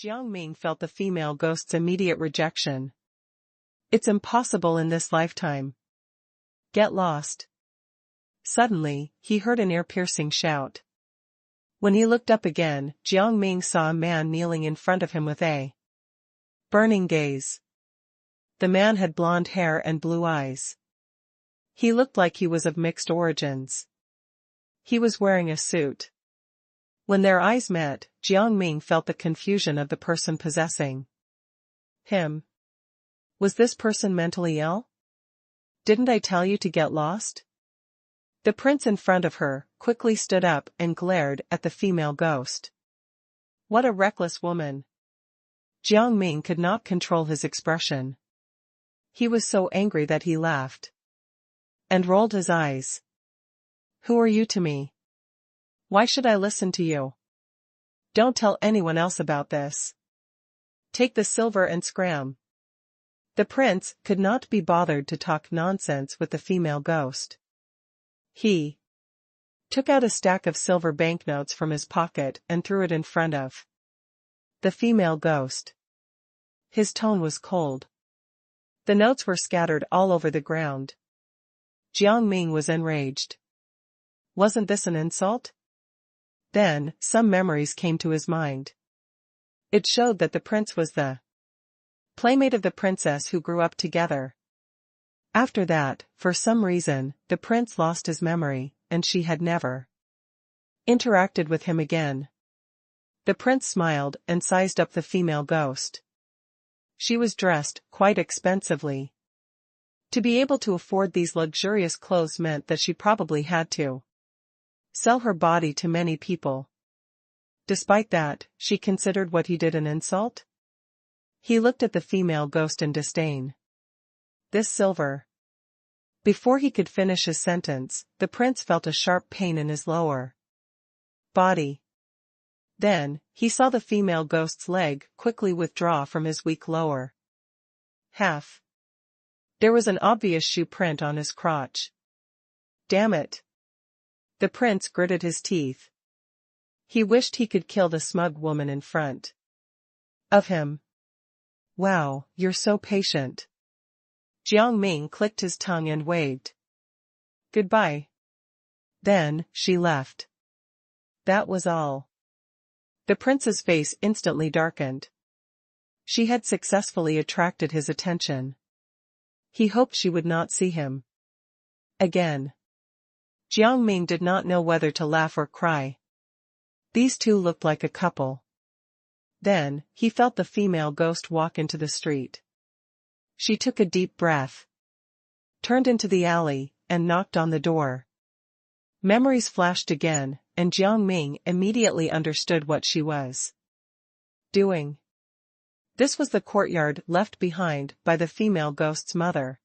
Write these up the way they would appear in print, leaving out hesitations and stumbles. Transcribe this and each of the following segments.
Jiang Ming felt the female ghost's immediate rejection. It's impossible in this lifetime. Get lost. Suddenly, he heard an ear-piercing shout. When he looked up again, Jiang Ming saw a man kneeling in front of him with a burning gaze. The man had blonde hair and blue eyes. He looked like he was of mixed origins. He was wearing a suit. When their eyes met, Jiang Ming felt the confusion of the person possessing him. Was this person mentally ill? Didn't I tell you to get lost? The prince in front of her quickly stood up and glared at the female ghost. What a reckless woman! Jiang Ming could not control his expression. He was so angry that he laughed and rolled his eyes. Who are you to me? Why should I listen to you? Don't tell anyone else about this. Take the silver and scram. The prince could not be bothered to talk nonsense with the female ghost. He took out a stack of silver banknotes from his pocket and threw it in front of the female ghost. His tone was cold. The notes were scattered all over the ground. Jiang Ming was enraged. Wasn't this an insult? Then, some memories came to his mind. It showed that the prince was the playmate of the princess who grew up together. After that, for some reason, the prince lost his memory, and she had never interacted with him again. The prince smiled and sized up the female ghost. She was dressed quite expensively. To be able to afford these luxurious clothes meant that she probably had to sell her body to many people. Despite that, she considered what he did an insult. He looked at the female ghost in disdain. This silver. Before he could finish his sentence, the prince felt a sharp pain in his lower body. Then, he saw the female ghost's leg quickly withdraw from his weak lower half. There was an obvious shoe print on his crotch. Damn it! The prince gritted his teeth. He wished he could kill the smug woman in front of him. Wow, you're so patient. Jiang Ming clicked his tongue and waved goodbye. Then, she left. That was all. The prince's face instantly darkened. She had successfully attracted his attention. He hoped she would not see him again. Jiang Ming did not know whether to laugh or cry. These two looked like a couple. Then, he felt the female ghost walk into the street. She took a deep breath, turned into the alley, and knocked on the door. Memories flashed again, and Jiang Ming immediately understood what she was doing. This was the courtyard left behind by the female ghost's mother.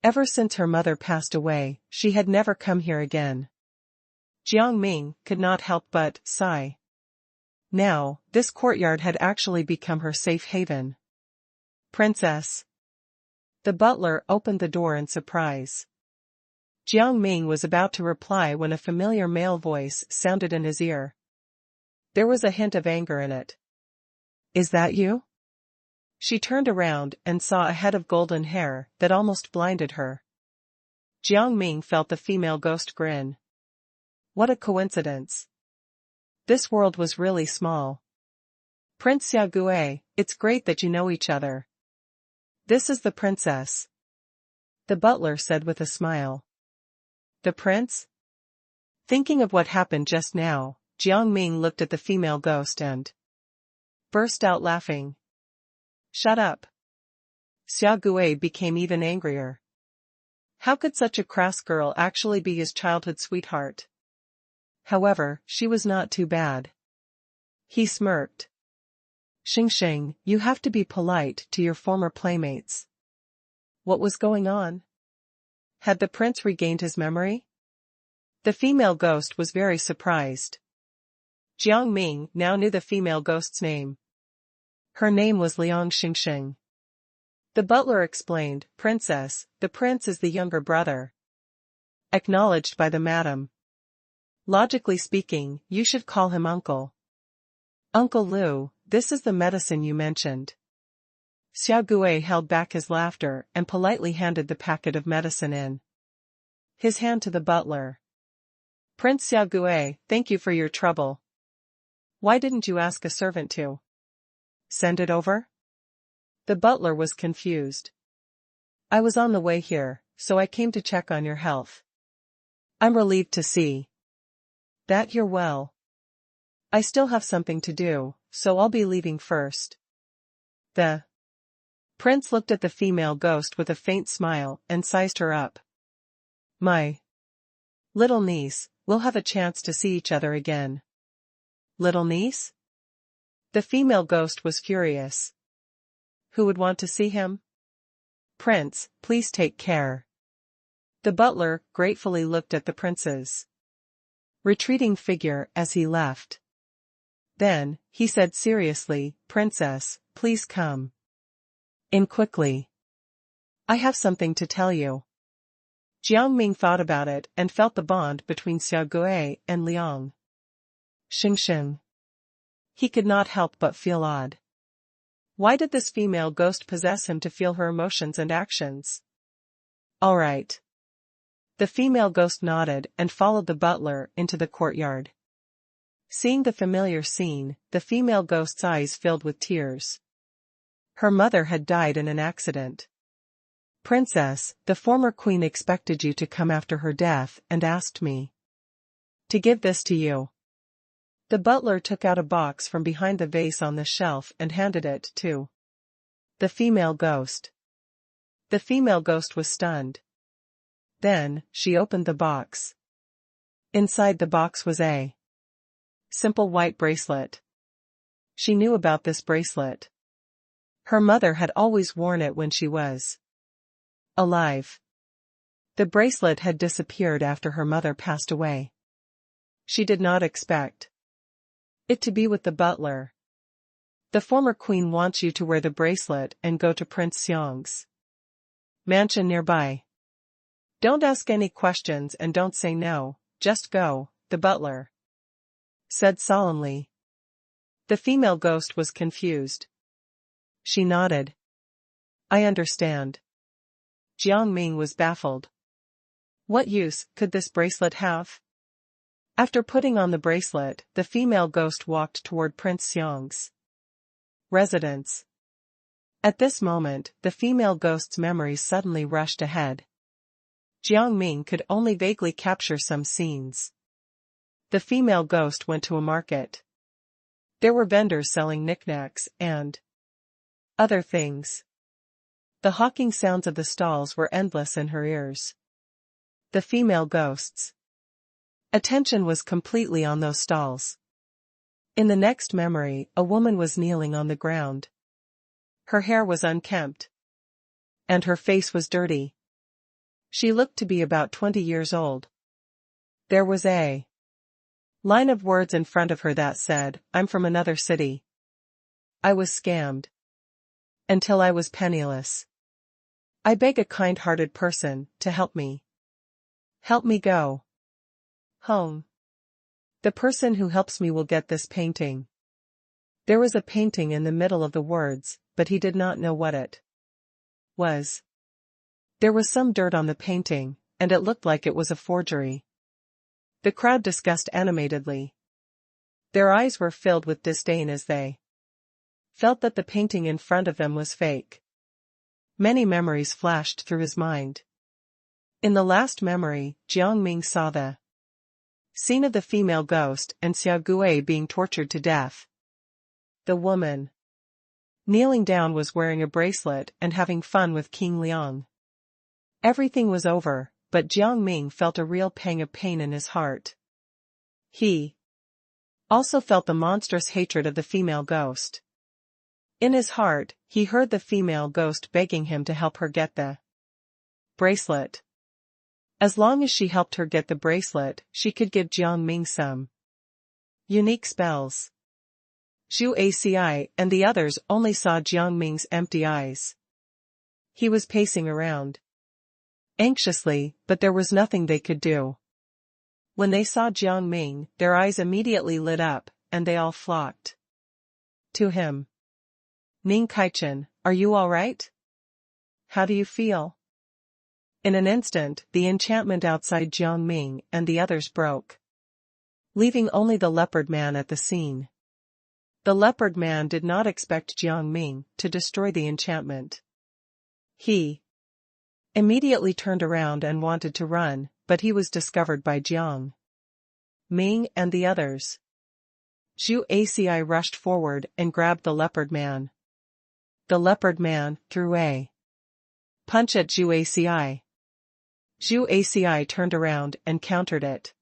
Ever since her mother passed away, she had never come here again. Jiang Ming could not help but sigh. Now, this courtyard had actually become her safe haven. Princess. The butler opened the door in surprise. Jiang Ming was about to reply when a familiar male voice sounded in his ear. There was a hint of anger in it. Is that you? She turned around and saw a head of golden hair that almost blinded her. Jiang Ming felt the female ghost grin. What a coincidence. This world was really small. Prince Xiaogue, it's great that you know each other. This is the princess. The butler said with a smile. The prince? Thinking of what happened just now, Jiang Ming looked at the female ghost and burst out laughing. Shut up. Xiaogue became even angrier. How could such a crass girl actually be his childhood sweetheart? However, she was not too bad. He smirked. Xing, you have to be polite to your former playmates. What was going on? Had the prince regained his memory? The female ghost was very surprised. Jiang Ming now knew the female ghost's name. Her name was Liang Xing. The butler explained, Princess, the prince is the younger brother. Acknowledged by the madam. Logically speaking, you should call him uncle. Uncle Lu, this is the medicine you mentioned. Xiao Gui held back his laughter and politely handed the packet of medicine in his hand to the butler. Prince Xiao Gui, thank you for your trouble. Why didn't you ask a servant to send it over? The butler was confused. I was on the way here, so I came to check on your health. I'm relieved to see that you're well. I still have something to do, so I'll be leaving first. The prince looked at the female ghost with a faint smile and sized her up. My little niece, we'll have a chance to see each other again. Little niece? The female ghost was furious. Who would want to see him? Prince, please take care. The butler gratefully looked at the prince's retreating figure as he left. Then, he said seriously, Princess, please come in quickly. I have something to tell you. Jiang Ming thought about it and felt the bond between Xiao Gui and Liang Xingxing. He could not help but feel odd. Why did this female ghost possess him to feel her emotions and actions? All right. The female ghost nodded and followed the butler into the courtyard. Seeing the familiar scene, the female ghost's eyes filled with tears. Her mother had died in an accident. Princess, the former queen expected you to come after her death and asked me to give this to you. The butler took out a box from behind the vase on the shelf and handed it to the female ghost. The female ghost was stunned. Then, she opened the box. Inside the box was a simple white bracelet. She knew about this bracelet. Her mother had always worn it when she was alive. The bracelet had disappeared after her mother passed away. She did not expect it to be with the butler. The former queen wants you to wear the bracelet and go to Prince Xiang's mansion nearby. Don't ask any questions and don't say no, just go, the butler said solemnly. The female ghost was confused. She nodded. I understand. Jiang Ming was baffled. What use could this bracelet have? After putting on the bracelet, the female ghost walked toward Prince Xiang's residence. At this moment, the female ghost's memories suddenly rushed ahead. Jiang Ming could only vaguely capture some scenes. The female ghost went to a market. There were vendors selling knickknacks and other things. The hawking sounds of the stalls were endless in her ears. The female ghost's attention was completely on those stalls. In the next memory, a woman was kneeling on the ground. Her hair was unkempt, and her face was dirty. She looked to be about 20 years old. There was a line of words in front of her that said, I'm from another city. I was scammed. Until I was penniless. I beg a kind-hearted person to help me. Help me go home. The person who helps me will get this painting. There was a painting in the middle of the words, but he did not know what it was. There was some dirt on the painting, and it looked like it was a forgery. The crowd discussed animatedly. Their eyes were filled with disdain as they felt that the painting in front of them was fake. Many memories flashed through his mind. In the last memory, Jiang Ming saw the scene of the female ghost and Xiao Gui being tortured to death. The woman kneeling down was wearing a bracelet and having fun with King Liang. Everything was over, but Jiang Ming felt a real pang of pain in his heart. He also felt the monstrous hatred of the female ghost. In his heart, he heard the female ghost begging him to help her get the bracelet. As long as she helped her get the bracelet, she could give Jiang Ming some unique spells. Zhu Aci and the others only saw Jiang Ming's empty eyes. He was pacing around anxiously, but there was nothing they could do. When they saw Jiang Ming, their eyes immediately lit up, and they all flocked To him. Ning Kaichen, are you all right? How do you feel? In an instant, the enchantment outside Jiang Ming and the others broke, leaving only the leopard man at the scene. The leopard man did not expect Jiang Ming to destroy the enchantment. He immediately turned around and wanted to run, but he was discovered by Jiang Ming and the others. Zhu Aci rushed forward and grabbed the leopard man. The leopard man threw a punch at Zhu Aci. Zhu Aci turned around and countered it.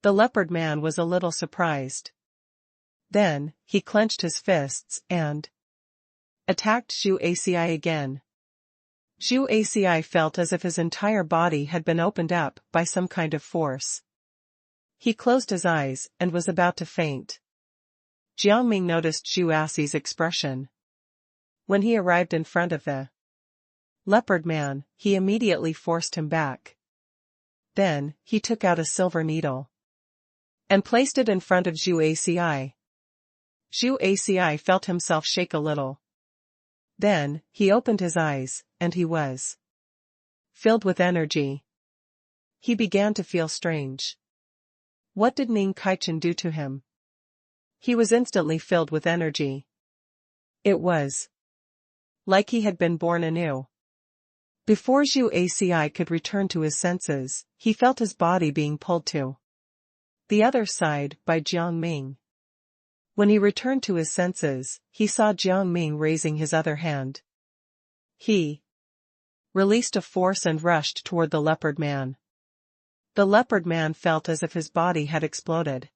The leopard man was a little surprised. Then, he clenched his fists and attacked Zhu Aci again. Zhu Aci felt as if his entire body had been opened up by some kind of force. He closed his eyes and was about to faint. Jiang Ming noticed Zhu Aci's expression. When he arrived in front of the leopard man, he immediately forced him back. Then, he took out a silver needle and placed it in front of Zhu Aci. Zhu Aci felt himself shake a little. Then, he opened his eyes, and he was filled with energy. He began to feel strange. What did Ning Kaichen do to him? He was instantly filled with energy. It was like he had been born anew. Before Zhu Aci could return to his senses, he felt his body being pulled to the other side by Jiang Ming. When he returned to his senses, he saw Jiang Ming raising his other hand. He released a force and rushed toward the leopard man. The leopard man felt as if his body had exploded.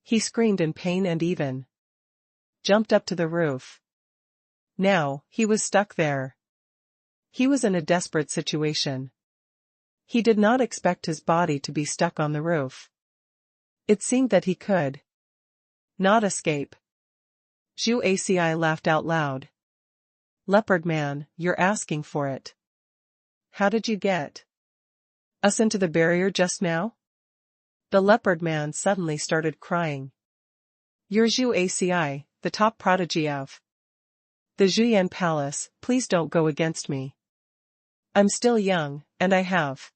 He screamed in pain and even jumped up to the roof. Now, he was stuck there. He was in a desperate situation. He did not expect his body to be stuck on the roof. It seemed that he could not escape. Zhu Aci laughed out loud. Leopard man, you're asking for it. How did you get us into the barrier just now? The leopard man suddenly started crying. You're Zhu Aci, the top prodigy of the Zhuyan Palace, please don't go against me. I'm still young, and I have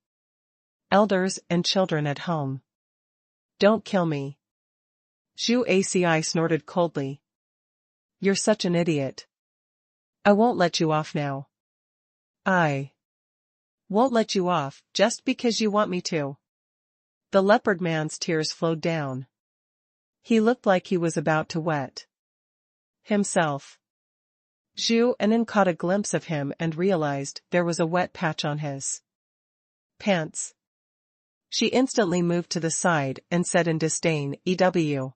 elders and children at home. Don't kill me. Zhu Aci snorted coldly. You're such an idiot. I won't let you off now. I won't let you off, just because you want me to. The leopard man's tears flowed down. He looked like he was about to wet himself. Zhu Anin caught a glimpse of him and realized there was a wet patch on his pants. She instantly moved to the side and said in disdain, "EW.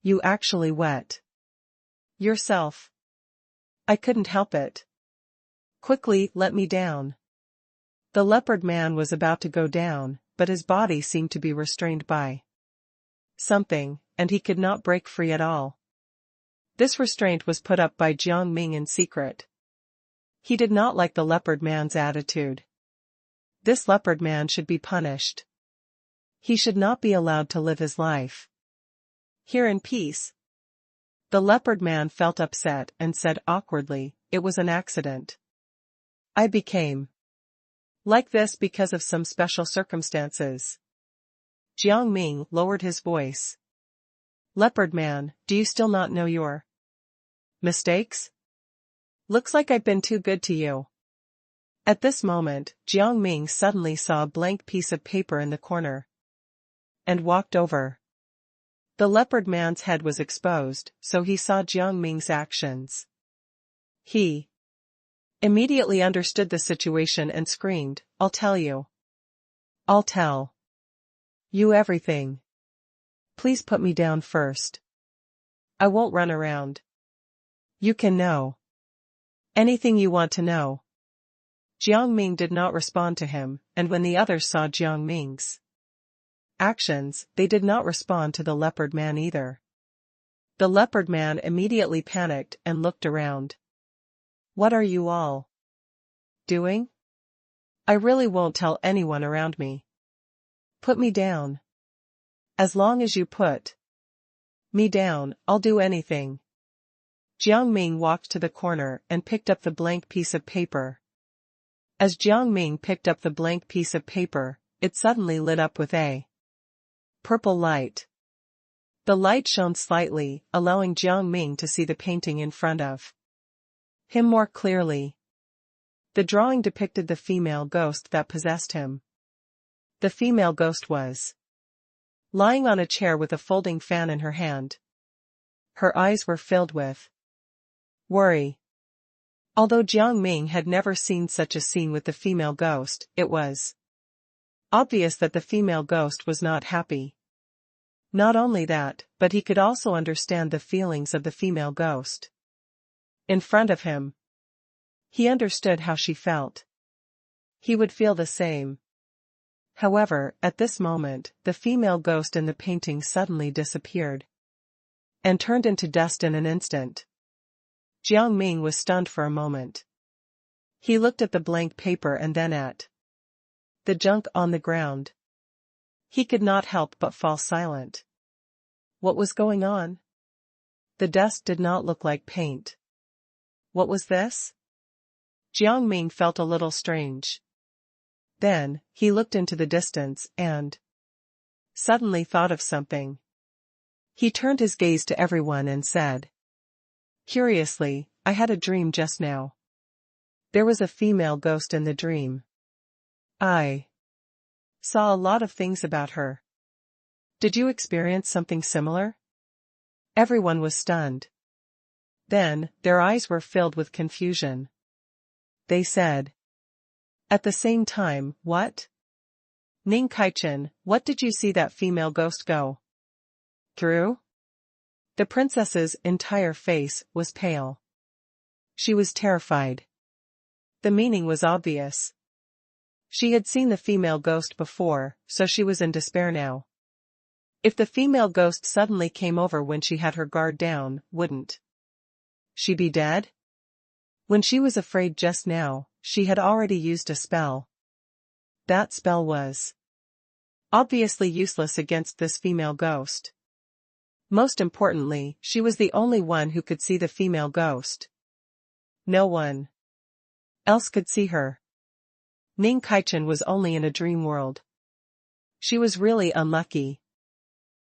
You actually wet yourself." I couldn't help it. Quickly, let me down. The leopard man was about to go down, but his body seemed to be restrained by something, and he could not break free at all. This restraint was put up by Jiang Ming in secret. He did not like the leopard man's attitude. This leopard man should be punished. He should not be allowed to live his life here in peace. The leopard man felt upset and said awkwardly, "It was an accident. I became like this because of some special circumstances." Jiang Ming lowered his voice. Leopard man, do you still not know your mistakes? Looks like I've been too good to you. At this moment, Jiang Ming suddenly saw a blank piece of paper in the corner and walked over. The leopard man's head was exposed, so he saw Jiang Ming's actions. He immediately understood the situation and screamed, "I'll tell you. I'll tell you everything. Please put me down first. I won't run around. You can know anything you want to know." Jiang Ming did not respond to him, and when the others saw Jiang Ming's actions, they did not respond to the leopard man either. The leopard man immediately panicked and looked around. What are you all doing? I really won't tell anyone around me. Put me down. As long as you put me down, I'll do anything. Jiang Ming walked to the corner and picked up the blank piece of paper. As Jiang Ming picked up the blank piece of paper, it suddenly lit up with a purple light. The light shone slightly, allowing Jiang Ming to see the painting in front of him more clearly. The drawing depicted the female ghost that possessed him. The female ghost was lying on a chair with a folding fan in her hand. Her eyes were filled with worry. Although Jiang Ming had never seen such a scene with the female ghost, it was obvious that the female ghost was not happy. Not only that, but he could also understand the feelings of the female ghost in front of him. He understood how she felt. He would feel the same. However, at this moment, the female ghost in the painting suddenly disappeared and turned into dust in an instant. Jiang Ming was stunned for a moment. He looked at the blank paper and then at the junk on the ground. He could not help but fall silent. What was going on? The dust did not look like paint. What was this? Jiang Ming felt a little strange. Then, he looked into the distance and suddenly thought of something. He turned his gaze to everyone and said, "Curiously, I had a dream just now. There was a female ghost in the dream. I saw a lot of things about her. Did you experience something similar?" Everyone was stunned. Then, their eyes were filled with confusion. They said at the same time, "What? Ning Kaichen, what did you see that female ghost go through?" The princess's entire face was pale. She was terrified. The meaning was obvious. She had seen the female ghost before, so she was in despair now. If the female ghost suddenly came over when she had her guard down, wouldn't she be dead? When she was afraid just now, she had already used a spell. That spell was obviously useless against this female ghost. Most importantly, she was the only one who could see the female ghost. No one else could see her. Ning Kaichen was only in a dream world. She was really unlucky.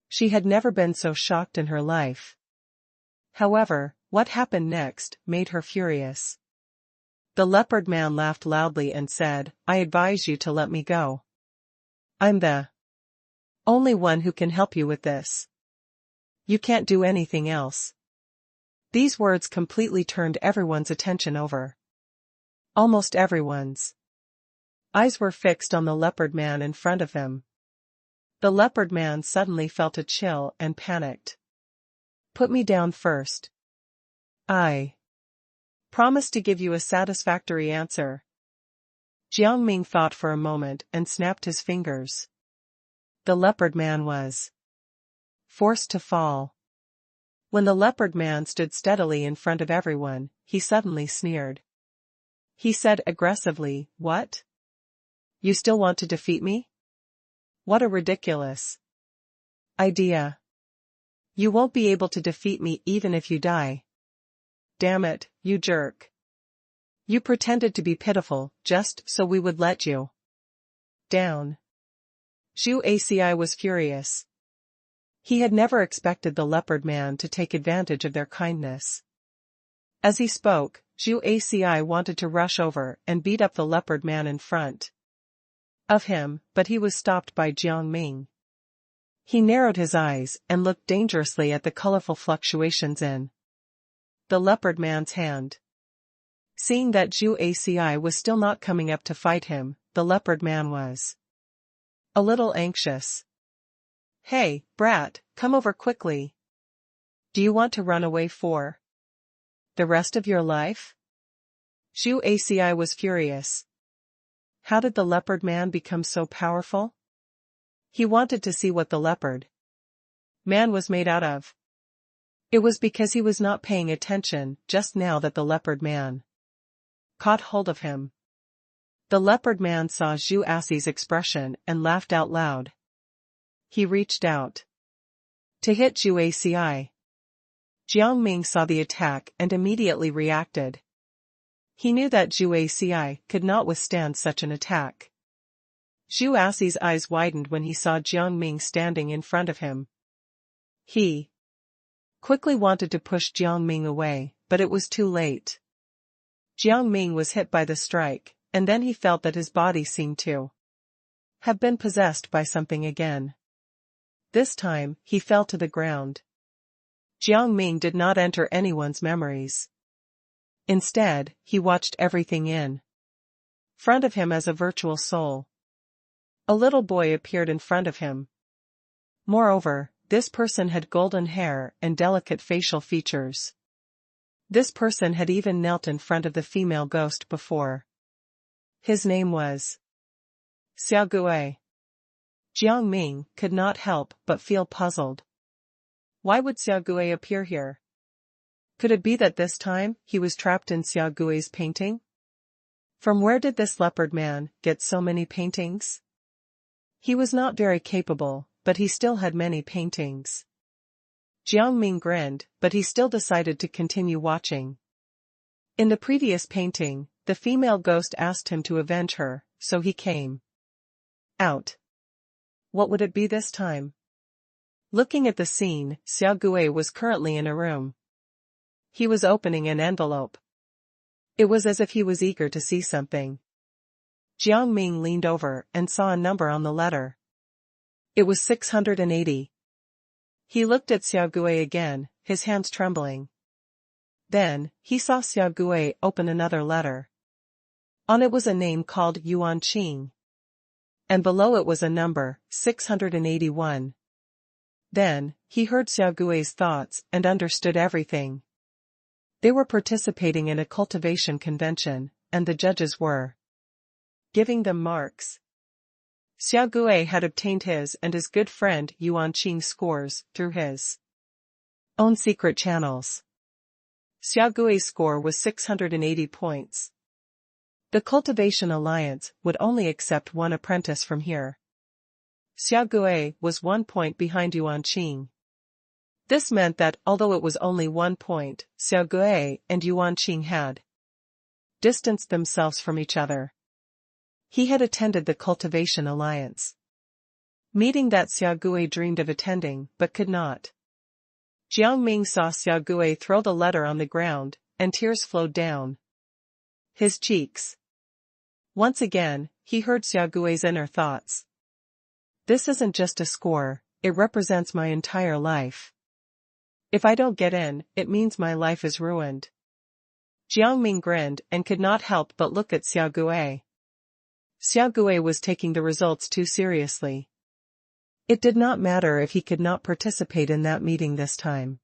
She had never been so shocked in her life. However, what happened next made her furious. The leopard man laughed loudly and said, "I advise you to let me go. I'm the only one who can help you with this. You can't do anything else." These words completely turned everyone's attention over. Almost everyone's eyes were fixed on the leopard man in front of him. The leopard man suddenly felt a chill and panicked. "Put me down first. I promise to give you a satisfactory answer." Jiang Ming thought for a moment and snapped his fingers. The leopard man was forced to fall. When the leopard man stood steadily in front of everyone, he suddenly sneered. He said aggressively, "What? You still want to defeat me? What a ridiculous idea. You won't be able to defeat me even if you die. Damn it, you jerk. You pretended to be pitiful just so we would let you down." Zhu Aci was furious. He had never expected the leopard man to take advantage of their kindness. As he spoke, Zhu Aci wanted to rush over and beat up the leopard man in front of him, but he was stopped by Jiang Ming. He narrowed his eyes and looked dangerously at the colorful fluctuations in the leopard man's hand. Seeing that Zhu Aci was still not coming up to fight him, the leopard man was a little anxious. "Hey, brat, come over quickly. Do you want to run away for the rest of your life?" Zhu Aci was furious. How did the leopard man become so powerful? He wanted to see what the leopard man was made out of. It was because he was not paying attention just now that the leopard man caught hold of him. The leopard man saw Zhu Aci's expression and laughed out loud. He reached out to hit Zhu Aci. Jiang Ming saw the attack and immediately reacted. He knew that Zhu Aci could not withstand such an attack. Zhu Aci's eyes widened when he saw Jiang Ming standing in front of him. He quickly wanted to push Jiang Ming away, but it was too late. Jiang Ming was hit by the strike, and then he felt that his body seemed to have been possessed by something again. This time, he fell to the ground. Jiang Ming did not enter anyone's memories. Instead, he watched everything in front of him as a virtual soul. A little boy appeared in front of him. Moreover, this person had golden hair and delicate facial features. This person had even knelt in front of the female ghost before. His name was Xiao Gui. Jiang Ming could not help but feel puzzled. Why would Xiao Gui appear here? Could it be that this time, he was trapped in Xiao Gui's painting? From where did this leopard man get so many paintings? He was not very capable, but he still had many paintings. Jiang Ming grinned, but he still decided to continue watching. In the previous painting, the female ghost asked him to avenge her, so he came out. What would it be this time? Looking at the scene, Xiao Gui was currently in a room. He was opening an envelope. It was as if he was eager to see something. Jiang Ming leaned over and saw a number on the letter. It was 680. He looked at Xiao Gui again, his hands trembling. Then, he saw Xiao Gui open another letter. On it was a name called Yuan Qing. And below it was a number, 681. Then, he heard Xiao Gui's thoughts and understood everything. They were participating in a cultivation convention, and the judges were giving them marks. Xiao Gui had obtained his and his good friend Yuan Qing's scores through his own secret channels. Xiao Gui's score was 680 points. The Cultivation Alliance would only accept one apprentice from here. Xiao Gui was 1 point behind Yuan Qing. This meant that although it was only 1 point, Xiao Gui and Yuan Qing had distanced themselves from each other. He had attended the Cultivation Alliance meeting that Xiao Gui dreamed of attending but could not. Jiang Ming saw Xiao Gui throw the letter on the ground, and tears flowed down his cheeks. Once again, he heard Xiao Gui's inner thoughts. This isn't just a score, it represents my entire life. If I don't get in, it means my life is ruined. Jiang Ming grinned and could not help but look at Xiao Gui. Xiao Gui was taking the results too seriously. It did not matter if he could not participate in that meeting this time.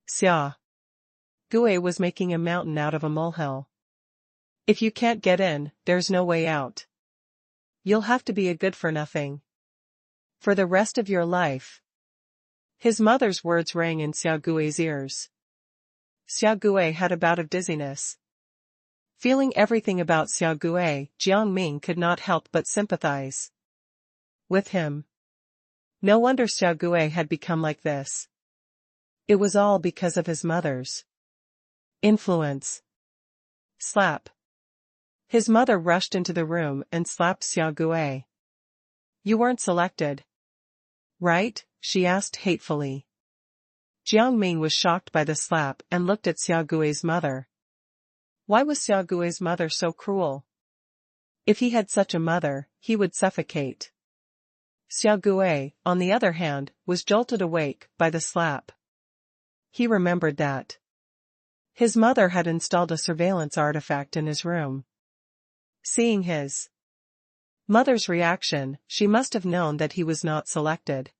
Xiao Gui was making a mountain out of a molehill. If you can't get in, there's no way out. You'll have to be a good-for-nothing for the rest of your life. His mother's words rang in Xiao Gui's ears. Xiao Gui had a bout of dizziness. Feeling everything about Xiao Gui, Jiang Ming could not help but sympathize with him. No wonder Xiao Gui had become like this. It was all because of his mother's influence. Slap. His mother rushed into the room and slapped Xiao Gui. You weren't selected, right? She asked hatefully. Jiang Ming was shocked by the slap and looked at Xiao Gui's mother. Why was Xiao Gui's mother so cruel? If he had such a mother, he would suffocate. Xiao Gui, on the other hand, was jolted awake by the slap. He remembered that his mother had installed a surveillance artifact in his room. Seeing his mother's reaction, she must have known that he was not selected.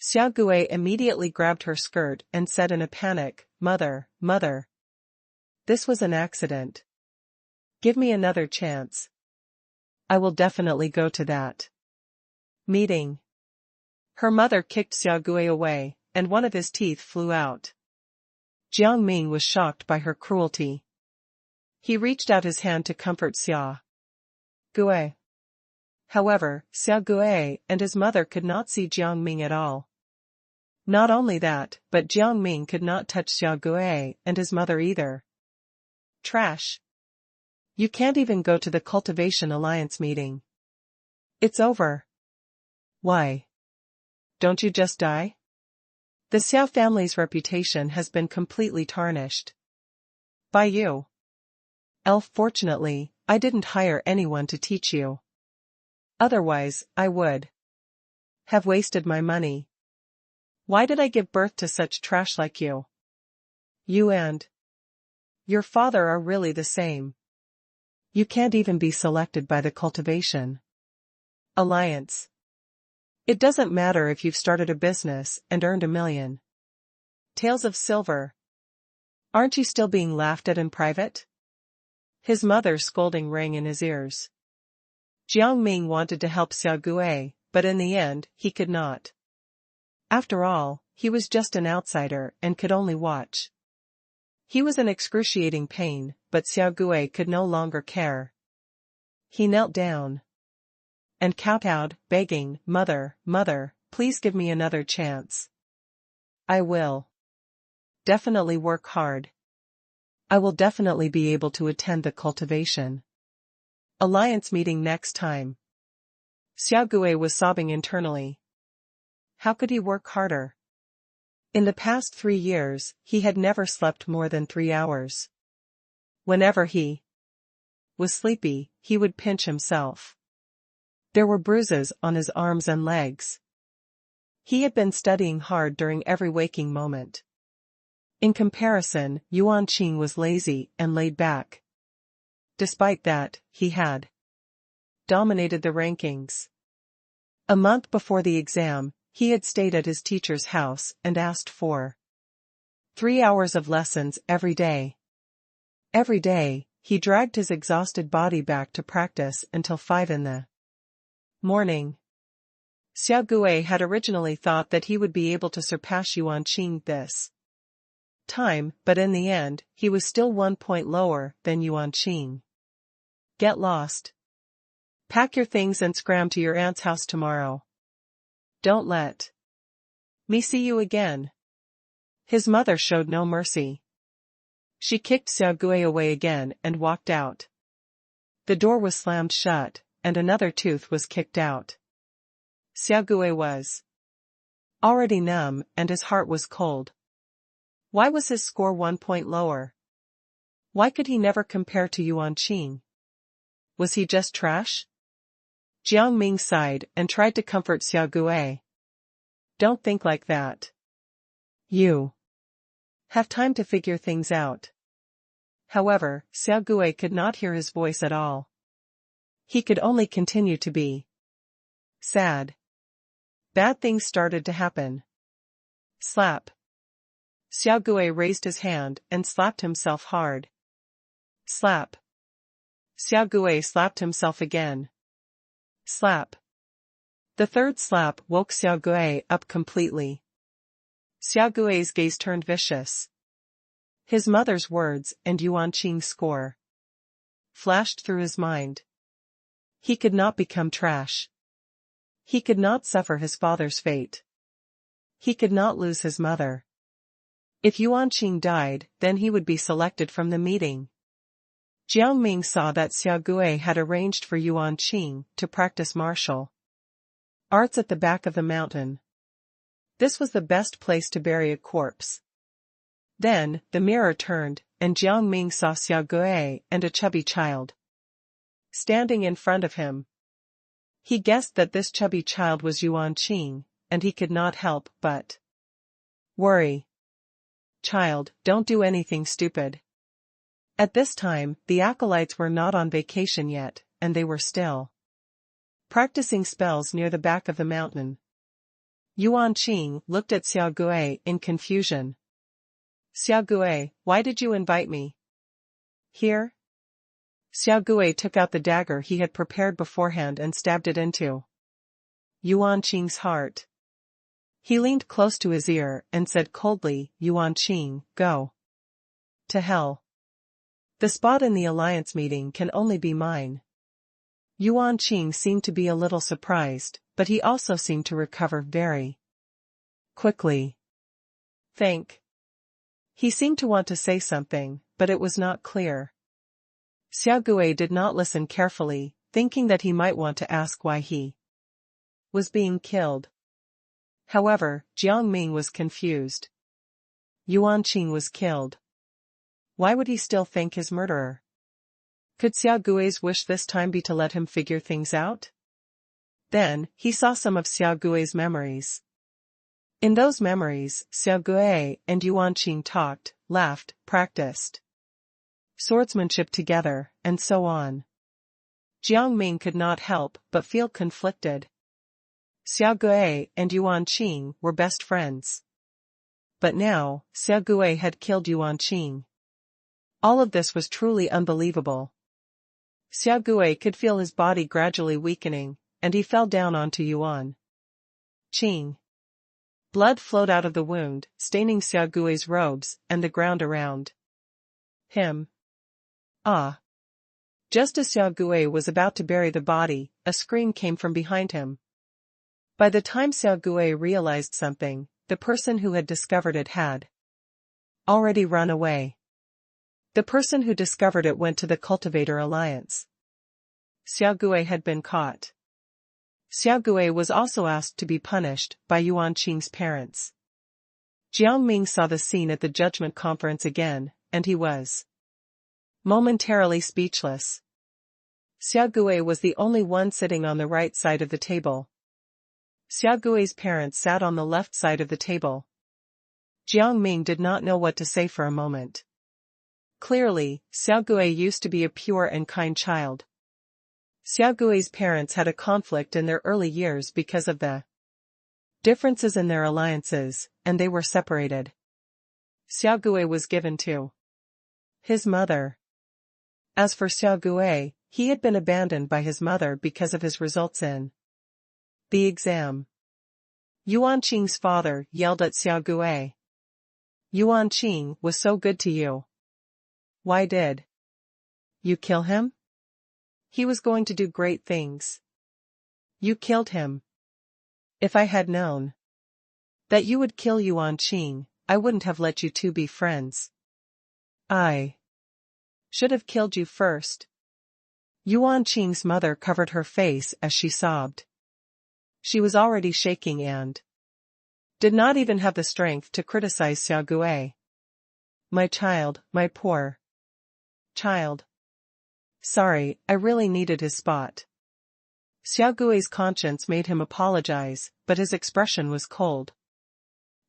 Xiao Gui immediately grabbed her skirt and said in a panic, "Mother, mother. This was an accident. Give me another chance. I will definitely go to that meeting." Her mother kicked Xiao Gui away, and one of his teeth flew out. Jiang Ming was shocked by her cruelty. He reached out his hand to comfort Xiao Gui. However, Xiao Gui and his mother could not see Jiang Ming at all. Not only that, but Jiang Ming could not touch Xiao Gui and his mother either. Trash. You can't even go to the Cultivation Alliance meeting. It's over. Why? Don't you just die? The Xiao family's reputation has been completely tarnished. By you. Elf, fortunately, I didn't hire anyone to teach you. Otherwise, I would have wasted my money. Why did I give birth to such trash like you? You and your father are really the same. You can't even be selected by the Cultivation Alliance. It doesn't matter if you've started a business and earned $1 million. Tails of silver. Aren't you still being laughed at in private? His mother's scolding rang in his ears. Jiang Ming wanted to help Xiao Gui, but in the end, he could not. After all, he was just an outsider and could only watch. He was in excruciating pain, but Xiao Gui could no longer care. He knelt down and kowtowed, begging, "Mother, mother, please give me another chance. I will definitely work hard. I will definitely be able to attend the Cultivation Alliance meeting next time." Xiao Gui was sobbing internally. How could he work harder? In the past 3 years, he had never slept more than 3 hours. Whenever he was sleepy, he would pinch himself. There were bruises on his arms and legs. He had been studying hard during every waking moment. In comparison, Yuan Qing was lazy and laid back. Despite that, he had dominated the rankings. A month before the exam, he had stayed at his teacher's house and asked for 3 hours of lessons every day. Every day, he dragged his exhausted body back to practice until 5 in the morning. Xiao Gui had originally thought that he would be able to surpass Yuan Qing this time, but in the end, he was still 1 point lower than Yuan Qing. Get lost. Pack your things and scram to your aunt's house tomorrow. Don't let me see you again. His mother showed no mercy. She kicked Xiao Gui away again and walked out. The door was slammed shut, and another tooth was kicked out. Xiao Gui was already numb and his heart was cold. Why was his score 1 point lower? Why could he never compare to Yuan Qing? Was he just trash? Jiang Ming sighed and tried to comfort Xiao Gui. Don't think like that. You have time to figure things out. However, Xiao Gui could not hear his voice at all. He could only continue to be sad. Bad things started to happen. Slap. Xiao Gui raised his hand and slapped himself hard. Slap. Xiao Gui slapped himself again. Slap. The third slap woke Xiao Gui up completely. Xiao Gui's gaze turned vicious. His mother's words and Yuan Qing's score flashed through his mind. He could not become trash. He could not suffer his father's fate. He could not lose his mother. If Yuan Qing died, then he would be selected from the meeting. Jiang Ming saw that Xiao Gui had arranged for Yuan Qing to practice martial arts at the back of the mountain. This was the best place to bury a corpse. Then, the mirror turned, and Jiang Ming saw Xiao Gui and a chubby child standing in front of him. He guessed that this chubby child was Yuan Qing, and he could not help but worry. Child, don't do anything stupid. At this time, the acolytes were not on vacation yet, and they were still practicing spells near the back of the mountain. Yuan Qing looked at Xiao Gui in confusion. Xiao Gui, why did you invite me here? Xiao Gui took out the dagger he had prepared beforehand and stabbed it into Yuan Qing's heart. He leaned close to his ear and said coldly, Yuan Qing, go to hell. The spot in the alliance meeting can only be mine. Yuan Qing seemed to be a little surprised, but he also seemed to recover very Quickly. Think. He seemed to want to say something, but it was not clear. Xiaogui did not listen carefully, thinking that he might want to ask why he was being killed. However, Jiang Ming was confused. Yuan Qing was killed. Why would he still thank his murderer? Could Xiaogui's wish this time be to let him figure things out? Then, he saw some of Xiaogui's memories. In those memories, Xiaogui and Yuan Qing talked, laughed, practiced swordsmanship together, and so on. Jiang Ming could not help but feel conflicted. Xiaogui and Yuan Qing were best friends. But now, Xiaogui had killed Yuan Qing. All of this was truly unbelievable. Xiaogui could feel his body gradually weakening, and he fell down onto Yuan Qing. Blood flowed out of the wound, staining Xiaogui's robes and the ground around him. Ah! Just as Xiaogui was about to bury the body, a scream came from behind him. By the time Xiaogui realized something, the person who had discovered it had already run away. The person who discovered it went to the Cultivator Alliance. Xiaogui had been caught. Xiaogui was also asked to be punished by Yuan Qing's parents. Jiang Ming saw the scene at the judgment conference again, and he was momentarily speechless. Xiaogui was the only one sitting on the right side of the table. Xiaogui's parents sat on the left side of the table. Jiang Ming did not know what to say for a moment. Clearly, Xiaogui used to be a pure and kind child. Xiaogui's parents had a conflict in their early years because of the differences in their alliances, and they were separated. Xiaogui was given to his mother. As for Xiaogui, he had been abandoned by his mother because of his results in the exam. Yuan Qing's father yelled at Xiaogui. Yuan Qing was so good to you. Why did you kill him? He was going to do great things. You killed him. If I had known that you would kill Yuan Qing, I wouldn't have let you two be friends. I should have killed you first. Yuan Qing's mother covered her face as she sobbed. She was already shaking and did not even have the strength to criticize Xiaogui. My child, my poor child. Sorry, I really needed his spot. Xiaogui's conscience made him apologize, but his expression was cold.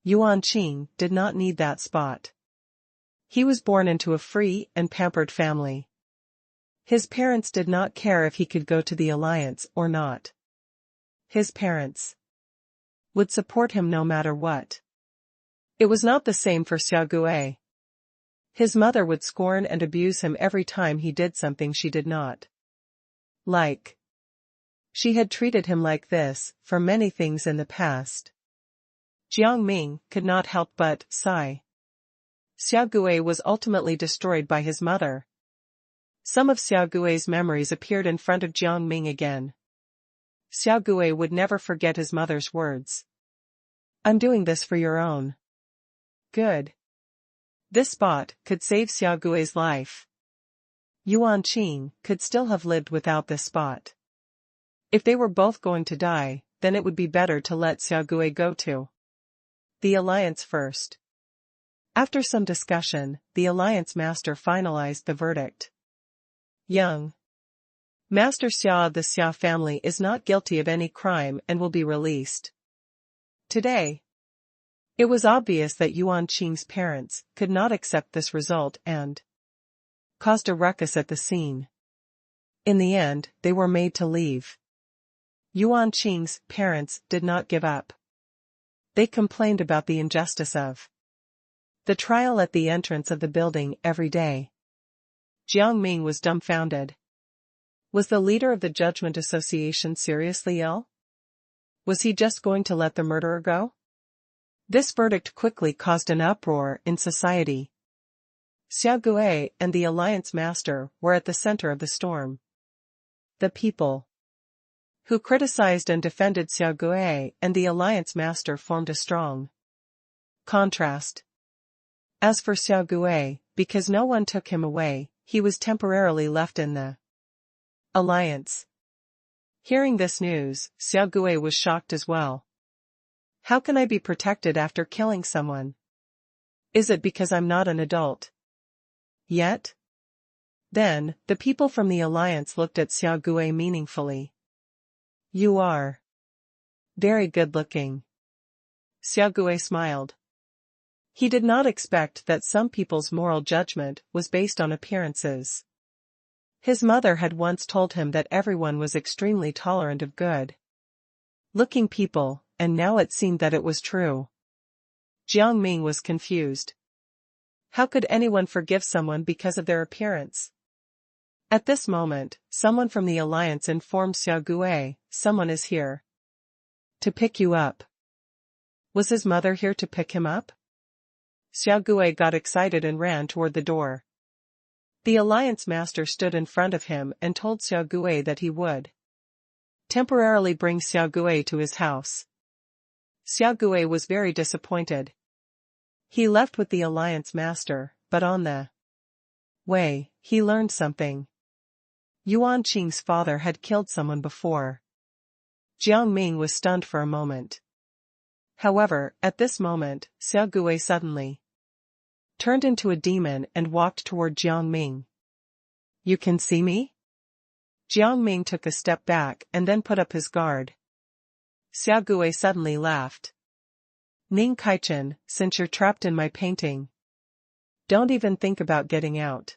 Yuan Qing did not need that spot. He was born into a free and pampered family. His parents did not care if he could go to the alliance or not. His parents would support him no matter what. It was not the same for Xiaogui. His mother would scorn and abuse him every time he did something she did not like. She had treated him like this for many things in the past. Jiang Ming could not help but sigh. Xiaogui was ultimately destroyed by his mother. Some of Xiaogui's memories appeared in front of Jiang Ming again. Xiaogui would never forget his mother's words. I'm doing this for your own good. This spot could save Xiaogui's life. Yuan Qing could still have lived without this spot. If they were both going to die, then it would be better to let Xiaogui go to the alliance first. After some discussion, the alliance master finalized the verdict. Young Master Xia of the Xia family is not guilty of any crime and will be released today. It was obvious that Yuan Qing's parents could not accept this result and caused a ruckus at the scene. In the end, they were made to leave. Yuan Qing's parents did not give up. They complained about the injustice of the trial at the entrance of the building every day. Jiang Ming was dumbfounded. Was the leader of the Judgment Association seriously ill? Was he just going to let the murderer go? This verdict quickly caused an uproar in society. Xiaogui and the alliance master were at the center of the storm. The people who criticized and defended Xiao Gui, and the alliance master formed a strong contrast. As for Xiao Gui, because no one took him away, he was temporarily left in the alliance. Hearing this news, Xiao Gui was shocked as well. How can I be protected after killing someone? Is it because I'm not an adult yet? Then, the people from the alliance looked at Xiao Gui meaningfully. You are very good looking. Xiao Gui smiled. He did not expect that some people's moral judgment was based on appearances. His mother had once told him that everyone was extremely tolerant of good-looking people, and now it seemed that it was true. Jiang Ming was confused. How could anyone forgive someone because of their appearance? At this moment, someone from the alliance informed Xiao Gui, someone is here to pick you up. Was his mother here to pick him up? Xiao Gui got excited and ran toward the door. The alliance master stood in front of him and told Xiao Gui that he would temporarily bring Xiao Gui to his house. Xiao Gui was very disappointed. He left with the alliance master, but on the way, he learned something. Yuan Qing's father had killed someone before. Jiang Ming was stunned for a moment. However, at this moment, Xiao Gui suddenly turned into a demon and walked toward Jiang Ming. You can see me? Jiang Ming took a step back and then put up his guard. Xiao Gui suddenly laughed. Ning Kaichen, since you're trapped in my painting, don't even think about getting out.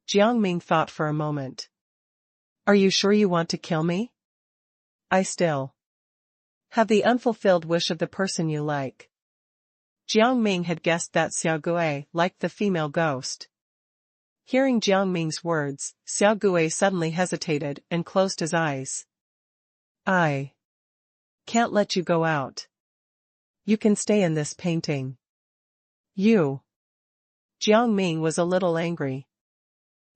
Jiang Ming thought for a moment. Are you sure you want to kill me? I still have the unfulfilled wish of the person you like. Jiang Ming had guessed that Xiao Gui liked the female ghost. Hearing Jiang Ming's words, Xiao Gui suddenly hesitated and closed his eyes. I can't let you go out. You can stay in this painting. You. Jiang Ming was a little angry.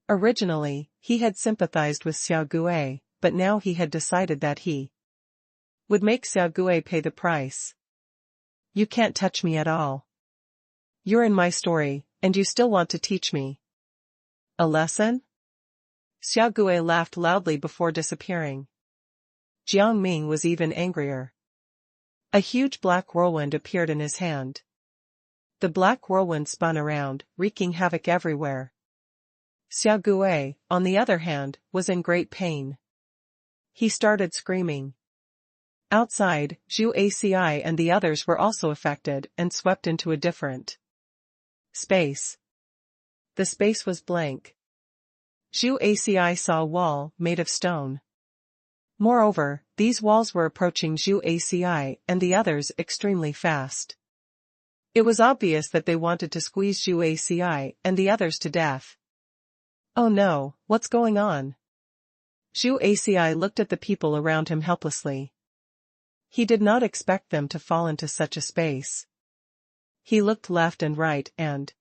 Originally, he had sympathized with Xiao Gui, but now he had decided that he would make Xiao Gui pay the price. You can't touch me at all. You're in my story, and you still want to teach me a lesson? Xiao Gui laughed loudly before disappearing. Jiang Ming was even angrier. A huge black whirlwind appeared in his hand. The black whirlwind spun around, wreaking havoc everywhere. Xiao Gui, on the other hand, was in great pain. He started screaming. Outside, Zhu Aci and the others were also affected and swept into a different space. The space was blank. Zhu Aci saw a wall made of stone. Moreover, these walls were approaching Zhu Aci and the others extremely fast. It was obvious that they wanted to squeeze Zhu Aci and the others to death. Oh no, what's going on? Zhu Aci looked at the people around him helplessly. He did not expect them to fall into such a space. He looked left and right and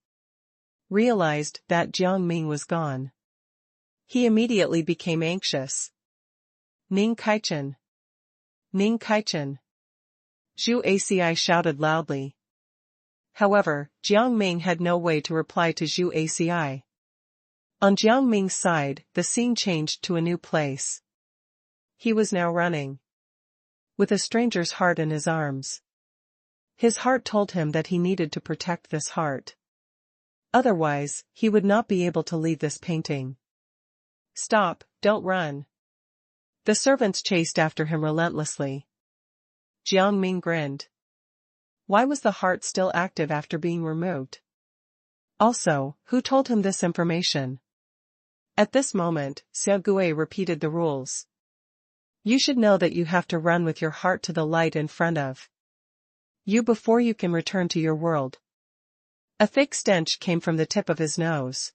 realized that Jiang Ming was gone. He immediately became anxious. Ning Kaichen. Ning Kaichen. Zhu Aci shouted loudly. However, Jiang Ming had no way to reply to Zhu Aci. On Jiang Ming's side, the scene changed to a new place. He was now running with a stranger's heart in his arms. His heart told him that he needed to protect this heart. Otherwise, he would not be able to leave this painting. Stop, don't run. The servants chased after him relentlessly. Jiang Ming grinned. Why was the heart still active after being removed? Also, who told him this information? At this moment, Xiao Gui repeated the rules. You should know that you have to run with your heart to the light in front of you before you can return to your world. A thick stench came from the tip of his nose.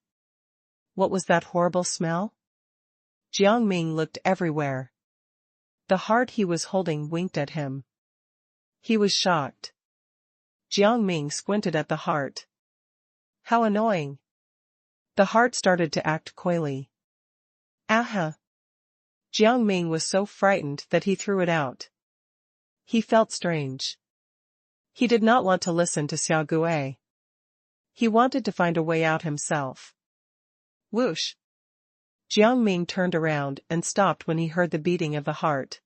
What was that horrible smell? Jiang Ming looked everywhere. The heart he was holding winked at him. He was shocked. Jiang Ming squinted at the heart. How annoying. The heart started to act coyly. Aha! Jiang Ming was so frightened that he threw it out. He felt strange. He did not want to listen to Xiao Gui. He wanted to find a way out himself. Whoosh! Jiang Ming turned around and stopped when he heard the beating of the heart.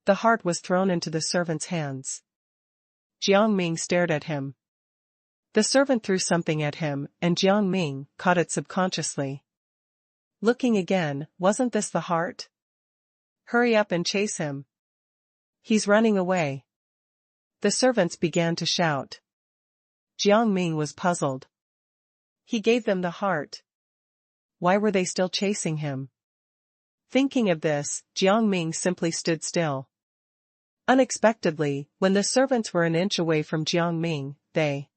The heart was thrown into the servant's hands. Jiang Ming stared at him. The servant threw something at him, and Jiang Ming caught it subconsciously. Looking again, wasn't this the heart? Hurry up and chase him. He's running away. The servants began to shout. Jiang Ming was puzzled. He gave them the heart. Why were they still chasing him? Thinking of this, Jiang Ming simply stood still. Unexpectedly, when the servants were an inch away from Jiang Ming, they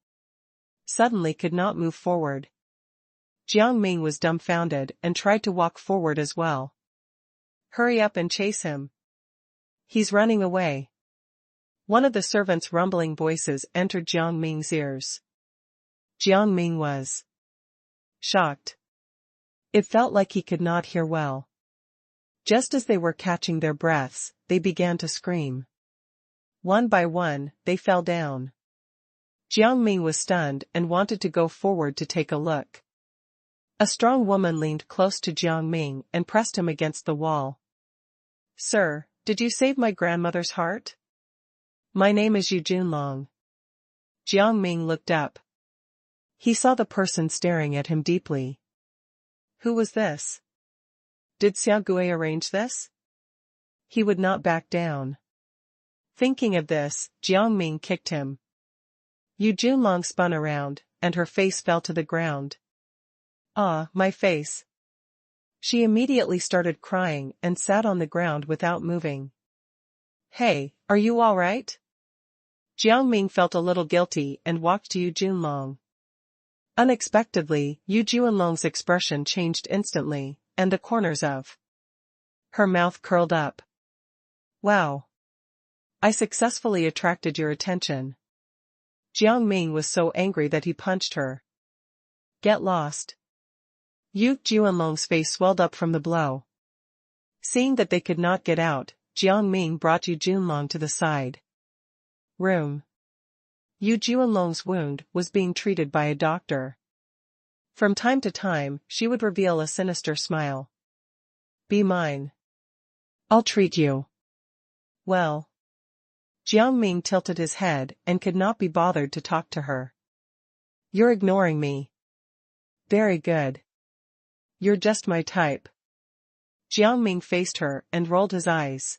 suddenly could not move forward. Jiang Ming was dumbfounded and tried to walk forward as well. Hurry up and chase him. He's running away. One of the servants' rumbling voices entered Jiang Ming's ears. Jiang Ming was shocked. It felt like he could not hear well. Just as they were catching their breaths, they began to scream. One by one, they fell down. Jiang Ming was stunned and wanted to go forward to take a look. A strong woman leaned close to Jiang Ming and pressed him against the wall. Sir, did you save my grandmother's heart? My name is Yu Junlong. Jiang Ming looked up. He saw the person staring at him deeply. Who was this? Did Xiao Gui arrange this? He would not back down. Thinking of this, Jiang Ming kicked him. Yu Junlong spun around, and her face fell to the ground. Ah, my face. She immediately started crying and sat on the ground without moving. Hey, are you all right? Jiang Ming felt a little guilty and walked to Yu Junlong. Unexpectedly, Yu Junlong's expression changed instantly, and the corners of her mouth curled up. Wow! I successfully attracted your attention. Jiang Ming was so angry that he punched her. Get lost. Yu Junlong's face swelled up from the blow. Seeing that they could not get out, Jiang Ming brought Yu Junlong to the side room. Yu Junlong's wound was being treated by a doctor. From time to time, she would reveal a sinister smile. Be mine. I'll treat you. Well. Jiang Ming tilted his head and could not be bothered to talk to her. You're ignoring me. Very good. You're just my type. Jiang Ming faced her and rolled his eyes.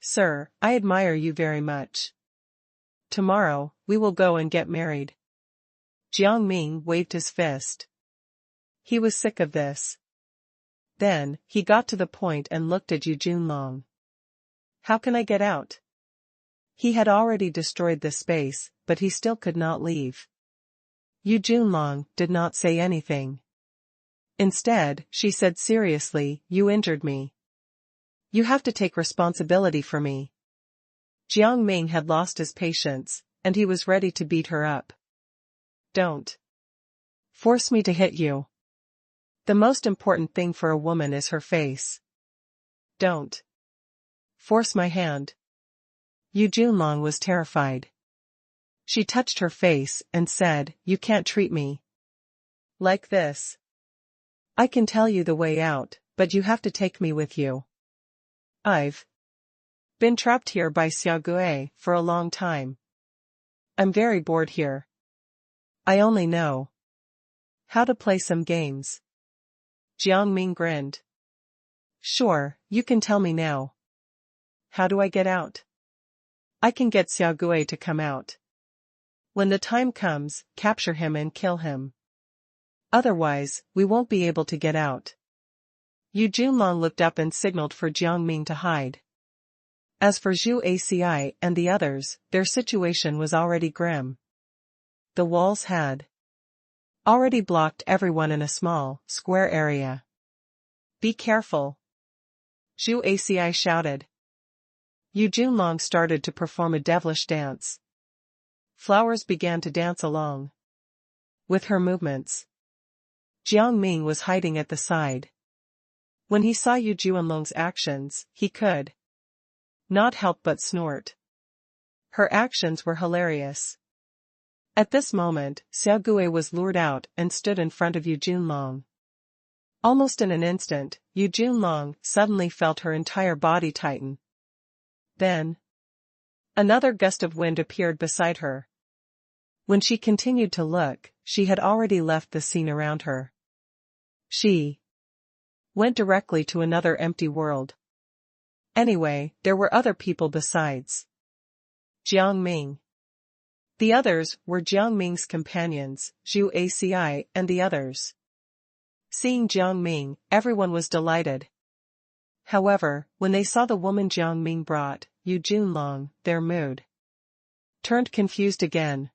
Sir, I admire you very much. Tomorrow, we will go and get married. Jiang Ming waved his fist. He was sick of this. Then, he got to the point and looked at Yu Junlong. How can I get out? He had already destroyed the space, but he still could not leave. Yu Junlong did not say anything. Instead, she said seriously, You injured me. You have to take responsibility for me. Jiang Ming had lost his patience, and he was ready to beat her up. Don't force me to hit you. The most important thing for a woman is her face. Don't force my hand. Yu Junlong was terrified. She touched her face and said, You can't treat me like this. I can tell you the way out, but you have to take me with you. I've been trapped here by Xiao Gui for a long time. I'm very bored here. I only know how to play some games. Jiang Ming grinned. Sure, you can tell me now. How do I get out? I can get Xiao Gui to come out. When the time comes, capture him and kill him. Otherwise, we won't be able to get out. Yu Junlong looked up and signaled for Jiang Ming to hide. As for Zhu Aci and the others, their situation was already grim. The walls had already blocked everyone in a small, square area. Be careful. Zhu Aci shouted. Yu Junlong started to perform a devilish dance. Flowers began to dance along with her movements. Jiang Ming was hiding at the side When he saw Yu Juanlong's actions, he could not help but snort. Her actions were hilarious. At this moment, Xiao Gui was lured out and stood in front of Yu Junlong. Almost in an instant, Yu Junlong suddenly felt her entire body tighten. Then, another gust of wind appeared beside her. When she continued to look, she had already left the scene around her. She went directly to another empty world. Anyway, there were other people besides Jiang Ming. The others were Jiang Ming's companions, Zhu Aci and the others. Seeing Jiang Ming, everyone was delighted. However, when they saw the woman Jiang Ming brought, Yu Junlong, their mood turned confused again.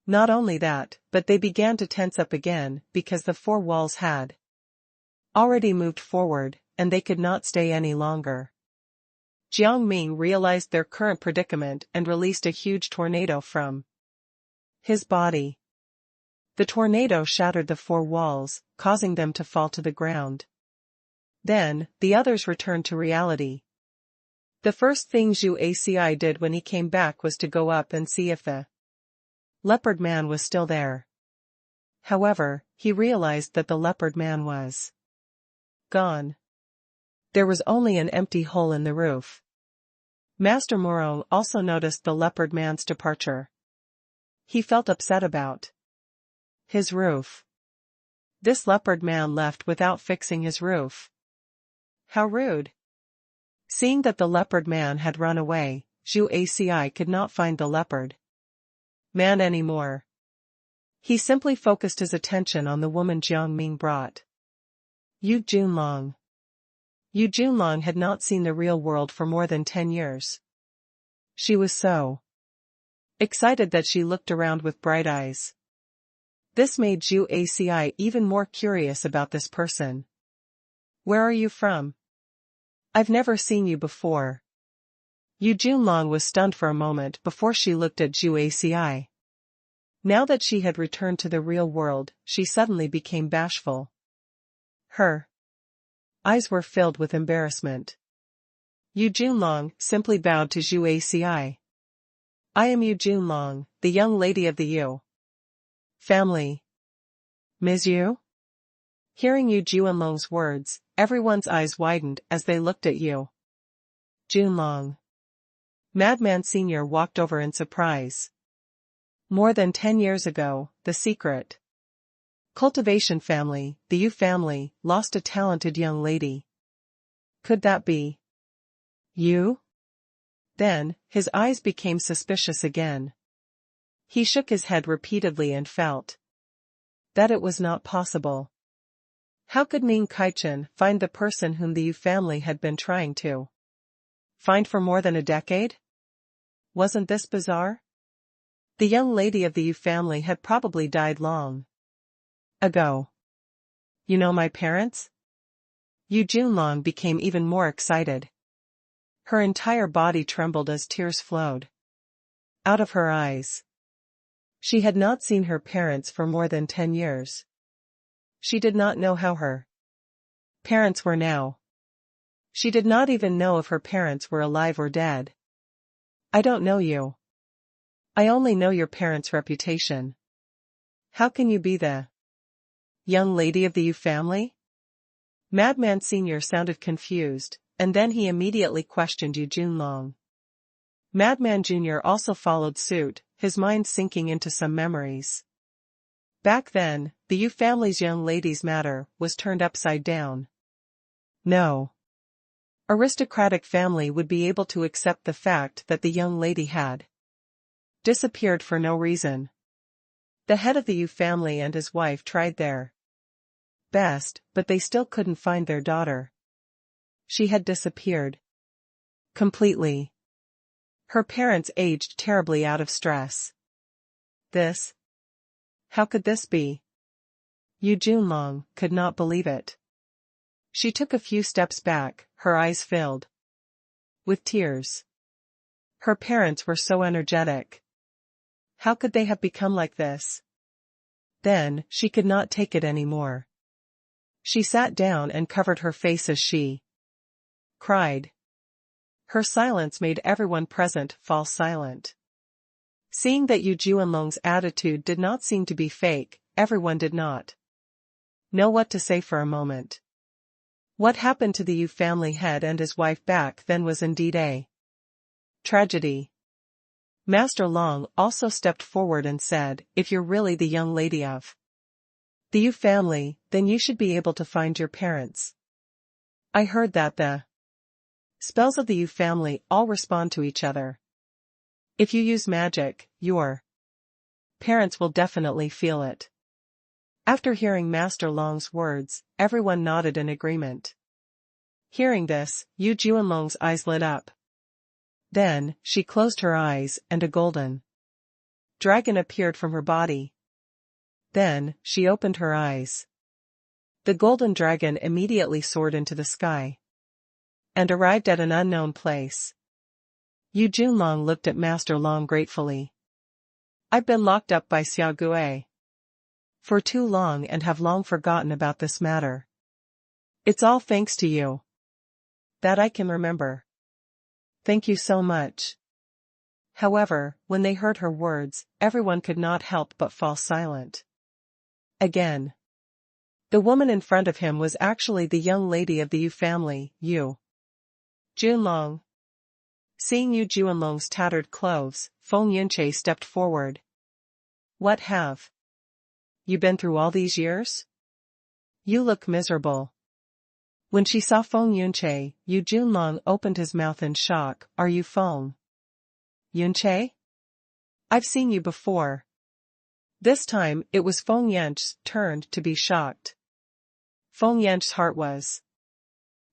Not only that, but they began to tense up again because the four walls had already moved forward, and they could not stay any longer. Jiang Ming realized their current predicament and released a huge tornado from his body. The tornado shattered the four walls, causing them to fall to the ground. Then, the others returned to reality. The first thing Zhu Aci did when he came back was to go up and see if the leopard man was still there. However, he realized that the leopard man was gone. There was only an empty hole in the roof. Master Morong also noticed the leopard man's departure. He felt upset about his roof. This leopard man left without fixing his roof. How rude. Seeing that the leopard man had run away, Zhu Aci could not find the leopard man anymore. He simply focused his attention on the woman Jiang Ming brought. Yu Junlong. Yu Junlong had not seen the real world for more than 10 years. She was so excited that she looked around with bright eyes. This made Zhu Aci even more curious about this person. Where are you from? I've never seen you before. Yu Junlong was stunned for a moment before she looked at Zhu Aci. Now that she had returned to the real world, she suddenly became bashful. Her eyes were filled with embarrassment. Yu Junlong simply bowed to Zhu Aci. I am Yu Junlong, the young lady of the Yu family. Ms. Yu? Hearing Yu Junlong's words, everyone's eyes widened as they looked at Yu Junlong. Madman Sr. walked over in surprise. More than 10 years ago, the secret cultivation family, the Yu family, lost a talented young lady. Could that be you? Then, his eyes became suspicious again. He shook his head repeatedly and felt that it was not possible. How could Ming Kaichen find the person whom the Yu family had been trying to find for more than a decade? Wasn't this bizarre? The young lady of the Yu family had probably died long ago. You know my parents? Yu Junlong became even more excited. Her entire body trembled as tears flowed out of her eyes. She had not seen her parents for more than 10 years. She did not know how her parents were now. She did not even know if her parents were alive or dead. I don't know you. I only know your parents' reputation. How can you be the young lady of the Yu family? Madman Sr. sounded confused, and then he immediately questioned Yu Junlong. Madman Jr. also followed suit, his mind sinking into some memories. Back then, the Yu family's young lady's matter was turned upside down. No aristocratic family would be able to accept the fact that the young lady had disappeared for no reason. The head of the Yu family and his wife tried their best, but they still couldn't find their daughter. She had disappeared completely. Her parents aged terribly out of stress. How could this be? Yu Junlong could not believe it. She took a few steps back, her eyes filled with tears. Her parents were so energetic. How could they have become like this? Then, she could not take it anymore. She sat down and covered her face as she cried. Her silence made everyone present fall silent. Seeing that Yu Juanlong's attitude did not seem to be fake, everyone did not know what to say for a moment. What happened to the Yu family head and his wife back then was indeed a tragedy. Master Long also stepped forward and said, "If you're really the young lady of the Yu family, then you should be able to find your parents. I heard that the spells of the Yu family all respond to each other. If you use magic, your parents will definitely feel it." After hearing Master Long's words, everyone nodded in agreement. Hearing this, Yu Juanlong's eyes lit up. Then, she closed her eyes and a golden dragon appeared from her body. Then, she opened her eyes. The golden dragon immediately soared into the sky and arrived at an unknown place. Yu Junlong looked at Master Long gratefully. "I've been locked up by Xiao Gui for too long and have long forgotten about this matter. It's all thanks to you that I can remember. Thank you so much." However, when they heard her words, everyone could not help but fall silent. Again. The woman in front of him was actually the young lady of the Yu family, Yu Junlong. Seeing Yu Juanlong's tattered clothes, Feng Yunche stepped forward. "What have you been through all these years? You look miserable." When she saw Feng Yunche, Yu Junlong opened his mouth in shock. "Are you Feng Yunche? I've seen you before." This time, it was Feng Yunche's turn to be shocked. Feng Yunche's heart was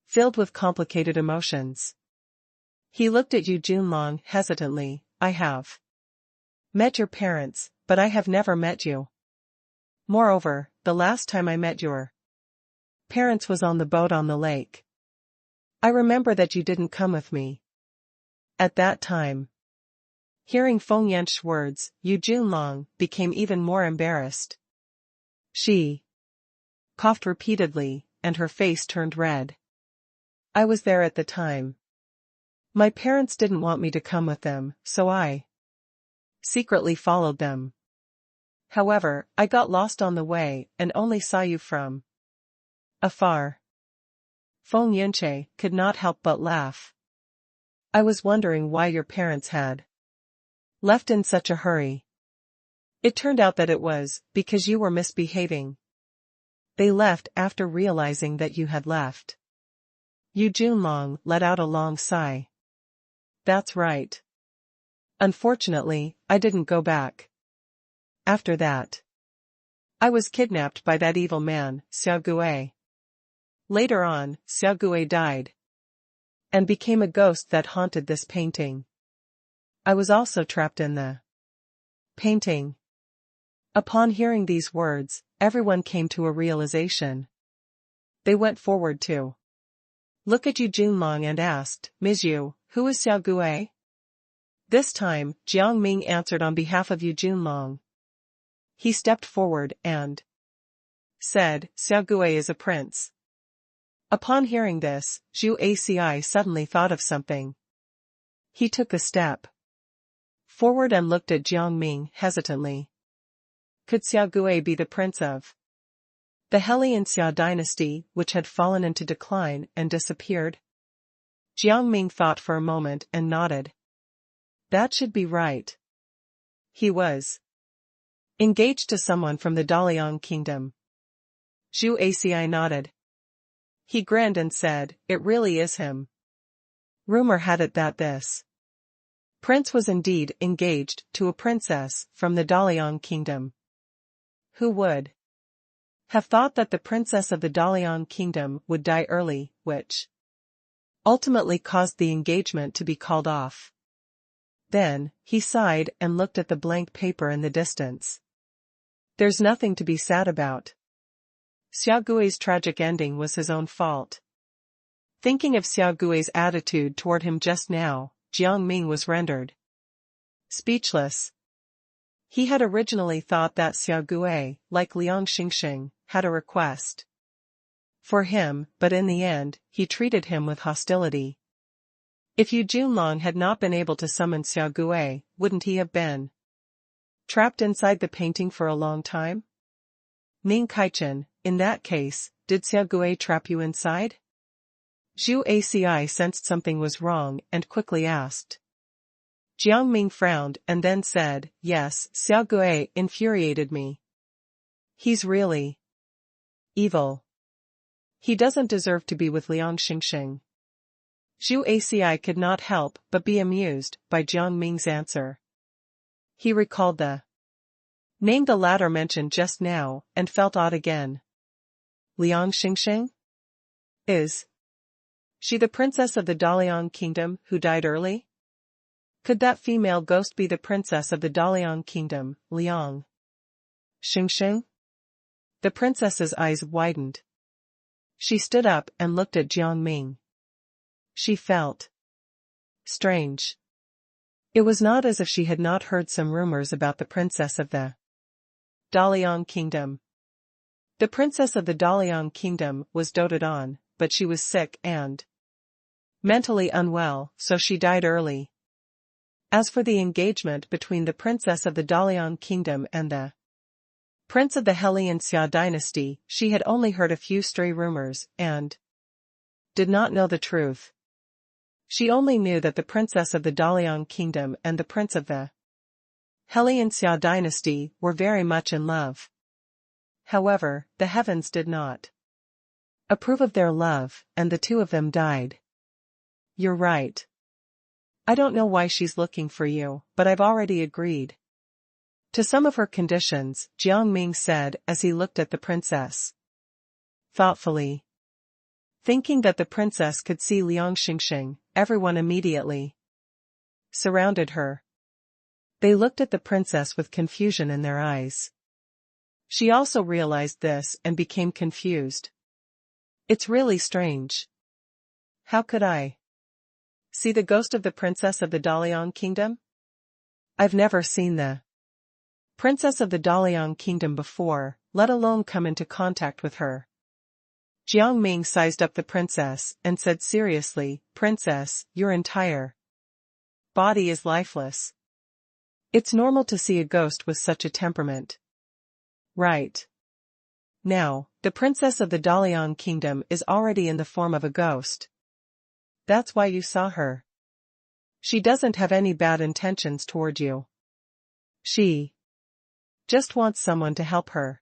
filled with complicated emotions. He looked at Yu Junlong hesitantly. "I have met your parents, but I have never met you. Moreover, the last time I met your parents was on the boat on the lake. I remember that you didn't come with me at that time." Hearing Feng Yunche's words, Yu Junlong became even more embarrassed. She coughed repeatedly, and her face turned red. "I was there at the time. My parents didn't want me to come with them, so I secretly followed them. However, I got lost on the way and only saw you from afar." Feng Yunche could not help but laugh. "I was wondering why your parents had left in such a hurry. It turned out that it was because you were misbehaving. They left after realizing that you had left." Yu Junlong let out a long sigh. "That's right. Unfortunately, I didn't go back. After that, I was kidnapped by that evil man, Xiao Gui. Later on, Xiao Gui died and became a ghost that haunted this painting. I was also trapped in the painting." Upon hearing these words, everyone came to a realization. They went forward to look at Yu Junlong and asked, "Ms. Yu, who is Xiao Gui?" This time, Jiang Ming answered on behalf of Yu Junlong. He stepped forward and said, "Xiao Gui is a prince." Upon hearing this, Zhu Aci suddenly thought of something. He took a step forward and looked at Jiang Ming hesitantly. Could Xiao Gui be the prince of the Helian Xia dynasty, which had fallen into decline and disappeared? Jiang Ming thought for a moment and nodded. That should be right. He was engaged to someone from the Daliang kingdom. Zhu Aci nodded. He grinned and said, "It really is him." Rumor had it that this prince was indeed engaged to a princess from the Daliang kingdom. Who would have thought that the princess of the Daliang kingdom would die early, which ultimately caused the engagement to be called off? Then, he sighed and looked at the blank paper in the distance. There's nothing to be sad about. Xiao Gui's tragic ending was his own fault. Thinking of Xiao Gui's attitude toward him just now, Jiang Ming was rendered speechless. He had originally thought that Xiao Gui, like Liang Xingxing, had a request. for him, but in the end, he treated him with hostility. If Yu Junlong had not been able to summon Xiao Gui, wouldn't he have been trapped inside the painting for a long time? Ning Kaichen, in that case, did Xiao Gui trap you inside? Zhu Aci sensed something was wrong and quickly asked. Jiang Ming frowned and then said, yes, Xiao Gui infuriated me. He's really evil. He doesn't deserve to be with Liang Xingxing. Zhu Aci could not help but be amused by Jiang Ming's answer. He recalled the name the latter mentioned just now and felt odd again. Liang Xingxing? Is she the princess of the Daliang kingdom who died early? Could that female ghost be the princess of the Daliang kingdom, Liang Xingxing? The princess's eyes widened. She stood up and looked at Jiang Ming. She felt strange. It was not as if she had not heard some rumors about the princess of the Daliang kingdom. The princess of the Daliang kingdom was doted on, but she was sick and mentally unwell, so she died early. As for the engagement between the princess of the Daliang kingdom and the prince of the Helian Xia dynasty, she had only heard a few stray rumors and did not know the truth. She only knew that the princess of the Daliang kingdom and the prince of the Helian Xia dynasty were very much in love. However, the heavens did not approve of their love, and the two of them died. You're right. I don't know why she's looking for you, but I've already agreed to some of her conditions, Jiang Ming said as he looked at the princess thoughtfully. Thinking that the princess could see Liang Xingxing, everyone immediately surrounded her. They looked at the princess with confusion in their eyes. She also realized this and became confused. It's really strange. How could I see the ghost of the princess of the Daliang kingdom? I've never seen the princess of the Daliang kingdom before, let alone come into contact with her. Jiang Ming sized up the princess and said seriously, Princess, your entire body is lifeless. It's normal to see a ghost with such a temperament. Right. Now, the princess of the Daliang kingdom is already in the form of a ghost. That's why you saw her. She doesn't have any bad intentions toward you. She just wants someone to help her.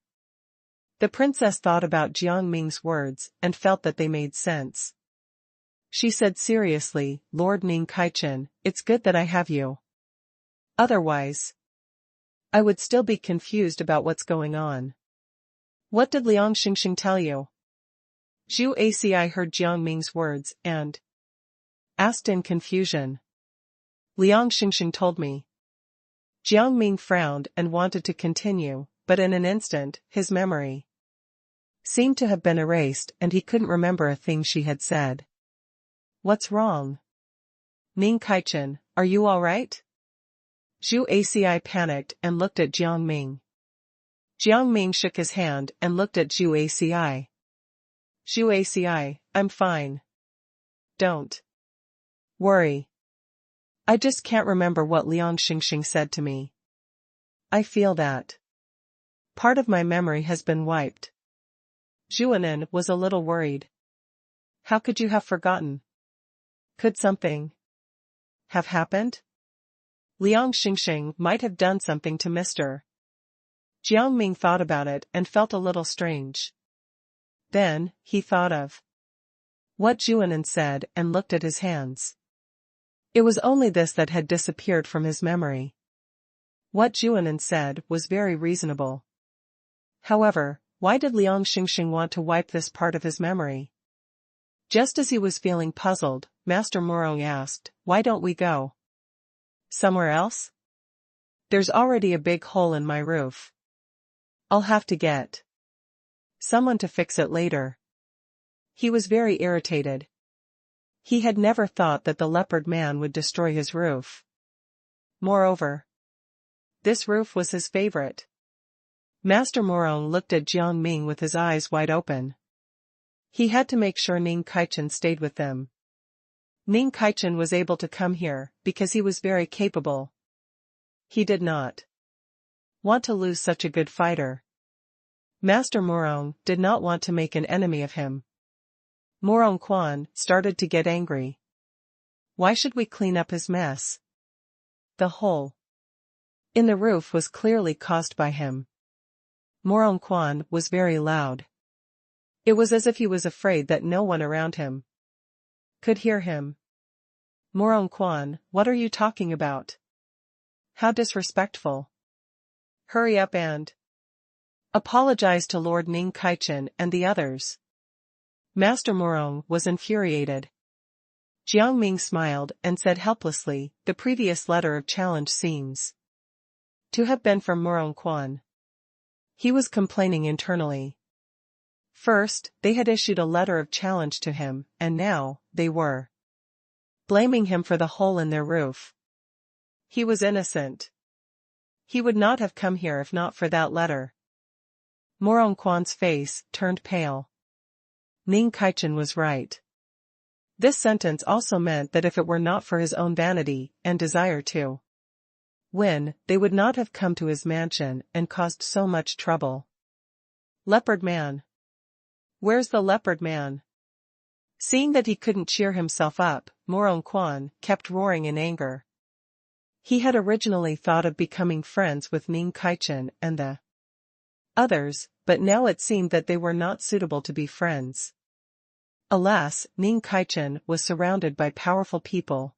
The princess thought about Jiang Ming's words and felt that they made sense. She said seriously, Lord Ning Kaichen, it's good that I have you. Otherwise, I would still be confused about what's going on. What did Liang Xingxing tell you? Zhu Aci heard Jiang Ming's words and asked in confusion. Liang Xingxing told me. Jiang Ming frowned and wanted to continue, but in an instant, his memory seemed to have been erased and he couldn't remember a thing she had said. What's wrong? Ning Kaichen, are you all right? Zhu Aci panicked and looked at Jiang Ming. Jiang Ming shook his hand and looked at Zhu Aci. Zhu Aci, I'm fine. Don't worry. I just can't remember what Liang Xingxing said to me. I feel that part of my memory has been wiped. Zhuanan was a little worried. How could you have forgotten? Could something have happened? Liang Xingxing might have done something to Mr. Jiang Ming thought about it and felt a little strange. Then, he thought of what Zhuanan said and looked at his hands. It was only this that had disappeared from his memory. What Zhuanan said was very reasonable. However, why did Liang Xingxing want to wipe this part of his memory? Just as he was feeling puzzled, Master Morong asked, why don't we go somewhere else? There's already a big hole in my roof. I'll have to get someone to fix it later. He was very irritated. He had never thought that the leopard man would destroy his roof. Moreover, this roof was his favorite. Master Morong looked at Jiang Ming with his eyes wide open. He had to make sure Ning Kaichen stayed with them. Ning Kaichen was able to come here because he was very capable. He did not want to lose such a good fighter. Master Morong did not want to make an enemy of him. Morong Quan started to get angry. Why should we clean up his mess? The hole in the roof was clearly caused by him. Morong Quan was very loud. It was as if he was afraid that no one around him could hear him. Morong Quan, what are you talking about? How disrespectful. Hurry up and apologize to Lord Ning Kaichen and the others. Master Morong was infuriated. Jiang Ming smiled and said helplessly, the previous letter of challenge seems to have been from Morong Quan. He was complaining internally. First, they had issued a letter of challenge to him, and now, they were blaming him for the hole in their roof. He was innocent. He would not have come here if not for that letter. Morong Quan's face turned pale. Ning Kaichen was right. This sentence also meant that if it were not for his own vanity and desire to win, they would not have come to his mansion and caused so much trouble. Leopard Man. Where's the leopard man? Seeing that he couldn't cheer himself up, Morong Quan kept roaring in anger. He had originally thought of becoming friends with Ning Kaichen and the others, but now it seemed that they were not suitable to be friends. Alas, Ning Kaichen was surrounded by powerful people.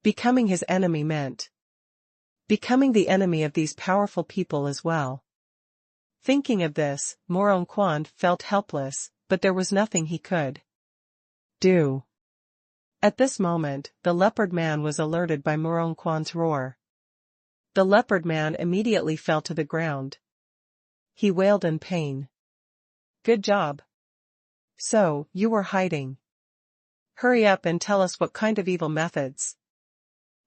Becoming his enemy meant becoming the enemy of these powerful people as well. Thinking of this, Morong Quan felt helpless, but there was nothing he could do. At this moment, the leopard man was alerted by Morong Quan's roar. The leopard man immediately fell to the ground. He wailed in pain. Good job. So, you were hiding. Hurry up and tell us what kind of evil methods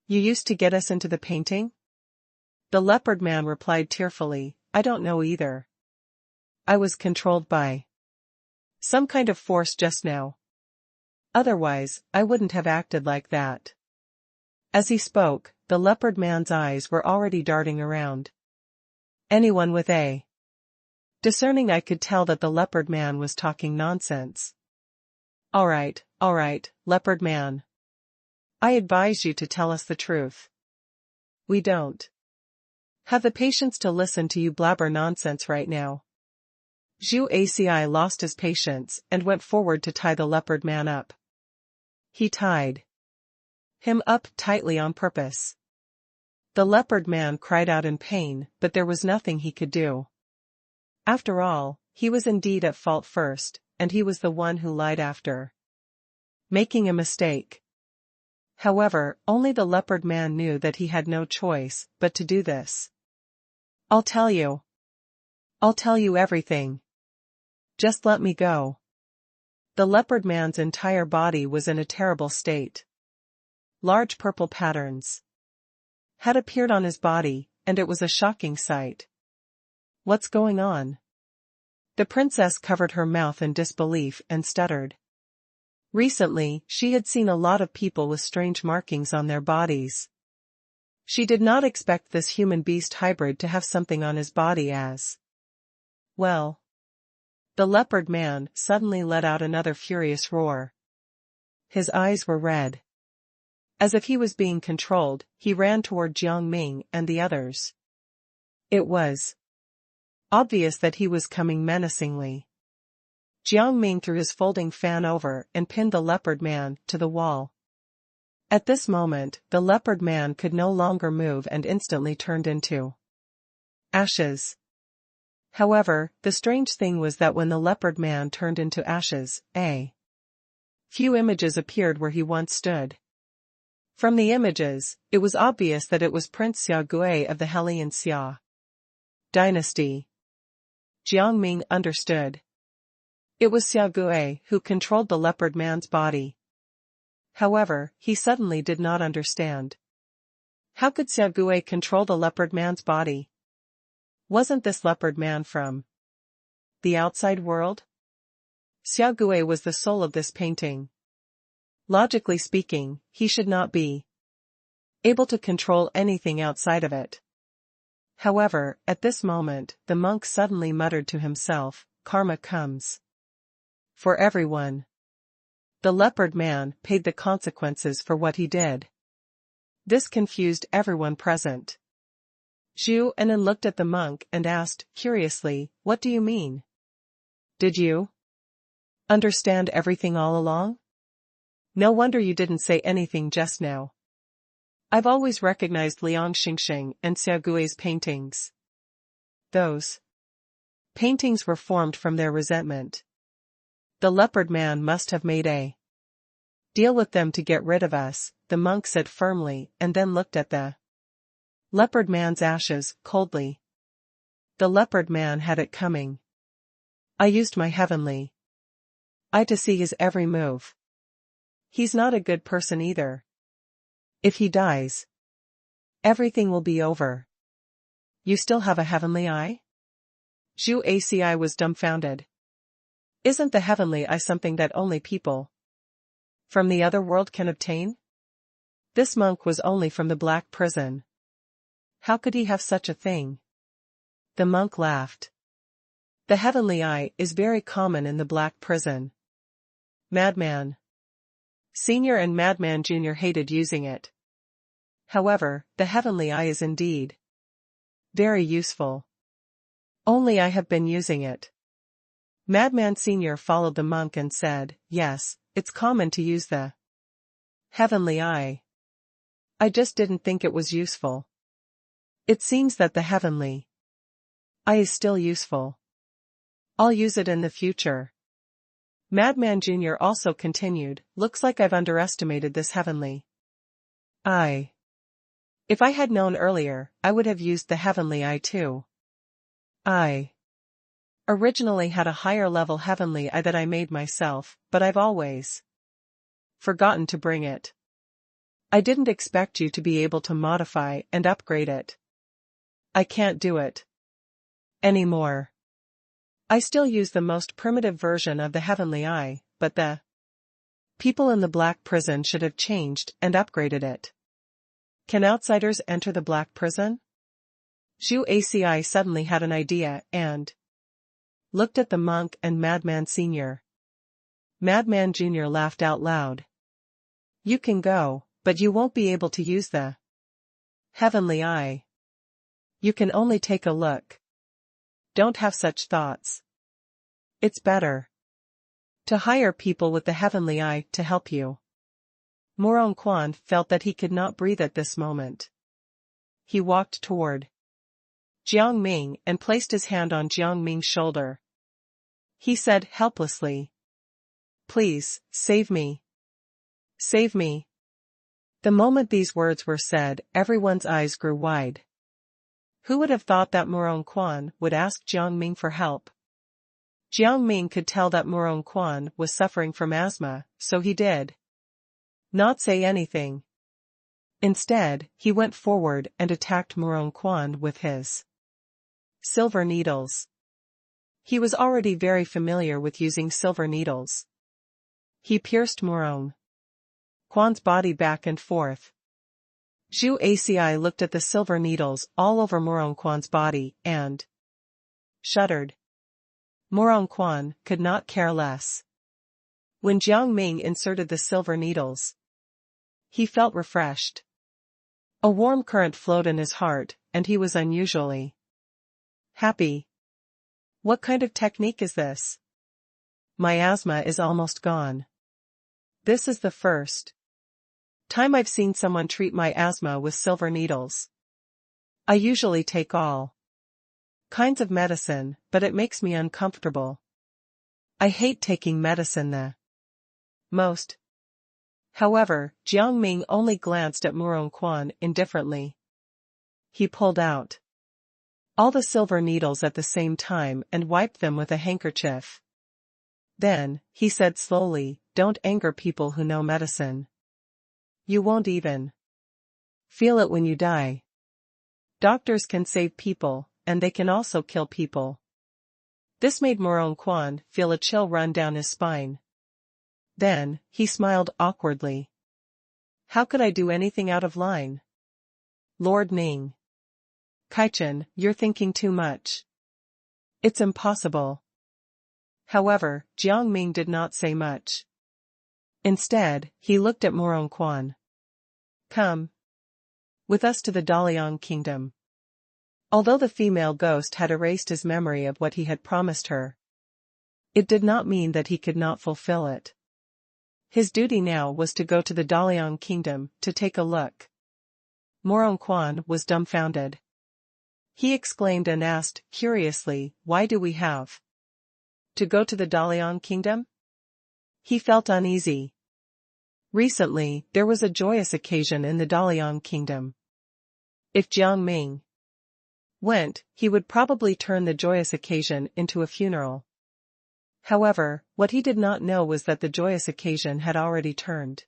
you used to get us into the painting? The leopard man replied tearfully, I don't know either. I was controlled by some kind of force just now. Otherwise, I wouldn't have acted like that. As he spoke, the leopard man's eyes were already darting around. Anyone with a discerning eye could tell that the leopard man was talking nonsense. All right, leopard man. I advise you to tell us the truth. We don't have the patience to listen to you blabber nonsense right now. Zhu Aci lost his patience and went forward to tie the leopard man up. He tied him up tightly on purpose. The leopard man cried out in pain, but there was nothing he could do. After all, he was indeed at fault first, and he was the one who lied after making a mistake. However, only the leopard man knew that he had no choice but to do this. I'll tell you everything. Just let me go. The leopard man's entire body was in a terrible state. Large purple patterns had appeared on his body, and it was a shocking sight. What's going on? The princess covered her mouth in disbelief and stuttered. Recently, she had seen a lot of people with strange markings on their bodies. She did not expect this human-beast hybrid to have something on his body as well. The leopard man suddenly let out another furious roar. His eyes were red. As if he was being controlled, he ran toward Jiang Ming and the others. It was obvious that he was coming menacingly. Jiang Ming threw his folding fan over and pinned the leopard man to the wall. At this moment, the leopard man could no longer move and instantly turned into ashes. However, the strange thing was that when the leopard man turned into ashes, a few images appeared where he once stood. From the images, it was obvious that it was Prince Xia Gui of the Helian Xia dynasty. Jiang Ming understood. It was Xia Gui who controlled the leopard man's body. However, he suddenly did not understand. How could Xia Gui control the leopard man's body? Wasn't this leopard man from the outside world? Xiaogui was the soul of this painting. Logically speaking, he should not be able to control anything outside of it. However, at this moment, the monk suddenly muttered to himself, "Karma comes for everyone." The leopard man paid the consequences for what he did. This confused everyone present. Zhu Anan looked at the monk and asked, curiously, "What do you mean? Did you understand everything all along? No wonder you didn't say anything just now. I've always recognized Liang Xingxing and Xiaogui's paintings. Those paintings were formed from their resentment. The leopard man must have made a deal with them to get rid of us," the monk said firmly, and then looked at the leopard man's ashes, coldly. The leopard man had it coming. I used my heavenly eye to see his every move. He's not a good person either. If he dies, everything will be over. You still have a heavenly eye? Zhu Aci was dumbfounded. Isn't the heavenly eye something that only people from the other world can obtain? This monk was only from the black prison. How could he have such a thing? The monk laughed. The heavenly eye is very common in the black prison. Madman Senior and Madman Junior hated using it. However, the heavenly eye is indeed very useful. Only I have been using it. Madman Senior followed the monk and said, "Yes, it's common to use the heavenly eye. I just didn't think it was useful. It seems that the heavenly eye is still useful. I'll use it in the future." Madman Jr. also continued, "Looks like I've underestimated this heavenly eye. If I had known earlier, I would have used the heavenly eye too. I originally had a higher level heavenly eye that I made myself, but I've always forgotten to bring it. I didn't expect you to be able to modify and upgrade it. I can't do it anymore. I still use the most primitive version of the heavenly eye, but the people in the black prison should have changed and upgraded it. Can outsiders enter the black prison?" Zhu Aci suddenly had an idea and looked at the monk and Madman Senior. Madman Jr. laughed out loud. "You can go, but you won't be able to use the heavenly eye. You can only take a look. Don't have such thoughts. It's better to hire people with the heavenly eye to help you." Morong Quan felt that he could not breathe at this moment. He walked toward Jiang Ming and placed his hand on Jiang Ming's shoulder. He said helplessly, "Please, save me. Save me." The moment these words were said, everyone's eyes grew wide. Who would have thought that Morong Quan would ask Jiang Ming for help? Jiang Ming could tell that Morong Quan was suffering from asthma, so he did not say anything. Instead, he went forward and attacked Morong Quan with his silver needles. He was already very familiar with using silver needles. He pierced Morong Quan's body back and forth. Zhu Aci looked at the silver needles all over Morong Quan's body and shuddered. Morong Quan could not care less. When Jiang Ming inserted the silver needles, he felt refreshed. A warm current flowed in his heart, and he was unusually happy. What kind of technique is this? My asthma is almost gone. This is the first time I've seen someone treat my asthma with silver needles. I usually take all kinds of medicine, but it makes me uncomfortable. I hate taking medicine the most. However, Jiang Ming only glanced at Morong Quan indifferently. He pulled out all the silver needles at the same time and wiped them with a handkerchief. Then, he said slowly, "Don't anger people who know medicine. You won't even feel it when you die. Doctors can save people, and they can also kill people. This made Morong feel a chill run down his spine. Then, he smiled awkwardly. How could I do anything out of line? Lord Ning. Kaichen, you're thinking too much. It's impossible. However, Jiang Ming did not say much. Instead, he looked at Morong. Come with us to the Daliang kingdom. Although the female ghost had erased his memory of what he had promised her, it did not mean that he could not fulfill it. His duty now was to go to the Daliang kingdom to take a look. Morong was dumbfounded. He exclaimed and asked, curiously, why do we have to go to the Daliang kingdom? He felt uneasy. Recently, there was a joyous occasion in the Daliang kingdom. If Jiang Ming went, he would probably turn the joyous occasion into a funeral. However, what he did not know was that the joyous occasion had already turned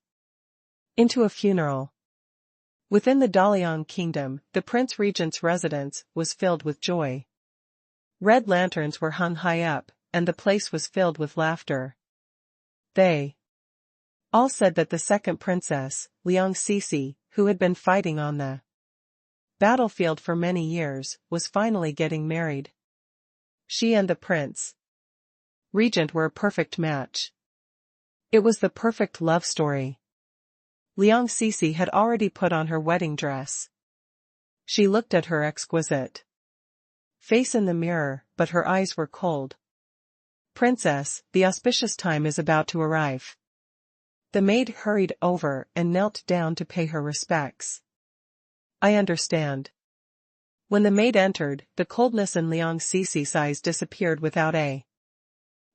into a funeral. Within the Daliang kingdom, the Prince Regent's residence was filled with joy. Red lanterns were hung high up, and the place was filled with laughter. They all said that the second princess, Liang Cixi, who had been fighting on the battlefield for many years, was finally getting married. She and the Prince Regent were a perfect match. It was the perfect love story. Liang Cixi had already put on her wedding dress. She looked at her exquisite face in the mirror, but her eyes were cold. Princess, the auspicious time is about to arrive. The maid hurried over and knelt down to pay her respects. I understand. When the maid entered, the coldness in Liang Cixi's eyes disappeared without a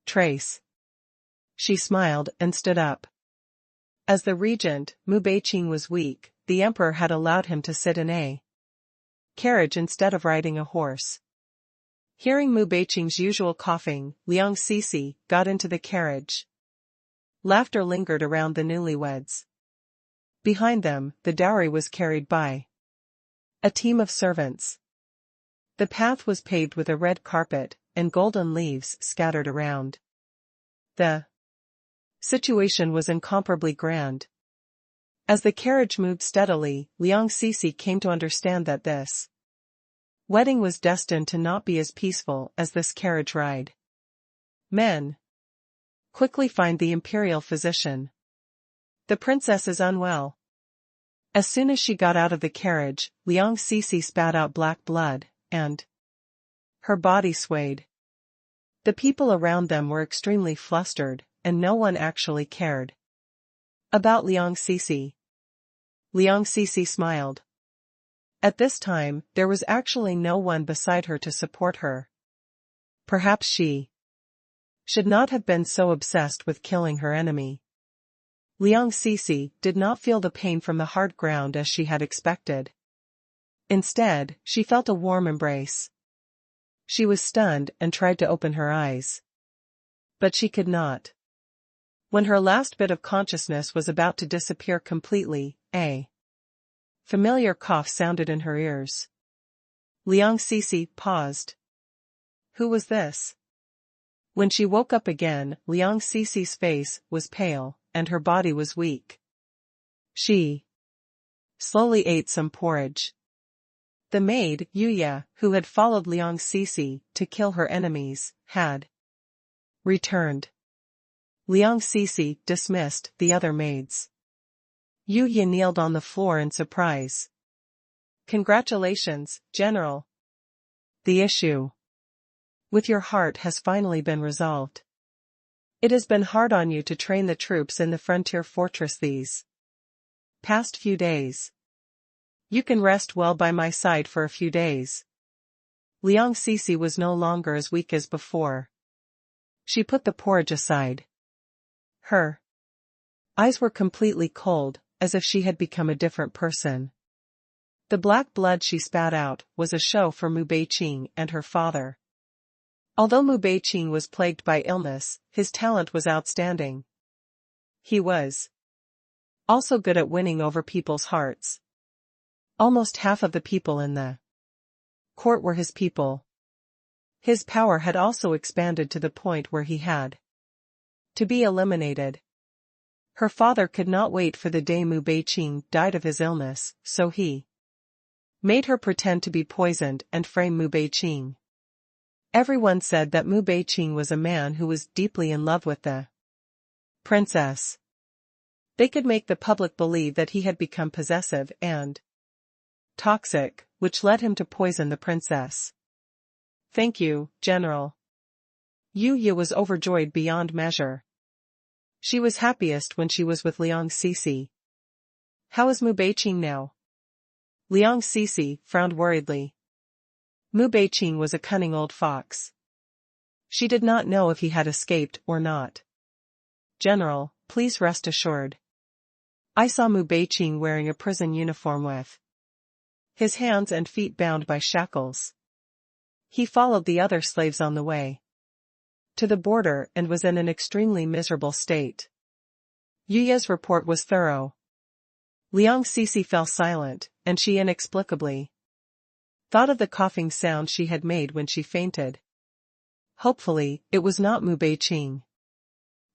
trace. She smiled and stood up. As the regent, Mu Beiqing was weak, the emperor had allowed him to sit in a carriage instead of riding a horse. Hearing Mu Beiqing's usual coughing, Liang Cixi got into the carriage. Laughter lingered around the newlyweds. Behind them, the dowry was carried by a team of servants. The path was paved with a red carpet, and golden leaves scattered around. The situation was incomparably grand. As the carriage moved steadily, Liang Cixi came to understand that this wedding was destined to not be as peaceful as this carriage ride. Men, quickly find the imperial physician. The princess is unwell. As soon as she got out of the carriage, Liang Cixi spat out black blood, and her body swayed. The people around them were extremely flustered, and no one actually cared about Liang Cixi. Liang Cixi smiled. At this time, there was actually no one beside her to support her. Perhaps she should not have been so obsessed with killing her enemy. Liang Cixi did not feel the pain from the hard ground as she had expected. Instead, she felt a warm embrace. She was stunned and tried to open her eyes. But she could not. When her last bit of consciousness was about to disappear completely, a familiar cough sounded in her ears. Liang Cixi paused. Who was this? When she woke up again, Liang Cixi's face was pale, and her body was weak. She slowly ate some porridge. The maid, Yuya, who had followed Liang Cixi to kill her enemies, had returned. Liang Cixi dismissed the other maids. Yuya kneeled on the floor in surprise. Congratulations, General. The issue with your heart has finally been resolved. It has been hard on you to train the troops in the frontier fortress these past few days. You can rest well by my side for a few days. Liang Cixi was no longer as weak as before. She put the porridge aside. Her eyes were completely cold, as if she had become a different person. The black blood she spat out was a show for Mu Beiqing and her father. Although Mu Beiqing was plagued by illness, his talent was outstanding. He was also good at winning over people's hearts. Almost half of the people in the court were his people. His power had also expanded to the point where he had to be eliminated. Her father could not wait for the day Mu Beiqing died of his illness, so he made her pretend to be poisoned and frame Mu Beiqing. Everyone said that Mu Beiqing was a man who was deeply in love with the princess. They could make the public believe that he had become possessive and toxic, which led him to poison the princess. Thank you, General. Yu Yi was overjoyed beyond measure. She was happiest when she was with Liang Sisi. How is Mu Beiqing now? Liang Sisi frowned worriedly. Mu Beiqing was a cunning old fox. She did not know if he had escaped or not. General, please rest assured. I saw Mu Beiqing wearing a prison uniform with his hands and feet bound by shackles. He followed the other slaves on the way to the border and was in an extremely miserable state. Yu Ye's report was thorough. Liang Sisi fell silent, and she inexplicably thought of the coughing sound she had made when she fainted. Hopefully, it was not Mu Beiqing.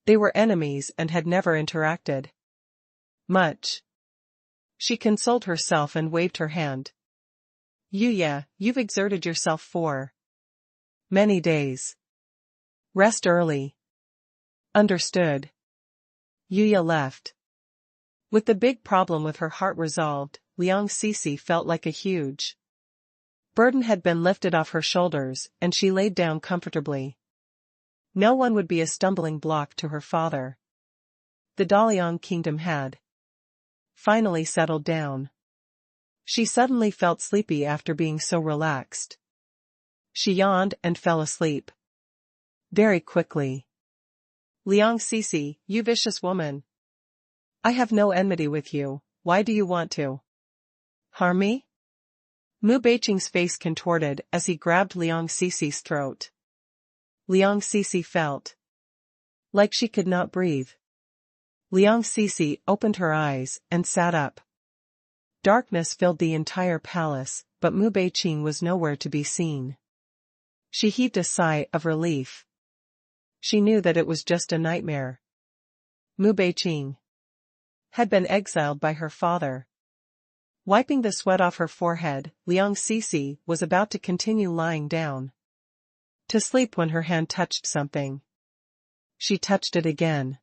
They were enemies and had never interacted much. She consoled herself and waved her hand. Yuya, you've exerted yourself for many days. Rest early. Understood. Yuya left. With the big problem with her heart resolved, Liang Sisi felt like a huge burden had been lifted off her shoulders, and she laid down comfortably. No one would be a stumbling block to her father. The Daliang kingdom had finally settled down. She suddenly felt sleepy after being so relaxed. She yawned and fell asleep. Very quickly. Liang Sisi, you vicious woman. I have no enmity with you, why do you want to harm me? Mu Beiqing's face contorted as he grabbed Liang Sisi's throat. Liang Sisi felt like she could not breathe. Liang Sisi opened her eyes and sat up. Darkness filled the entire palace, but Mu Beiqing was nowhere to be seen. She heaved a sigh of relief. She knew that it was just a nightmare. Mu Beiqing had been exiled by her father. Wiping the sweat off her forehead, Liang Sisi was about to continue lying down to sleep when her hand touched something. She touched it again.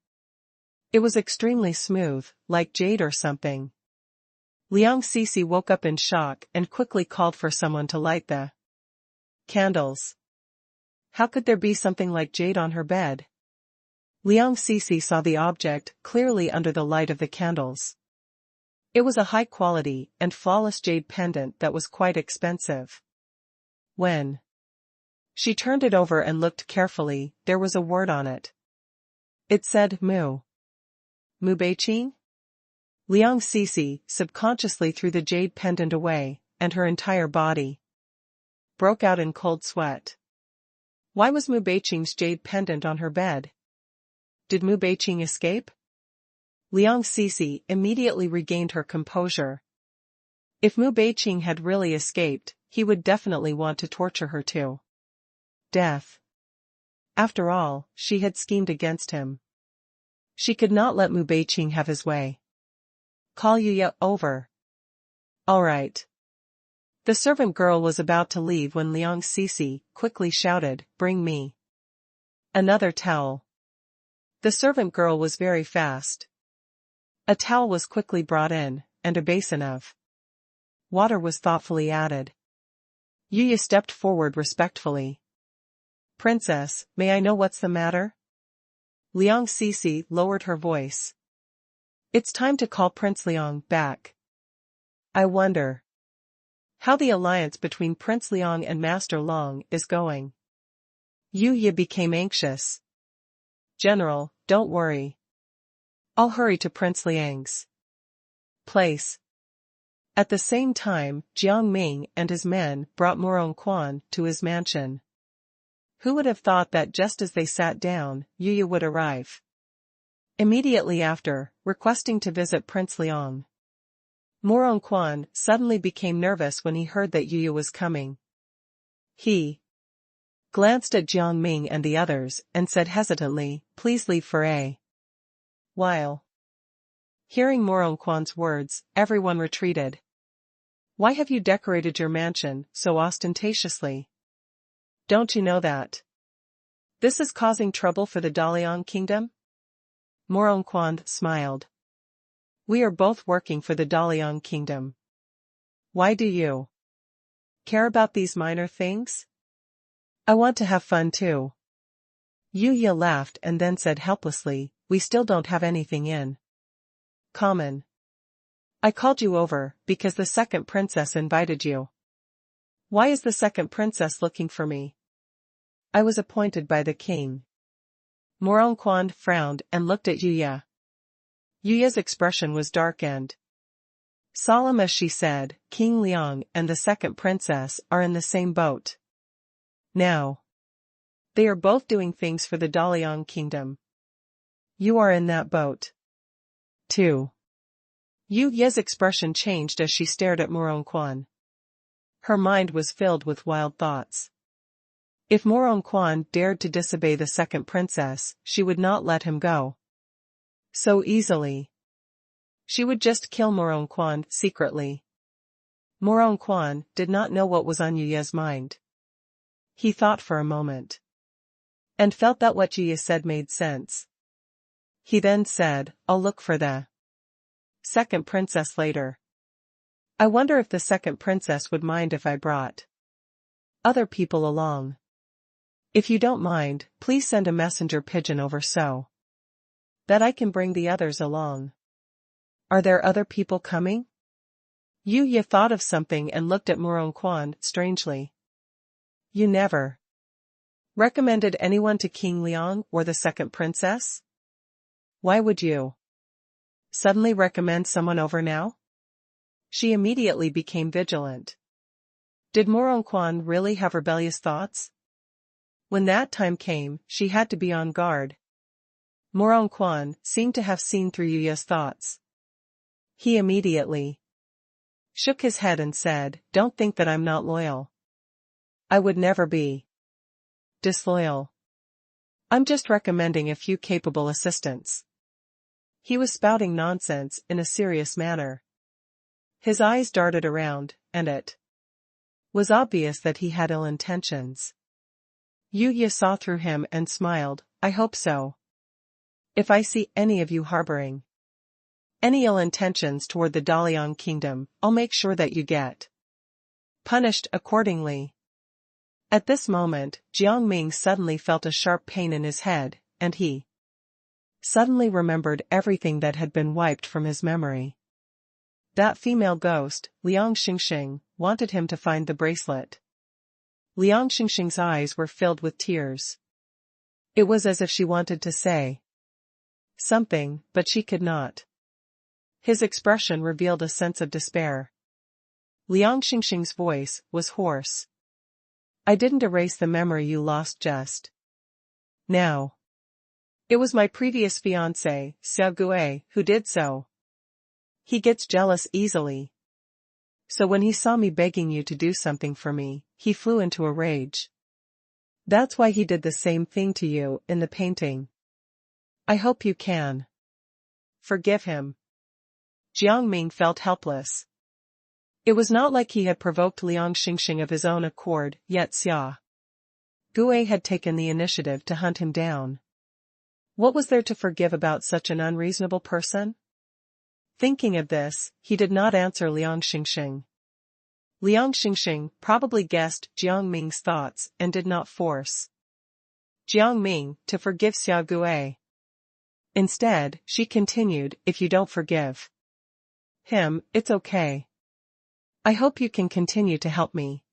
It was extremely smooth, like jade or something. Liang Sisi woke up in shock and quickly called for someone to light the candles. How could there be something like jade on her bed? Liang Sisi saw the object clearly under the light of the candles. It was a high-quality and flawless jade pendant that was quite expensive. When she turned it over and looked carefully, there was a word on it. It said Mu Beiqing? Liang Sisi subconsciously threw the jade pendant away, and her entire body broke out in cold sweat. Why was Mu Beiqing's jade pendant on her bed? Did Mu Beiqing escape? Liang Sisi immediately regained her composure. If Mu Beiqing had really escaped, he would definitely want to torture her to death. After all, she had schemed against him. She could not let Mu Beiqing have his way. Call Yuya over. All right. The servant girl was about to leave when Liang Sisi quickly shouted, Bring me another towel. The servant girl was very fast. A towel was quickly brought in, and a basin of water was thoughtfully added. Yuya stepped forward respectfully. Princess, may I know what's the matter? Liang Sisi lowered her voice. It's time to call Prince Liang back. I wonder how the alliance between Prince Liang and Master Long is going. Yuya became anxious. General, don't worry. I'll hurry to Prince Liang's place. At the same time, Jiang Ming and his men brought Morong Quan to his mansion. Who would have thought that just as they sat down, Yuya would arrive immediately after, requesting to visit Prince Liang. Morong Quan suddenly became nervous when he heard that Yuya was coming. He glanced at Jiang Ming and the others, and said hesitantly, "Please leave for a while." Hearing Morongquan's words, everyone retreated. "Why have you decorated your mansion so ostentatiously? Don't you know that this is causing trouble for the Daliang kingdom?" Morongquan smiled. "We are both working for the Daliang kingdom. Why do you care about these minor things?" "I want to have fun too." Yu laughed and then said helplessly, "We still don't have anything in common. I called you over because the second princess invited you." "Why is the second princess looking for me?" "I was appointed by the king." Morongquan frowned and looked at Yuya. Yuya's expression was dark and solemn as she said, "King Liang and the second princess are in the same boat now. They are both doing things for the Daliang kingdom. You are in that boat too." Yuya's expression changed as she stared at Morongquan. Her mind was filled with wild thoughts. If Morongquan dared to disobey the second princess, she would not let him go so easily. She would just kill Morongquan secretly. Morongquan did not know what was on Yuya's mind. He thought for a moment and felt that what Yuya said made sense. He then said, "I'll look for the second princess later. I wonder if the second princess would mind if I brought other people along. If you don't mind, please send a messenger pigeon over so that I can bring the others along." "Are there other people coming?" Yuya thought of something and looked at Morongquan strangely. "You never recommended anyone to King Liang or the second princess? Why would you suddenly recommend someone over now?" She immediately became vigilant. Did Morongquan really have rebellious thoughts? When that time came, she had to be on guard. Morongquan seemed to have seen through Yuya's thoughts. He immediately shook his head and said, "Don't think that I'm not loyal. I would never be disloyal. I'm just recommending a few capable assistants." He was spouting nonsense in a serious manner. His eyes darted around, and it was obvious that he had ill intentions. Yuya saw through him and smiled, "I hope so. If I see any of you harboring any ill intentions toward the Daliang kingdom, I'll make sure that you get punished accordingly." At this moment, Jiang Ming suddenly felt a sharp pain in his head, and he suddenly remembered everything that had been wiped from his memory. That female ghost, Liang Xingxing, wanted him to find the bracelet. Liang Xingxing's eyes were filled with tears. It was as if she wanted to say something, but she could not. His expression revealed a sense of despair. Liang Xingxing's voice was hoarse. "I didn't erase the memory you lost just now. It was my previous fiancé, Xiao Gui, who did so. He gets jealous easily. So when he saw me begging you to do something for me, he flew into a rage. That's why he did the same thing to you in the painting. I hope you can forgive him." Jiang Ming felt helpless. It was not like he had provoked Liang Xingxing of his own accord, yet Xia Gui had taken the initiative to hunt him down. What was there to forgive about such an unreasonable person? Thinking of this, he did not answer Liang Xingxing. Liang Xingxing probably guessed Jiang Ming's thoughts and did not force Jiang Ming to forgive Xiao Gui. Instead, she continued, "If you don't forgive him, it's okay. I hope you can continue to help me.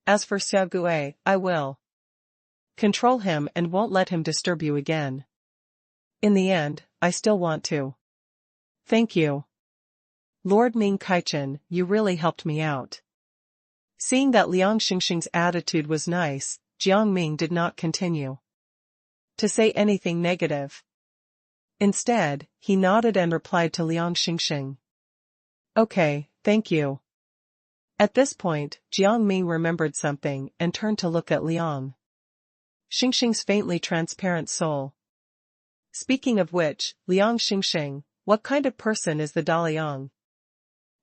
As for Xiao Gui, I will control him and won't let him disturb you again. In the end, I still want to thank you. Lord Ming Kaichen, you really helped me out." Seeing that Liang Xingxing's attitude was nice, Jiang Ming did not continue to say anything negative. Instead, he nodded and replied to Liang Xingxing, "Okay, thank you." At this point, Jiang Ming remembered something and turned to look at Liang. Xingxing's faintly transparent soul. Speaking of which, Liang Xingxing, what kind of person is the Daliang?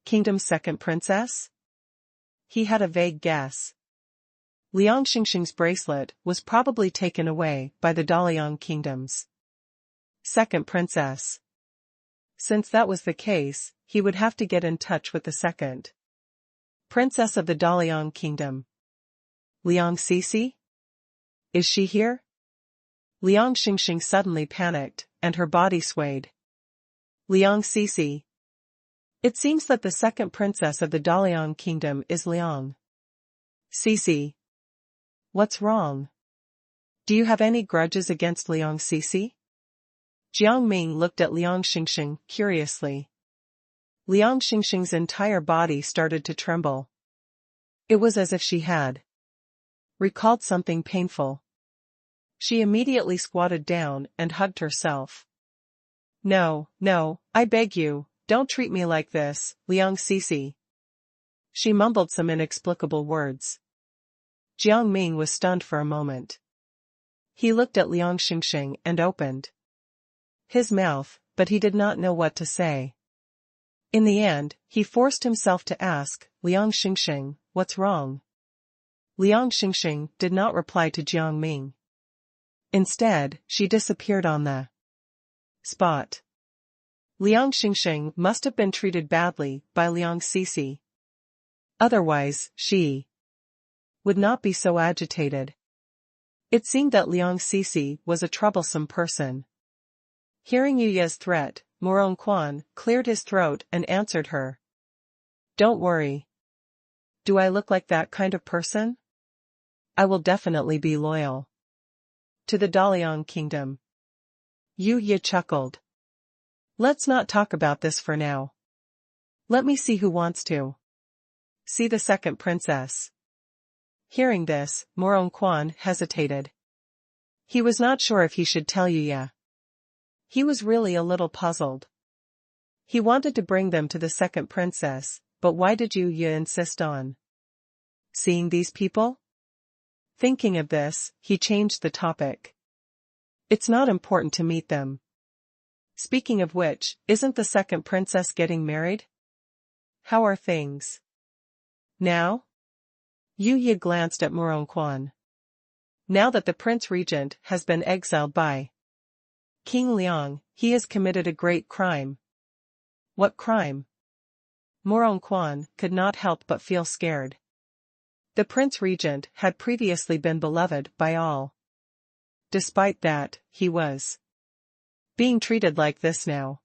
Kingdom's second princess? He had a vague guess. Liang Xingxing's bracelet was probably taken away by the Daliang kingdom's second princess. Since that was the case, he would have to get in touch with the second princess of the Daliang kingdom. Liang Cixi? Is she here? Liang Xingxing suddenly panicked, and her body swayed. Liang Cixi. It seems that the second princess of the Daliang kingdom is Liang Cixi. What's wrong? Do you have any grudges against Liang Cixi? Jiang Ming looked at Liang Xingxing curiously. Liang Xingxing's entire body started to tremble. It was as if she had recalled something painful. She immediately squatted down and hugged herself. No, I beg you, don't treat me like this, Liang Cixi. She mumbled some inexplicable words. Jiang Ming was stunned for a moment. He looked at Liang Xingxing and opened his mouth, but he did not know what to say. In the end, he forced himself to ask, Liang Xingxing, what's wrong? Liang Xingxing did not reply to Jiang Ming. Instead, she disappeared on the spot. Liang Xingxing must have been treated badly by Liang Cixi. Otherwise, she would not be so agitated. It seemed that Liang Cixi was a troublesome person. Hearing Yuya's threat, Morong Quan cleared his throat and answered her. Don't worry. Do I look like that kind of person? I will definitely be loyal to the Daliang kingdom. Yuya chuckled. Let's not talk about this for now. Let me see who wants to see the second princess. Hearing this, Morong Quan hesitated. He was not sure if he should tell Yuya. He was really a little puzzled. He wanted to bring them to the second princess, but why did Yuya insist on seeing these people? Thinking of this, he changed the topic. It's not important to meet them. Speaking of which, isn't the second princess getting married? How are things now? Yuya glanced at Morong Quan. Now that the prince regent has been exiled by King Liang, he has committed a great crime. What crime? Morong Quan could not help but feel scared. The prince regent had previously been beloved by all. Despite that, he was being treated like this now.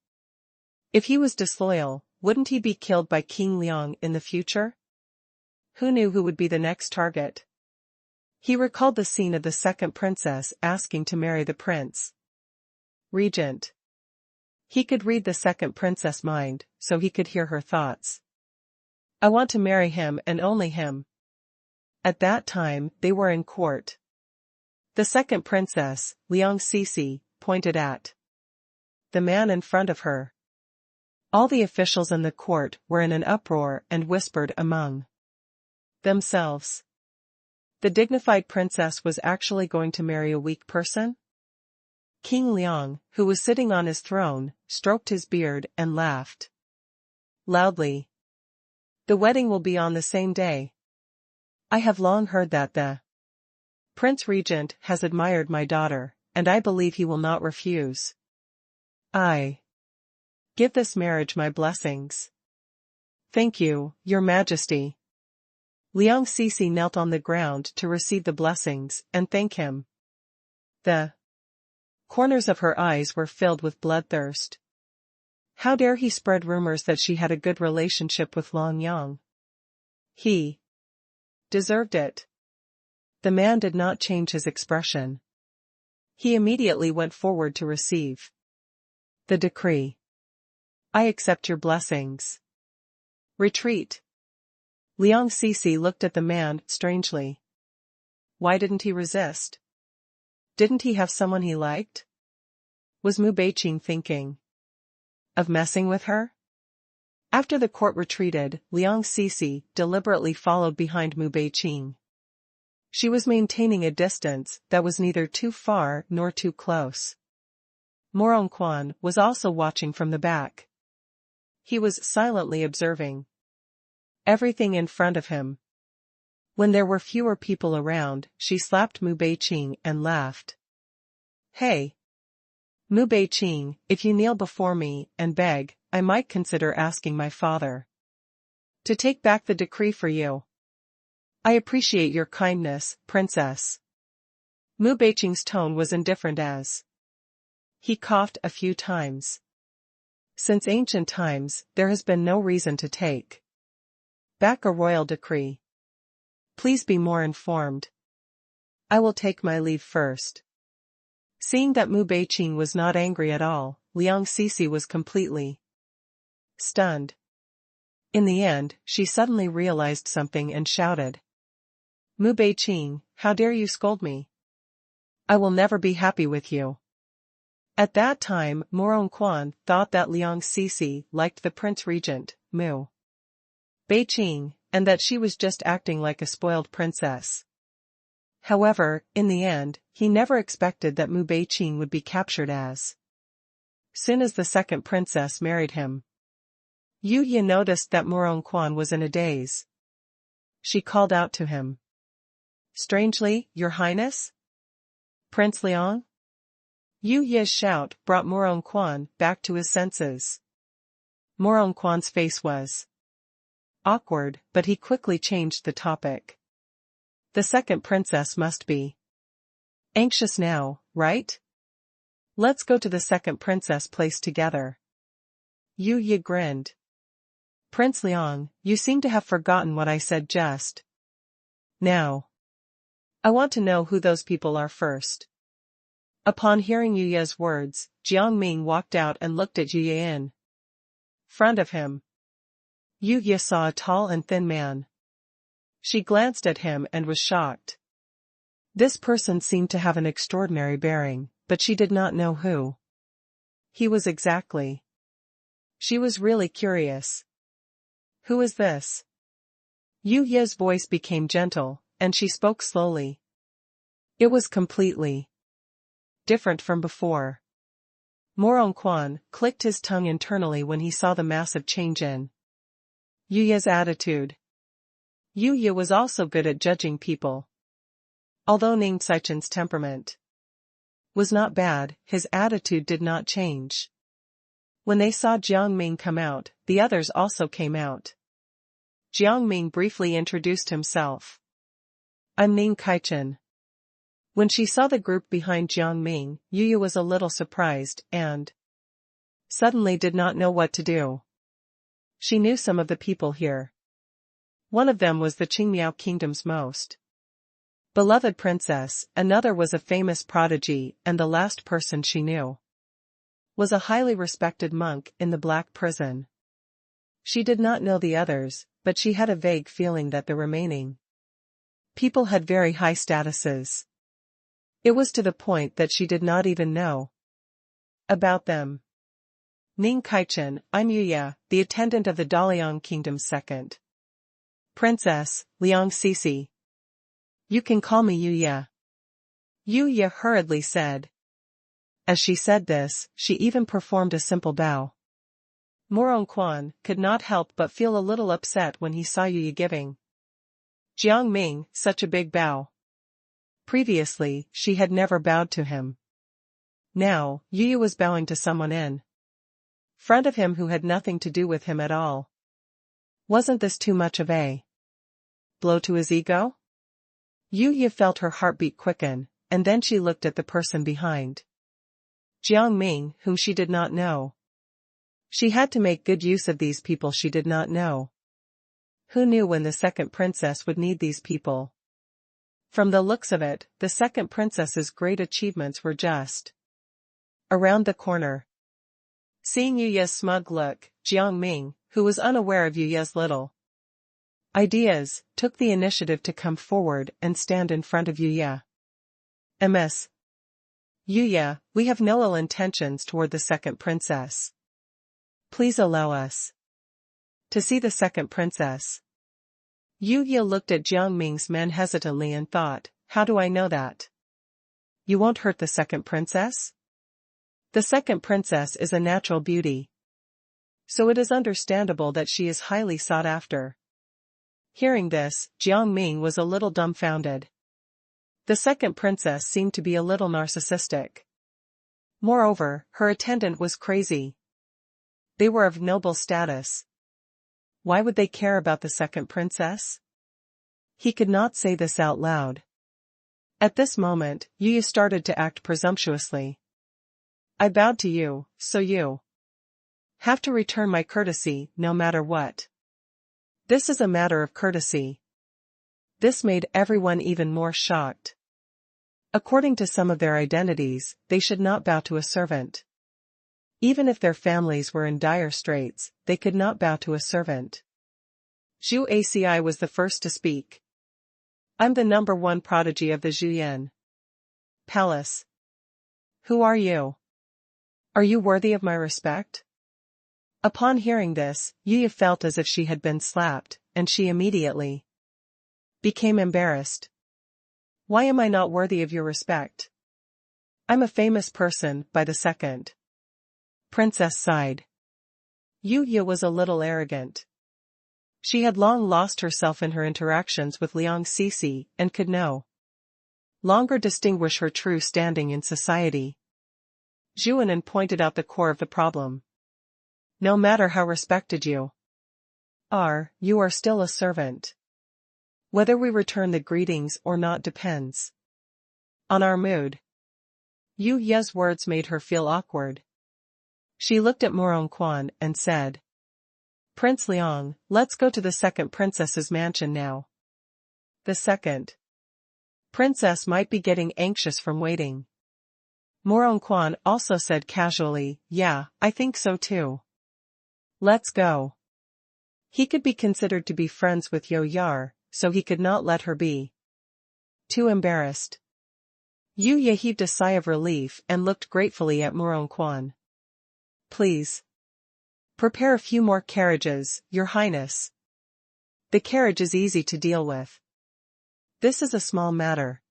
If he was disloyal, wouldn't he be killed by King Liang in the future? Who knew who would be the next target? He recalled the scene of the second princess asking to marry the prince regent. He could read the second princess' mind, so he could hear her thoughts. I want to marry him and only him. At that time, they were in court. The second princess, Liang Cixi, pointed at the man in front of her. All the officials in the court were in an uproar and whispered among themselves. The dignified princess was actually going to marry a weak person? King Liang, who was sitting on his throne, stroked his beard and laughed loudly. The wedding will be on the same day. I have long heard that the Prince Regent has admired my daughter, and I believe he will not refuse. I give this marriage my blessings. Thank you, Your Majesty. Liang Cixi knelt on the ground to receive the blessings and thank him. The corners of her eyes were filled with bloodthirst. How dare he spread rumors that she had a good relationship with Long Yang? He deserved it. The man did not change his expression. He immediately went forward to receive the decree. I accept your blessings. Retreat. Liang Cixi looked at the man strangely. Why didn't he resist? Didn't he have someone he liked? Was Mu Beiqing thinking of messing with her? After the court retreated, Liang Cixi deliberately followed behind Mu Beiqing. She was maintaining a distance that was neither too far nor too close. Morongquan was also watching from the back. He was silently observing everything in front of him. When there were fewer people around, she slapped Mu Beiqing and laughed. Hey! Mu Beiqing, if you kneel before me and beg, I might consider asking my father to take back the decree for you. I appreciate your kindness, princess. Mu Beiqing's tone was indifferent as he coughed a few times. Since ancient times, there has been no reason to take back a royal decree. Please be more informed. I will take my leave first. Seeing that Mu Beiqing was not angry at all, Liang Sisi was completely stunned. In the end, she suddenly realized something and shouted. Mu Beiqing, how dare you scold me? I will never be happy with you. At that time, Morongquan thought that Liang Sisi liked the Prince Regent, Mu Beiqing, and that she was just acting like a spoiled princess. However, in the end, he never expected that Mu Beiqing would be captured as soon as the second princess married him. Yu Ye noticed that Morongquan was in a daze. She called out to him. Strangely, Your Highness? Prince Liang? Yu Ye's shout brought Morongquan back to his senses. Morongquan's face was awkward, but he quickly changed the topic. The second princess must be anxious now, right? Let's go to the second princess place together. Yu Ye grinned. Prince Liang, you seem to have forgotten what I said just now. I want to know who those people are first. Upon hearing Yu Ye's words, Jiang Ming walked out and looked at Yu Ye in front of him. Yu Ye saw a tall and thin man. She glanced at him and was shocked. This person seemed to have an extraordinary bearing, but she did not know who he was exactly. She was really curious. Who is this? Yu Ye's voice became gentle, and she spoke slowly. It was completely different from before. Morongquan clicked his tongue internally when he saw the massive change in Yu Ye's attitude. Yu Ye was also good at judging people. Although Ning Caichen's temperament was not bad, his attitude did not change. When they saw Jiang Ming come out, the others also came out. Jiang Ming briefly introduced himself. I'm Ning Caichen. When she saw the group behind Jiang Ming, Yu Ye was a little surprised and suddenly did not know what to do. She knew some of the people here. One of them was the Qingmiao Kingdom's most beloved princess, another was a famous prodigy, and the last person she knew was a highly respected monk in the Black Prison. She did not know the others, but she had a vague feeling that the remaining people had very high statuses. It was to the point that she did not even know about them. Ning Caichen, I'm Yuya, the attendant of the Daliang Kingdom's second princess, Liang Sisi. You can call me Yuya. Yuya hurriedly said. As she said this, she even performed a simple bow. Morongquan could not help but feel a little upset when he saw Yuya giving Jiang Ming such a big bow. Previously, she had never bowed to him. Now, Yuya was bowing to someone in front of him who had nothing to do with him at all. Wasn't this too much of a blow to his ego? Yuya felt her heartbeat quicken, and then she looked at the person behind Jiang Ming, whom she did not know. She had to make good use of these people she did not know. Who knew when the second princess would need these people? From the looks of it, the second princess's great achievements were just around the corner. Seeing Yuya's smug look, Jiang Ming, who was unaware of Yuya's little ideas, took the initiative to come forward and stand in front of Yuya. Ms. Yuya, we have no ill intentions toward the second princess. Please allow us to see the second princess. Yu Ye looked at Jiang Ming's men hesitantly and thought, how do I know that? You won't hurt the second princess? The second princess is a natural beauty. So it is understandable that she is highly sought after. Hearing this, Jiang Ming was a little dumbfounded. The second princess seemed to be a little narcissistic. Moreover, her attendant was crazy. They were of noble status. Why would they care about the second princess? He could not say this out loud. At this moment, Yu started to act presumptuously. I bowed to you, so you have to return my courtesy, no matter what. This is a matter of courtesy. This made everyone even more shocked. According to some of their identities, they should not bow to a servant. Even if their families were in dire straits, they could not bow to a servant. Zhu Aci was the first to speak. I'm the #1 prodigy of the Zhuyan Palace. Who are you? Are you worthy of my respect? Upon hearing this, Yu felt as if she had been slapped, and she immediately became embarrassed. Why am I not worthy of your respect? I'm a famous person, by the second princess sighed. Yu was a little arrogant. She had long lost herself in her interactions with Liang Sisi and could no longer distinguish her true standing in society. Zhuanan pointed out the core of the problem. No matter how respected you are still a servant. Whether we return the greetings or not depends on our mood. Yu Ye's words made her feel awkward. She looked at Morongquan and said, Prince Liang, let's go to the second princess's mansion now. The second princess might be getting anxious from waiting. Morongquan also said casually, yeah, I think so too. Let's go. He could be considered to be friends with Yo Yar, so he could not let her be too embarrassed. Yu Ye heaved a sigh of relief and looked gratefully at Morongquan. Please prepare a few more carriages, Your Highness. The carriage is easy to deal with. This is a small matter.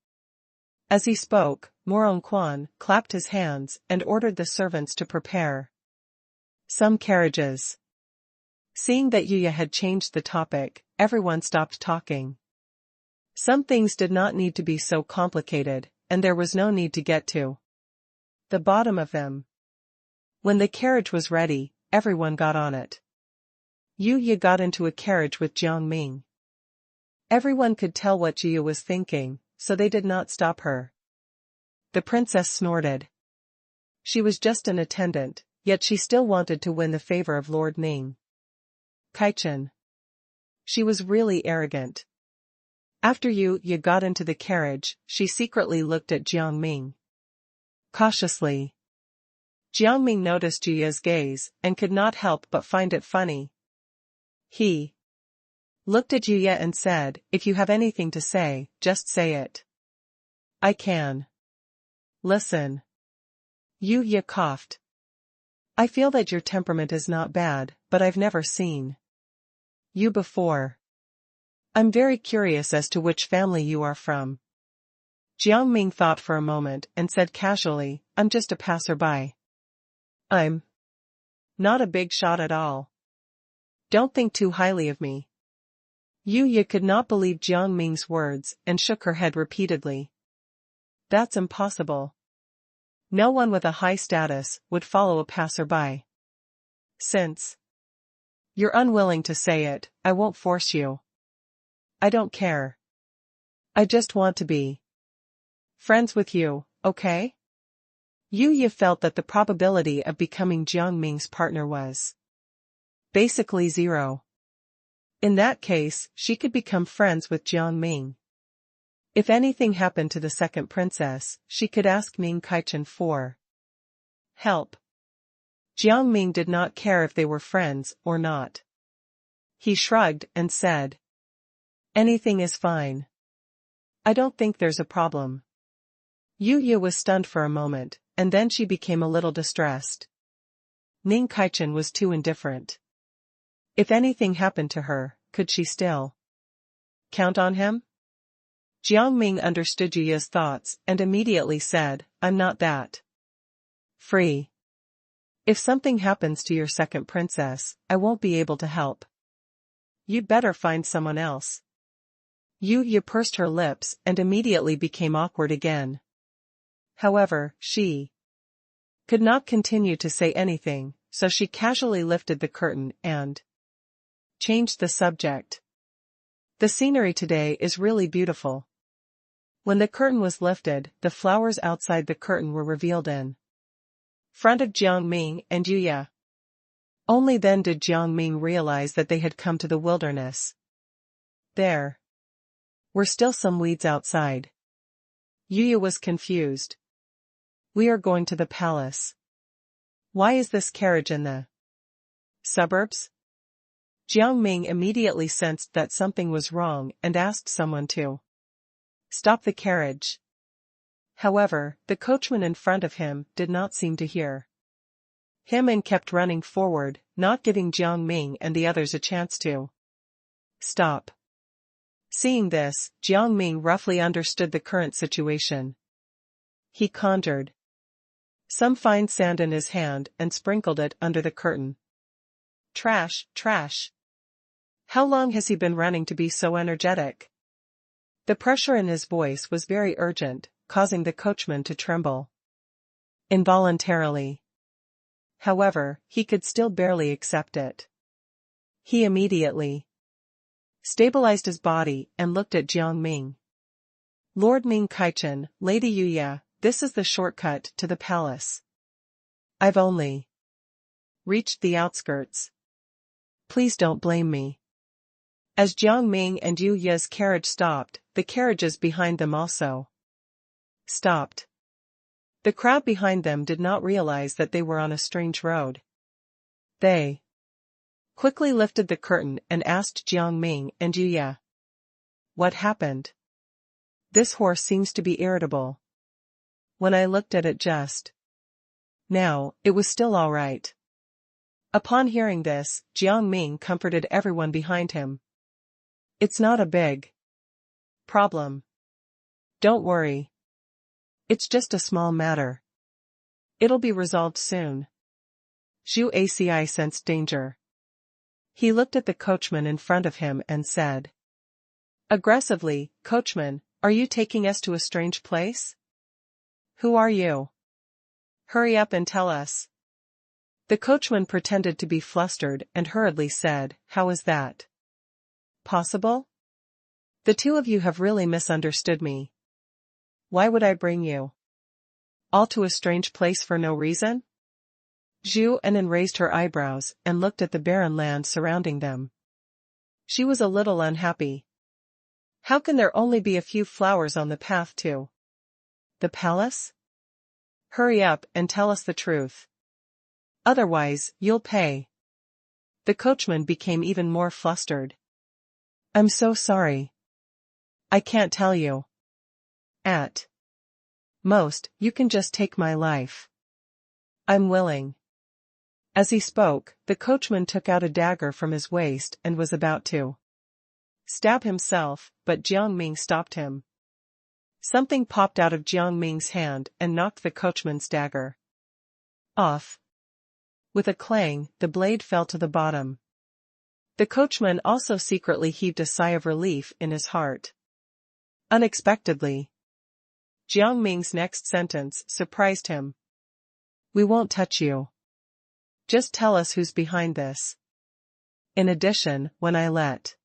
As he spoke, Morongquan clapped his hands and ordered the servants to prepare some carriages. Seeing that Yuya had changed the topic, everyone stopped talking. Some things did not need to be so complicated, and there was no need to get to the bottom of them. When the carriage was ready, everyone got on it. Yuya got into a carriage with Jiang Ming. Everyone could tell what Yuya was thinking, so they did not stop her. The princess snorted. She was just an attendant, yet she still wanted to win the favor of Lord Ning Kaichen. She was really arrogant. After Yuya got into the carriage, she secretly looked at Jiang Ming cautiously. Jiang Ming noticed Yuya's gaze and could not help but find it funny. He looked at Yuya and said, if you have anything to say, just say it. I can listen. Yuya coughed. I feel that your temperament is not bad, but I've never seen you before. I'm very curious as to which family you are from. Jiang Ming thought for a moment and said casually, I'm just a passerby. I'm not a big shot at all. Don't think too highly of me. Yuya could not believe Jiang Ming's words and shook her head repeatedly. That's impossible. No one with a high status would follow a passerby. Since you're unwilling to say it, I won't force you. I don't care. I just want to be friends with you, okay? Yuya felt that the probability of becoming Jiang Ming's partner was basically zero. In that case, she could become friends with Jiang Ming. If anything happened to the second princess, she could ask Ning Kaichen for help. Jiang Ming did not care if they were friends or not. He shrugged and said, anything is fine. I don't think there's a problem. Yuya was stunned for a moment, and then she became a little distressed. Ning Kaichen was too indifferent. If anything happened to her, could she still count on him? Jiang Ming understood Yuya's thoughts and immediately said, I'm not that free. If something happens to your second princess, I won't be able to help. You'd better find someone else. Yuya pursed her lips and immediately became awkward again. However, she could not continue to say anything, so she casually lifted the curtain and changed the subject. The scenery today is really beautiful. When the curtain was lifted, the flowers outside the curtain were revealed in front of Jiang Ming and Yuya. Only then did Jiang Ming realize that they had come to the wilderness. There were still some weeds outside. Yuya was confused. We are going to the palace. Why is this carriage in the suburbs? Jiang Ming immediately sensed that something was wrong and asked someone to stop the carriage. However, the coachman in front of him did not seem to hear him and kept running forward, not giving Jiang Ming and the others a chance to stop. Seeing this, Jiang Ming roughly understood the current situation. He conjured some fine sand in his hand and sprinkled it under the curtain. Trash, trash. How long has he been running to be so energetic? The pressure in his voice was very urgent, causing the coachman to tremble involuntarily. However, he could still barely accept it. He immediately stabilized his body and looked at Jiang Ming. Lord Ming Kaichen, Lady Yuya, this is the shortcut to the palace. I've only reached the outskirts. Please don't blame me. As Jiang Ming and Yuya's carriage stopped, the carriages behind them also stopped. The crowd behind them did not realize that they were on a strange road. They quickly lifted the curtain and asked Jiang Ming and Yuya, what happened? This horse seems to be irritable. When I looked at it just now, it was still all right. Upon hearing this, Jiang Ming comforted everyone behind him. It's not a big problem. Don't worry. It's just a small matter. It'll be resolved soon. Zhu Aci sensed danger. He looked at the coachman in front of him and said aggressively, Coachman, are you taking us to a strange place? Who are you? Hurry up and tell us. The coachman pretended to be flustered and hurriedly said, how is that possible? The two of you have really misunderstood me. Why would I bring you all to a strange place for no reason? Zhu Anan raised her eyebrows and looked at the barren land surrounding them. She was a little unhappy. How can there only be a few flowers on the path to the palace? Hurry up and tell us the truth. Otherwise, you'll pay. The coachman became even more flustered. I'm so sorry. I can't tell you. At most, you can just take my life. I'm willing. As he spoke, the coachman took out a dagger from his waist and was about to stab himself, but Jiang Ming stopped him. Something popped out of Jiang Ming's hand and knocked the coachman's dagger off. With a clang, the blade fell to the bottom. The coachman also secretly heaved a sigh of relief in his heart. Unexpectedly, Jiang Ming's next sentence surprised him. We won't touch you. Just tell us who's behind this. In addition, when I let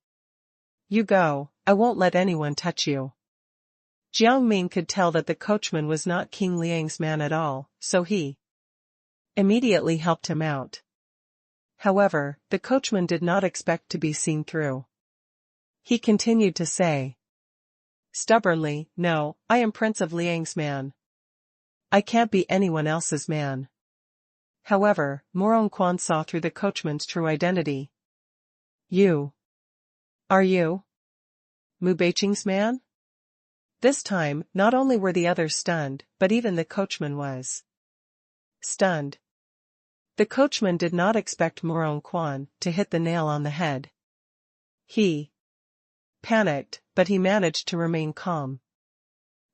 you go, I won't let anyone touch you. Jiang Ming could tell that the coachman was not King Liang's man at all, so he immediately helped him out. However, the coachman did not expect to be seen through. He continued to say stubbornly, no, I am Prince of Liang's man. I can't be anyone else's man. However, Morong Quan saw through the coachman's true identity. You. Are you Mu Beiqing's man? This time, not only were the others stunned, but even the coachman was stunned. The coachman did not expect Morong Quan to hit the nail on the head. He panicked, but he managed to remain calm.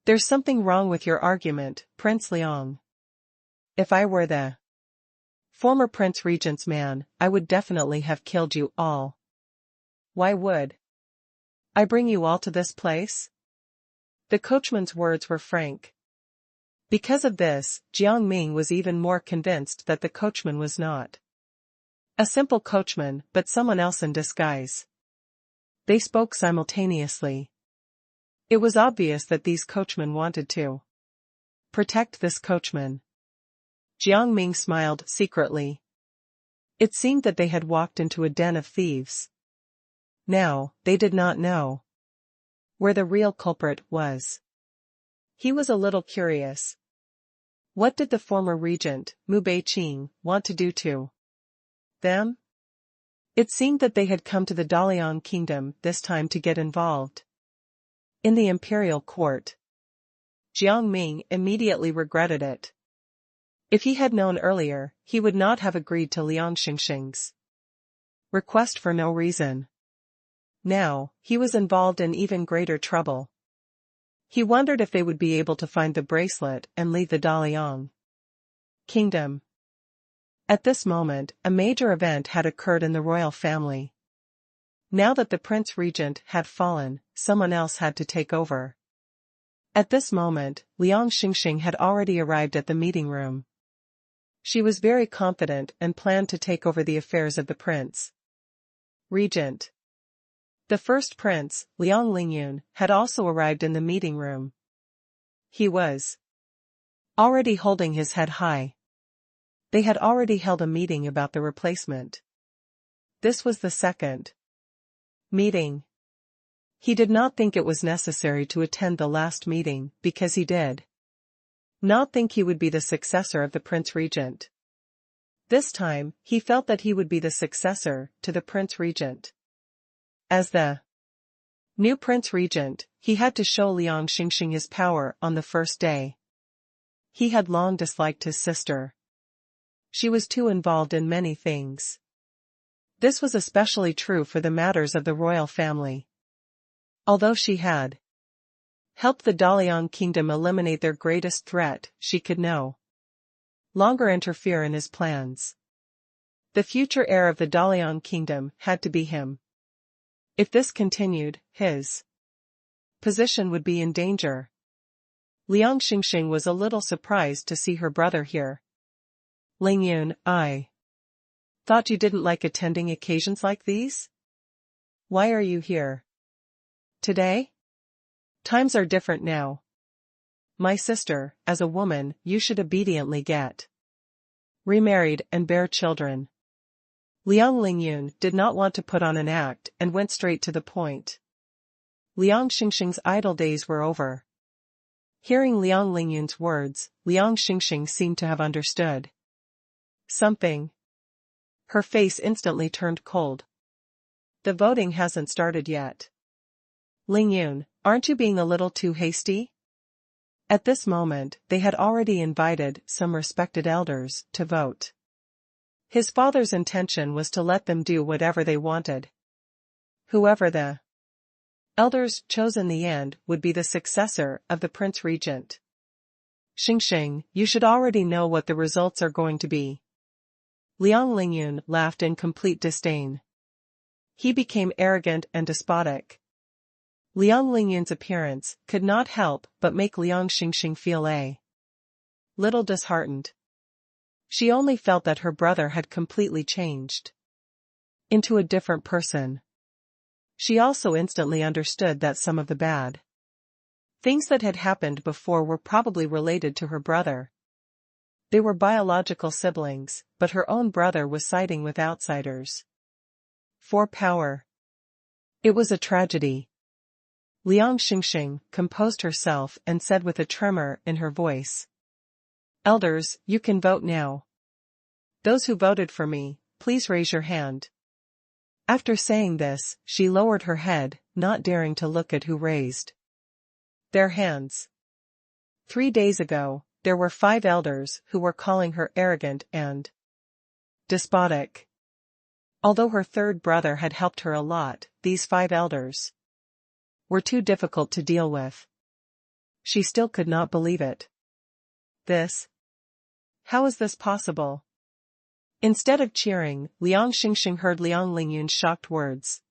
There's something wrong with your argument, Prince Liang. If I were the former Prince Regent's man, I would definitely have killed you all. Why would I bring you all to this place? The coachman's words were frank. Because of this, Jiang Ming was even more convinced that the coachman was not a simple coachman but someone else in disguise. They spoke simultaneously. It was obvious that these coachmen wanted to protect this coachman. Jiang Ming smiled secretly. It seemed that they had walked into a den of thieves. Now, they did not know where the real culprit was. He was a little curious. What did the former regent, Mu Beiqing, want to do to them? It seemed that they had come to the Dalian kingdom this time to get involved in the imperial court. Jiang Ming immediately regretted it. If he had known earlier, he would not have agreed to Liang Xingxing's request for no reason. Now, he was involved in even greater trouble. He wondered if they would be able to find the bracelet and leave the Dalian kingdom. At this moment, a major event had occurred in the royal family. Now that the Prince Regent had fallen, someone else had to take over. At this moment, Liang Xingxing had already arrived at the meeting room. She was very confident and planned to take over the affairs of the Prince Regent. The first prince, Liang Lingyun, had also arrived in the meeting room. He was already holding his head high. They had already held a meeting about the replacement. This was the second meeting. He did not think it was necessary to attend the last meeting because he did not think he would be the successor of the Prince Regent. This time, he felt that he would be the successor to the Prince Regent. As the new Prince Regent, he had to show Liang Xingxing his power on the first day. He had long disliked his sister. She was too involved in many things. This was especially true for the matters of the royal family. Although she had helped the Dalian kingdom eliminate their greatest threat, she could no longer interfere in his plans. The future heir of the Dalian kingdom had to be him. If this continued, his position would be in danger. Liang Xingxing was a little surprised to see her brother here. Lingyun, I thought you didn't like attending occasions like these? Why are you here today? Times are different now. My sister, as a woman, you should obediently get remarried and bear children. Liang Lingyun did not want to put on an act and went straight to the point. Liang Xingxing's idle days were over. Hearing Liang Lingyun's words, Liang Xingxing seemed to have understood something. Her face instantly turned cold. The voting hasn't started yet. Lingyun, aren't you being a little too hasty? At this moment, they had already invited some respected elders to vote. His father's intention was to let them do whatever they wanted. Whoever the elders chose in the end would be the successor of the Prince Regent. Xingxing, you should already know what the results are going to be. Liang Lingyun laughed in complete disdain. He became arrogant and despotic. Liang Lingyun's appearance could not help but make Liang Xingxing feel a little disheartened. She only felt that her brother had completely changed into a different person. She also instantly understood that some of the bad things that had happened before were probably related to her brother. They were biological siblings, but her own brother was siding with outsiders for power. It was a tragedy. Liang Xingxing composed herself and said with a tremor in her voice, Elders, you can vote now. Those who voted for me, please raise your hand. After saying this, she lowered her head, not daring to look at who raised their hands. 3 days ago, there were 5 elders who were calling her arrogant and despotic. Although her third brother had helped her a lot, these 5 elders were too difficult to deal with. She still could not believe it. How is this possible? Instead of cheering, Liang Xingxing heard Liang Lingyun's shocked words.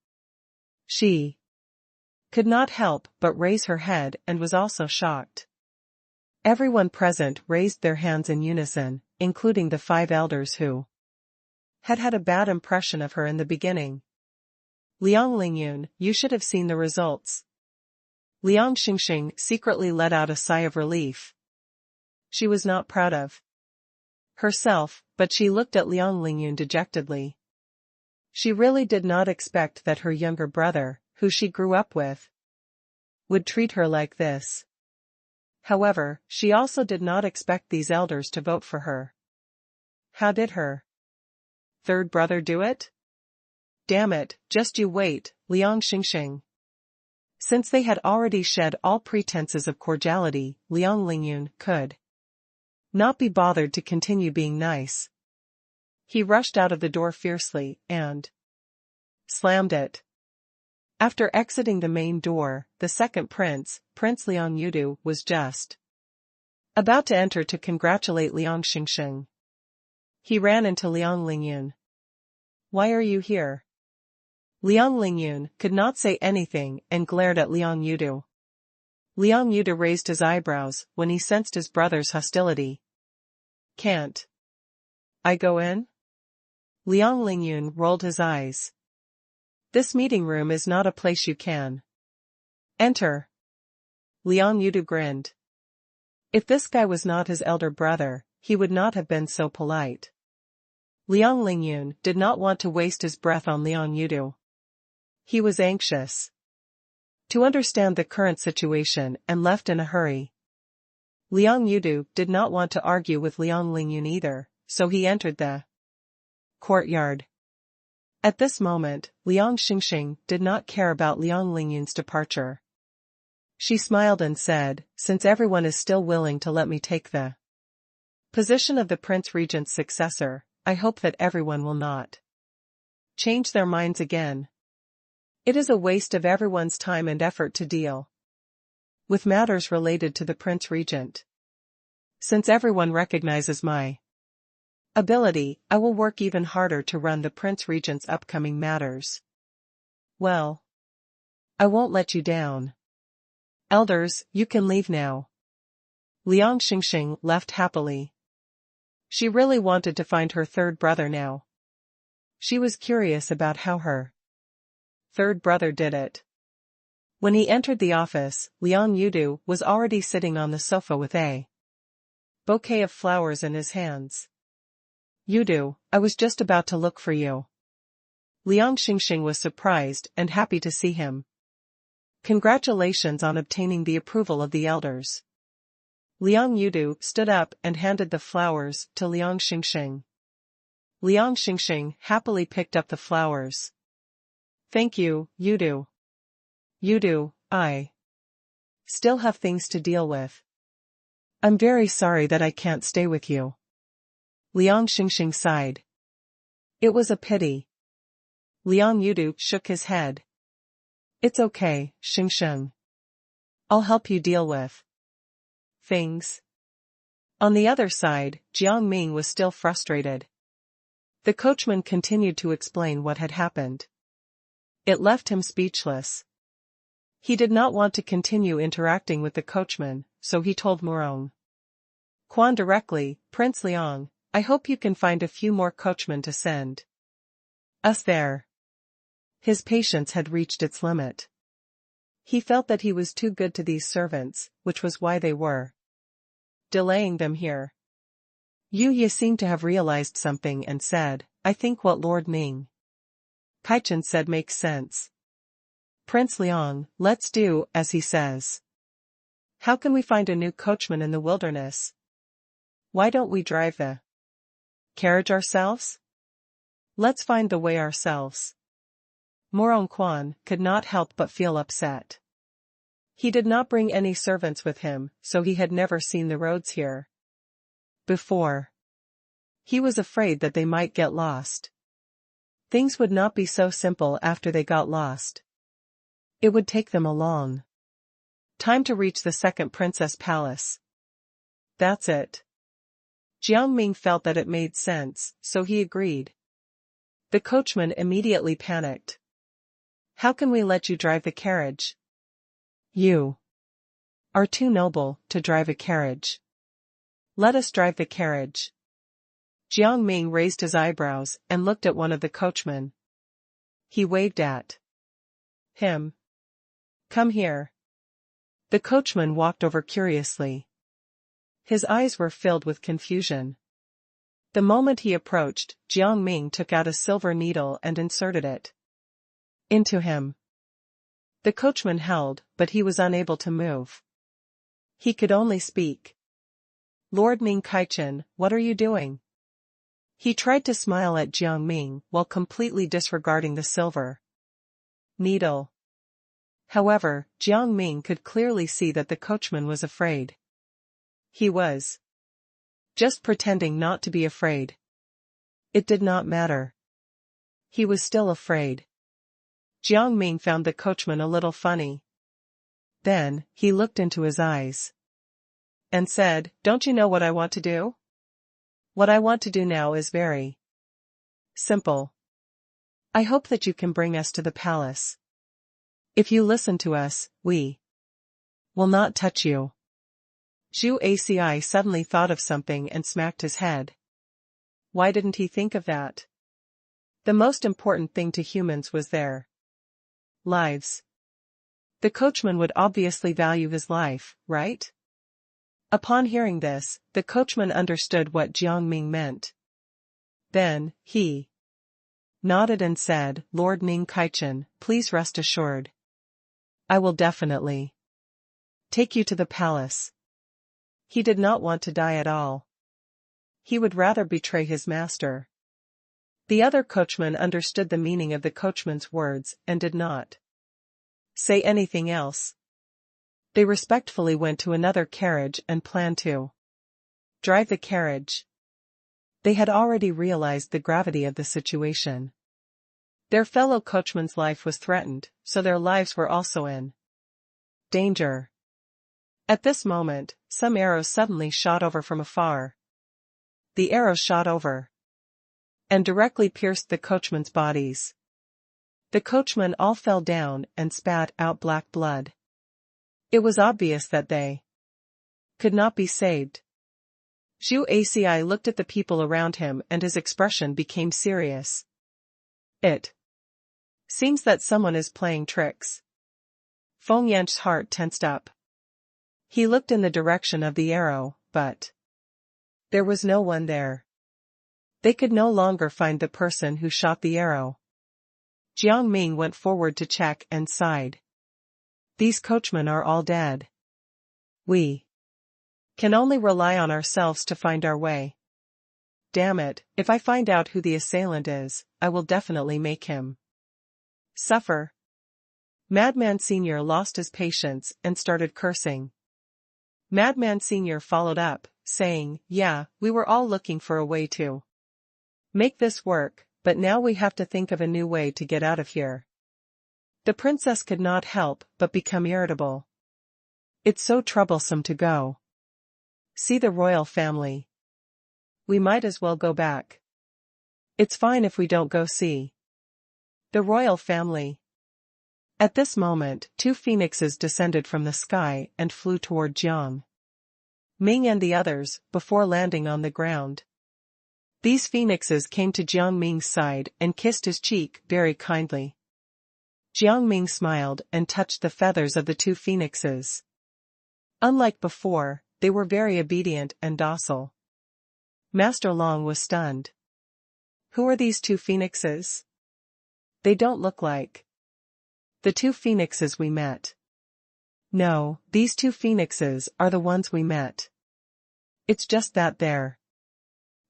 She could not help but raise her head and was also shocked. Everyone present raised their hands in unison, including the 5 elders who had had a bad impression of her in the beginning. Liang Lingyun, you should have seen the results. Liang Xingxing secretly let out a sigh of relief. She was not proud of herself, but she looked at Liang Lingyun dejectedly. She really did not expect that her younger brother, who she grew up with, would treat her like this. However, she also did not expect these elders to vote for her. How did her third brother do it? Damn it, just you wait, Liang Xingxing. Since they had already shed all pretenses of cordiality, Liang Lingyun could not be bothered to continue being nice. He rushed out of the door fiercely and slammed it. After exiting the main door, the second prince, Prince Liang Yudu, was just about to enter to congratulate Liang Xingxing. He ran into Liang Lingyun. Why are you here? Liang Lingyun could not say anything and glared at Liang Yudu. Liang Yudu raised his eyebrows when he sensed his brother's hostility. Can't I go in? Liang Lingyun rolled his eyes. This meeting room is not a place you can enter. Liang Yudu grinned. If this guy was not his elder brother, he would not have been so polite. Liang Lingyun did not want to waste his breath on Liang Yudu. He was anxious to understand the current situation and left in a hurry. Liang Yudu did not want to argue with Liang Lingyun either, so he entered the courtyard. At this moment, Liang Xingxing did not care about Liang Lingyun's departure. She smiled and said, since everyone is still willing to let me take the position of the Prince Regent's successor, I hope that everyone will not change their minds again. It is a waste of everyone's time and effort to deal with matters related to the Prince Regent. Since everyone recognizes my ability, I will work even harder to run the Prince Regent's upcoming matters. Well, I won't let you down. Elders, you can leave now. Liang Xingxing left happily. She really wanted to find her third brother now. She was curious about how her third brother did it. When he entered the office, Liang Yudu was already sitting on the sofa with a bouquet of flowers in his hands. Yudu, I was just about to look for you. Liang Xingxing was surprised and happy to see him. Congratulations on obtaining the approval of the elders. Liang Yudu stood up and handed the flowers to Liang Xingxing. Liang Xingxing happily picked up the flowers. Thank you, Yudu. Yudu, I still have things to deal with. I'm very sorry that I can't stay with you. Liang Xingxing sighed. It was a pity. Liang Yudu shook his head. It's okay, Xingxing. I'll help you deal with things. On the other side, Jiang Ming was still frustrated. The coachman continued to explain what had happened. It left him speechless. He did not want to continue interacting with the coachman, so he told Murong Quan directly, Prince Liang, I hope you can find a few more coachmen to send us there. His patience had reached its limit. He felt that he was too good to these servants, which was why they were delaying them here. Yu Ye seemed to have realized something and said, I think what Lord Ming Kaichen said makes sense. Prince Liang, let's do as he says. How can we find a new coachman in the wilderness? Why don't we drive the carriage ourselves? Let's find the way ourselves. Murong Quan could not help but feel upset. He did not bring any servants with him, so he had never seen the roads here before. He was afraid that they might get lost. Things would not be so simple after they got lost. It would take them a long time to reach the second princess palace. That's it. Jiang Ming felt that it made sense, so he agreed. The coachman immediately panicked. How can we let you drive the carriage? You are too noble to drive a carriage. Let us drive the carriage. Jiang Ming raised his eyebrows and looked at one of the coachmen. He waved at him. Come here. The coachman walked over curiously. His eyes were filled with confusion. The moment he approached, Jiang Ming took out a silver needle and inserted it into him. The coachman held, but he was unable to move. He could only speak. Lord Ming Kaichen, what are you doing? He tried to smile at Jiang Ming while completely disregarding the silver needle. However, Jiang Ming could clearly see that the coachman was afraid. He was just pretending not to be afraid. It did not matter. He was still afraid. Jiang Ming found the coachman a little funny. Then, he looked into his eyes and said, Don't you know what I want to do? What I want to do now is very simple. I hope that you can bring us to the palace. If you listen to us, we will not touch you. Zhu Aci suddenly thought of something and smacked his head. Why didn't he think of that? The most important thing to humans was their lives. The coachman would obviously value his life, right? Upon hearing this, the coachman understood what Jiang Ming meant. Then, he nodded and said, Lord Ming Kaichen, please rest assured. I will definitely take you to the palace. He did not want to die at all. He would rather betray his master. The other coachman understood the meaning of the coachman's words and did not say anything else. They respectfully went to another carriage and planned to drive the carriage. They had already realized the gravity of the situation. Their fellow coachman's life was threatened, so their lives were also in danger. At this moment, some arrows suddenly shot over from afar. The arrows shot over and directly pierced the coachmen's bodies. The coachmen all fell down and spat out black blood. It was obvious that they could not be saved. Zhu Aci looked at the people around him and his expression became serious. It seems that someone is playing tricks. Feng Yan's heart tensed up. He looked in the direction of the arrow, but there was no one there. They could no longer find the person who shot the arrow. Jiang Ming went forward to check and sighed. These coachmen are all dead. We can only rely on ourselves to find our way. Damn it, if I find out who the assailant is, I will definitely make him suffer. Madman Senior lost his patience and started cursing. Madman Senior followed up, saying, Yeah, we were all looking for a way to make this work, but now we have to think of a new way to get out of here. The princess could not help but become irritable. It's so troublesome to go see the royal family. We might as well go back. It's fine if we don't go see the royal family. At this moment, two phoenixes descended from the sky and flew toward Jiang Ming and the others, before landing on the ground. These phoenixes came to Jiang Ming's side and kissed his cheek very kindly. Jiang Ming smiled and touched the feathers of the two phoenixes. Unlike before, they were very obedient and docile. Master Long was stunned. Who are these two phoenixes? They don't look like the two phoenixes we met. No, these two phoenixes are the ones we met. It's just that their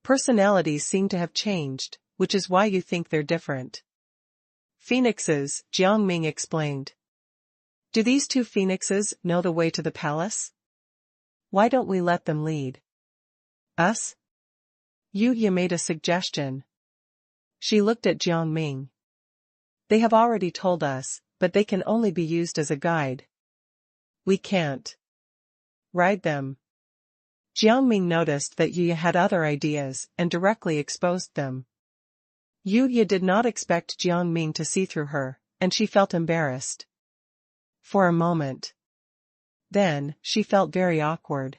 personalities seem to have changed, which is why you think they're different. Phoenixes, Jiang Ming explained. Do these two phoenixes know the way to the palace? Why don't we let them lead us? Yu made a suggestion. She looked at Jiang Ming. They have already told us, but they can only be used as a guide. We can't ride them. Jiang Ming noticed that Yuya had other ideas and directly exposed them. Yuya did not expect Jiang Ming to see through her, and she felt embarrassed. For a moment. Then, she felt very awkward.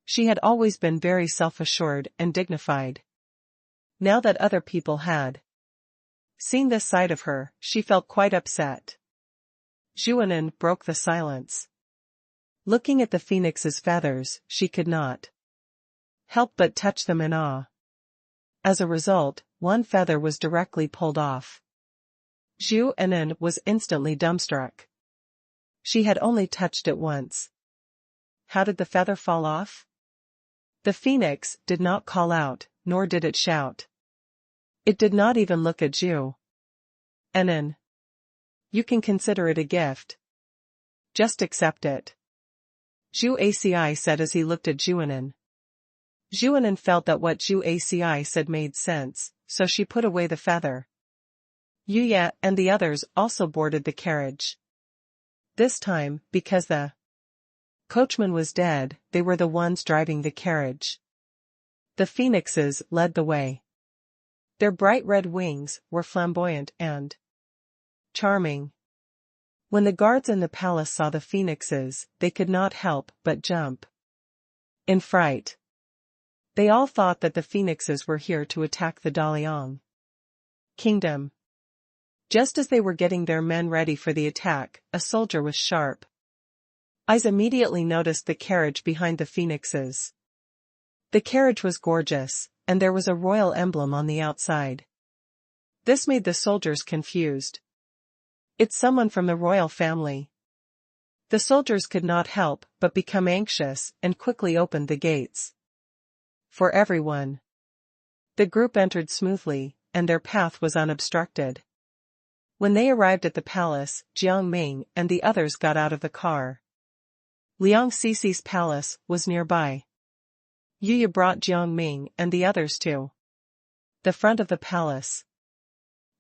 She had always been very self-assured and dignified. Now that other people had seen this side of her, she felt quite upset. Zhuanan broke the silence. Looking at the phoenix's feathers, she could not help but touch them in awe. As a result, one feather was directly pulled off. Zhuanan was instantly dumbstruck. She had only touched it once. How did the feather fall off? The phoenix did not call out, nor did it shout. It did not even look at Zhuanan. You can consider it a gift. Just accept it. Zhu Aci said as he looked at Zhuanan. Zhuanan felt that what Zhu Aci said made sense, so she put away the feather. Yuya and the others also boarded the carriage. This time, because the coachman was dead, they were the ones driving the carriage. The phoenixes led the way. Their bright red wings were flamboyant and charming. When the guards in the palace saw the phoenixes, they could not help but jump in fright. They all thought that the phoenixes were here to attack the Daliang kingdom. Just as they were getting their men ready for the attack, a soldier with sharp eyes immediately noticed the carriage behind the phoenixes. The carriage was gorgeous, and there was a royal emblem on the outside. This made the soldiers confused. It's someone from the royal family. The soldiers could not help but become anxious and quickly opened the gates for everyone. The group entered smoothly, and their path was unobstructed. When they arrived at the palace, Jiang Ming and the others got out of the car. Liang Cici's palace was nearby. Yuya brought Jiang Ming and the others to the front of the palace.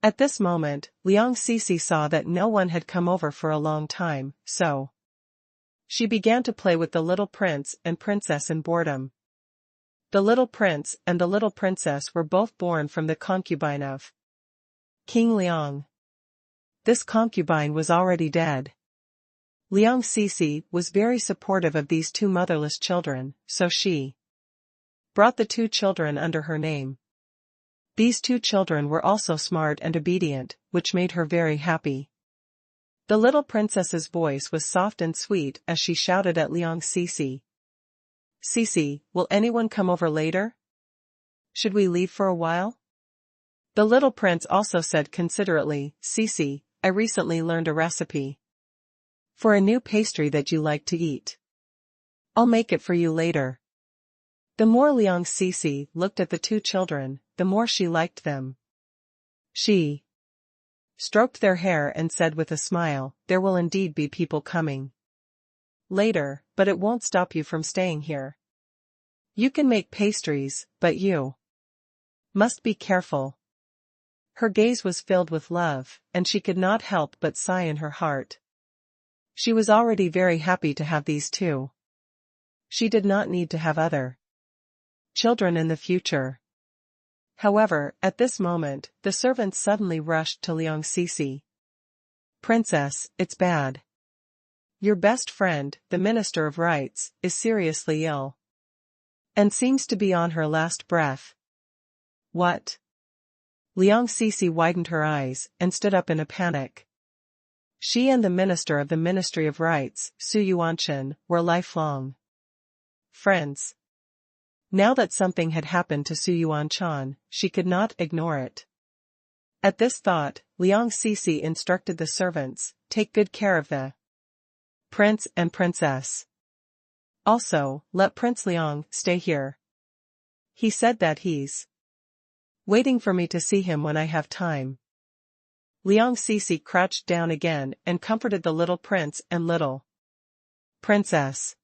At this moment, Liang Cici saw that no one had come over for a long time, so she began to play with the little prince and princess in boredom. The little prince and the little princess were both born from the concubine of King Liang. This concubine was already dead. Liang Cici was very supportive of these two motherless children, so she brought the two children under her name. These two children were also smart and obedient, which made her very happy. The little princess's voice was soft and sweet as she shouted at Liang Cici. Cici, will anyone come over later? Should we leave for a while? The little prince also said considerately, Cici, I recently learned a recipe for a new pastry that you like to eat. I'll make it for you later. The more Liang Cici looked at the two children, the more she liked them. She stroked their hair and said with a smile, there will indeed be people coming later, but it won't stop you from staying here. You can make pastries, but you must be careful. Her gaze was filled with love, and she could not help but sigh in her heart. She was already very happy to have these two. She did not need to have other children in the future. However, at this moment, the servants suddenly rushed to Liang Cici. Princess, it's bad. Your best friend, the Minister of Rights, is seriously ill and seems to be on her last breath. What? Liang Cici widened her eyes and stood up in a panic. She and the Minister of the Ministry of Rights, Su Yuanchen, were lifelong friends. Now that something had happened to Su Yuanchan, she could not ignore it. At this thought, Liang Cici instructed the servants, take good care of the prince and princess. Also, let Prince Liang stay here. He said that he's waiting for me to see him when I have time. Liang Cici crouched down again and comforted the little prince and little princess.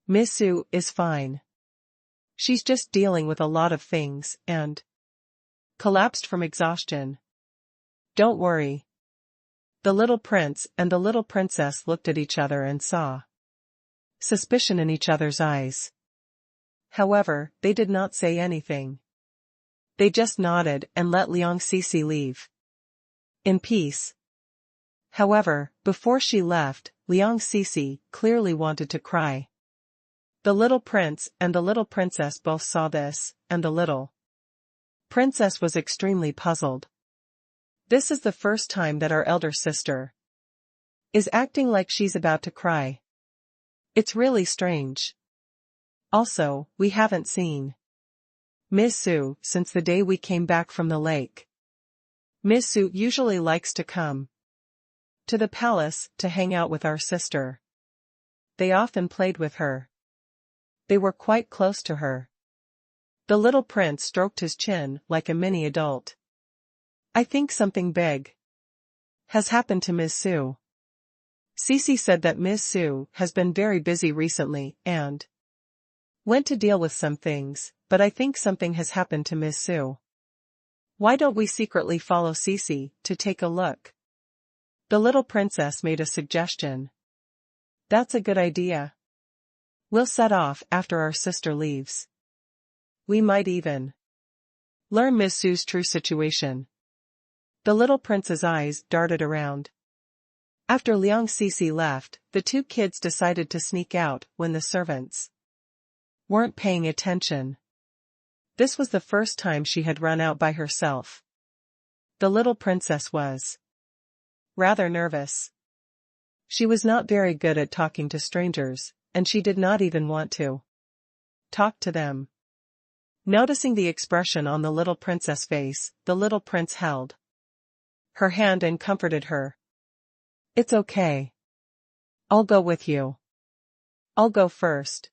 Miss Su is fine. She's just dealing with a lot of things and collapsed from exhaustion. Don't worry. The little prince and the little princess looked at each other and saw suspicion in each other's eyes. However, they did not say anything. They just nodded and let Liang Sisi leave in peace. However, before she left, Liang Sisi clearly wanted to cry. The little prince and the little princess both saw this, and the little princess was extremely puzzled. This is the first time that our elder sister is acting like she's about to cry. It's really strange. Also, we haven't seen Miss Su since the day we came back from the lake. Miss Su usually likes to come to the palace to hang out with our sister. They often played with her. They were quite close to her. The little prince stroked his chin like a mini adult. I think something big has happened to Miss Su. Sisi said that Miss Su has been very busy recently and went to deal with some things, but I think something has happened to Miss Su. Why don't we secretly follow Sisi to take a look? The little princess made a suggestion. That's a good idea. We'll set off after our sister leaves. We might even learn Miss Su's true situation. The little prince's eyes darted around. After Liang Sisi left, the two kids decided to sneak out when the servants weren't paying attention. This was the first time she had run out by herself. The little princess was rather nervous. She was not very good at talking to strangers, and she did not even want to talk to them. Noticing the expression on the little princess' face, the little prince held her hand and comforted her. It's okay. I'll go with you. I'll go first.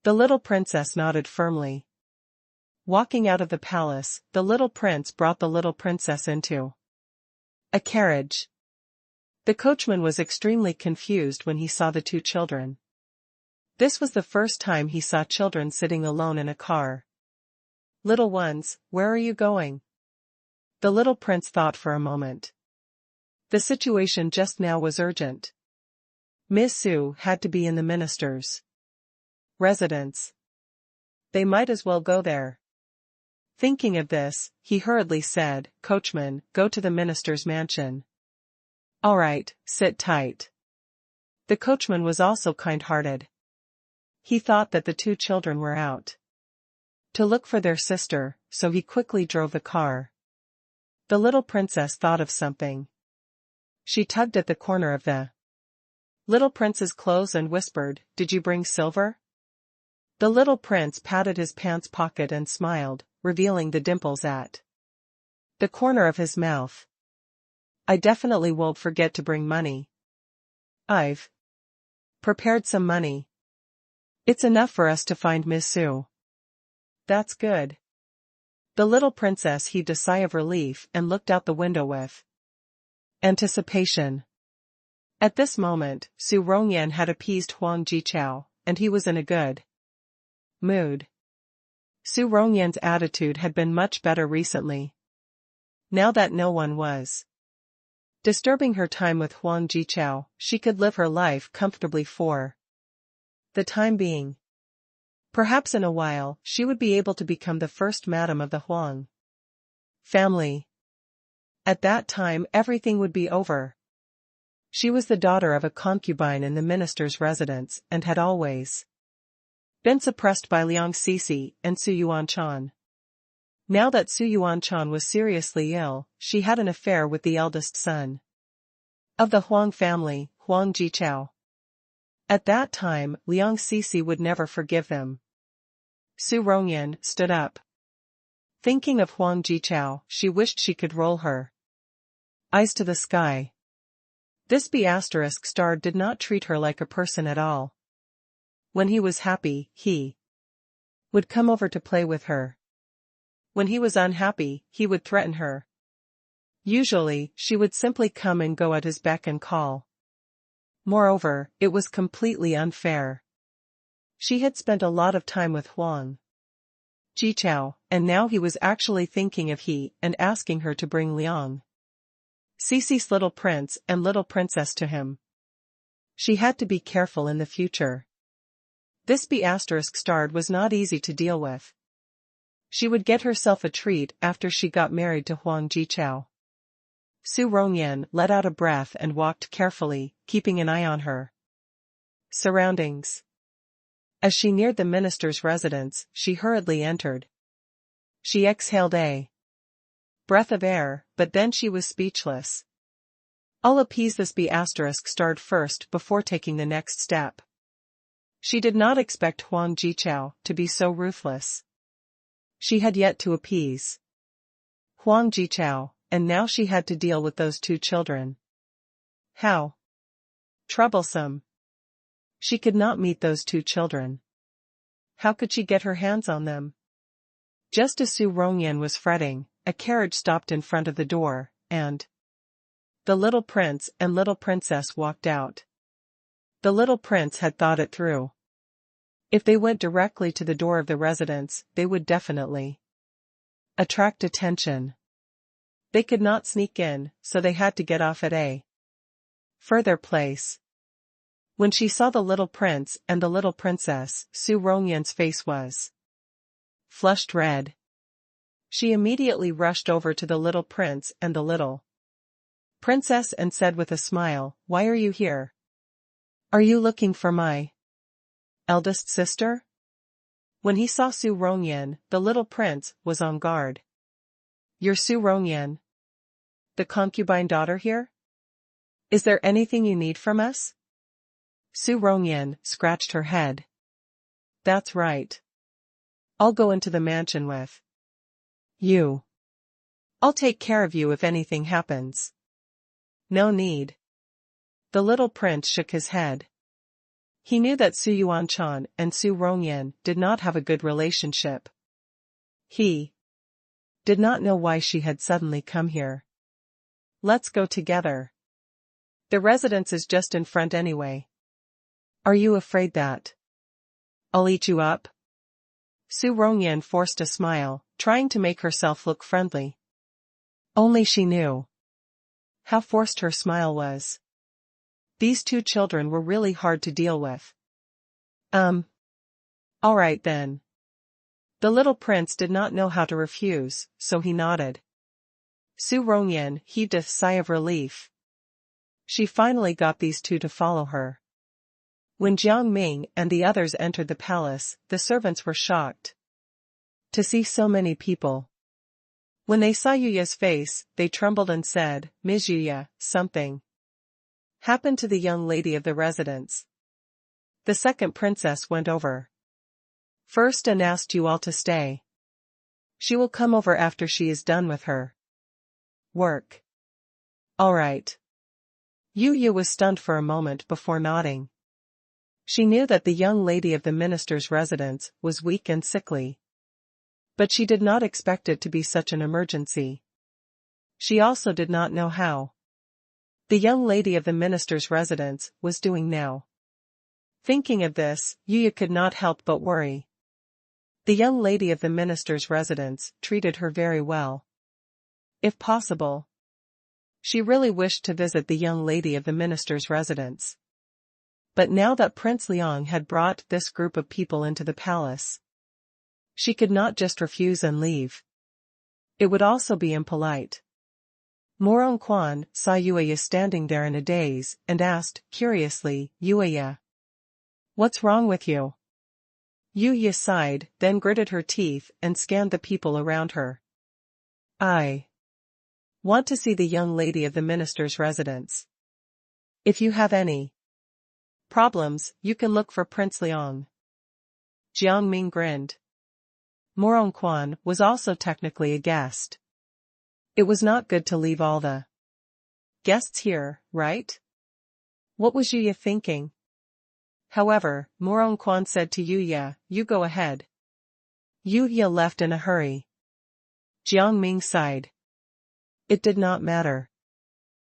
The little princess nodded firmly. Walking out of the palace, the little prince brought the little princess into a carriage. The coachman was extremely confused when he saw the two children. This was the first time he saw children sitting alone in a car. Little ones, where are you going? The little prince thought for a moment. The situation just now was urgent. Miss Su had to be in the minister's residence. They might as well go there. Thinking of this, he hurriedly said, "Coachman, go to the minister's mansion." "All right, sit tight." The coachman was also kind-hearted. He thought that the two children were out to look for their sister, so he quickly drove the car. The little princess thought of something. She tugged at the corner of the little prince's clothes and whispered, "Did you bring silver?" The little prince patted his pants pocket and smiled, revealing the dimples at the corner of his mouth. "I definitely won't forget to bring money. I've prepared some money. It's enough for us to find Miss Su." "That's good." The little princess heaved a sigh of relief and looked out the window with anticipation. At this moment, Su Rongyan had appeased Huang Jichao, and he was in a good mood. Su Rongyan's attitude had been much better recently. Now that no one was disturbing her time with Huang Jichao, she could live her life comfortably for the time being. Perhaps in a while, she would be able to become the first madam of the Huang family. At that time everything would be over. She was the daughter of a concubine in the minister's residence and had always been suppressed by Liang Sisi and Su Yuanchan. Now that Su Yuanchan was seriously ill, she had an affair with the eldest son of the Huang family, Huang Jichao. At that time, Liang Sisi would never forgive them. Su Rongyan stood up. Thinking of Huang Jichao, she wished she could roll her eyes to the sky. This B** star did not treat her like a person at all. When he was happy, he would come over to play with her. When he was unhappy, he would threaten her. Usually, she would simply come and go at his beck and call. Moreover, it was completely unfair. She had spent a lot of time with Huang Jichao, and now he was actually thinking of he and asking her to bring Liang Cece's little prince and little princess to him. She had to be careful in the future. This B***** was not easy to deal with. She would get herself a treat after she got married to Huang Jichao. Su Rongyan let out a breath and walked carefully, keeping an eye on her surroundings. As she neared the minister's residence, she hurriedly entered. She exhaled a breath of air, but then she was speechless. I'll appease this B**** first before taking the next step. She did not expect Huang Jichao to be so ruthless. She had yet to appease Huang Jichao, and now she had to deal with those two children. How troublesome. She could not meet those two children. How could she get her hands on them? Just as Su Rongyan was fretting, a carriage stopped in front of the door, and the little prince and little princess walked out. The little prince had thought it through. If they went directly to the door of the residence, they would definitely attract attention. They could not sneak in, so they had to get off at a further place. When she saw the little prince and the little princess, Su Rongyan's face was flushed red. She immediately rushed over to the little prince and the little princess and said with a smile, "Why are you here? Are you looking for my eldest sister?" When he saw Su Rongyan, the little prince was on guard. "You're Su Rongyan, the concubine daughter here? Is there anything you need from us?" Su Rongyan scratched her head. "That's right. I'll go into the mansion with you. I'll take care of you if anything happens." "No need." The little prince shook his head. He knew that Su Yuanchan and Su Rongyan did not have a good relationship. He did not know why she had suddenly come here. "Let's go together. The residence is just in front anyway." "Are you afraid that I'll eat you up?" Su Rongyan forced a smile, trying to make herself look friendly. Only she knew how forced her smile was. These two children were really hard to deal with. All right then." The little prince did not know how to refuse, so he nodded. Su Rongyan heaved a sigh of relief. She finally got these two to follow her. When Jiang Ming and the others entered the palace, the servants were shocked to see so many people. When they saw Yuya's face, they trembled and said, "Ms. Yuya, something happened to the young lady of the residence." The second princess went over first and asked you all to stay. She will come over after she is done with her work. All right. Yuya was stunned for a moment before nodding. She knew that the young lady of the minister's residence was weak and sickly. But she did not expect it to be such an emergency. She also did not know how the young lady of the minister's residence was doing now. Thinking of this, Yuya could not help but worry. The young lady of the minister's residence treated her very well. If possible, she really wished to visit the young lady of the minister's residence. But now that Prince Liang had brought this group of people into the palace, she could not just refuse and leave. It would also be impolite. Morong Quan saw Yuya standing there in a daze and asked, curiously, "Yuya, what's wrong with you?" Yuya sighed, then gritted her teeth and scanned the people around her. "I want to see the young lady of the minister's residence. If you have any problems, you can look for Prince Liang." Jiang Ming grinned. Morong Quan was also technically a guest. It was not good to leave all the guests here, right? What was Yuya thinking? However, Morong Quan said to Yuya, "You go ahead." Yuya left in a hurry. Jiang Ming sighed. It did not matter.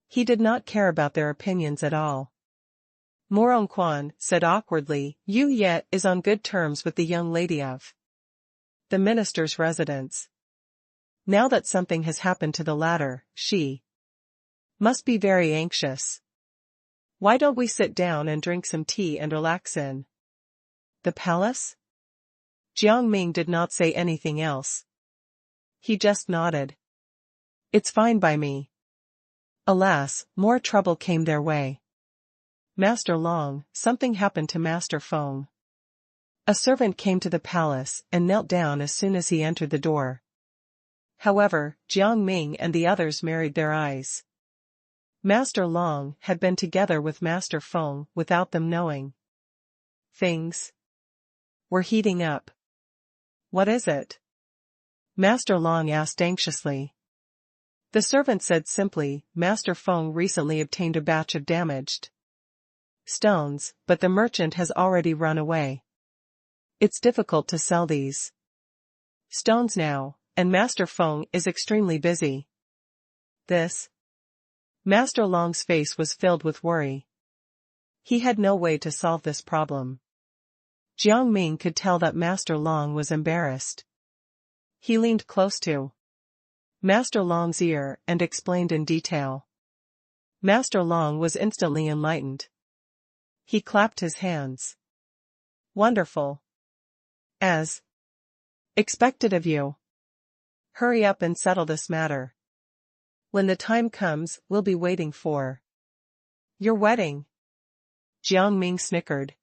He did not care about their opinions at all. Morong Quan said awkwardly, "Yuya is on good terms with the young lady of the minister's residence. Now that something has happened to the latter, she Must be very anxious. Why don't we sit down and drink some tea and relax in the palace? Jiang Ming did not say anything else. He just nodded. It's fine by me. Alas, more trouble came their way. Master Long, something happened to Master Feng. A servant came to the palace and knelt down as soon as he entered the door. However, Jiang Ming and the others married their eyes. Master Long had been together with Master Feng without them knowing. Things were heating up. What is it? Master Long asked anxiously. The servant said simply, Master Feng recently obtained a batch of damaged stones, but the merchant has already run away. It's difficult to sell these stones now, and Master Feng is extremely busy. This? Master Long's face was filled with worry. He had no way to solve this problem. Jiang Ming could tell that Master Long was embarrassed. He leaned close to Master Long's ear and explained in detail. Master Long was instantly enlightened. He clapped his hands. Wonderful. As expected of you. Hurry up and settle this matter. When the time comes, we'll be waiting for your wedding. Jiang Ming snickered.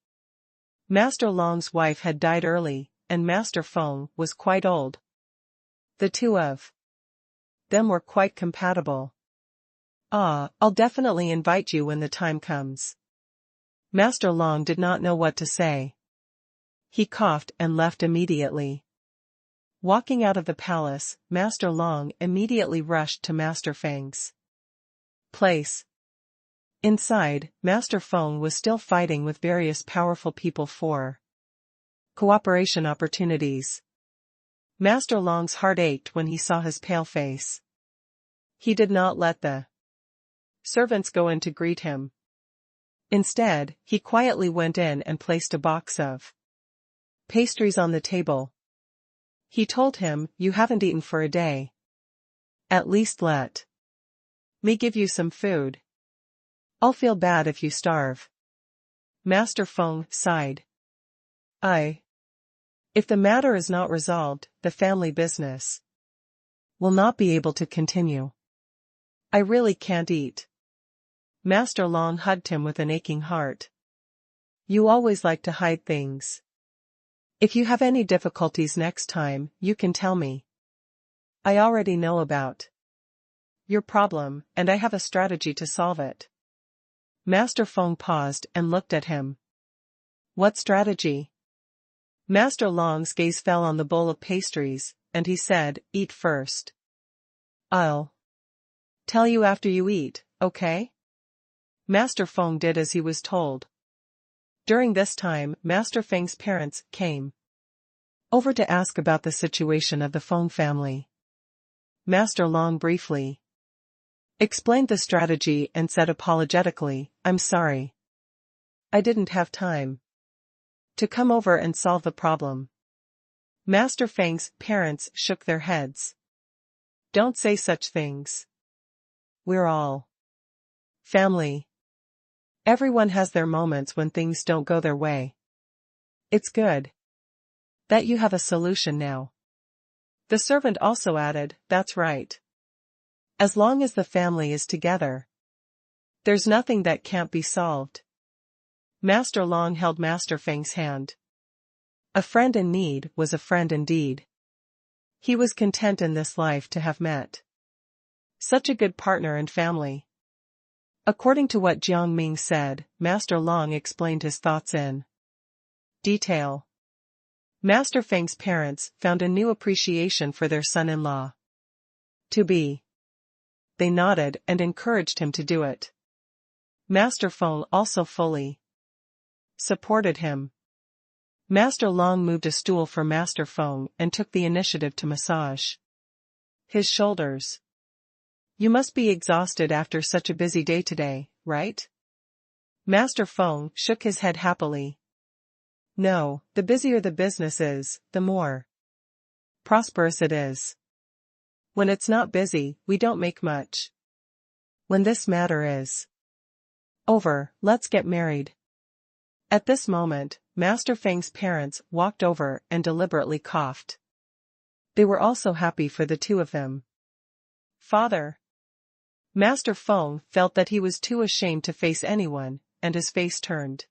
Master Long's wife had died early, and Master Feng was quite old. The two of them were quite compatible. I'll definitely invite you when the time comes. Master Long did not know what to say. He coughed and left immediately. Walking out of the palace, Master Long immediately rushed to Master Feng's place. Inside, Master Feng was still fighting with various powerful people for cooperation opportunities. Master Long's heart ached when he saw his pale face. He did not let the servants go in to greet him. Instead, he quietly went in and placed a box of pastries on the table. He told him, you haven't eaten for a day. At least let me give you some food. I'll feel bad if you starve. Master Feng sighed. If the matter is not resolved, the family business will not be able to continue. I really can't eat. Master Long hugged him with an aching heart. You always like to hide things. If you have any difficulties next time, you can tell me. I already know about your problem, and I have a strategy to solve it. Master Feng paused and looked at him. What strategy? Master Long's gaze fell on the bowl of pastries, and he said, eat first. I'll tell you after you eat, okay? Master Feng did as he was told. During this time, Master Feng's parents came over to ask about the situation of the Feng family. Master Long briefly explained the strategy and said apologetically, I'm sorry. I didn't have time to come over and solve the problem. Master Feng's parents shook their heads. Don't say such things. We're all family. Everyone has their moments when things don't go their way. It's good that you have a solution now. The servant also added, that's right. As long as the family is together, there's nothing that can't be solved. Master Long held Master Feng's hand. A friend in need was a friend indeed. He was content in this life to have met such a good partner and family. According to what Jiang Ming said, Master Long explained his thoughts in detail. Master Feng's parents found a new appreciation for their son-in-law to be. They nodded and encouraged him to do it. Master Feng also fully supported him. Master Long moved a stool for Master Feng and took the initiative to massage his shoulders. You must be exhausted after such a busy day today, right? Master Feng shook his head happily. No, the busier the business is, the more prosperous it is. When it's not busy, we don't make much. When this matter is over, let's get married. At this moment, Master Feng's parents walked over and deliberately coughed. They were also happy for the two of them. Father. Master Feng felt that he was too ashamed to face anyone, and his face turned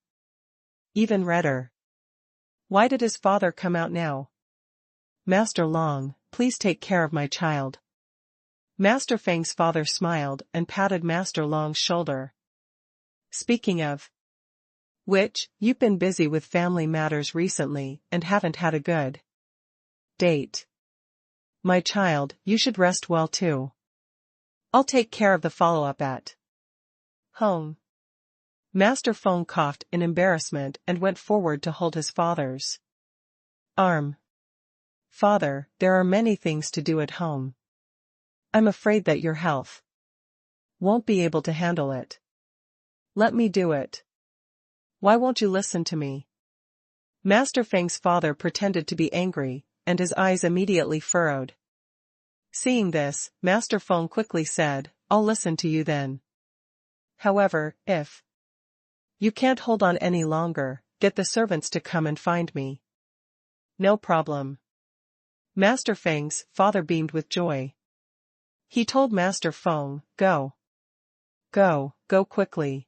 even redder. Why did his father come out now? Master Long, please take care of my child. Master Feng's father smiled and patted Master Long's shoulder. Speaking of which, you've been busy with family matters recently and haven't had a good date. My child, you should rest well too. I'll take care of the follow-up at home. Master Feng coughed in embarrassment and went forward to hold his father's arm. Father, there are many things to do at home. I'm afraid that your health won't be able to handle it. Let me do it. Why won't you listen to me? Master Feng's father pretended to be angry, and his eyes immediately furrowed. Seeing this, Master Feng quickly said, I'll listen to you then. However, if you can't hold on any longer, get the servants to come and find me. No problem. Master Feng's father beamed with joy. He told Master Feng, Go. Go quickly.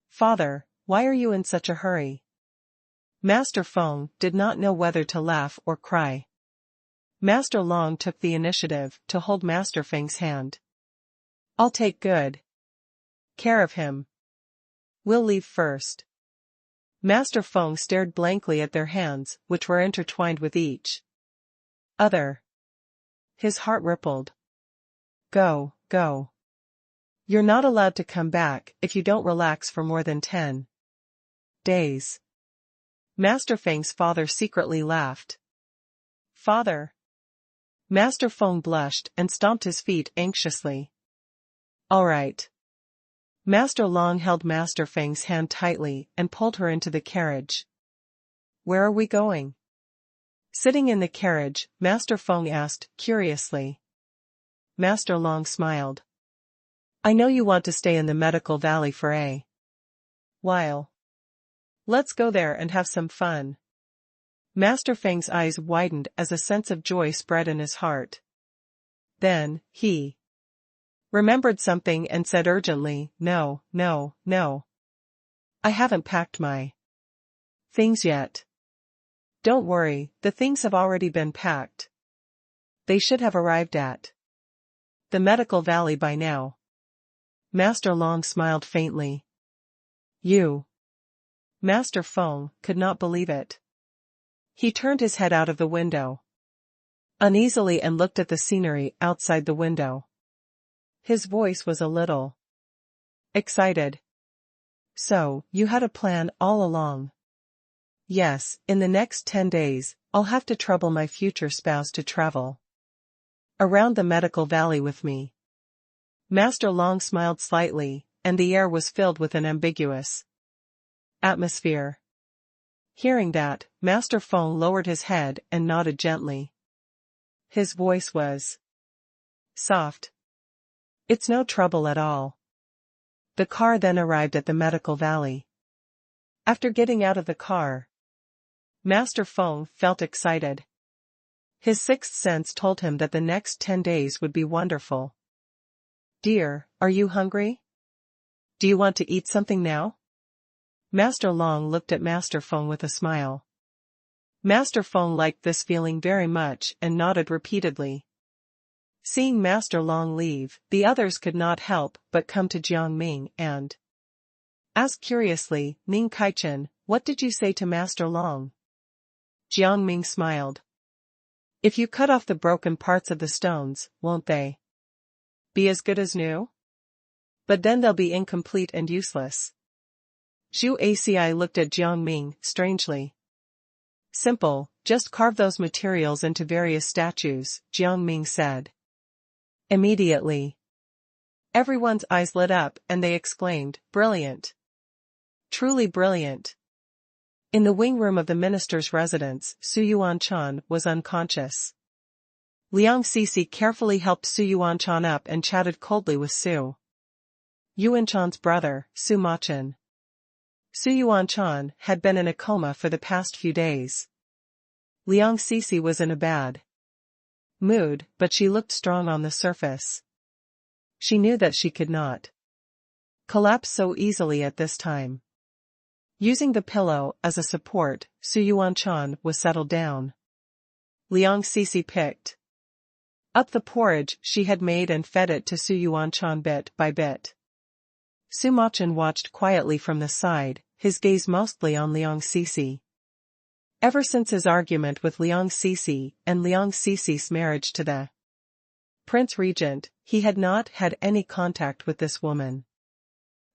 Father, why are you in such a hurry? Master Feng did not know whether to laugh or cry. Master Long took the initiative to hold Master Feng's hand. I'll take good care of him. We'll leave first. Master Feng stared blankly at their hands, which were intertwined with each other. His heart rippled. Go. You're not allowed to come back if you don't relax for more than 10 days. Master Feng's father secretly laughed. Father. Master Feng blushed and stomped his feet anxiously. All right. Master Long held Master Feng's hand tightly and pulled her into the carriage. Where are we going? Sitting in the carriage, Master Feng asked, curiously. Master Long smiled. I know you want to stay in the medical valley for a while. Let's go there and have some fun. Master Feng's eyes widened as a sense of joy spread in his heart. Then, he remembered something and said urgently, No. I haven't packed my things yet. Don't worry, the things have already been packed. They should have arrived at the medical valley by now. Master Long smiled faintly. You. Master Feng could not believe it. He turned his head out of the window uneasily and looked at the scenery outside the window. His voice was a little excited. So, you had a plan all along? Yes, in the next 10 days, I'll have to trouble my future spouse to travel around the medical valley with me. Master Long smiled slightly, and the air was filled with an ambiguous atmosphere. Hearing that, Master Feng lowered his head and nodded gently. His voice was soft. It's no trouble at all. The car then arrived at the medical valley. After getting out of the car, Master Feng felt excited. His sixth sense told him that the next 10 days would be wonderful. Dear, are you hungry? Do you want to eat something now? Master Long looked at Master Feng with a smile. Master Feng liked this feeling very much and nodded repeatedly. Seeing Master Long leave, the others could not help but come to Jiang Ming and ask curiously, Ning Kaichen, what did you say to Master Long? Jiang Ming smiled. If you cut off the broken parts of the stones, won't they be as good as new? But then they'll be incomplete and useless. Zhu Aci looked at Jiang Ming strangely. Simple, just carve those materials into various statues, Jiang Ming said. Immediately, everyone's eyes lit up and they exclaimed, Brilliant! Truly brilliant! In the wing room of the minister's residence, Su Yuan-chan was unconscious. Liang Sisi carefully helped Su Yuan-chan up and chatted coldly with Su Yuanchan's brother, Su Machan. Su Yuanchan had been in a coma for the past few days. Liang Cixi was in a bad mood, but she looked strong on the surface. She knew that she could not collapse so easily at this time. Using the pillow as a support, Su Yuanchan was settled down. Liang Cixi picked up the porridge she had made and fed it to Su Yuanchan bit by bit. Su Machan watched quietly from the side, his gaze mostly on Liang Cixi. Ever since his argument with Liang Cixi and Liang Cixi's marriage to the Prince Regent, he had not had any contact with this woman.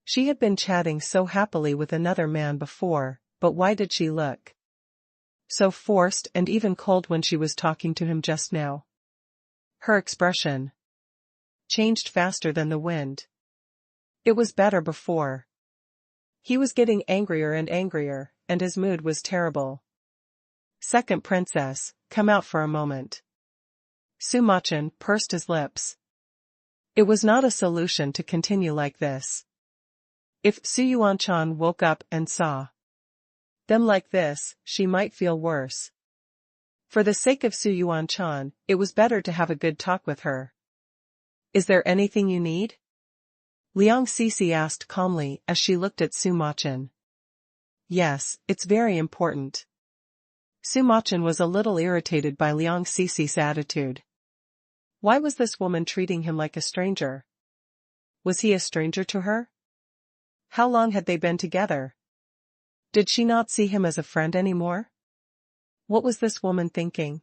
She had been chatting so happily with another man before, but why did she look so forced and even cold when she was talking to him just now? Her expression changed faster than the wind. It was better before. He was getting angrier, and his mood was terrible. Second princess, come out for a moment. Su Machan pursed his lips. It was not a solution to continue like this. If Su Yuanchan woke up and saw them like this, she might feel worse. For the sake of Su Yuanchan, it was better to have a good talk with her. Is there anything you need? Liang Cixi asked calmly as she looked at Su Machan. Yes, it's very important. Su Machan was a little irritated by Liang Cixi's attitude. Why was this woman treating him like a stranger? Was he a stranger to her? How long had they been together? Did she not see him as a friend anymore? What was this woman thinking?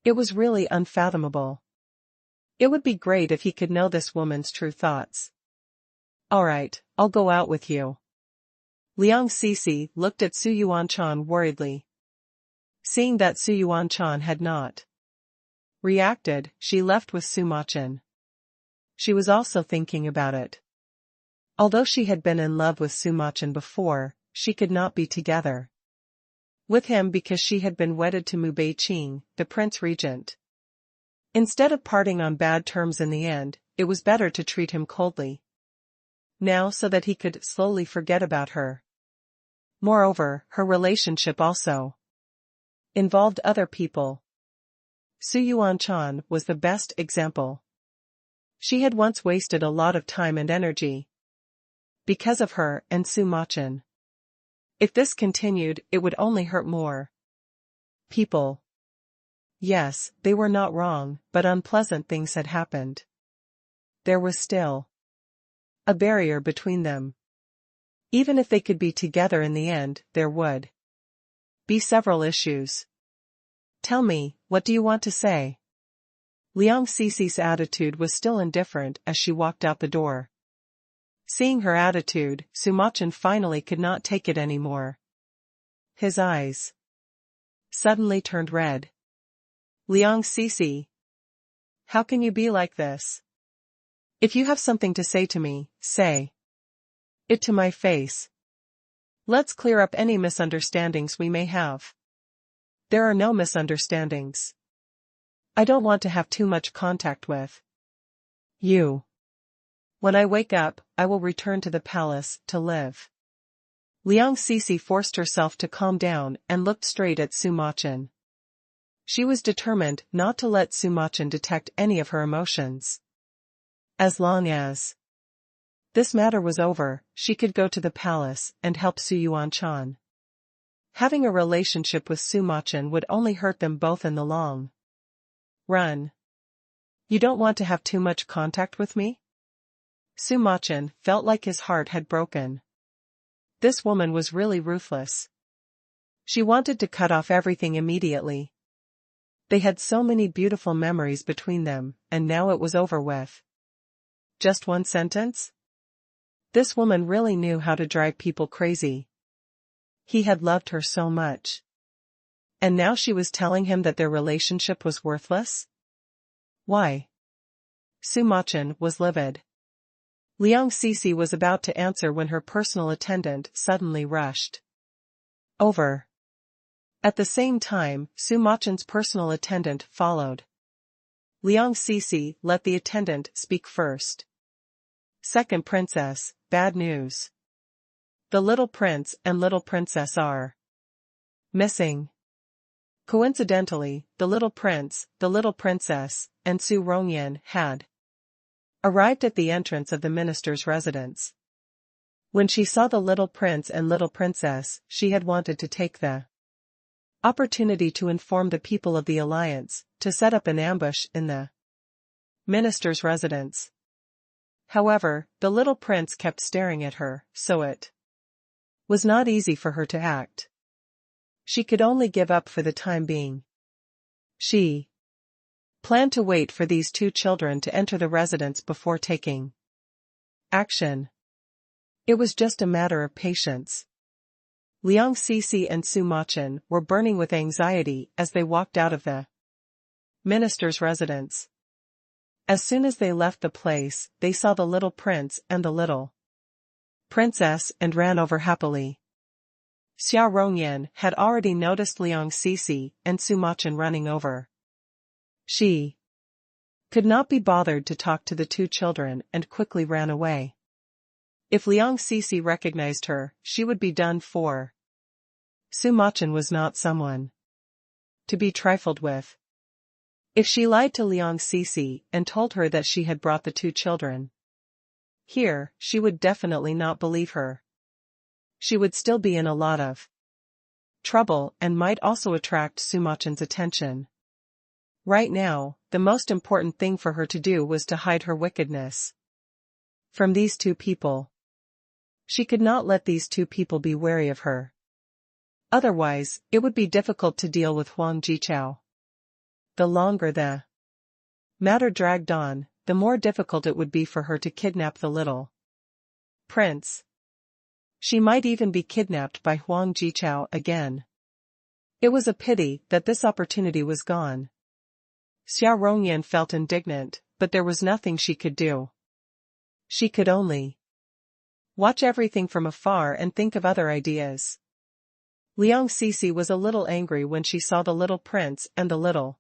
It was really unfathomable. It would be great if he could know this woman's true thoughts. All right, I'll go out with you. Liang Cixi looked at Su Yuanchan worriedly. Seeing that Su Yuanchan had not reacted, she left with Su Machan. She was also thinking about it. Although she had been in love with Su Machan before, she could not be together with him because she had been wedded to Mu Beiqing, the Prince Regent. Instead of parting on bad terms in the end, it was better to treat him coldly now so that he could slowly forget about her. Moreover, her relationship also involved other people. Su Yuanchan was the best example. She had once wasted a lot of time and energy because of her and Su Machan. If this continued, it would only hurt more people. Yes, they were not wrong, but unpleasant things had happened. There was still a barrier between them. Even if they could be together in the end, there would be several issues. Tell me, what do you want to say? Liang Cixi's attitude was still indifferent as she walked out the door. Seeing her attitude, Su Machan finally could not take it anymore. His eyes suddenly turned red. Liang Cixi, how can you be like this? If you have something to say to me, say it to my face. Let's clear up any misunderstandings we may have. There are no misunderstandings. I don't want to have too much contact with you. When I wake up, I will return to the palace to live. Liang Cixi forced herself to calm down and looked straight at Su Machan. She was determined not to let Su Machan detect any of her emotions. As long as this matter was over, she could go to the palace and help Su Yuanchan. Having a relationship with Su Machan would only hurt them both in the long run. You don't want to have too much contact with me? Su Machan felt like his heart had broken. This woman was really ruthless. She wanted to cut off everything immediately. They had so many beautiful memories between them, and now it was over with. Just one sentence? This woman really knew how to drive people crazy. He had loved her so much. And now she was telling him that their relationship was worthless? Why? Su Machan was livid. Liang Cixi was about to answer when her personal attendant suddenly rushed over. At the same time, Su Machan's personal attendant followed. Liang Cixi let the attendant speak first. Second princess, bad news. The little prince and little princess are missing. Coincidentally, the little prince, the little princess, and Su Rongyan had arrived at the entrance of the minister's residence. When she saw the little prince and little princess, she had wanted to take the opportunity to inform the people of the alliance, to set up an ambush in the minister's residence. However, the little prince kept staring at her, so it was not easy for her to act. She could only give up for the time being. She planned to wait for these two children to enter the residence before taking action. It was just a matter of patience. Liang Cixi and Su Machin were burning with anxiety as they walked out of the minister's residence. As soon as they left the place, they saw the little prince and the little princess and ran over happily. Xia Rongyan had already noticed Liang Cixi and Su Machin running over. She could not be bothered to talk to the two children and quickly ran away. If Liang Cixi recognized her, she would be done for. Su Machin was not someone to be trifled with. If she lied to Liang Cixi and told her that she had brought the two children here, she would definitely not believe her. She would still be in a lot of trouble and might also attract Su Machin's attention. Right now, the most important thing for her to do was to hide her wickedness from these two people. She could not let these two people be wary of her. Otherwise, it would be difficult to deal with Huang Jichao. The longer the matter dragged on, the more difficult it would be for her to kidnap the little prince. She might even be kidnapped by Huang Jichao again. It was a pity that this opportunity was gone. Xia Rongyan felt indignant, but there was nothing she could do. She could only watch everything from afar and think of other ideas. Liang Cixi was a little angry when she saw the little prince and the little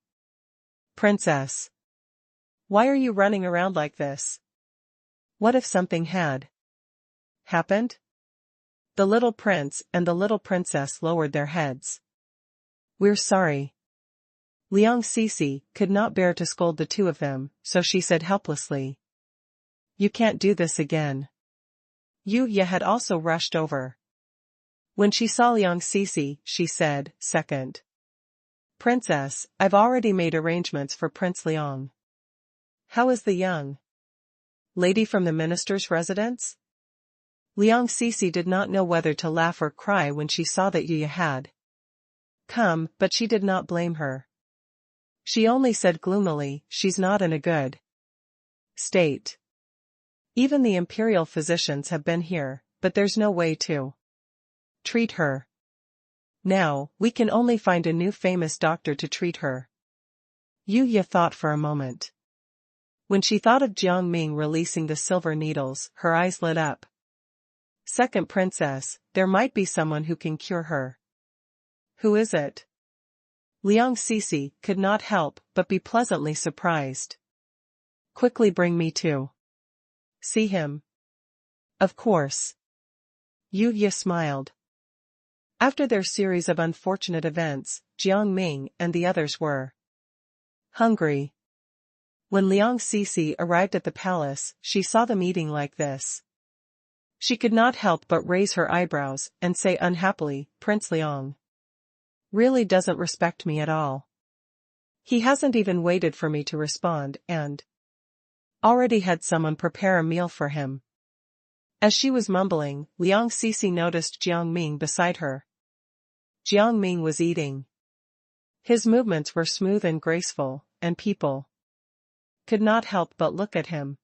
princess. Why are you running around like this? What if something had happened? The little prince and the little princess lowered their heads. We're sorry. Liang Cixi could not bear to scold the two of them, so she said helplessly. You can't do this again. Yu Ye had also rushed over. When she saw Liang Cixi, she said, Second princess, I've already made arrangements for Prince Liang. How is the young lady from the minister's residence? Liang Cixi did not know whether to laugh or cry when she saw that Yu Ye had come, but she did not blame her. She only said gloomily, she's not in a good state. Even the imperial physicians have been here, but there's no way to treat her. Now, we can only find a new famous doctor to treat her. Yu Ye thought for a moment. When she thought of Jiang Ming releasing the silver needles, her eyes lit up. Second princess, there might be someone who can cure her. Who is it? Liang Cixi could not help but be pleasantly surprised. Quickly bring me to see him. Of course. Yu Ye smiled. After their series of unfortunate events, Jiang Ming and the others were hungry. When Liang Cixi arrived at the palace, she saw the meeting like this. She could not help but raise her eyebrows and say unhappily, Prince Liang really doesn't respect me at all. He hasn't even waited for me to respond and already had someone prepare a meal for him. As she was mumbling, Liang Cixi noticed Jiang Ming beside her. Jiang Ming was eating. His movements were smooth and graceful, and people could not help but look at him.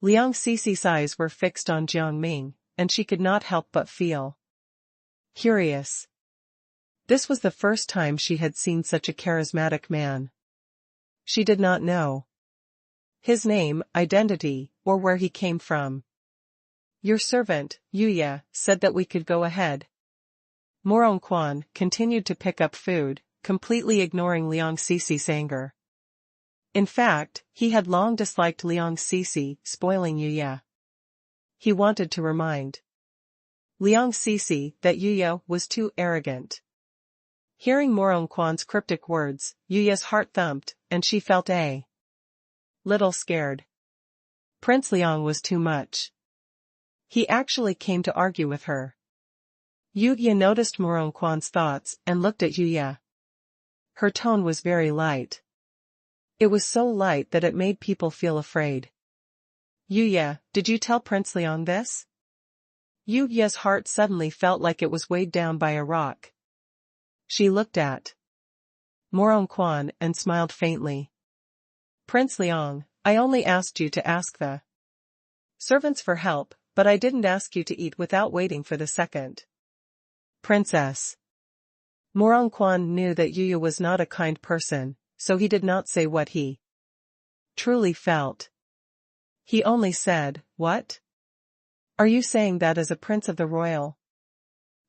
Liang Cixi's eyes were fixed on Jiang Ming, and she could not help but feel curious. This was the first time she had seen such a charismatic man. She did not know his name, identity, or where he came from. Your servant, Yu Ye, said that we could go ahead. Morong Quan continued to pick up food, completely ignoring Liang Cixi's anger. In fact, he had long disliked Liang Cixi spoiling Yu Ye. he wanted to remind Liang Sisi that Yuya was too arrogant. Hearing Morongquan's cryptic words, Yuya's heart thumped, and she felt a little scared. Prince Liang was too much. He actually came to argue with her. Yuya noticed Morongquan's thoughts and looked at Yuya. Her tone was very light. It was so light that it made people feel afraid. Yuya, did you tell Prince Liang this? Yuya's heart suddenly felt like it was weighed down by a rock. She looked at Morongquan and smiled faintly. Prince Liang, I only asked you to ask the servants for help, but I didn't ask you to eat without waiting for the second princess. Morongquan knew that Yuya was not a kind person, so he did not say what he truly felt. He only said, what? Are you saying that as a prince of the royal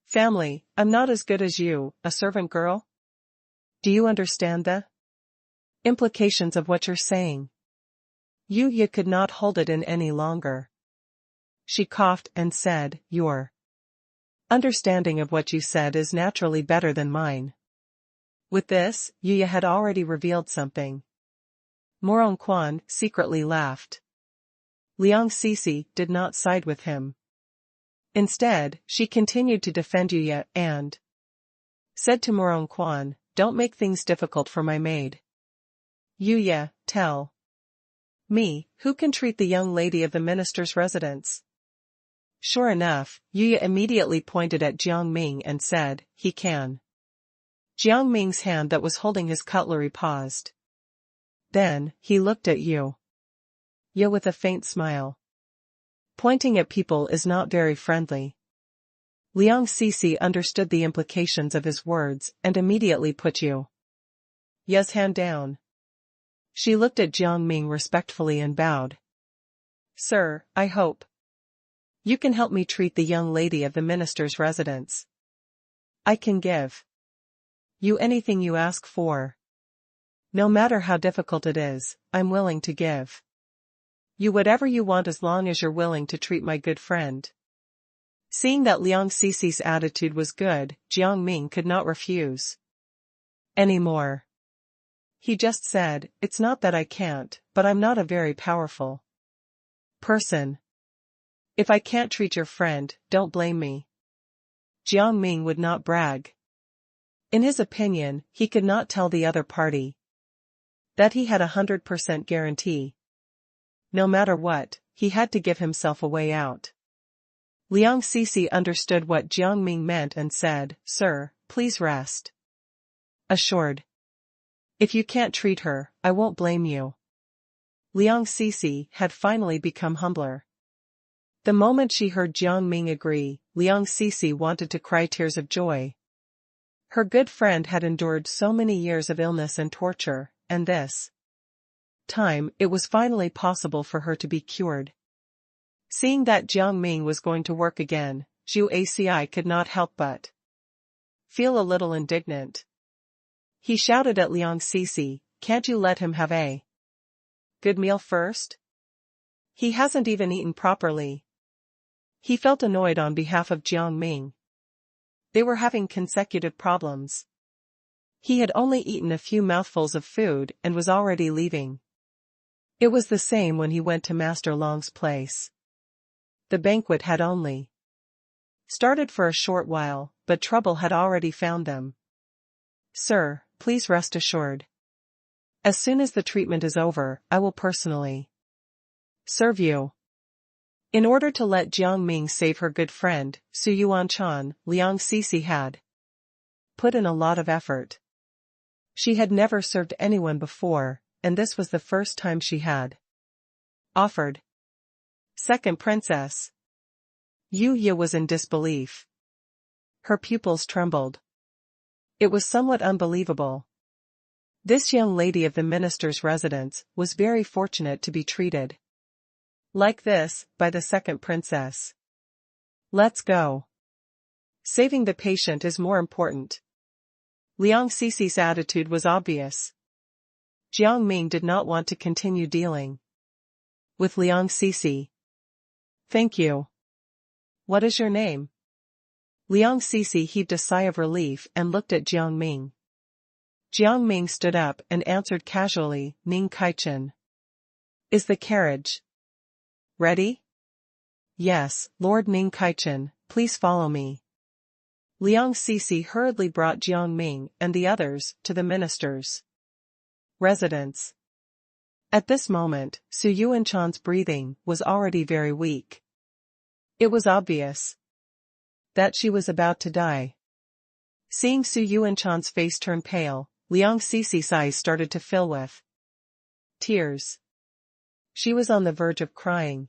family, I'm not as good as you, a servant girl? Do you understand the implications of what you're saying? Yuya could not hold it in any longer. She coughed and said, your understanding of what you said is naturally better than mine. With this, Yuya had already revealed something. Morongquan secretly laughed. Liang Sisi did not side with him. Instead, she continued to defend Yuya and said to Morongquan, don't make things difficult for my maid. Yuya, tell me, who can treat the young lady of the minister's residence? Sure enough, Yuya immediately pointed at Jiang Ming and said, he can. Jiang Ming's hand that was holding his cutlery paused. Then, he looked at Yuya with a faint smile. Pointing at people is not very friendly. Liang Sisi understood the implications of his words and immediately put Yuya's hand down. She looked at Jiang Ming respectfully and bowed. Sir, I hope you can help me treat the young lady of the minister's residence. I can give you anything you ask for. No matter how difficult it is, I'm willing to give you whatever you want as long as you're willing to treat my good friend. Seeing that Liang Sisi's attitude was good, Jiang Ming could not refuse anymore. He just said, it's not that I can't, but I'm not a very powerful person. If I can't treat your friend, don't blame me. Jiang Ming would not brag. In his opinion, he could not tell the other party that he had 100% guarantee. No matter what, he had to give himself a way out. Liang Sisi understood what Jiang Ming meant and said, Sir, please rest assured. If you can't treat her, I won't blame you. Liang Sisi had finally become humbler. The moment she heard Jiang Ming agree, Liang Sisi wanted to cry tears of joy. Her good friend had endured so many years of illness and torture, and this time it was finally possible for her to be cured. Seeing that Jiang Ming was going to work again, Zhu Aci could not help but feel a little indignant. He shouted at Liang Sisi, can't you let him have a good meal first? He hasn't even eaten properly. He felt annoyed on behalf of Jiang Ming. They were having consecutive problems. He had only eaten a few mouthfuls of food and was already leaving. It was the same when he went to Master Long's place. The banquet had only started for a short while, but trouble had already found them. Sir, please rest assured. As soon as the treatment is over, I will personally serve you. In order to let Jiang Ming save her good friend, Su Yuanchan, Liang Sisi had put in a lot of effort. She had never served anyone before, and this was the first time she had offered second princess. Yuya was in disbelief. Her pupils trembled. It was somewhat unbelievable. This young lady of the minister's residence was very fortunate to be treated like this by the second princess. Let's go. Saving the patient is more important. Liang Sisi's attitude was obvious. Jiang Ming did not want to continue dealing with Liang Sisi. Thank you. What is your name? Liang Cixi heaved a sigh of relief and looked at Jiang Ming. Jiang Ming stood up and answered casually, Ning Kaichen. Is the carriage ready? Yes, Lord Ning Kaichen, please follow me. Liang Cixi hurriedly brought Jiang Ming and the others to the minister's residence. At this moment, Su Yuanchan's breathing was already very weak. It was obvious that she was about to die. Seeing Su Yuanchan's face turn pale, Liang Cixi's eyes started to fill with tears. She was on the verge of crying.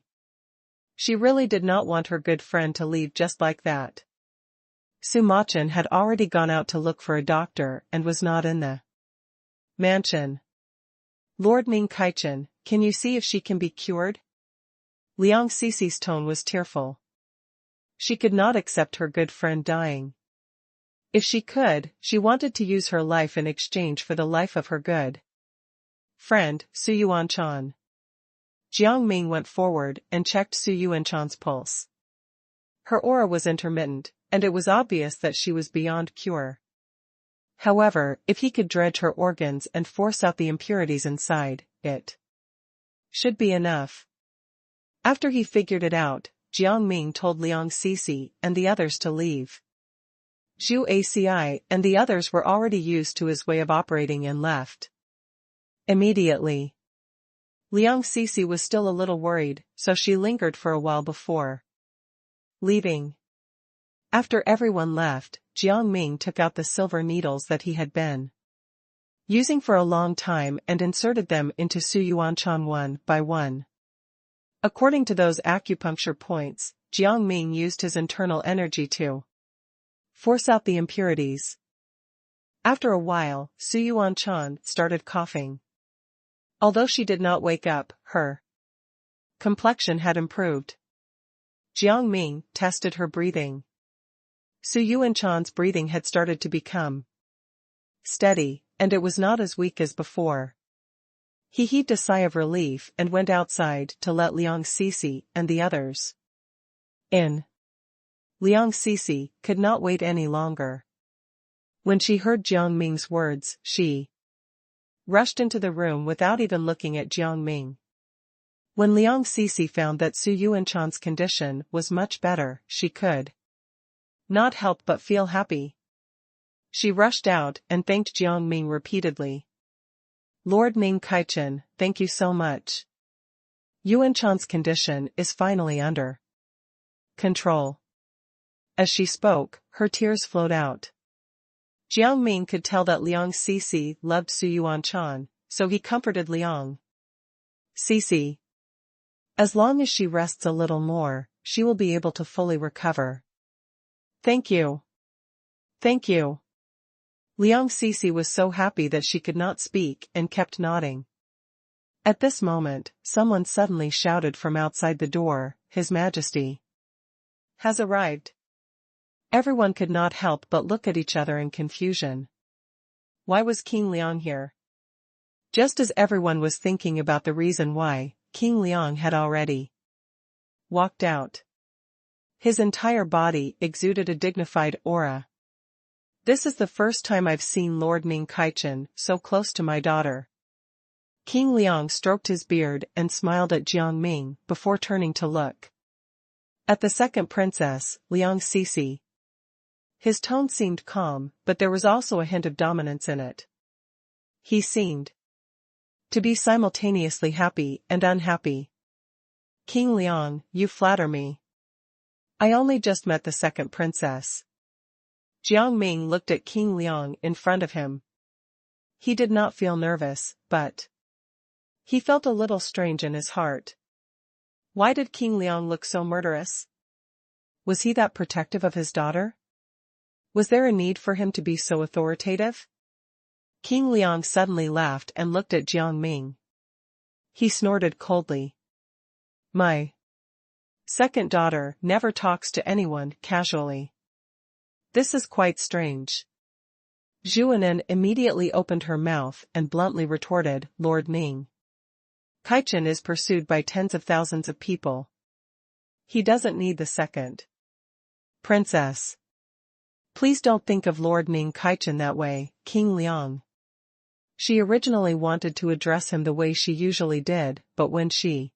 She really did not want her good friend to leave just like that. Su Machan had already gone out to look for a doctor and was not in the mansion. Lord Ning Kaichen, can you see if she can be cured? Liang Cixi's tone was tearful. She could not accept her good friend dying. If she could, she wanted to use her life in exchange for the life of her good friend, Su Yuanchan. Jiang Ming went forward and checked Su Yuanchan's pulse. Her aura was intermittent, and it was obvious that she was beyond cure. However, if he could dredge her organs and force out the impurities inside, it should be enough. After he figured it out, Jiang Ming told Liang Cixi and the others to leave. Zhu Aci and the others were already used to his way of operating and left immediately. Liang Cixi was still a little worried, so she lingered for a while before leaving. After everyone left, Jiang Ming took out the silver needles that he had been using for a long time and inserted them into Su Yuanchan one by one. According to those acupuncture points, Jiang Ming used his internal energy to force out the impurities. After a while, Su Yuanchan started coughing. Although she did not wake up, her complexion had improved. Jiang Ming tested her breathing. Su Yuanchan's breathing had started to become steady, and it was not as weak as before. He heaved a sigh of relief and went outside to let Liang Cixi and the others in. Liang Cixi could not wait any longer. When she heard Jiang Ming's words, she rushed into the room without even looking at Jiang Ming. When Liang Cixi found that Su Yuanchan's condition was much better, she could not help but feel happy. She rushed out and thanked Jiang Ming repeatedly. Lord Ning Kaichen, thank you so much. Yuanchan's condition is finally under control. As she spoke, her tears flowed out. Jiang Ming could tell that Liang Cixi loved Su Yuanchan, so he comforted Liang Cixi. As long as she rests a little more, she will be able to fully recover. Thank you. Thank you. Liang Cixi was so happy that she could not speak and kept nodding. At this moment, someone suddenly shouted from outside the door, His Majesty has arrived. Everyone could not help but look at each other in confusion. Why was King Liang here? Just as everyone was thinking about the reason why, King Liang had already walked out. His entire body exuded a dignified aura. This is the first time I've seen Lord Ning Kaichen so close to my daughter. King Liang stroked his beard and smiled at Jiang Ming before turning to look at the second princess, Liang Cixi. His tone seemed calm, but there was also a hint of dominance in it. He seemed to be simultaneously happy and unhappy. King Liang, you flatter me. I only just met the second princess. Jiang Ming looked at King Liang in front of him. He did not feel nervous, but he felt a little strange in his heart. Why did King Liang look so murderous? Was he that protective of his daughter? Was there a need for him to be so authoritative? King Liang suddenly laughed and looked at Jiang Ming. He snorted coldly. My second daughter never talks to anyone casually. This is quite strange. Zhuanan immediately opened her mouth and bluntly retorted, Lord Ning Kaichen is pursued by tens of thousands of people. He doesn't need the second. Princess. Please don't think of Lord Ning Kaichen that way, King Liang. She originally wanted to address him the way she usually did, but when she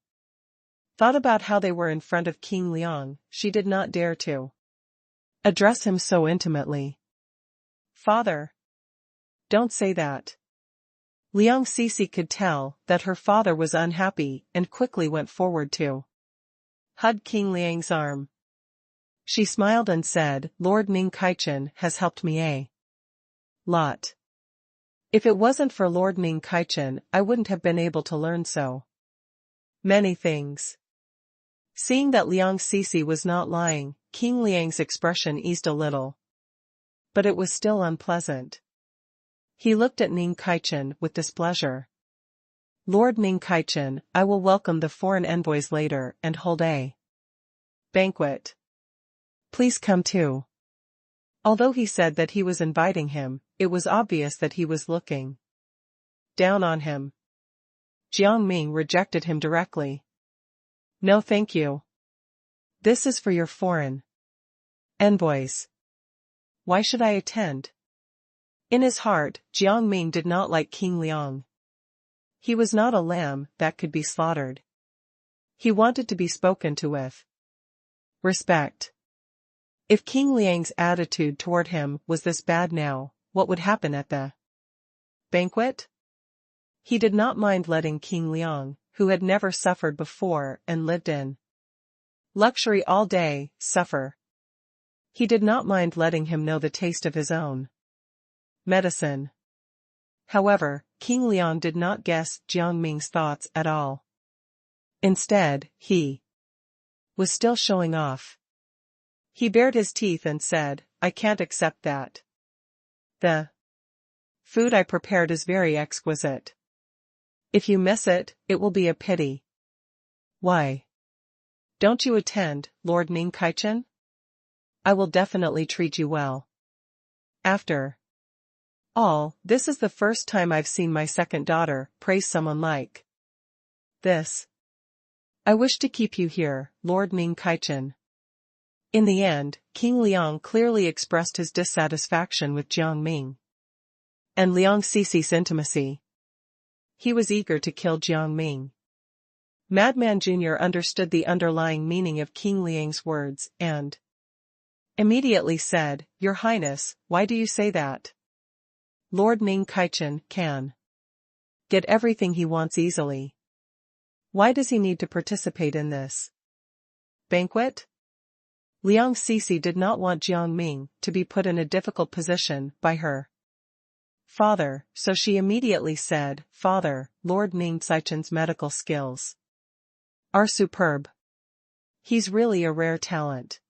thought about how they were in front of King Liang, she did not dare to address him so intimately. Father. Don't say that. Liang Sisi could tell that her father was unhappy and quickly went forward to hug King Liang's arm. She smiled and said, Lord Ning Kaichen has helped me a lot. If it wasn't for Lord Ning Kaichen, I wouldn't have been able to learn so many things. Seeing that Liang Sisi was not lying, King Liang's expression eased a little. But it was still unpleasant. He looked at Ning Kaichen with displeasure. Lord Ning Kaichen, I will welcome the foreign envoys later and hold a banquet. Please come too. Although he said that he was inviting him, it was obvious that he was looking down on him. Jiang Ming rejected him directly. No thank you. This is for your foreign envoys. Why should I attend? In his heart, Jiang Ming did not like King Liang. He was not a lamb that could be slaughtered. He wanted to be spoken to with respect. If King Liang's attitude toward him was this bad now, what would happen at the banquet? He did not mind letting King Liang, who had never suffered before and lived in luxury all day, suffer. He did not mind letting him know the taste of his own medicine. However, King Liang did not guess Jiang Ming's thoughts at all. Instead, he was still showing off. He bared his teeth and said, I can't accept that. The food I prepared is very exquisite. If you miss it, it will be a pity. Why don't you attend, Lord Ning Kaichen? I will definitely treat you well. After all, this is the first time I've seen my second daughter praise someone like this. I wish to keep you here, Lord Ning Kaichen. In the end, King Liang clearly expressed his dissatisfaction with Jiang Ming and Liang Sisi's intimacy. He was eager to kill Jiang Ming. Madman Jr. understood the underlying meaning of King Liang's words and immediately said, Your Highness, why do you say that? Lord Ning Kaichen can get everything he wants easily. Why does he need to participate in this banquet? Liang Sisi did not want Jiang Ming to be put in a difficult position by her father, so she immediately said, Father, Lord Ning Kaichen's medical skills are superb. He's really a rare talent.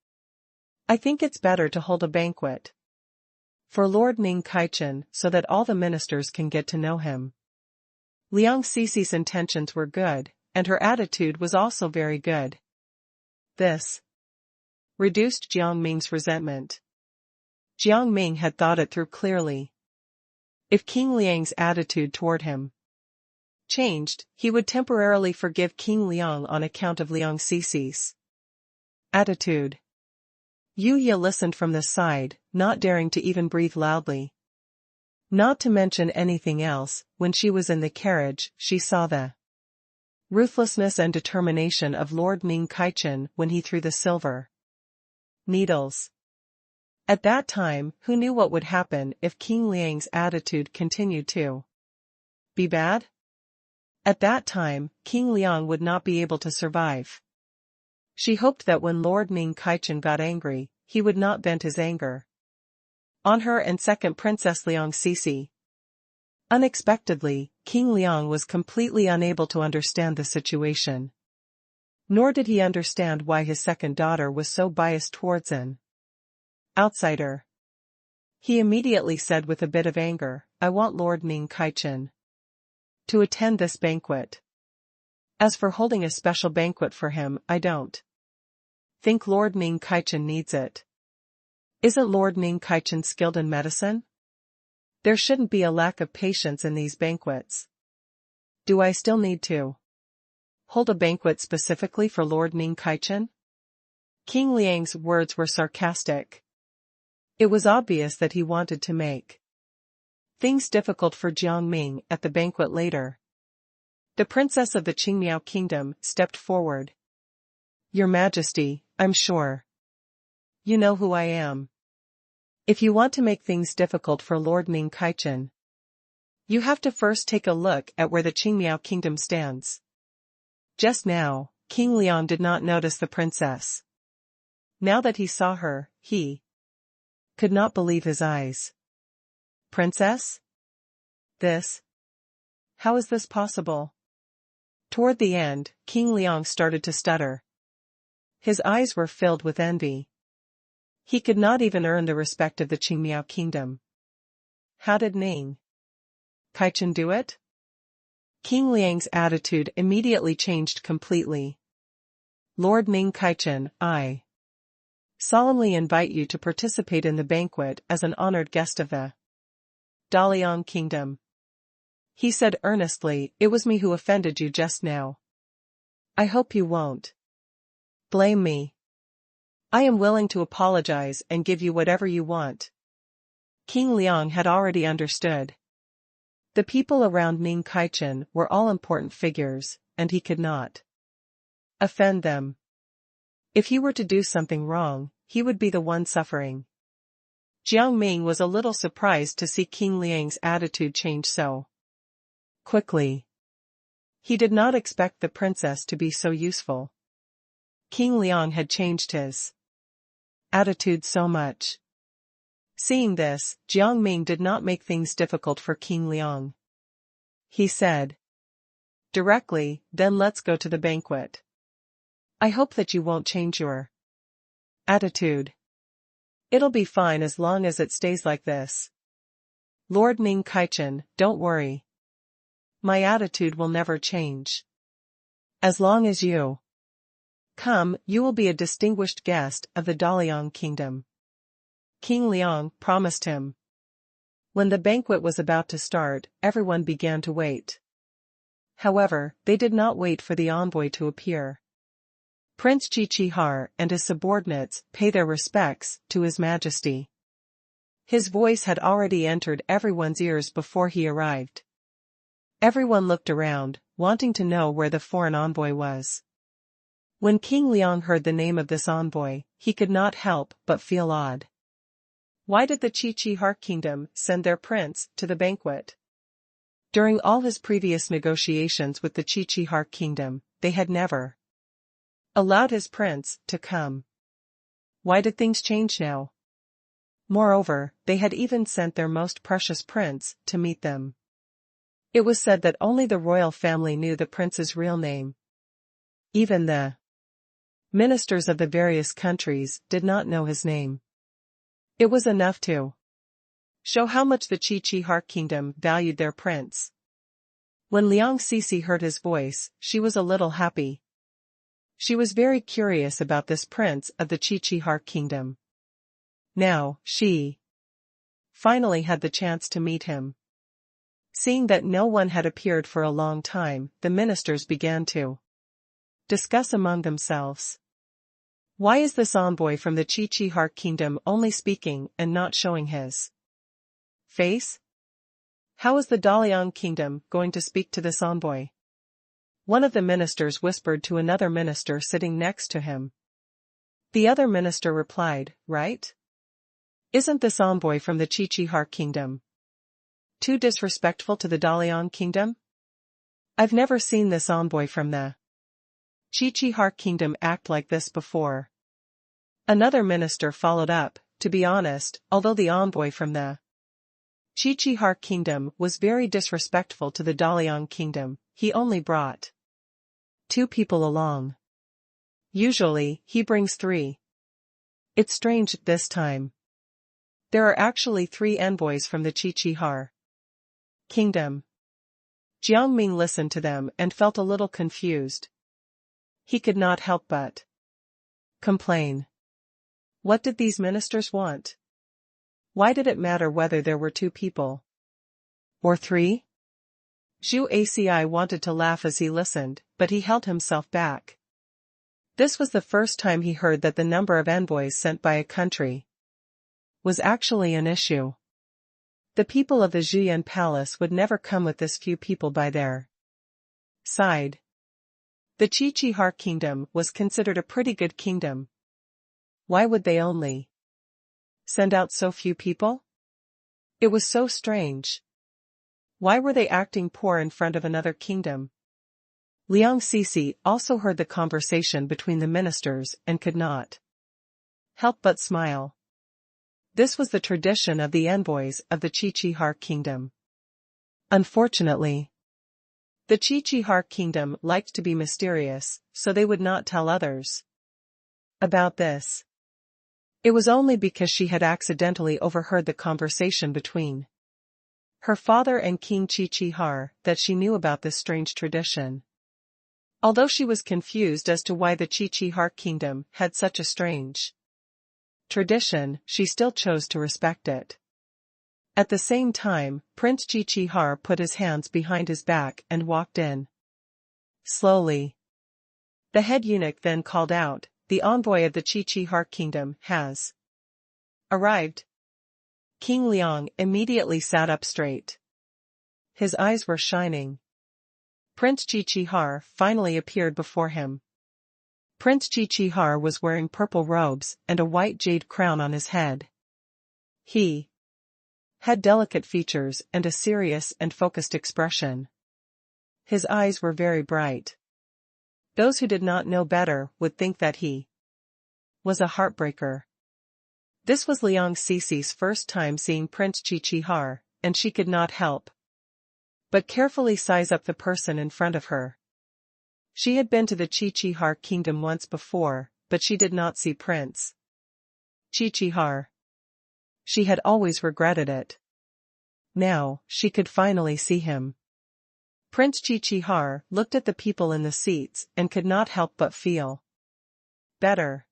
I think it's better to hold a banquet for Lord Ning Kaichen so that all the ministers can get to know him. Liang Sisi's intentions were good, and her attitude was also very good. This reduced Jiang Ming's resentment. Jiang Ming had thought it through clearly. If King Liang's attitude toward him changed, he would temporarily forgive King Liang on account of Liang Sisi's attitude. Yu Ye listened from the side, not daring to even breathe loudly. Not to mention anything else, when she was in the carriage, she saw the ruthlessness and determination of Lord Ning Kaichen when he threw the silver needles. At that time, who knew what would happen if King Liang's attitude continued to be bad? At that time, King Liang would not be able to survive. She hoped that when Lord Ning Kaichen got angry, he would not vent his anger on her and second Princess Liang Sisi. Unexpectedly, King Liang was completely unable to understand the situation. Nor did he understand why his second daughter was so biased towards an outsider. He immediately said with a bit of anger, I want Lord Ning Kaichen to attend this banquet. As for holding a special banquet for him, I don't think Lord Ning Kaichen needs it. Isn't Lord Ning Kaichen skilled in medicine? There shouldn't be a lack of patience in these banquets. Do I still need to hold a banquet specifically for Lord Ning Kaichen? King Liang's words were sarcastic. It was obvious that he wanted to make things difficult for Jiang Ming at the banquet later. The princess of the Qingmiao kingdom stepped forward. Your Majesty, I'm sure you know who I am. If you want to make things difficult for Lord Ning Kaichen, you have to first take a look at where the Qingmiao kingdom stands. Just now, King Liang did not notice the princess. Now that he saw her, he could not believe his eyes. Princess? How is this possible? Toward the end, King Liang started to stutter. His eyes were filled with envy. He could not even earn the respect of the Qingmiao kingdom. How did Ning Kaichen do it? King Liang's attitude immediately changed completely. Lord Ning Kaichen, I solemnly invite you to participate in the banquet as an honored guest of the Daliang kingdom. He said earnestly, it was me who offended you just now. I hope you won't blame me. I am willing to apologize and give you whatever you want. King Liang had already understood. The people around Ning Kaichen were all important figures, and he could not offend them. If he were to do something wrong, he would be the one suffering. Jiang Ming was a little surprised to see King Liang's attitude change so quickly. He did not expect the princess to be so useful. King Liang had changed his attitude so much. Seeing this, Jiang Ming did not make things difficult for King Liang. He said directly, then let's go to the banquet. I hope that you won't change your attitude. It'll be fine as long as it stays like this. Lord Ning Kaichen, don't worry. My attitude will never change. As long as you come, you will be a distinguished guest of the Daliang kingdom. King Liang promised him. When the banquet was about to start, everyone began to wait. However, they did not wait for the envoy to appear. Prince Qiqihar and his subordinates pay their respects to His Majesty. His voice had already entered everyone's ears before he arrived. Everyone looked around, wanting to know where the foreign envoy was. When King Liang heard the name of this envoy, he could not help but feel odd. Why did the Qiqihar kingdom send their prince to the banquet? During all his previous negotiations with the Qiqihar kingdom, they had never allowed his prince to come. Why did things change now? Moreover, they had even sent their most precious prince to meet them. It was said that only the royal family knew the prince's real name. Even the ministers of the various countries did not know his name. It was enough to show how much the Qiqihar kingdom valued their prince. When Liang Sisi heard his voice, she was a little happy. She was very curious about this prince of the Qiqihar kingdom. Now, she finally had the chance to meet him. Seeing that no one had appeared for a long time, the ministers began to discuss among themselves. Why is this envoy from the Qiqihar kingdom only speaking and not showing his face? How is the Daliang kingdom going to speak to this envoy? One of the ministers whispered to another minister sitting next to him. The other minister replied, right? Isn't this envoy from the Qiqihar kingdom too disrespectful to the Daliang kingdom? I've never seen this envoy from the Qiqihar kingdom act like this before. Another minister followed up, to be honest, although the envoy from the Qiqihar kingdom was very disrespectful to the Daliang kingdom, he only brought 2 people along. Usually, he brings 3. It's strange this time. There are actually 3 envoys from the Qiqihar kingdom. Jiang Ming listened to them and felt a little confused. He could not help but complain. What did these ministers want? Why did it matter whether there were 2 people or 3? Zhu Aci wanted to laugh as he listened, but he held himself back. This was the first time he heard that the number of envoys sent by a country was actually an issue. The people of the Zhuyan palace would never come with this few people by their side. The Qiqihar kingdom was considered a pretty good kingdom. Why would they only send out so few people? It was so strange. Why were they acting poor in front of another kingdom? Liang Sisi also heard the conversation between the ministers and could not help but smile. This was the tradition of the envoys of the Qiqihar kingdom. Unfortunately, the Qiqihar kingdom liked to be mysterious, so they would not tell others about this. It was only because she had accidentally overheard the conversation between her father and King Qiqihar that she knew about this strange tradition. Although she was confused as to why the Qiqihar kingdom had such a strange tradition, she still chose to respect it. At the same time, Prince Qiqihar put his hands behind his back and walked in slowly. The head eunuch then called out, "The envoy of the Qiqihar kingdom has arrived." King Liang immediately sat up straight. His eyes were shining. Prince Qiqihar finally appeared before him. Prince Qiqihar was wearing purple robes and a white jade crown on his head. He had delicate features and a serious and focused expression. His eyes were very bright. Those who did not know better would think that he was a heartbreaker. This was Liang Sisi's first time seeing Prince Qiqihar, and she could not help but carefully size up the person in front of her. She had been to the Qiqihar kingdom once before, but she did not see Prince Qiqihar. She had always regretted it. Now, she could finally see him. Prince Qiqihar looked at the people in the seats and could not help but feel better.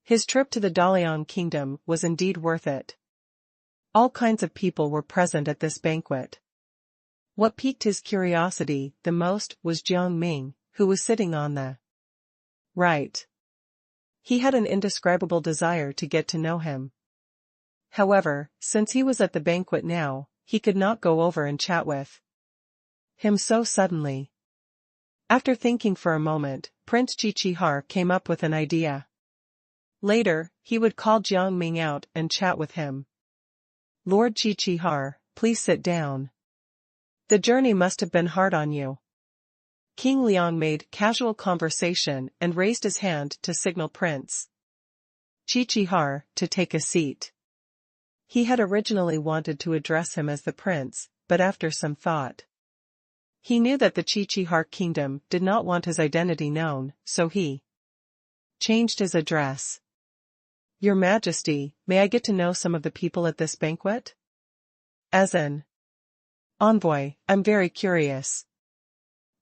His trip to the Dalian kingdom was indeed worth it. All kinds of people were present at this banquet. What piqued his curiosity the most was Jiang Ming, who was sitting on the right. He had an indescribable desire to get to know him. However, since he was at the banquet now, he could not go over and chat with him so suddenly. After thinking for a moment, Prince Qiqihar came up with an idea. Later, he would call Jiang Ming out and chat with him. "Lord Qiqihar, please sit down. The journey must have been hard on you." King Liang made casual conversation and raised his hand to signal Prince Qiqihar to take a seat. He had originally wanted to address him as the prince, but after some thought, he knew that the Qiqihar kingdom did not want his identity known, so he changed his address. "Your Majesty, may I get to know some of the people at this banquet? As an envoy, I'm very curious."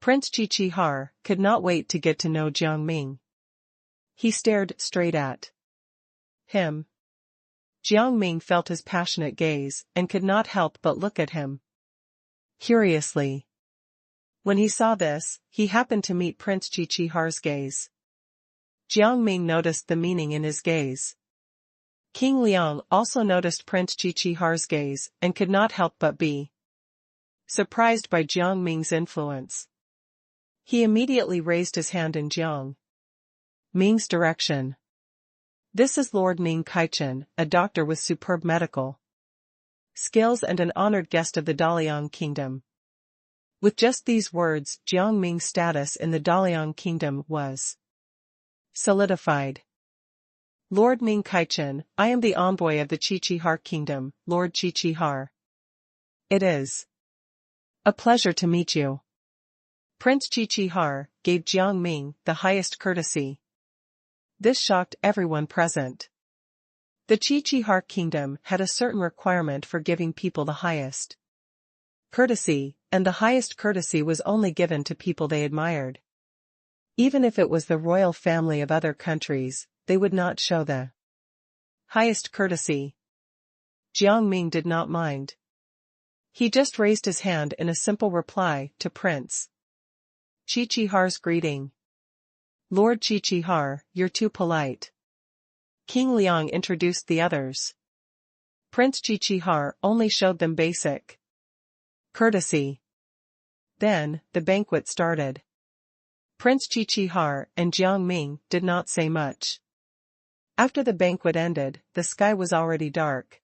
Prince Qiqihar could not wait to get to know Jiang Ming. He stared straight at him. Jiang Ming felt his passionate gaze and could not help but look at him curiously. When he saw this, he happened to meet Prince Qiqihar's gaze. Jiang Ming noticed the meaning in his gaze. King Liang also noticed Prince Qiqihar's gaze and could not help but be surprised by Jiang Ming's influence. He immediately raised his hand in Jiang Ming's direction. "This is Lord Ning Kaichen, a doctor with superb medical skills and an honored guest of the Dalian kingdom." With just these words, Jiang Ming's status in the Dalian kingdom was solidified. "Lord Ning Kaichen, I am the envoy of the Qiqihar kingdom, Lord Qiqihar. It is a pleasure to meet you." Prince Qiqihar gave Jiang Ming the highest courtesy. This shocked everyone present. The Qiqihar kingdom had a certain requirement for giving people the highest courtesy, and the highest courtesy was only given to people they admired. Even if it was the royal family of other countries, they would not show the highest courtesy. Jiang Ming did not mind. He just raised his hand in a simple reply to Prince Qiqihar's greeting. Lord Qiqihar, you're too polite. King Liang introduced the others. Prince Qiqihar only showed them basic courtesy. Then, the banquet started. Prince Qiqihar and Jiang Ming did not say much. After the banquet ended, the sky was already dark.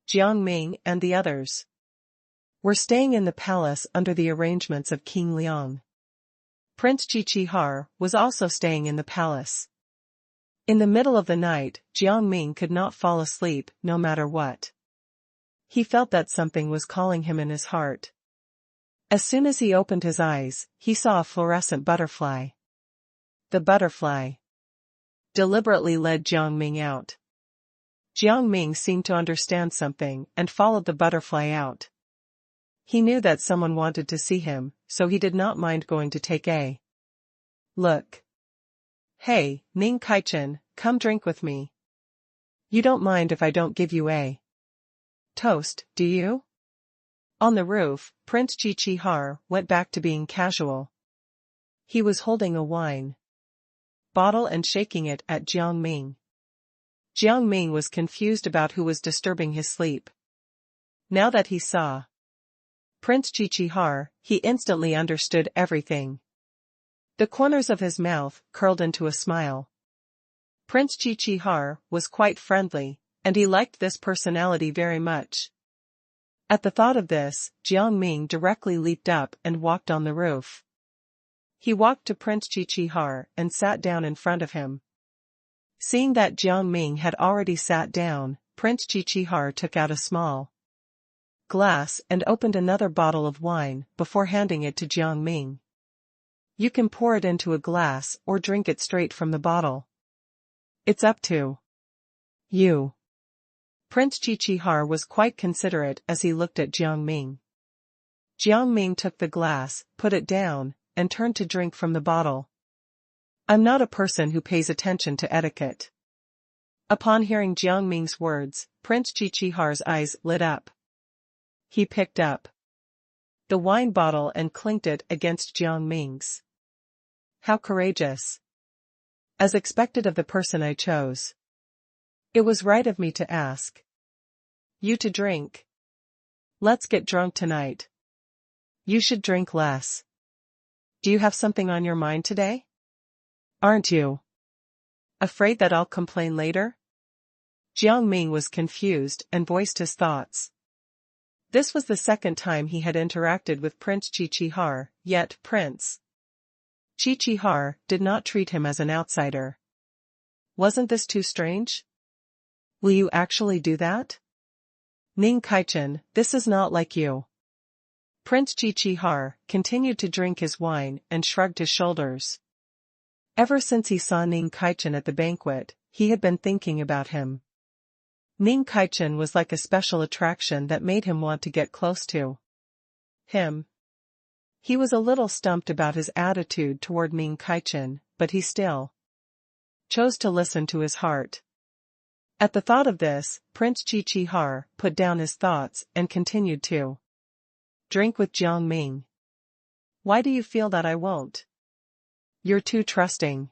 Jiang Ming and the others were staying in the palace under the arrangements of King Liang. Prince Qiqihar was also staying in the palace. In the middle of the night, Jiang Ming could not fall asleep, no matter what. He felt that something was calling him in his heart. As soon as he opened his eyes, he saw a fluorescent butterfly. The butterfly deliberately led Jiang Ming out. Jiang Ming seemed to understand something and followed the butterfly out. He knew that someone wanted to see him, so he did not mind going to take a look. Hey, Ning Kaichen, come drink with me. You don't mind if I don't give you a toast, do you? On the roof, Prince Qiqihar went back to being casual. He was holding a wine bottle and shaking it at Jiang Ming. Jiang Ming was confused about who was disturbing his sleep. Now that he saw Prince Qiqihar, he instantly understood everything. The corners of his mouth curled into a smile. Prince Qiqihar was quite friendly, and he liked this personality very much. At the thought of this, Jiang Ming directly leaped up and walked on the roof. He walked to Prince Qiqihar and sat down in front of him. Seeing that Jiang Ming had already sat down, Prince Qiqihar took out a small glass and opened another bottle of wine before handing it to Jiang Ming. You can pour it into a glass or drink it straight from the bottle. It's up to you. Prince Qiqihar was quite considerate as he looked at Jiang Ming. Jiang Ming took the glass, put it down, and turned to drink from the bottle. I'm not a person who pays attention to etiquette. Upon hearing Jiang Ming's words, Prince Qiqihar's eyes lit up. He picked up the wine bottle and clinked it against Jiang Ming's. How courageous. As expected of the person I chose. It was right of me to ask you to drink. Let's get drunk tonight. You should drink less. Do you have something on your mind today? Aren't you afraid that I'll complain later? Jiang Ming was confused and voiced his thoughts. This was the second time he had interacted with Prince Qiqihar, yet Prince Qiqihar did not treat him as an outsider. Wasn't this too strange? Will you actually do that? Ning Kaichen, this is not like you. Prince Qiqihar continued to drink his wine and shrugged his shoulders. Ever since he saw Ning Kaichen at the banquet, he had been thinking about him. Ning Kaichen was like a special attraction that made him want to get close to him. He was a little stumped about his attitude toward Ning Kaichen, but he still chose to listen to his heart. At the thought of this, Prince Qiqihar put down his thoughts and continued to drink with Jiang Ming. Why do you feel that I won't? You're too trusting.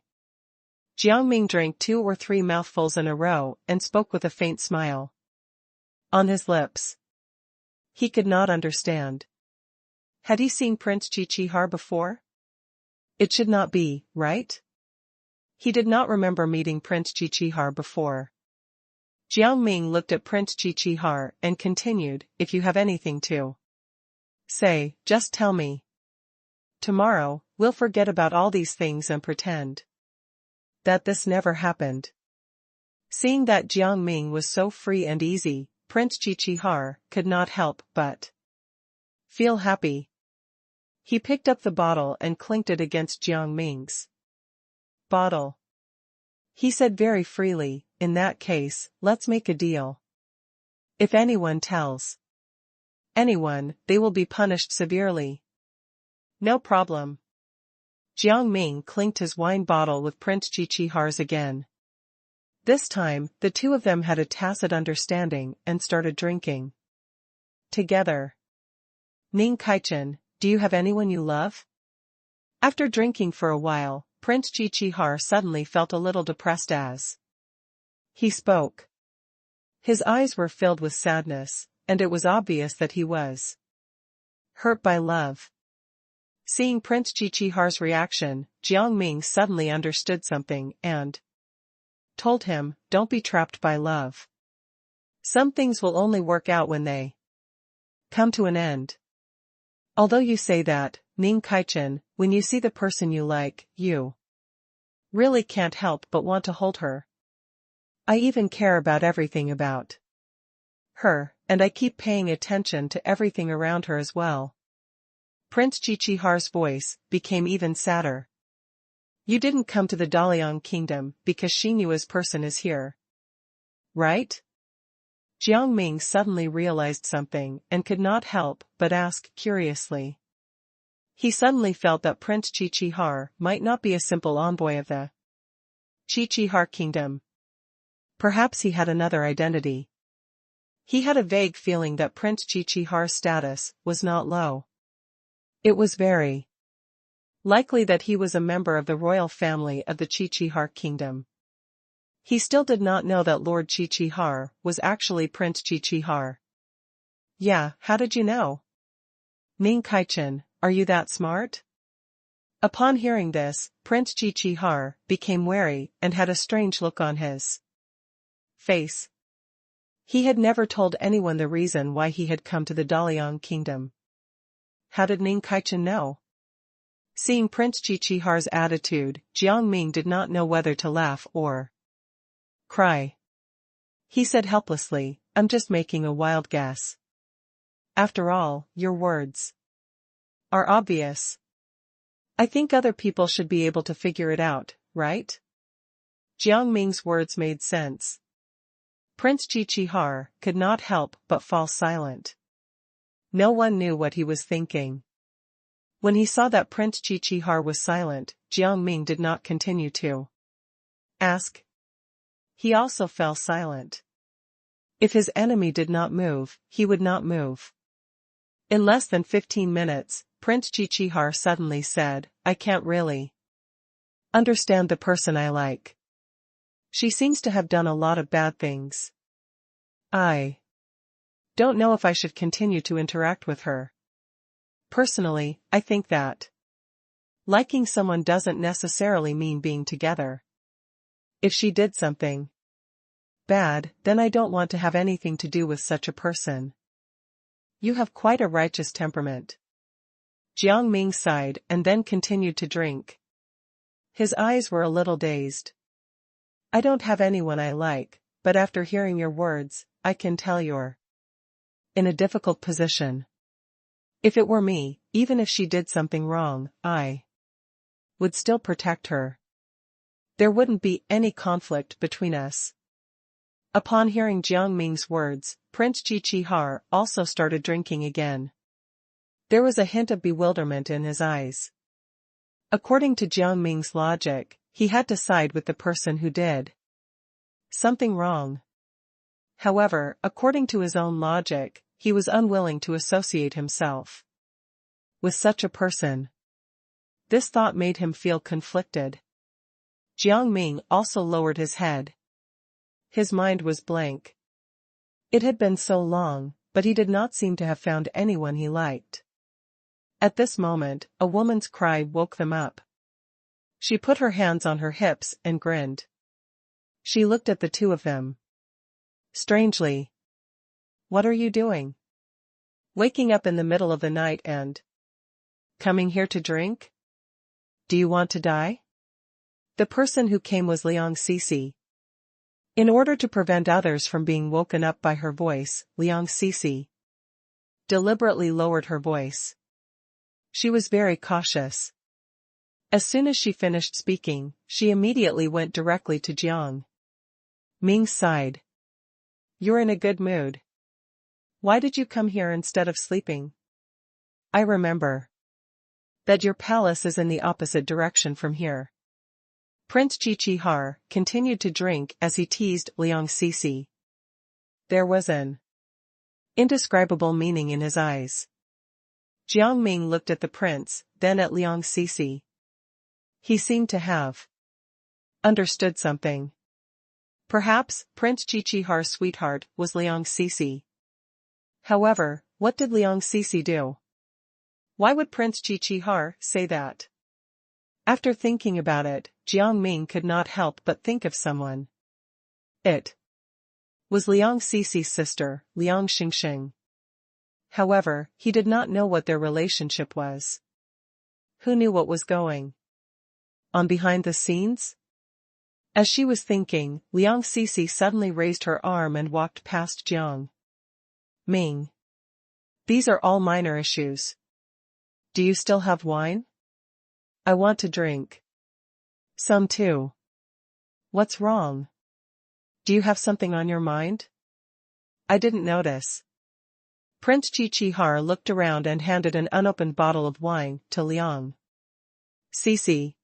Jiang Ming drank 2 or 3 mouthfuls in a row and spoke with a faint smile on his lips. He could not understand. Had he seen Prince Qiqihar before? It should not be, right? He did not remember meeting Prince Qiqihar before. Jiang Ming looked at Prince Qiqihar and continued, if you have anything to say, just tell me. Tomorrow, we'll forget about all these things and pretend that this never happened. Seeing that Jiang Ming was so free and easy, Prince Qiqihar could not help but feel happy. He picked up the bottle and clinked it against Jiang Ming's bottle. He said very freely, in that case, let's make a deal. If anyone tells anyone, they will be punished severely. No problem. Jiang Ming clinked his wine bottle with Prince Qiqihar's again. This time, the two of them had a tacit understanding and started drinking together. Ning Kaichen, do you have anyone you love? After drinking for a while, Prince Chi suddenly felt a little depressed as he spoke. His eyes were filled with sadness, and it was obvious that he was hurt by love. Seeing Prince Chichihar's reaction, Jiang Ming suddenly understood something and told him, "Don't be trapped by love. Some things will only work out when they come to an end. Although you say that, Ning Kaichen, when you see the person you like, you really can't help but want to hold her. I even care about everything about her, and I keep paying attention to everything around her as well." Prince Chichihar's voice became even sadder. "You didn't come to the Daliang kingdom because Xingyu's person is here, right?" Jiang Ming suddenly realized something and could not help but ask curiously. He suddenly felt that Prince Chichihar might not be a simple envoy of the Chichihar kingdom. Perhaps he had another identity. He had a vague feeling that Prince Chichihar's status was not low. It was very likely that he was a member of the royal family of the Chichihar kingdom. He still did not know that Lord Chichihar was actually Prince Chichihar. "Yeah, how did you know? Ning Kaichen, are you that smart?" Upon hearing this, Prince Chichihar became wary and had a strange look on his face. He had never told anyone the reason why he had come to the Daliang kingdom. How did Ning Kaichen know? Seeing Prince Chichihar's attitude, Jiang Ming did not know whether to laugh or cry. He said helplessly, "I'm just making a wild guess. After all, your words are obvious. I think other people should be able to figure it out, right?" Jiang Ming's words made sense. Prince Chichihar could not help but fall silent. No one knew what he was thinking. When he saw that Prince Chichihar was silent, Jiang Ming did not continue to ask. He also fell silent. If his enemy did not move, he would not move. In less than 15 minutes, Prince Chichihar suddenly said, "I can't really understand the person I like. She seems to have done a lot of bad things. I don't know if I should continue to interact with her. Personally, I think that liking someone doesn't necessarily mean being together. If she did something bad, then I don't want to have anything to do with such a person." "You have quite a righteous temperament." Jiang Ming sighed and then continued to drink. His eyes were a little dazed. "I don't have anyone I like, but after hearing your words, I can tell you're in a difficult position. If it were me, even if she did something wrong, I would still protect her. There wouldn't be any conflict between us." Upon hearing Jiang Ming's words, Prince Chichihar also started drinking again. There was a hint of bewilderment in his eyes. According to Jiang Ming's logic, he had to side with the person who did something wrong. However, according to his own logic, he was unwilling to associate himself with such a person. This thought made him feel conflicted. Jiang Ming also lowered his head. His mind was blank. It had been so long, but he did not seem to have found anyone he liked. At this moment, a woman's cry woke them up. She put her hands on her hips and grinned. She looked at the two of them strangely. "What are you doing? Waking up in the middle of the night and coming here to drink? Do you want to die?" The person who came was Liang Sisi. In order to prevent others from being woken up by her voice, Liang Sisi deliberately lowered her voice. She was very cautious. As soon as she finished speaking, she immediately went directly to Jiang Ming's side. "You're in a good mood. Why did you come here instead of sleeping? I remember that your palace is in the opposite direction from here." Prince Chichihar continued to drink as he teased Liang Sisi. There was an indescribable meaning in his eyes. Jiang Ming looked at the prince, then at Liang Sisi. He seemed to have understood something. Perhaps Prince Qiqihar's sweetheart was Liang Sisi. However, what did Liang Sisi do? Why would Prince Qiqihar say that? After thinking about it, Jiang Ming could not help but think of someone. It was Liang Sisi's sister, Liang Xingxing. However, he did not know what their relationship was. Who knew what was going on behind the scenes? As she was thinking, Liang Sisi suddenly raised her arm and walked past Jiang Ming. These are all minor issues. Do you still have wine? I want to drink. Some too. What's wrong? Do you have something on your mind? I didn't notice. Prince Qiqihar looked around and handed an unopened bottle of wine to Liang Sisi.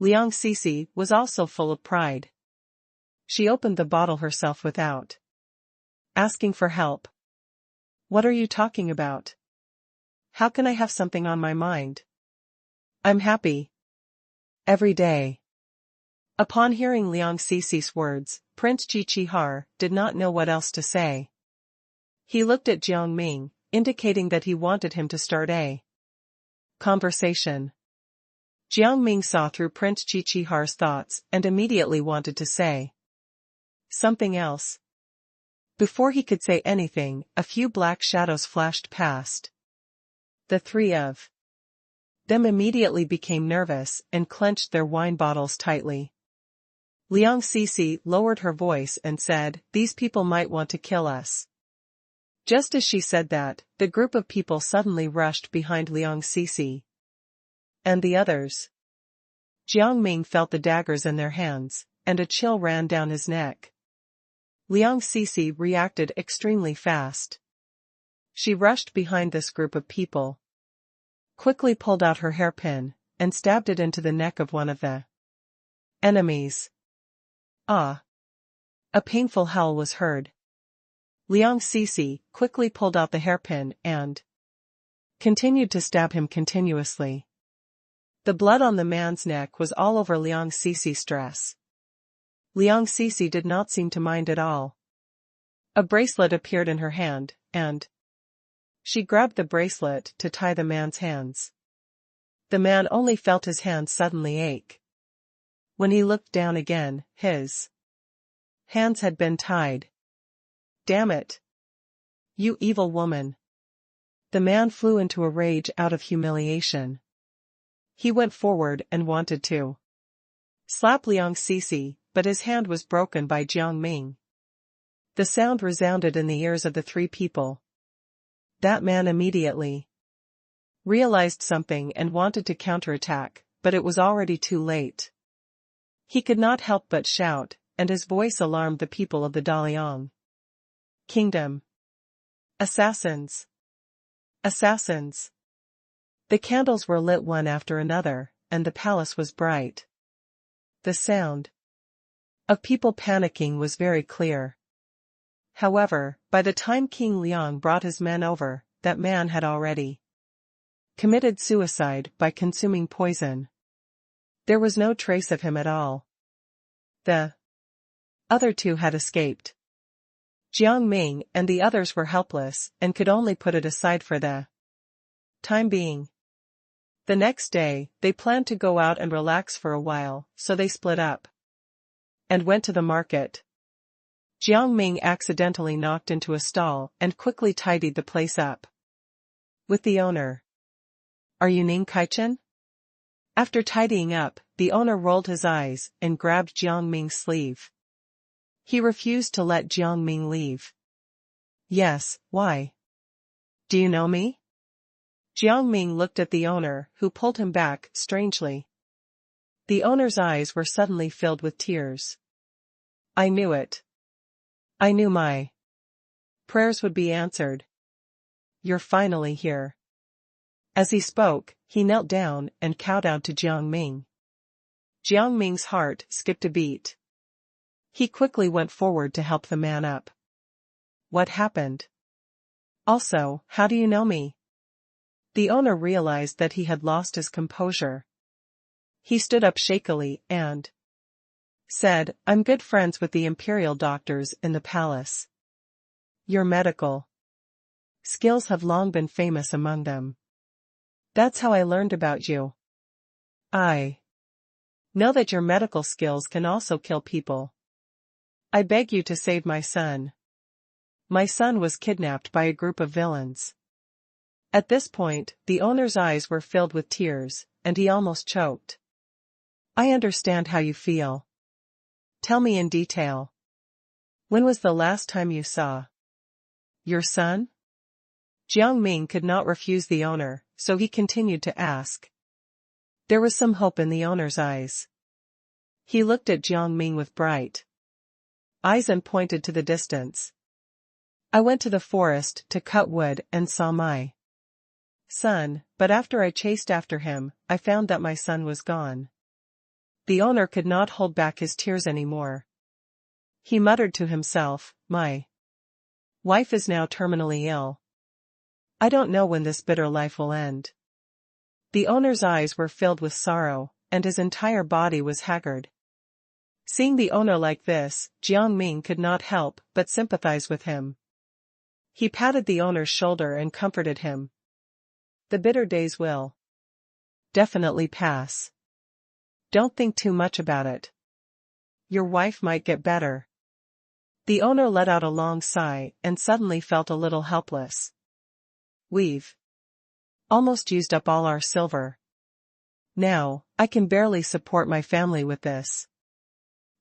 Liang Sisi was also full of pride. She opened the bottle herself without asking for help. What are you talking about? How can I have something on my mind? I'm happy every day. Upon hearing Liang Sisi's words, Prince Qiqihar did not know what else to say. He looked at Jiang Ming, indicating that he wanted him to start a conversation. Jiang Ming saw through Prince Qiqihar's thoughts and immediately wanted to say something else. Before he could say anything, a few black shadows flashed past. The three of them immediately became nervous and clenched their wine bottles tightly. Liang Sisi lowered her voice and said, "These people might want to kill us." Just as she said that, the group of people suddenly rushed behind Liang Sisi and the others. Jiang Ming felt the daggers in their hands, and a chill ran down his neck. Liang Sisi reacted extremely fast. She rushed behind this group of people, quickly pulled out her hairpin, and stabbed it into the neck of one of the enemies. Ah! A painful howl was heard. Liang Sisi quickly pulled out the hairpin and continued to stab him continuously. The blood on the man's neck was all over Liang Sisi's dress. Liang Sisi did not seem to mind at all. A bracelet appeared in her hand, and she grabbed the bracelet to tie the man's hands. The man only felt his hands suddenly ache. When he looked down again, his hands had been tied. Damn it! You evil woman! The man flew into a rage out of humiliation. He went forward and wanted to slap Liang Sisi, but his hand was broken by Jiang Ming. The sound resounded in the ears of the three people. That man immediately realized something and wanted to counterattack, but it was already too late. He could not help but shout, and his voice alarmed the people of the Daliang Kingdom. Assassins! Assassins! The candles were lit one after another, and the palace was bright. The sound of people panicking was very clear. However, by the time King Liang brought his men over, that man had already committed suicide by consuming poison. There was no trace of him at all. The other two had escaped. Jiang Ming and the others were helpless and could only put it aside for the time being. The next day, they planned to go out and relax for a while, so they split up and went to the market. Jiang Ming accidentally knocked into a stall and quickly tidied the place up with the owner. Are you Ning Kaichen? After tidying up, the owner rolled his eyes and grabbed Jiang Ming's sleeve. He refused to let Jiang Ming leave. Yes, why? Do you know me? Jiang Ming looked at the owner, who pulled him back, strangely. The owner's eyes were suddenly filled with tears. I knew it. I knew my prayers would be answered. You're finally here. As he spoke, he knelt down and kowtowed to Jiang Ming. Jiang Ming's heart skipped a beat. He quickly went forward to help the man up. What happened? Also, how do you know me? The owner realized that he had lost his composure. He stood up shakily and said, I'm good friends with the imperial doctors in the palace. Your medical skills have long been famous among them. That's how I learned about you. I know that your medical skills can also kill people. I beg you to save my son. My son was kidnapped by a group of villains. At this point, the owner's eyes were filled with tears, and he almost choked. I understand how you feel. Tell me in detail. When was the last time you saw your son? Jiang Ming could not refuse the owner, so he continued to ask. There was some hope in the owner's eyes. He looked at Jiang Ming with bright eyes and pointed to the distance. I went to the forest to cut wood and saw my son, but after I chased after him, I found that my son was gone. The owner could not hold back his tears anymore. He muttered to himself, my wife is now terminally ill. I don't know when this bitter life will end. The owner's eyes were filled with sorrow, and his entire body was haggard. Seeing the owner like this, Jiang Ming could not help but sympathize with him. He patted the owner's shoulder and comforted him. The bitter days will definitely pass. Don't think too much about it. Your wife might get better. The owner let out a long sigh and suddenly felt a little helpless. We've almost used up all our silver. Now, I can barely support my family with this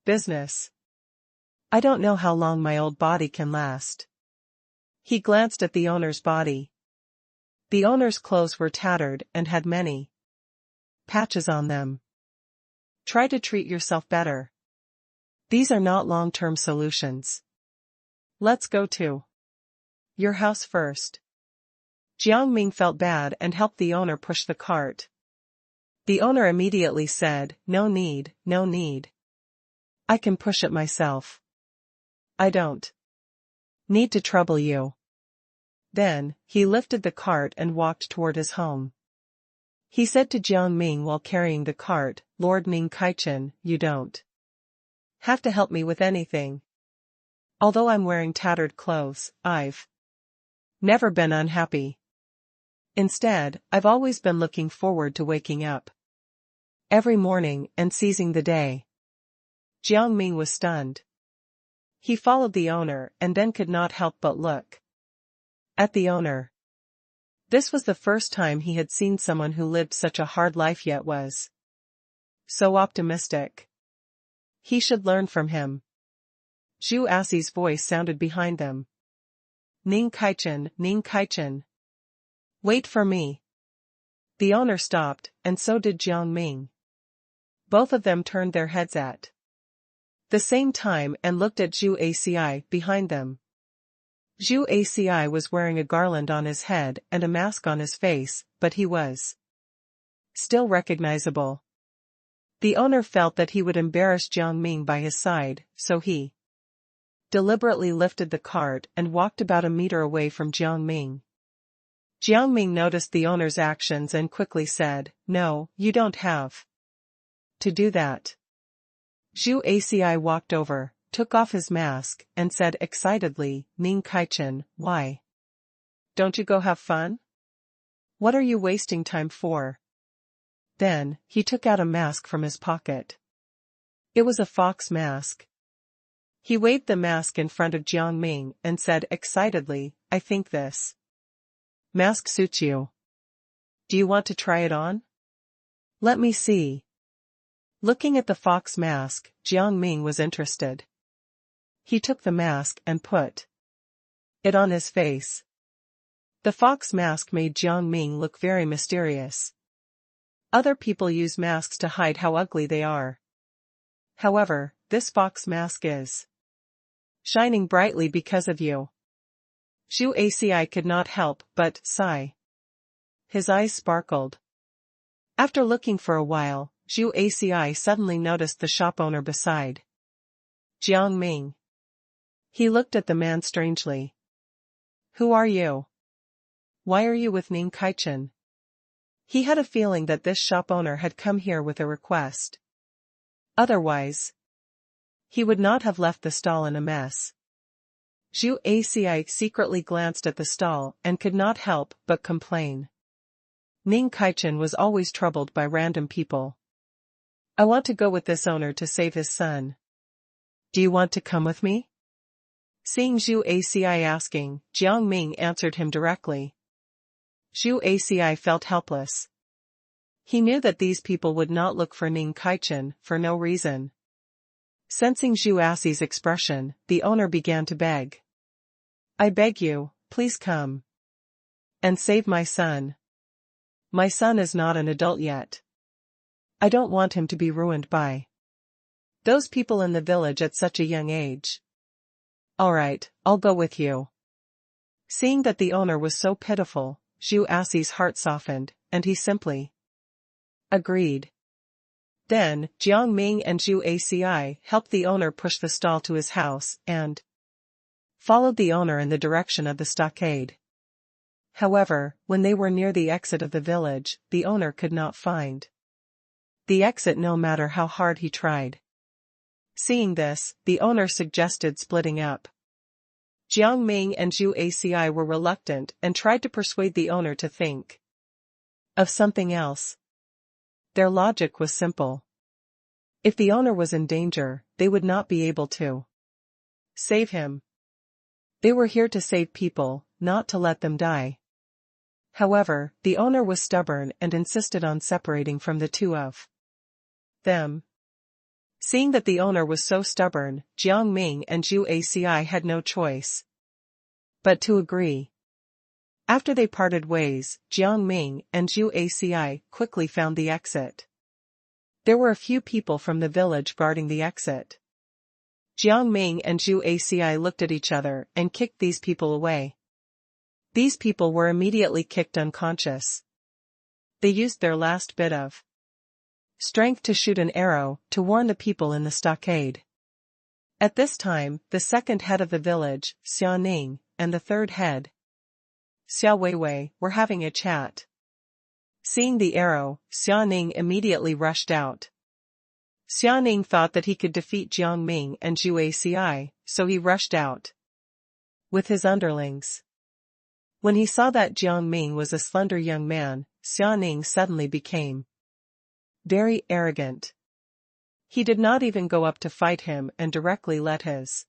business. I don't know how long my old body can last. He glanced at the owner's body. The owner's clothes were tattered and had many patches on them. Try to treat yourself better. These are not long-term solutions. Let's go to your house first. Jiang Ming felt bad and helped the owner push the cart. The owner immediately said, no need, no need. I can push it myself. I don't need to trouble you. Then, he lifted the cart and walked toward his home. He said to Jiang Ming while carrying the cart, Lord Ning Kaichen, you don't have to help me with anything. Although I'm wearing tattered clothes, I've never been unhappy. Instead, I've always been looking forward to waking up every morning and seizing the day. Jiang Ming was stunned. He followed the owner and then could not help but look at the owner. This was the first time he had seen someone who lived such a hard life yet was so optimistic. He should learn from him. Zhu Asi's voice sounded behind them. Ning Kaichen, Ning Kaichen. Wait for me. The owner stopped, and so did Jiang Ming. Both of them turned their heads at the same time and looked at Zhu Asi behind them. Zhu Asi was wearing a garland on his head and a mask on his face, but he was still recognizable. The owner felt that he would embarrass Jiang Ming by his side, so he deliberately lifted the cart and walked about a meter away from Jiang Ming. Jiang Ming noticed the owner's actions and quickly said, no, you don't have to do that. Zhu Asi walked over, took off his mask, and said excitedly, Ning Kaichen, why don't you go have fun? What are you wasting time for? Then, he took out a mask from his pocket. It was a fox mask. He waved the mask in front of Jiang Ming and said excitedly, I think this mask suits you. Do you want to try it on? Let me see. Looking at the fox mask, Jiang Ming was interested. He took the mask and put it on his face. The fox mask made Jiang Ming look very mysterious. Other people use masks to hide how ugly they are. However, this fox mask is shining brightly because of you. Zhu Asi could not help but sigh. His eyes sparkled. After looking for a while, Zhu Asi suddenly noticed the shop owner beside Jiang Ming. He looked at the man strangely. Who are you? Why are you with Ning Kaichen? He had a feeling that this shop owner had come here with a request. Otherwise, he would not have left the stall in a mess. Zhu Aci secretly glanced at the stall and could not help but complain. Ning Kaichen was always troubled by random people. I want to go with this owner to save his son. Do you want to come with me? Seeing Zhu Aci asking, Jiang Ming answered him directly. Zhu Aci felt helpless. He knew that these people would not look for Ning Kaichen for no reason. Sensing Zhu Aci's expression, the owner began to beg. I beg you, please come. And save my son. My son is not an adult yet. I don't want him to be ruined by those people in the village at such a young age. All right, I'll go with you. Seeing that the owner was so pitiful, Zhu Aci's heart softened, and he simply agreed. Then, Jiang Ming and Zhu Aci helped the owner push the stall to his house and followed the owner in the direction of the stockade. However, when they were near the exit of the village, the owner could not find the exit no matter how hard he tried. Seeing this, the owner suggested splitting up. Jiang Ming and Zhu Aci were reluctant and tried to persuade the owner to think of something else. Their logic was simple. If the owner was in danger, they would not be able to save him. They were here to save people, not to let them die. However, the owner was stubborn and insisted on separating from the two of them. Seeing that the owner was so stubborn, Jiang Ming and Zhu Aci had no choice but to agree. After they parted ways, Jiang Ming and Zhu Aci quickly found the exit. There were a few people from the village guarding the exit. Jiang Ming and Zhu Aci looked at each other and kicked these people away. These people were immediately kicked unconscious. They used their last bit of strength to shoot an arrow to warn the people in the stockade. At this time, the second head of the village, Xia Ning, and the third head, Xia Weiwei, were having a chat. Seeing the arrow, Xia Ning immediately rushed out. Xia Ning thought that he could defeat Jiang Ming and Zhu Aci, so he rushed out with his underlings. When he saw that Jiang Ming was a slender young man, Xia Ning suddenly became very arrogant. He did not even go up to fight him and directly let his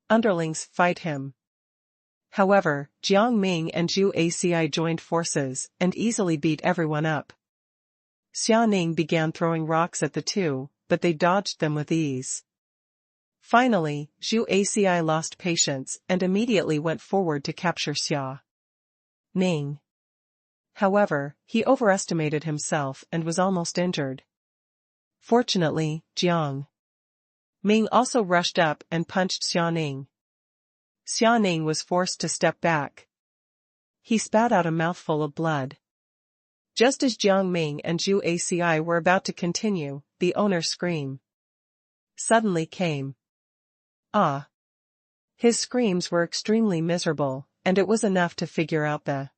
underlings fight him. However, Jiang Ming and Zhu Aci joined forces and easily beat everyone up. Xia Ning began throwing rocks at the two, but they dodged them with ease. Finally, Zhu Aci lost patience and immediately went forward to capture Xia Ning. However, he overestimated himself and was almost injured. Fortunately, Jiang Ming also rushed up and punched Xia Ning. Xia Ning was forced to step back. He spat out a mouthful of blood. Just as Jiang Ming and Zhu Aci were about to continue, the owner's scream suddenly came. Ah! His screams were extremely miserable, and it was enough to figure out the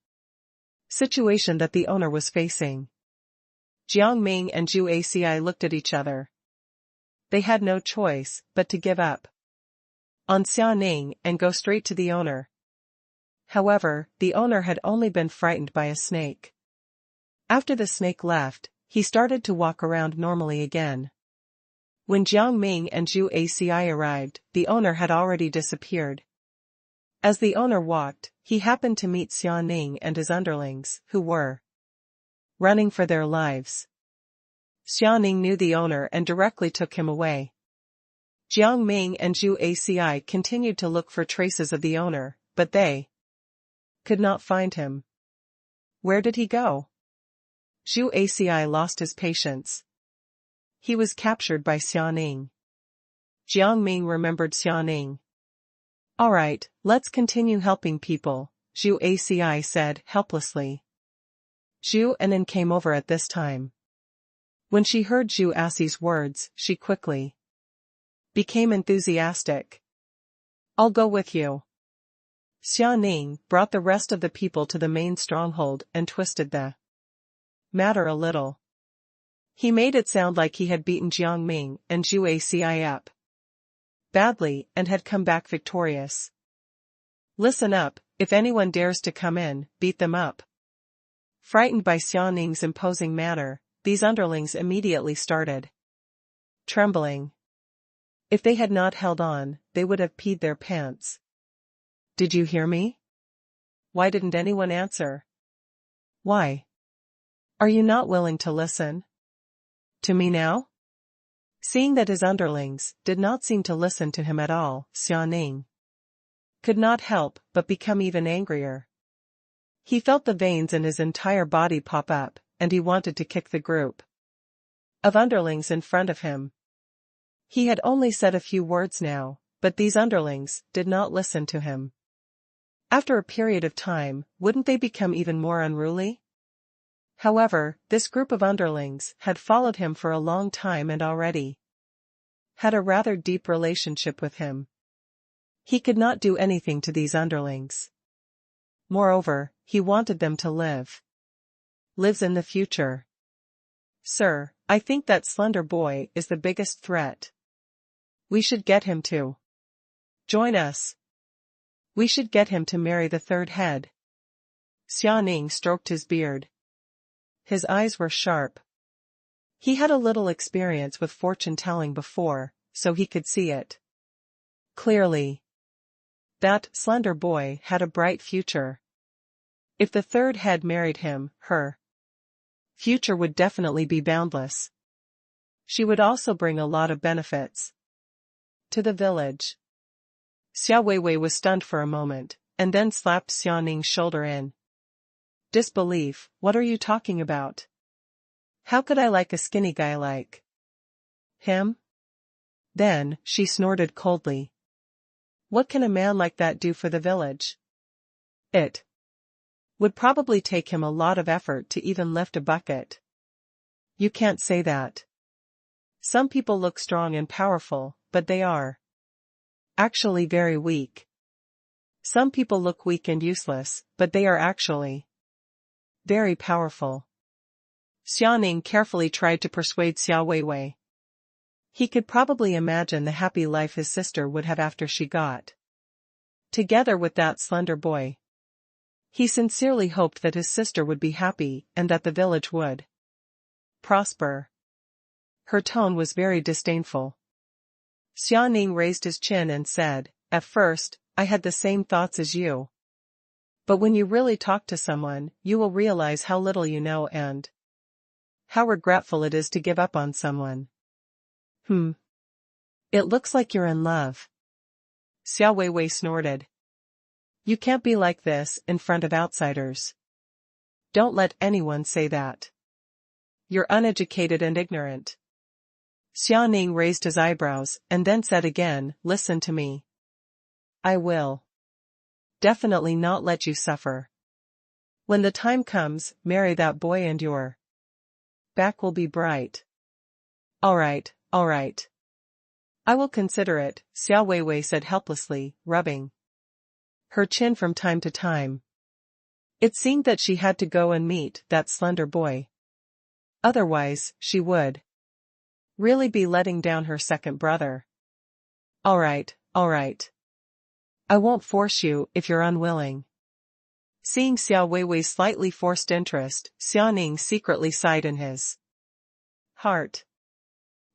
situation that the owner was facing. Jiang Ming and Zhu Aci looked at each other. They had no choice but to give up on Xia Ning and go straight to the owner. However, the owner had only been frightened by a snake. After the snake left, he started to walk around normally again. When Jiang Ming and Zhu Aci arrived, the owner had already disappeared. As the owner walked, he happened to meet Xia Ning and his underlings, who were running for their lives. Xia Ning knew the owner and directly took him away. Jiang Ming and Zhu Aci continued to look for traces of the owner, but they could not find him. Where did he go? Zhu Aci lost his patience. He was captured by Xia Ning. Jiang Ming remembered Xia Ning. Alright, let's continue helping people, Zhu Aci said helplessly. Zhu Anin came over at this time. When she heard Zhu Aci's words, she quickly became enthusiastic. I'll go with you. Xia Ning brought the rest of the people to the main stronghold and twisted the matter a little. He made it sound like he had beaten Jiang Ming and Zhu Aci up badly and had come back victorious. Listen up, if anyone dares to come in, beat them up. Frightened by Xia Ning's imposing manner, these underlings immediately started trembling. If they had not held on, they would have peed their pants. Did you hear me? Why didn't anyone answer? Why? Are you not willing to listen? To me now? Seeing that his underlings did not seem to listen to him at all, Xia Ning could not help but become even angrier. He felt the veins in his entire body pop up, and he wanted to kick the group of underlings in front of him. He had only said a few words now, but these underlings did not listen to him. After a period of time, wouldn't they become even more unruly? However, this group of underlings had followed him for a long time and already had a rather deep relationship with him. He could not do anything to these underlings. Moreover, he wanted them to live. Lives in the future. Sir, I think that slender boy is the biggest threat. We should get him to join us. We should get him to marry the third head. Xia Ning stroked his beard. His eyes were sharp. He had a little experience with fortune-telling before, so he could see it clearly. That slender boy had a bright future. If the third head married him, her future would definitely be boundless. She would also bring a lot of benefits to the village. Xia Weiwei was stunned for a moment, and then slapped Xia Ning's shoulder in disbelief. What are you talking about? How could I like a skinny guy like him? Then, she snorted coldly. What can a man like that do for the village? It would probably take him a lot of effort to even lift a bucket. You can't say that. Some people look strong and powerful, but they are actually very weak. Some people look weak and useless, but they are actually very powerful. Xia Ning carefully tried to persuade Xia Weiwei. He could probably imagine the happy life his sister would have after she got together with that slender boy. He sincerely hoped that his sister would be happy and that the village would prosper. Her tone was very disdainful. Xia Ning raised his chin and said, "At first, I had the same thoughts as you. But when you really talk to someone, you will realize how little you know and how regretful it is to give up on someone." It looks like you're in love. Xia Weiwei snorted. You can't be like this in front of outsiders. Don't let anyone say that. You're uneducated and ignorant. Xia Ning raised his eyebrows and then said again, "Listen to me. I will definitely not let you suffer. When the time comes, marry that boy and your back will be bright." All right. I will consider it, Xia Weiwei said helplessly, rubbing her chin from time to time. It seemed that she had to go and meet that slender boy. Otherwise, she would really be letting down her second brother. All right. I won't force you if you're unwilling. Seeing Xia Weiwei's slightly forced interest, Xia Ning secretly sighed in his heart.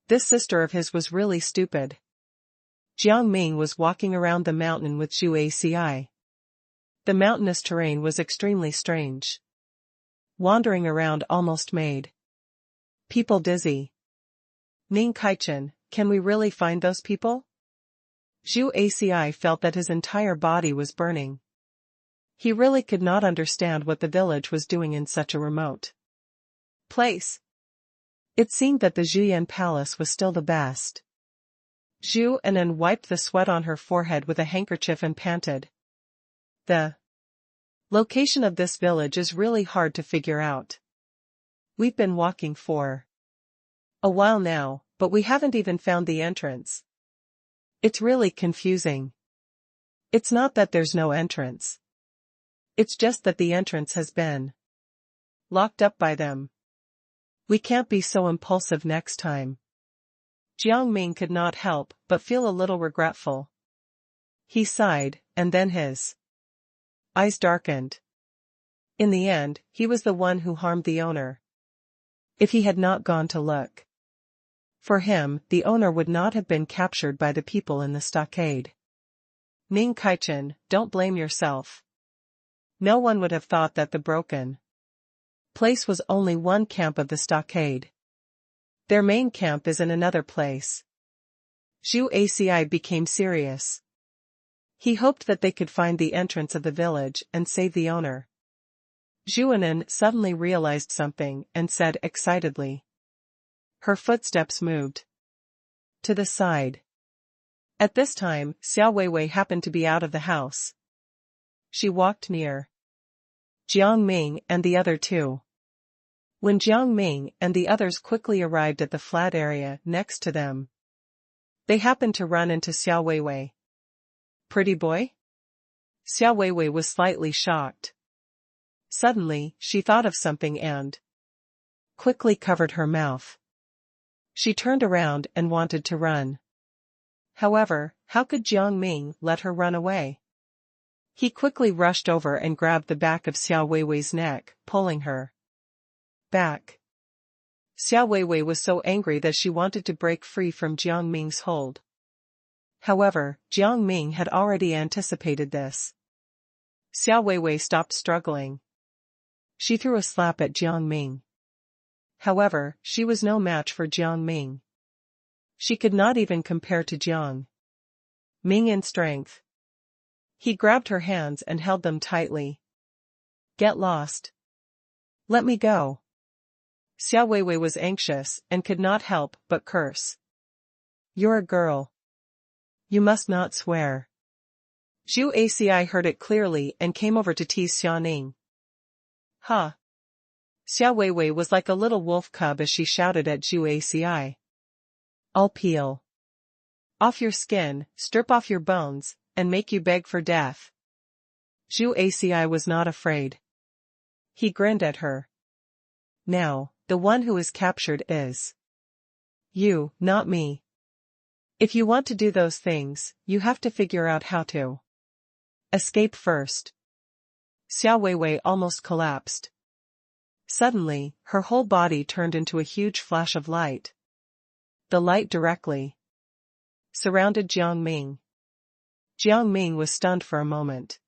This sister of his was really stupid. Jiang Ming was walking around the mountain with Zhu Aci. The mountainous terrain was extremely strange. Wandering around almost made people dizzy. Ning Kaichen, can we really find those people? Zhu Aci felt that his entire body was burning. He really could not understand what the village was doing in such a remote place. It seemed that the Zhuyan Palace was still the best. Zhu Anan wiped the sweat on her forehead with a handkerchief and panted. The location of this village is really hard to figure out. We've been walking for a while now, but we haven't even found the entrance. It's really confusing. It's not that there's no entrance. It's just that the entrance has been locked up by them. We can't be so impulsive next time. Jiang Ming could not help but feel a little regretful. He sighed, and then his eyes darkened. In the end, he was the one who harmed the owner. If he had not gone to look for him, the owner would not have been captured by the people in the stockade. Ning Kaichen, don't blame yourself. No one would have thought that the broken place was only one camp of the stockade. Their main camp is in another place. Zhu Aci became serious. He hoped that they could find the entrance of the village and save the owner. Zhuanan suddenly realized something and said excitedly. Her footsteps moved to the side. At this time, Xiao Weiwei happened to be out of the house. She walked near Jiang Ming and the other two. When Jiang Ming and the others quickly arrived at the flat area next to them, they happened to run into Xiao Weiwei. Pretty boy? Xiao Weiwei was slightly shocked. Suddenly, she thought of something and quickly covered her mouth. She turned around and wanted to run. However, how could Jiang Ming let her run away? He quickly rushed over and grabbed the back of Xiao Weiwei's neck, pulling her back. Xiao Weiwei was so angry that she wanted to break free from Jiang Ming's hold. However, Jiang Ming had already anticipated this. Xiao Weiwei stopped struggling. She threw a slap at Jiang Ming. However, she was no match for Jiang Ming. She could not even compare to Jiang Ming in strength. He grabbed her hands and held them tightly. Get lost. Let me go. Xiao Weiwei was anxious and could not help but curse. You're a girl. You must not swear. Zhu Aci heard it clearly and came over to tease Xiaoning. Ha! Xiao Weiwei was like a little wolf cub as she shouted at Zhu Aci. I'll peel off your skin, strip off your bones, and make you beg for death. Zhu Aci was not afraid. He grinned at her. Now, the one who is captured is you, not me. If you want to do those things, you have to figure out how to escape first. Xiao Weiwei almost collapsed. Suddenly, her whole body turned into a huge flash of light. The light directly surrounded Jiang Ming. Jiang Ming was stunned for a moment.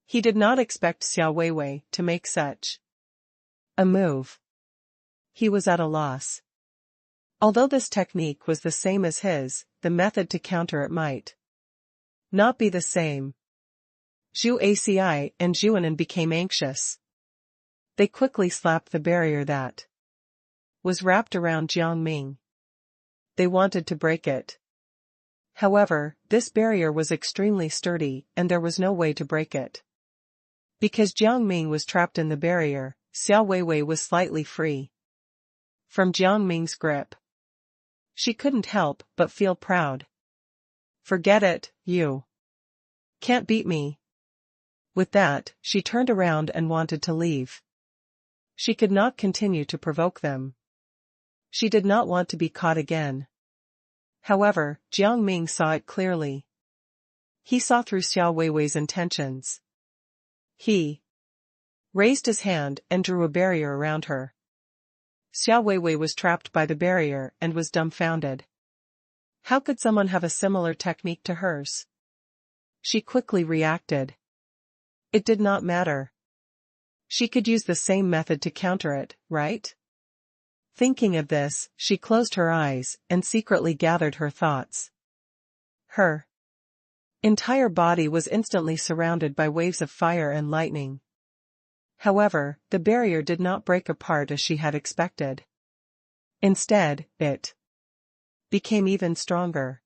He did not expect Xiao Weiwei to make such a move. He was at a loss. Although this technique was the same as his, the method to counter it might not be the same. Zhu Aci and Zhuanan became anxious. They quickly slapped the barrier that was wrapped around Jiang Ming. They wanted to break it. However, this barrier was extremely sturdy and there was no way to break it. Because Jiang Ming was trapped in the barrier, Xiao Weiwei was slightly free from Jiang Ming's grip. She couldn't help but feel proud. Forget it, you can't beat me. With that, she turned around and wanted to leave. She could not continue to provoke them. She did not want to be caught again. However, Jiang Ming saw it clearly. He saw through Xiao Weiwei's intentions. He raised his hand and drew a barrier around her. Xiao Weiwei was trapped by the barrier and was dumbfounded. How could someone have a similar technique to hers? She quickly reacted. It did not matter. She could use the same method to counter it, right? Thinking of this, she closed her eyes and secretly gathered her thoughts. Her entire body was instantly surrounded by waves of fire and lightning. However, the barrier did not break apart as she had expected. Instead, it became even stronger.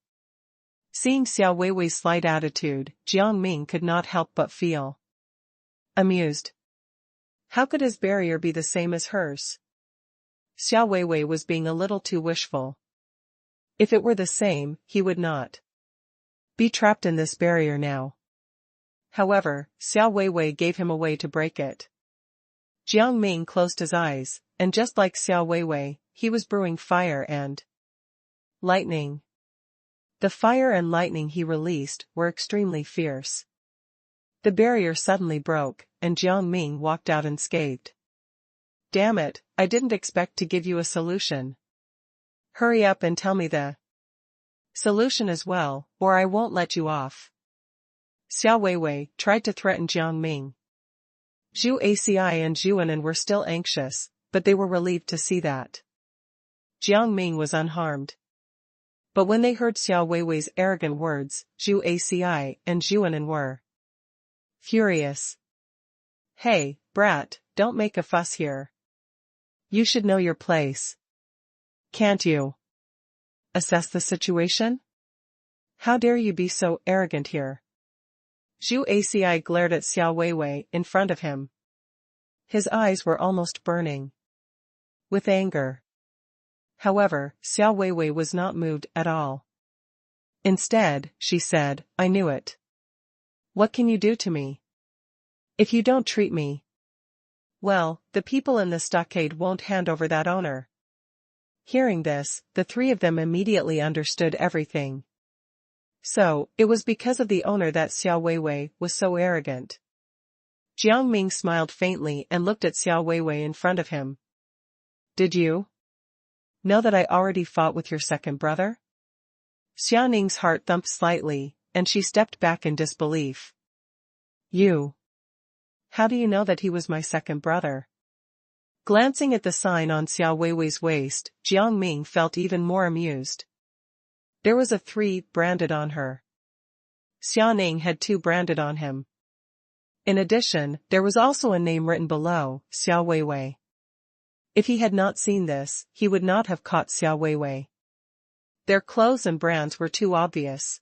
Seeing Xiao Weiwei's slight attitude, Jiang Ming could not help but feel amused. How could his barrier be the same as hers? Xiao Weiwei was being a little too wishful. If it were the same, he would not be trapped in this barrier now. However, Xiao Weiwei gave him a way to break it. Jiang Ming closed his eyes, and just like Xiao Weiwei, he was brewing fire and lightning. The fire and lightning he released were extremely fierce. The barrier suddenly broke, and Jiang Ming walked out unscathed. Damn it, I didn't expect to give you a solution. Hurry up and tell me the solution as well, or I won't let you off. Xiao Weiwei tried to threaten Jiang Ming. Zhu Aci and Zhu Anan were still anxious, but they were relieved to see that Jiang Ming was unharmed. But when they heard Xiao Weiwei's arrogant words, Zhu Aci and Zhu Anan were furious. Hey, brat, don't make a fuss here. You should know your place. Can't you assess the situation? How dare you be so arrogant here? Zhu Aci glared at Xiao Weiwei in front of him. His eyes were almost burning with anger. However, Xiao Weiwei was not moved at all. Instead, she said, I knew it. What can you do to me? If you don't treat me well, the people in the stockade won't hand over that owner. Hearing this, the three of them immediately understood everything. So, it was because of the owner that Xiao Weiwei was so arrogant. Jiang Ming smiled faintly and looked at Xiao Weiwei in front of him. Did you know that I already fought with your second brother? Xia Ning's heart thumped slightly, and she stepped back in disbelief. You? How do you know that he was my second brother? Glancing at the sign on Xiao Weiwei's waist, Jiang Ming felt even more amused. There was a 3 branded on her. Xia Ning had 2 branded on him. In addition, there was also a name written below, Xiao Weiwei. If he had not seen this, he would not have caught Xiao Weiwei. Their clothes and brands were too obvious.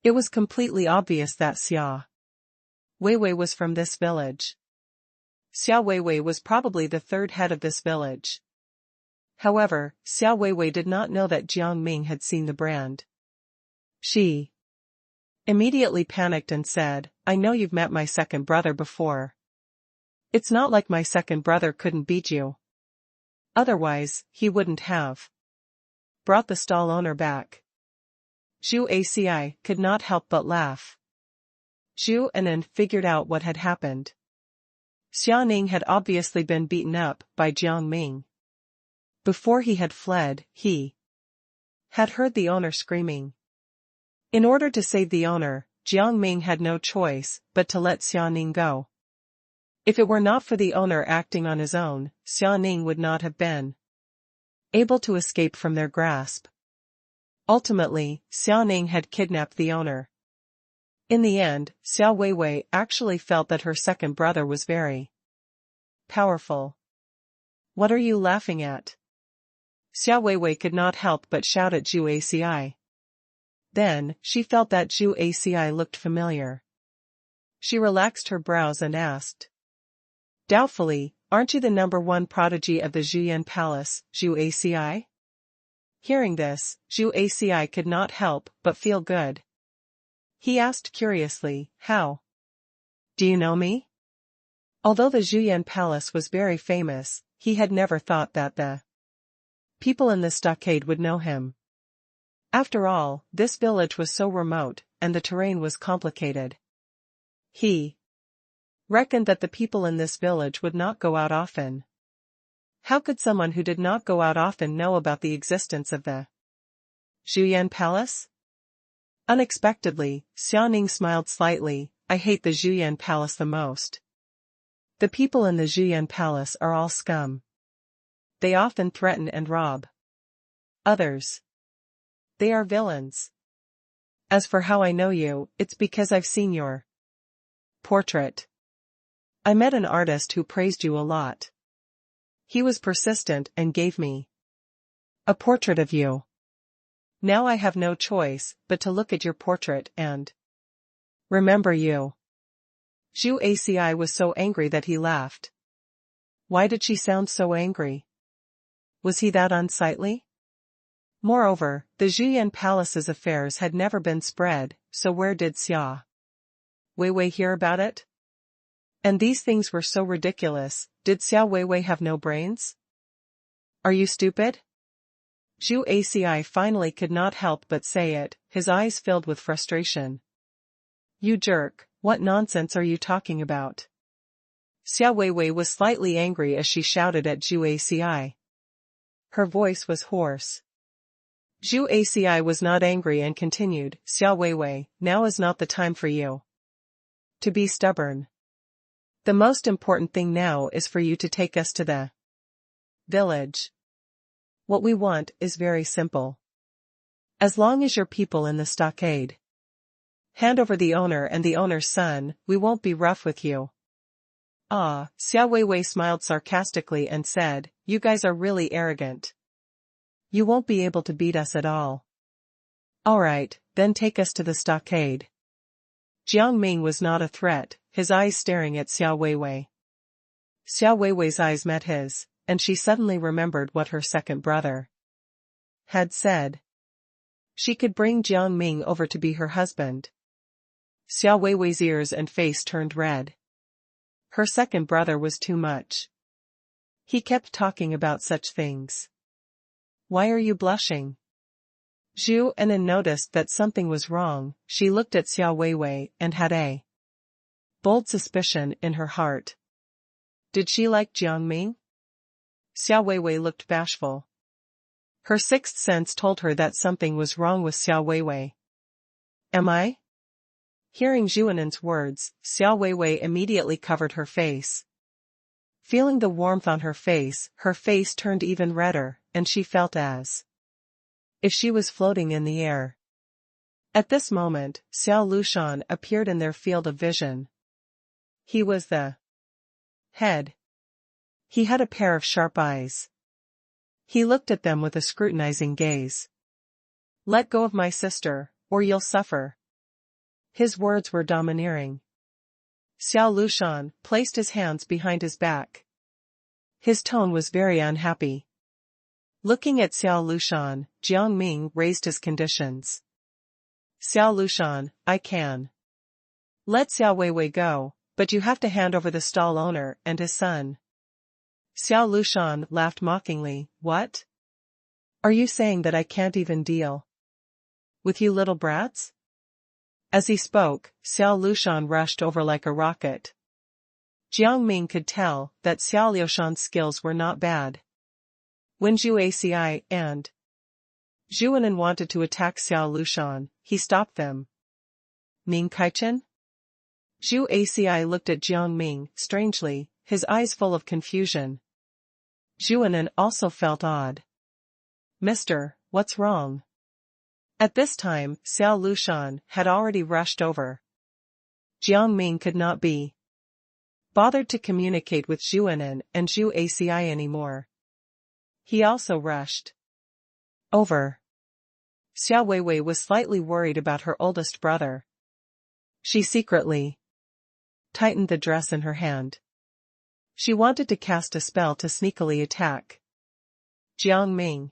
It was completely obvious that Xiao Weiwei was from this village. Xiao Weiwei was probably the 3rd head of this village. However, Xiao Weiwei did not know that Jiang Ming had seen the brand. She immediately panicked and said, I know you've met my second brother before. It's not like my second brother couldn't beat you. Otherwise, he wouldn't have brought the stall owner back. Zhu Aci could not help but laugh. Zhu Anan figured out what had happened. Xia Ning had obviously been beaten up by Jiang Ming. Before he had fled, he had heard the owner screaming. In order to save the owner, Jiang Ming had no choice but to let Xia Ning go. If it were not for the owner acting on his own, Xia Ning would not have been able to escape from their grasp. Ultimately, Xia Ning had kidnapped the owner. In the end, Xiao Weiwei actually felt that her second brother was very powerful. What are you laughing at? Xiao Weiwei could not help but shout at Zhu Aci. Then, she felt that Zhu Aci looked familiar. She relaxed her brows and asked doubtfully, aren't you the #1 prodigy of the Zhuyan Palace, Zhu Aci? Hearing this, Zhu Aci could not help but feel good. He asked curiously, how do you know me? Although the Zhuyan Palace was very famous, he had never thought that the people in the stockade would know him. After all, this village was so remote, and the terrain was complicated. He reckoned that the people in this village would not go out often. How could someone who did not go out often know about the existence of the Zhuyan Palace? Unexpectedly, Xia Ning smiled slightly. I hate the Zhuyan Palace the most. The people in the Zhuyan Palace are all scum. They often threaten and rob others. They are villains. As for how I know you, it's because I've seen your portrait. I met an artist who praised you a lot. He was persistent and gave me a portrait of you. Now I have no choice but to look at your portrait and remember you. Zhu Aci was so angry that he laughed. Why did she sound so angry? Was he that unsightly? Moreover, the Zhuyan Palace's affairs had never been spread, so where did Xia Weiwei hear about it? And these things were so ridiculous, did Xiao Weiwei have no brains? Are you stupid? Zhu Aci finally could not help but say it, his eyes filled with frustration. You jerk, what nonsense are you talking about? Xiao Weiwei was slightly angry as she shouted at Zhu Aci. Her voice was hoarse. Zhu Aci was not angry and continued, Xiao Weiwei, now is not the time for you to be stubborn. The most important thing now is for you to take us to the village. What we want is very simple. As long as your people in the stockade hand over the owner and the owner's son, we won't be rough with you. Ah, Xiao Weiwei smiled sarcastically and said, you guys are really arrogant. You won't be able to beat us at all. Alright, then take us to the stockade. Jiang Ming was not a threat, his eyes staring at Xiao Weiwei. Xiao Weiwei's eyes met his, and she suddenly remembered what her second brother had said. She could bring Jiang Ming over to be her husband. Xiao Weiwei's ears and face turned red. Her second brother was too much. He kept talking about such things. Why are you blushing? Zhu Anan noticed that something was wrong. She looked at Xiao Weiwei and had a bold suspicion in her heart. Did she like Jiang Ming? Xiao Weiwei looked bashful. Her sixth sense told her that something was wrong with Xiao Weiwei. Am I? Hearing Zhu Anan's words, Xiao Weiwei immediately covered her face. Feeling the warmth on her face turned even redder, and she felt as if she was floating in the air. At this moment, Xiao Lushan appeared in their field of vision. He was the head. He had a pair of sharp eyes. He looked at them with a scrutinizing gaze. Let go of my sister, or you'll suffer. His words were domineering. Xiao Lushan placed his hands behind his back. His tone was very unhappy. Looking at Xiao Lushan, Jiang Ming raised his conditions. Xiao Lushan, I can let Xiao Weiwei go, but you have to hand over the stall owner and his son. Xiao Lushan laughed mockingly, what? Are you saying that I can't even deal with you little brats? As he spoke, Xiao Lushan rushed over like a rocket. Jiang Ming could tell that Xiao Lushan's skills were not bad. When Zhu Aci and Zhu Anan wanted to attack Xiao Lushan, he stopped them. Ming Kaichen? Zhu Aci looked at Jiang Ming, strangely, his eyes full of confusion. Zhu Anan also felt odd. Mister, what's wrong? At this time, Xiao Lushan had already rushed over. Jiang Ming could not be bothered to communicate with Zhu Anan and Zhu Aci anymore. He also rushed over. Xiao Weiwei was slightly worried about her oldest brother. She secretly tightened the dress in her hand. She wanted to cast a spell to sneakily attack Jiang Ming.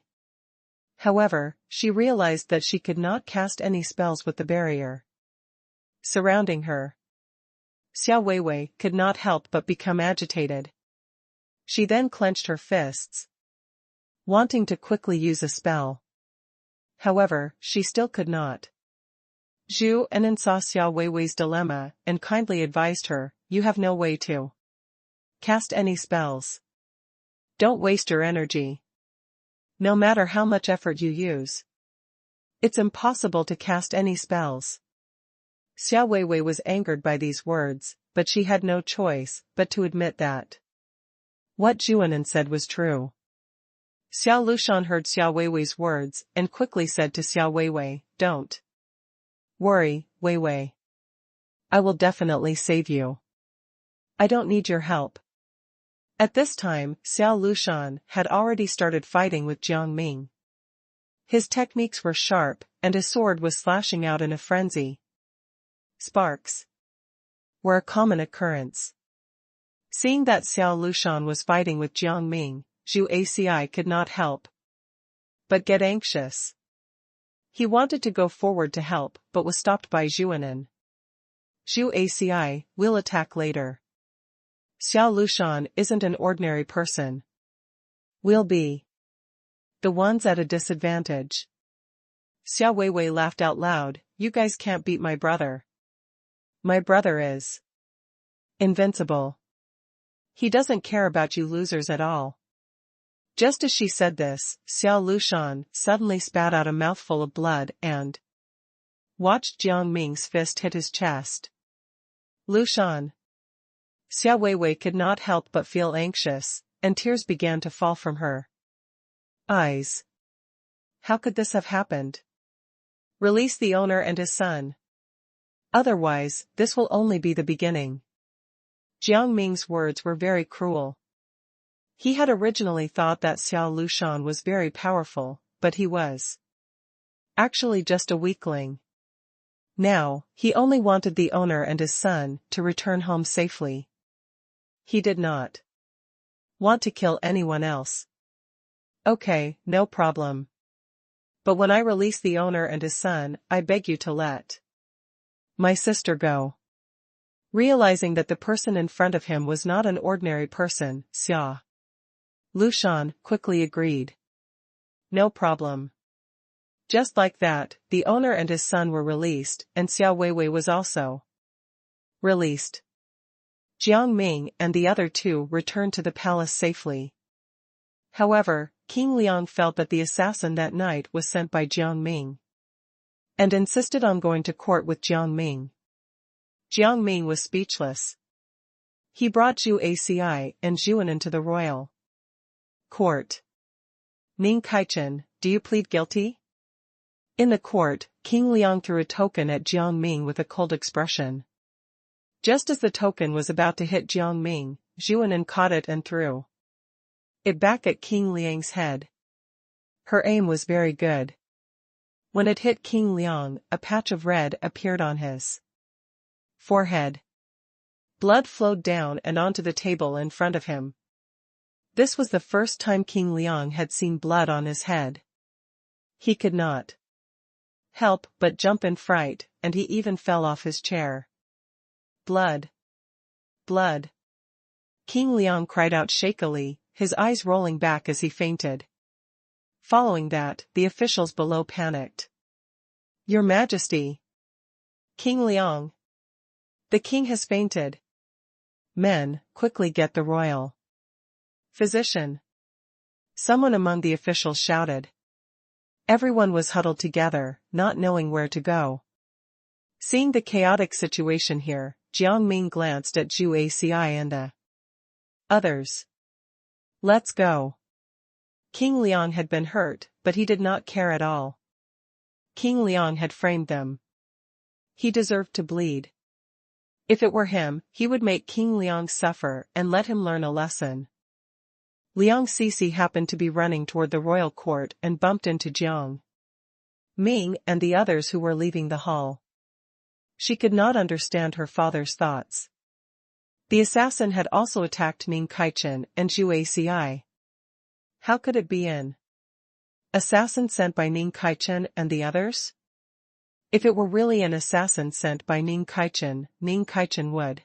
However, she realized that she could not cast any spells with the barrier surrounding her. Xiao Weiwei could not help but become agitated. She then clenched her fists, wanting to quickly use a spell. However, she still could not. Zhu Anan saw Xiao Weiwei's dilemma and kindly advised her, you have no way to cast any spells. Don't waste your energy. No matter how much effort you use, it's impossible to cast any spells. Xiao Weiwei was angered by these words, but she had no choice but to admit that what Zhu Anan said was true. Xiao Lushan heard Xiao Weiwei's words and quickly said to Xiao Weiwei, don't worry, Weiwei. I will definitely save you. I don't need your help. At this time, Xiao Lushan had already started fighting with Jiang Ming. His techniques were sharp, and his sword was slashing out in a frenzy. Sparks were a common occurrence. Seeing that Xiao Lushan was fighting with Jiang Ming, Zhu Aci could not help but get anxious. He wanted to go forward to help, but was stopped by Zhu Anan. Zhu Aci, we'll attack later. Xiao Lushan isn't an ordinary person. We'll be the ones at a disadvantage. Xiao Weiwei laughed out loud, you guys can't beat my brother. My brother is invincible. He doesn't care about you losers at all. Just as she said this, Xiao Lushan suddenly spat out a mouthful of blood and watched Jiang Ming's fist hit his chest. Lushan. Xiao Weiwei could not help but feel anxious, and tears began to fall from her eyes. How could this have happened? Release the owner and his son. Otherwise, this will only be the beginning. Jiang Ming's words were very cruel. He had originally thought that Xiao Lushan was very powerful, but he was actually just a weakling. Now, he only wanted the owner and his son to return home safely. He did not want to kill anyone else. Okay, no problem. But when I release the owner and his son, I beg you to let my sister go. Realizing that the person in front of him was not an ordinary person, Xiao Lushan quickly agreed. No problem. Just like that, the owner and his son were released, and Xiao Weiwei was also released. Jiang Ming and the other two returned to the palace safely. However, King Liang felt that the assassin that night was sent by Jiang Ming, and insisted on going to court with Jiang Ming. Jiang Ming was speechless. He brought Zhu Aci and Zhuan into the royal court. Ning Kaichen, do you plead guilty? In the court, King Liang threw a token at Jiang Ming with a cold expression. Just as the token was about to hit Jiang Ming, Zhuan caught it and threw it back at King Liang's head. Her aim was very good. When it hit King Liang, a patch of red appeared on his forehead. Blood flowed down and onto the table in front of him. This was the first time King Liang had seen blood on his head. He could not help but jump in fright, and he even fell off his chair. Blood! Blood! King Liang cried out shakily, his eyes rolling back as he fainted. Following that, the officials below panicked. Your Majesty! King Liang! The king has fainted. Men, quickly get the royal physician. Someone among the officials shouted. Everyone was huddled together, not knowing where to go. Seeing the chaotic situation here, Jiang Ming glanced at Zhu Aci and the others. Let's go. King Liang had been hurt, but he did not care at all. King Liang had framed them. He deserved to bleed. If it were him, he would make King Liang suffer and let him learn a lesson. Liang Sisi happened to be running toward the royal court and bumped into Jiang Ming and the others who were leaving the hall. She could not understand her father's thoughts. The assassin had also attacked Ning Kaichen and Zhu Aci. How could it be an assassin sent by Ning Kaichen and the others? If it were really an assassin sent by Ning Kaichen would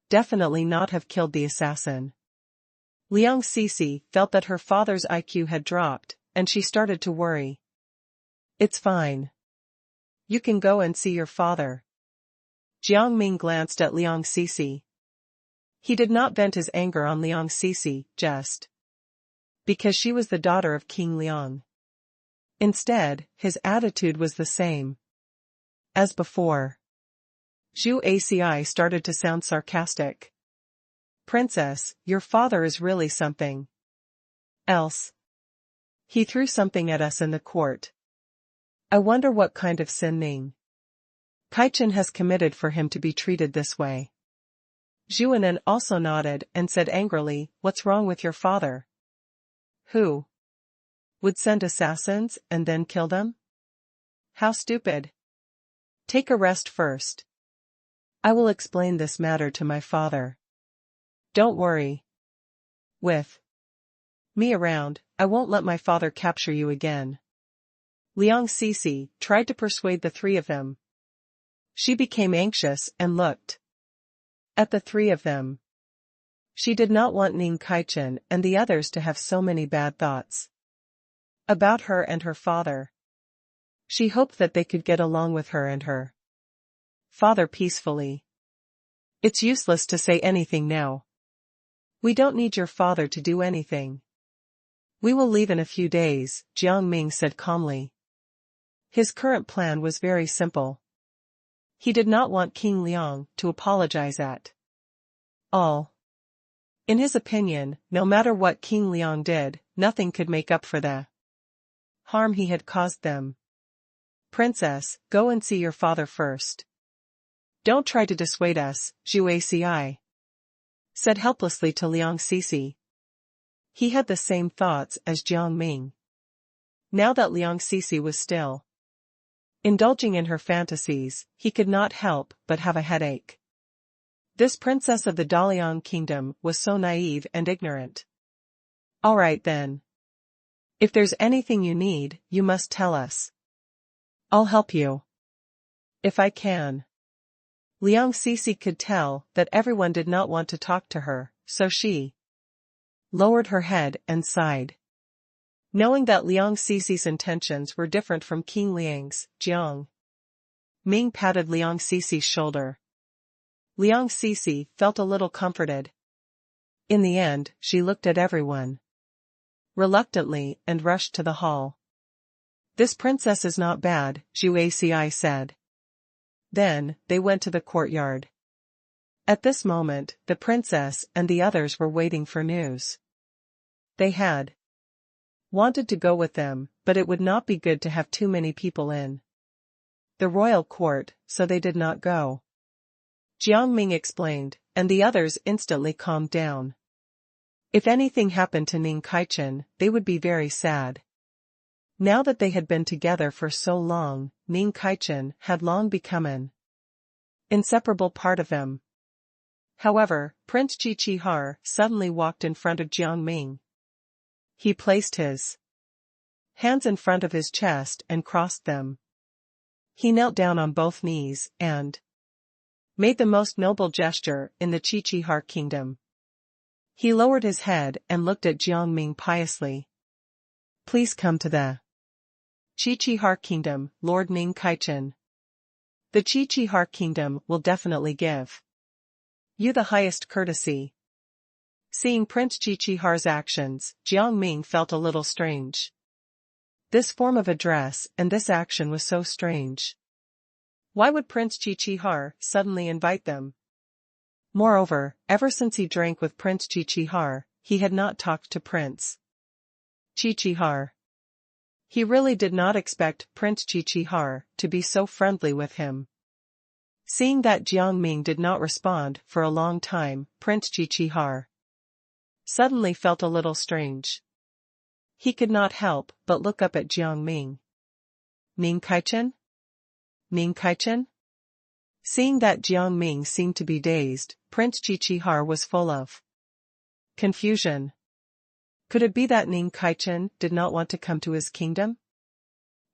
definitely not have killed the assassin. Liang Sisi felt that her father's IQ had dropped, and she started to worry. It's fine. You can go and see your father. Jiang Ming glanced at Liang Sisi. He did not vent his anger on Liang Sisi, just because she was the daughter of King Liang. Instead, his attitude was the same as before. Zhu Aci started to sound sarcastic. Princess, your father is really something else. He threw something at us in the court. I wonder what kind of sin Ning Kaichen has committed for him to be treated this way. Zhuanan also nodded and said angrily, what's wrong with your father? Who would send assassins and then kill them? How stupid. Take a rest first. I will explain this matter to my father. Don't worry. With me around, I won't let my father capture you again. Liang Sisi tried to persuade the three of them. She became anxious and looked at the three of them. She did not want Ning Kaichen and the others to have so many bad thoughts about her and her father. She hoped that they could get along with her and her father peacefully. It's useless to say anything now. We don't need your father to do anything. We will leave in a few days, Jiang Ming said calmly. His current plan was very simple. He did not want King Liang to apologize at all. In his opinion, no matter what King Liang did, nothing could make up for the harm he had caused them. Princess, go and see your father first. Don't try to dissuade us, Zhu Ci said helplessly to Liang Sisi. He had the same thoughts as Jiang Ming. Now that Liang Sisi was still indulging in her fantasies, he could not help but have a headache. This princess of the Daliang kingdom was so naive and ignorant. All right then. If there's anything you need, you must tell us. I'll help you. If I can. Liang Sisi could tell that everyone did not want to talk to her, so she lowered her head and sighed. Knowing that Liang Sisi's intentions were different from King Liang's, Jiang Ming patted Liang Sisi's shoulder. Liang Sisi felt a little comforted. In the end, she looked at everyone reluctantly and rushed to the hall. This princess is not bad, Zhu Ci said. Then, they went to the courtyard. At this moment, the princess and the others were waiting for news. They had wanted to go with them, but it would not be good to have too many people in the royal court, so they did not go. Jiang Ming explained, and the others instantly calmed down. If anything happened to Ning Kaichen, they would be very sad. Now that they had been together for so long, Ning Kaichen had long become an inseparable part of them. However, Prince Qiqihar suddenly walked in front of Jiang Ming. He placed his hands in front of his chest and crossed them. He knelt down on both knees and made the most noble gesture in the Qiqihar kingdom. He lowered his head and looked at Jiang Ming piously. Please come to the Qiqihar kingdom, Lord Ning Kaichen. The Qiqihar kingdom will definitely give you the highest courtesy. Seeing Prince Qiqihar's actions, Jiang Ming felt a little strange. This form of address and this action was so strange. Why would Prince Qiqihar suddenly invite them? Moreover, ever since he drank with Prince Qiqihar, he had not talked to Prince Qiqihar. He really did not expect Prince Qiqihar to be so friendly with him. Seeing that Jiang Ming did not respond for a long time, Prince Qiqihar suddenly felt a little strange. He could not help but look up at Jiang Ming. Ning Kaichen? Ning Kaichen? Seeing that Jiang Ming seemed to be dazed, Prince Qiqihar was full of confusion. Could it be that Ning Kaichen did not want to come to his kingdom?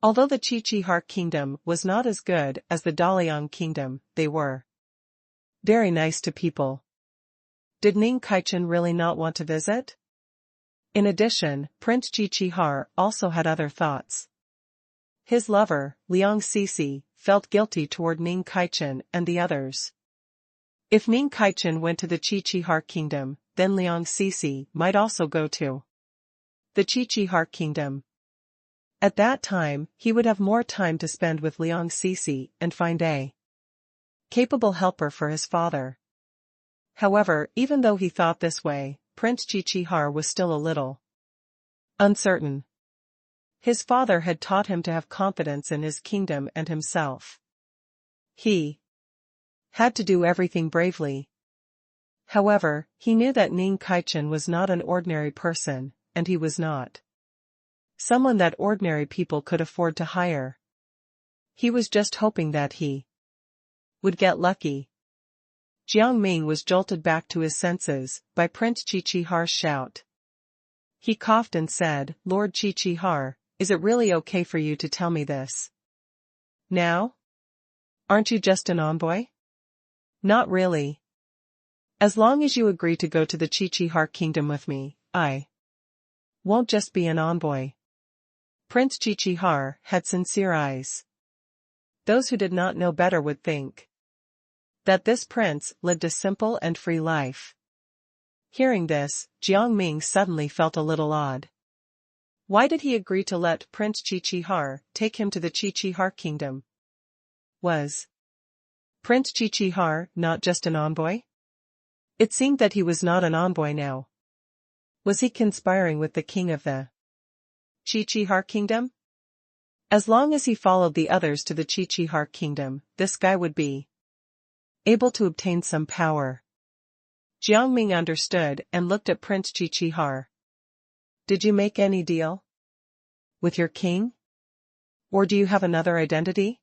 Although the Qiqihar kingdom was not as good as the Daliang kingdom, they were very nice to people. Did Ning Kaichen really not want to visit? In addition, Prince Qiqihar also had other thoughts. His lover, Liang Sisi, felt guilty toward Ning Kaichen and the others. If Ning Kaichen went to the Qiqihar kingdom, then Liang Sisi might also go to the Qiqihar kingdom. At that time, he would have more time to spend with Liang Sisi and find a capable helper for his father. However, even though he thought this way, Prince Qiqihar was still a little uncertain. His father had taught him to have confidence in his kingdom and himself. He had to do everything bravely. However, he knew that Ning Kaichen was not an ordinary person, and he was not someone that ordinary people could afford to hire. He was just hoping that he would get lucky. Jiang Ming was jolted back to his senses by Prince Qiqihar's shout. He coughed and said, Lord Qiqihar, is it really okay for you to tell me this now? Aren't you just an envoy? Not really. As long as you agree to go to the Qiqihar kingdom with me, I won't just be an envoy. Prince Qiqihar had sincere eyes. Those who did not know better would think that this prince lived a simple and free life. Hearing this, Jiang Ming suddenly felt a little odd. Why did he agree to let Prince Qiqihar take him to the Qiqihar kingdom? Was Prince Qiqihar not just an envoy? It seemed that he was not an envoy now. Was he conspiring with the king of the Qiqihar kingdom? As long as he followed the others to the Qiqihar kingdom, this guy would be able to obtain some power. Jiang Ming understood and looked at Prince Qiqihar. Did you make any deal with your king? Or do you have another identity?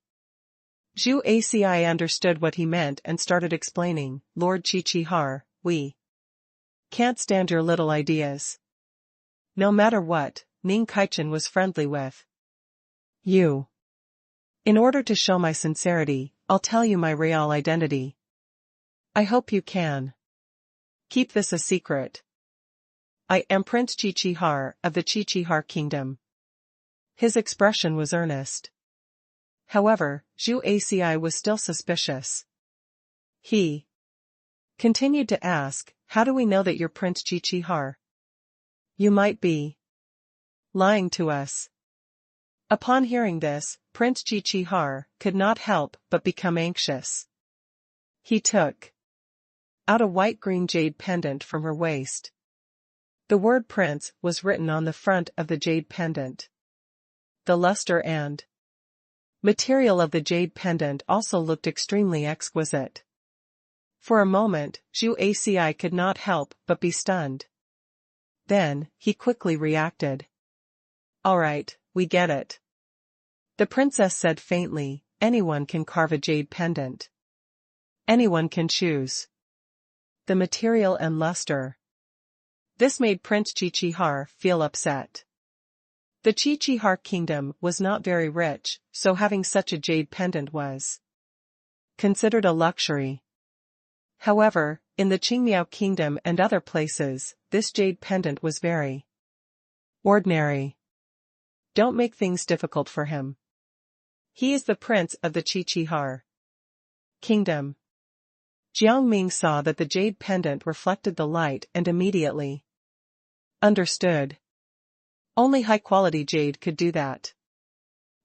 Zhu Aci understood what he meant and started explaining, Lord Qiqihar, we can't stand your little ideas. No matter what, Ning Kaichen was friendly with you. In order to show my sincerity, I'll tell you my real identity. I hope you can keep this a secret. I am Prince Qiqihar of the Qiqihar kingdom. His expression was earnest. However, Zhu Aci was still suspicious. He continued to ask, how do we know that you're Prince Qiqihar? You might be lying to us. Upon hearing this, Prince Qiqihar could not help but become anxious. He took out a white-green jade pendant from her waist. The word prince was written on the front of the jade pendant. The luster and material of the jade pendant also looked extremely exquisite. For a moment, Zhu Aci could not help but be stunned. Then, he quickly reacted. All right, we get it. The princess said faintly, anyone can carve a jade pendant. Anyone can choose the material and luster. This made Prince Qiqihar feel upset. The Qiqihar kingdom was not very rich, so having such a jade pendant was considered a luxury. However, in the Qingmiao kingdom and other places, this jade pendant was very ordinary. Don't make things difficult for him. He is the prince of the Qiqihar kingdom. Jiang Ming saw that the jade pendant reflected the light and immediately understood. Only high-quality jade could do that.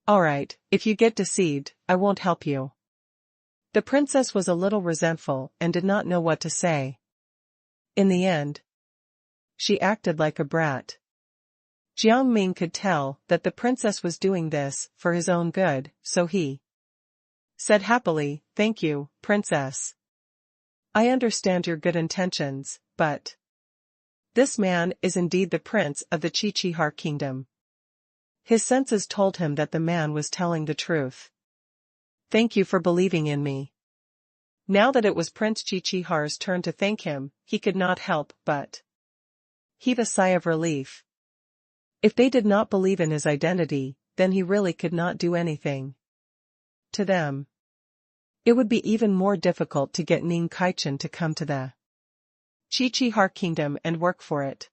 Alright, if you get deceived, I won't help you. The princess was a little resentful and did not know what to say. In the end, she acted like a brat. Jiang Ming could tell that the princess was doing this for his own good, so he said happily, thank you, princess. I understand your good intentions, but this man is indeed the prince of the Qiqihar kingdom. His senses told him that the man was telling the truth. Thank you for believing in me. Now that it was Prince Qiqihar's turn to thank him, he could not help but heave a sigh of relief. If they did not believe in his identity, then he really could not do anything to them. It would be even more difficult to get Ning Kaichen to come to the Qiqihar kingdom and work for it.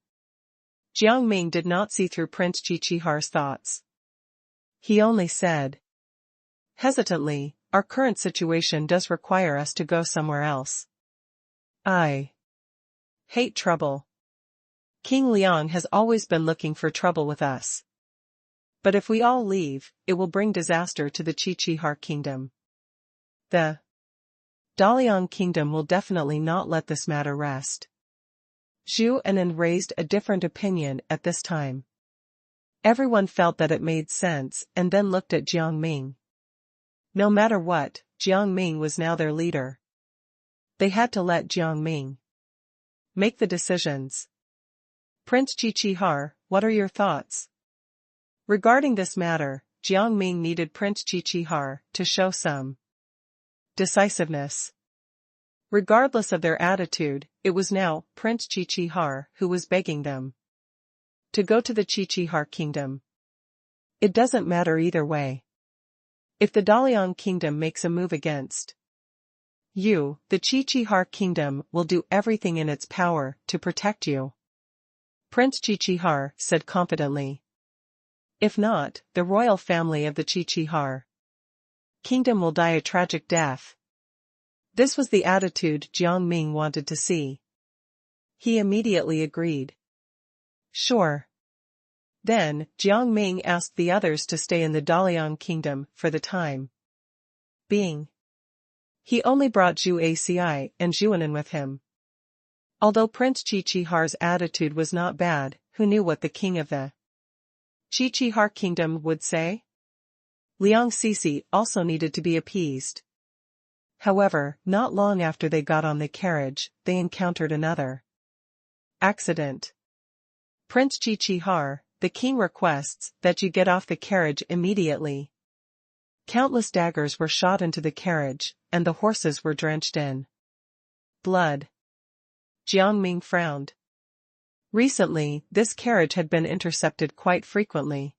Jiang Ming did not see through Prince Qiqihar's thoughts. He only said hesitantly, our current situation does require us to go somewhere else. I hate trouble. King Liang has always been looking for trouble with us. But if we all leave, it will bring disaster to the Qiqihar kingdom. The Daliang kingdom will definitely not let this matter rest. Zhu Anan raised a different opinion at this time. Everyone felt that it made sense and then looked at Jiang Ming. No matter what, Jiang Ming was now their leader. They had to let Jiang Ming make the decisions. Prince Qiqihar, what are your thoughts? Regarding this matter, Jiang Ming needed Prince Qiqihar to show some decisiveness. Regardless of their attitude, it was now Prince Qiqihar who was begging them to go to the Qiqihar kingdom. It doesn't matter either way. If the Daliang kingdom makes a move against The Qiqihar kingdom, will do everything in its power to protect you. Prince Qiqihar said confidently. If not, the royal family of the Qiqihar kingdom will die a tragic death. This was the attitude Jiang Ming wanted to see. He immediately agreed. Sure. Then, Jiang Ming asked the others to stay in the Dalian kingdom for the time being. He only brought Zhu Aci and Zhuanan with him. Although Prince Qiqihar's attitude was not bad, who knew what the king of the Qiqihar kingdom would say? Liang Sisi also needed to be appeased. However, not long after they got on the carriage, they encountered another accident. Prince Qiqihar, the king requests that you get off the carriage immediately. Countless daggers were shot into the carriage, and the horses were drenched in blood. Jiang Ming frowned. Recently, this carriage had been intercepted quite frequently.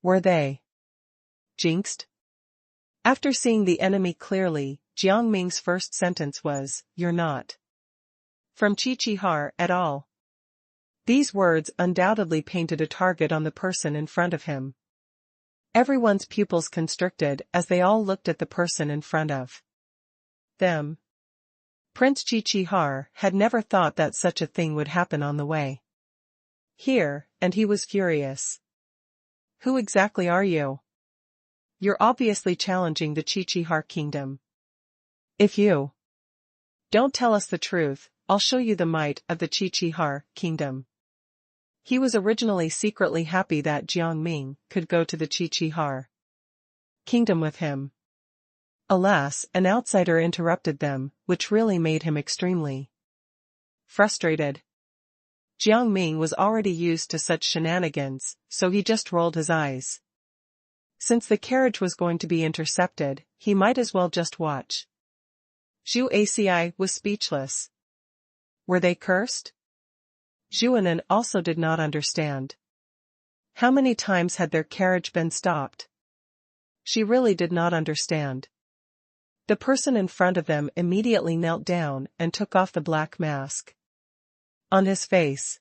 Were they jinxed? After seeing the enemy clearly, Jiang Ming's first sentence was, "You're not from Qiqihar at all." These words undoubtedly painted a target on the person in front of him. Everyone's pupils constricted as they all looked at the person in front of them. Prince Qiqihar had never thought that such a thing would happen on the way here, and he was furious. Who exactly are you? You're obviously challenging the Qiqihar kingdom. If you don't tell us the truth, I'll show you the might of the Qiqihar kingdom. He was originally secretly happy that Jiang Ming could go to the Qiqihar kingdom with him. Alas, an outsider interrupted them, which really made him extremely frustrated. Jiang Ming was already used to such shenanigans, so he just rolled his eyes. Since the carriage was going to be intercepted, he might as well just watch. Zhu Aci was speechless. Were they cursed? Zhuanan also did not understand. How many times had their carriage been stopped? She really did not understand. The person in front of them immediately knelt down and took off the black mask on his face.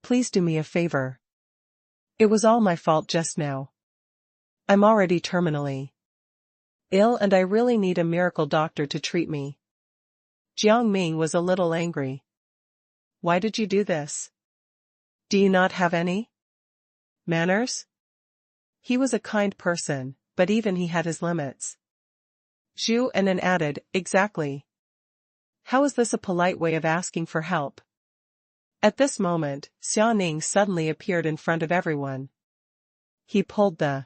Please do me a favor. It was all my fault just now. I'm already terminally ill and I really need a miracle doctor to treat me. Jiang Ming was a little angry. Why did you do this? Do you not have any manners? He was a kind person, but even he had his limits. Zhuanan added, exactly. How is this a polite way of asking for help? At this moment, Xiaoning suddenly appeared in front of everyone. He pulled the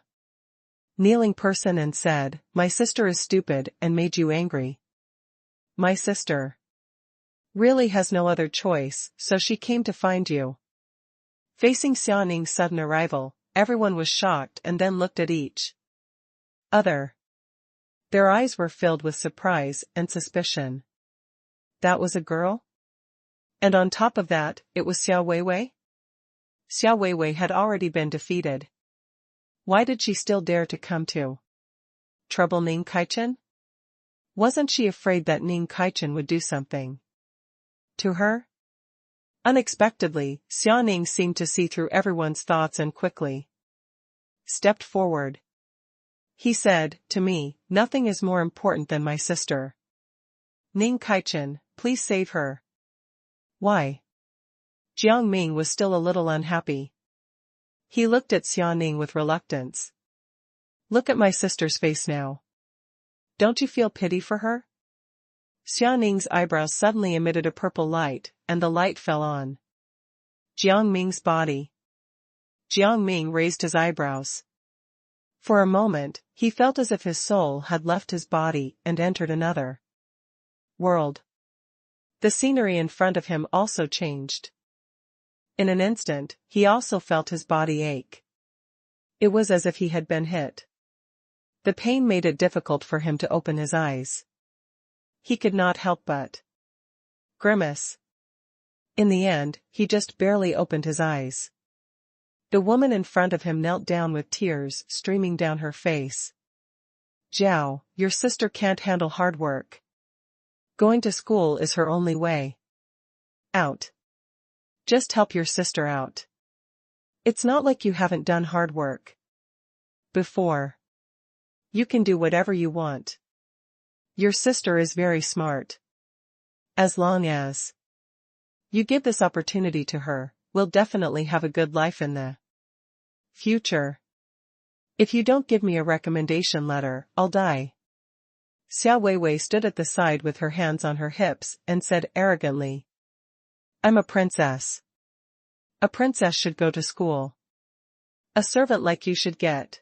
kneeling person and said, "My sister is stupid and made you angry." My sister really has no other choice, so she came to find you. Facing Xiaoning's sudden arrival, everyone was shocked and then looked at each other. Their eyes were filled with surprise and suspicion. That was a girl? And on top of that, it was Xiao Weiwei? Xiao Weiwei had already been defeated. Why did she still dare to come to trouble Ning Kaichen? Wasn't she afraid that Ning Kaichen would do something to her? Unexpectedly, Xiaoning seemed to see through everyone's thoughts and quickly stepped forward. He said, "To me, nothing is more important than my sister. Ning Kaichen, please save her." Why? Jiang Ming was still a little unhappy. He looked at Xiaoning with reluctance. Look at my sister's face now. Don't you feel pity for her? Xiaoning's eyebrows suddenly emitted a purple light, and the light fell on Jiang Ming's body. Jiang Ming raised his eyebrows. For a moment, he felt as if his soul had left his body and entered another world. The scenery in front of him also changed. In an instant, he also felt his body ache. It was as if he had been hit. The pain made it difficult for him to open his eyes. He could not help but grimace. In the end, he just barely opened his eyes. The woman in front of him knelt down with tears streaming down her face. Zhao, your sister can't handle hard work. Going to school is her only way out. Just help your sister out. It's not like you haven't done hard work before. You can do whatever you want. Your sister is very smart. As long as you give this opportunity to her, we'll definitely have a good life in the future. If you don't give me a recommendation letter, I'll die. Xiao Weiwei stood at the side with her hands on her hips and said arrogantly, I'm a princess. A princess should go to school. A servant like you should get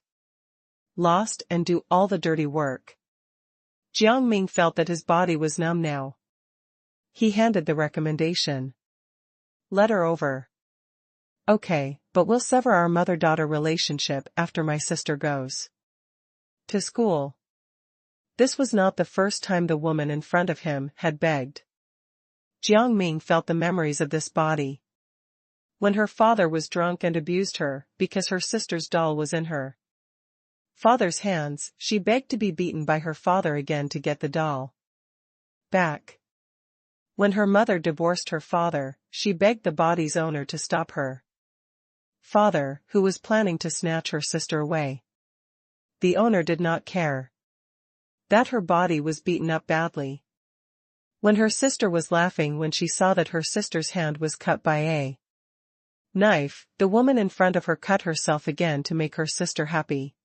lost and do all the dirty work. Jiang Ming felt that his body was numb now. He handed the recommendation letter over. Okay, but we'll sever our mother-daughter relationship after my sister goes to school. This was not the first time the woman in front of him had begged. Jiang Ming felt the memories of this body. When her father was drunk and abused her because her sister's doll was in her father's hands, she begged to be beaten by her father again to get the doll back. When her mother divorced her father, she begged the body's owner to stop her father, who was planning to snatch her sister away. The owner did not care that her body was beaten up badly. When her sister was laughing when she saw that her sister's hand was cut by a knife, the woman in front of her cut herself again to make her sister happy.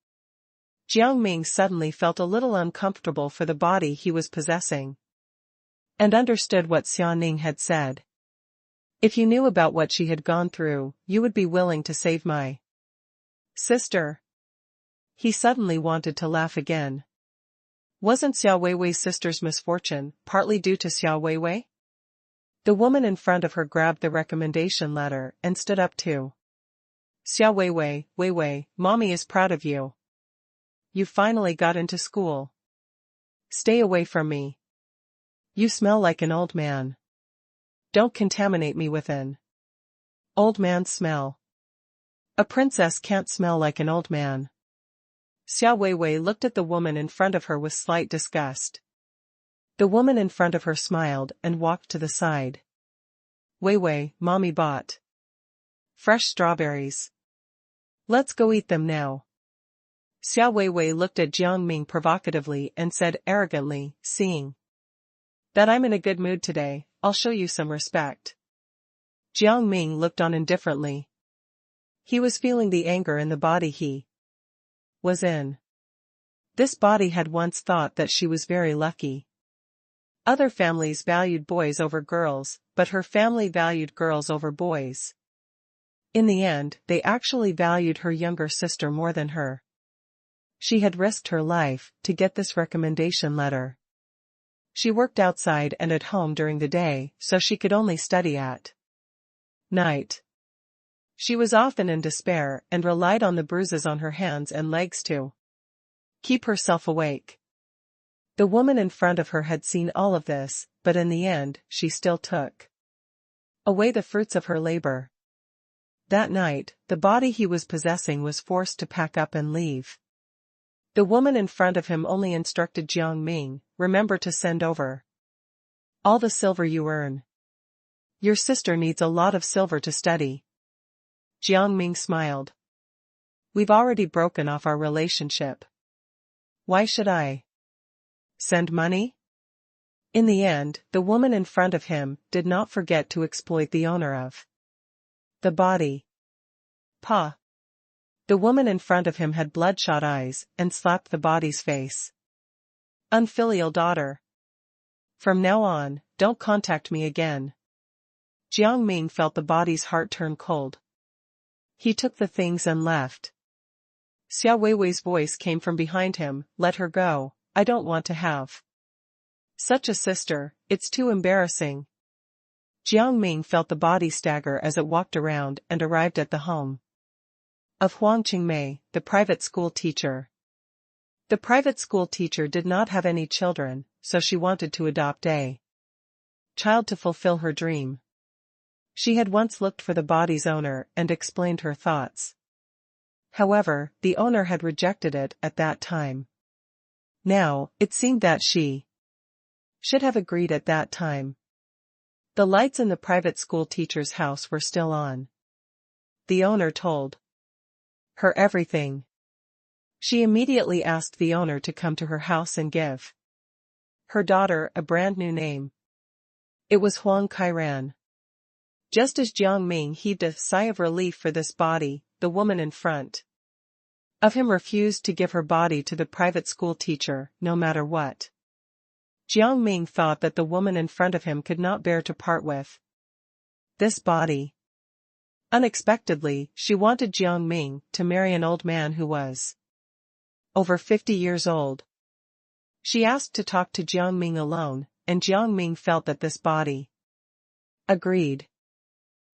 Jiang Ming suddenly felt a little uncomfortable for the body he was possessing, and understood what Xia Ning had said. If you knew about what she had gone through, you would be willing to save my sister. He suddenly wanted to laugh again. Wasn't Xiao Weiwei's sister's misfortune partly due to Xiao Weiwei? The woman in front of her grabbed the recommendation letter and stood up too. Xiao Weiwei, Weiwei, Mommy is proud of you. You finally got into school. Stay away from me. You smell like an old man. Don't contaminate me with an old man's smell. A princess can't smell like an old man. Xiao Weiwei looked at the woman in front of her with slight disgust. The woman in front of her smiled and walked to the side. Weiwei, Mommy bought fresh strawberries. Let's go eat them now. Xiao Weiwei looked at Jiang Ming provocatively and said arrogantly, seeing that I'm in a good mood today, I'll show you some respect. Jiang Ming looked on indifferently. He was feeling the anger in the body he was in. This body had once thought that she was very lucky. Other families valued boys over girls, but her family valued girls over boys. In the end, they actually valued her younger sister more than her. She had risked her life to get this recommendation letter. She worked outside and at home during the day, so she could only study at night. She was often in despair and relied on the bruises on her hands and legs to keep herself awake. The woman in front of her had seen all of this, but in the end, she still took away the fruits of her labor. That night, the body he was possessing was forced to pack up and leave. The woman in front of him only instructed Jiang Ming, remember to send over all the silver you earn. Your sister needs a lot of silver to study. Jiang Ming smiled. We've already broken off our relationship. Why should I send money? In the end, the woman in front of him did not forget to exploit the owner of the body. Pa. The woman in front of him had bloodshot eyes and slapped the body's face. Unfilial daughter. From now on, don't contact me again. Jiang Ming felt the body's heart turn cold. He took the things and left. Xiao Weiwei's voice came from behind him, let her go, I don't want to have such a sister, it's too embarrassing. Jiang Ming felt the body stagger as it walked around and arrived at the home of Huang Qingmei, the private school teacher. The private school teacher did not have any children, so she wanted to adopt a child to fulfill her dream. She had once looked for the body's owner and explained her thoughts. However, the owner had rejected it at that time. Now, it seemed that she Should have agreed at that time. The lights in the private school teacher's house were still on. The owner told her everything. She immediately asked the owner to come to her house and give her daughter a brand new name. It was Huang Kairan. Just as Jiang Ming heaved a sigh of relief for this body, the woman in front of him refused to give her body to the private school teacher, no matter what. Jiang Ming thought that the woman in front of him could not bear to part with this body. Unexpectedly, she wanted Jiang Ming to marry an old man who was over 50 years old. She asked to talk to Jiang Ming alone, and Jiang Ming felt that this body agreed.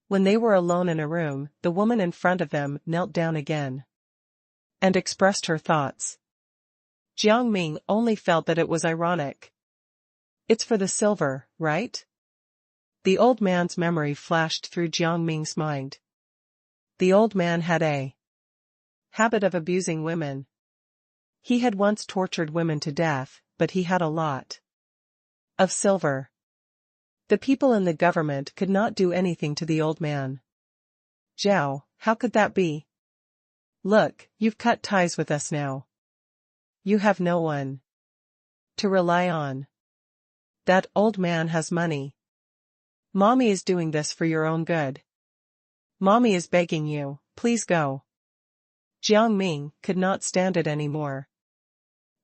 When they were alone in a room, the woman in front of them knelt down again and expressed her thoughts. Jiang Ming only felt that it was ironic. It's for the silver, right? The old man's memory flashed through Jiang Ming's mind. The old man had a habit of abusing women. He had once tortured women to death, but he had a lot of silver. The people in the government could not do anything to the old man. Zhao, how could that be? Look, you've cut ties with us now. You have no one to rely on. That old man has money. Mommy is doing this for your own good. Mommy is begging you, please go. Jiang Ming could not stand it anymore.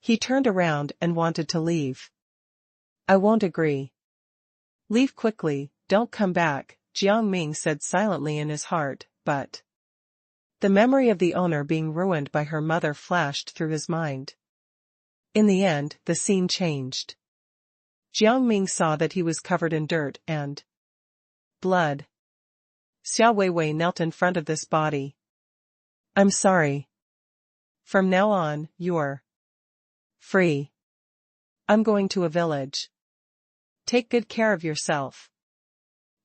He turned around and wanted to leave. I won't agree. Leave quickly, don't come back, Jiang Ming said silently in his heart, but the memory of the owner being ruined by her mother flashed through his mind. In the end, the scene changed. Jiang Ming saw that he was covered in dirt and blood. Xiao Weiwei knelt in front of this body. I'm sorry. From now on, you're free. I'm going to a village. Take good care of yourself.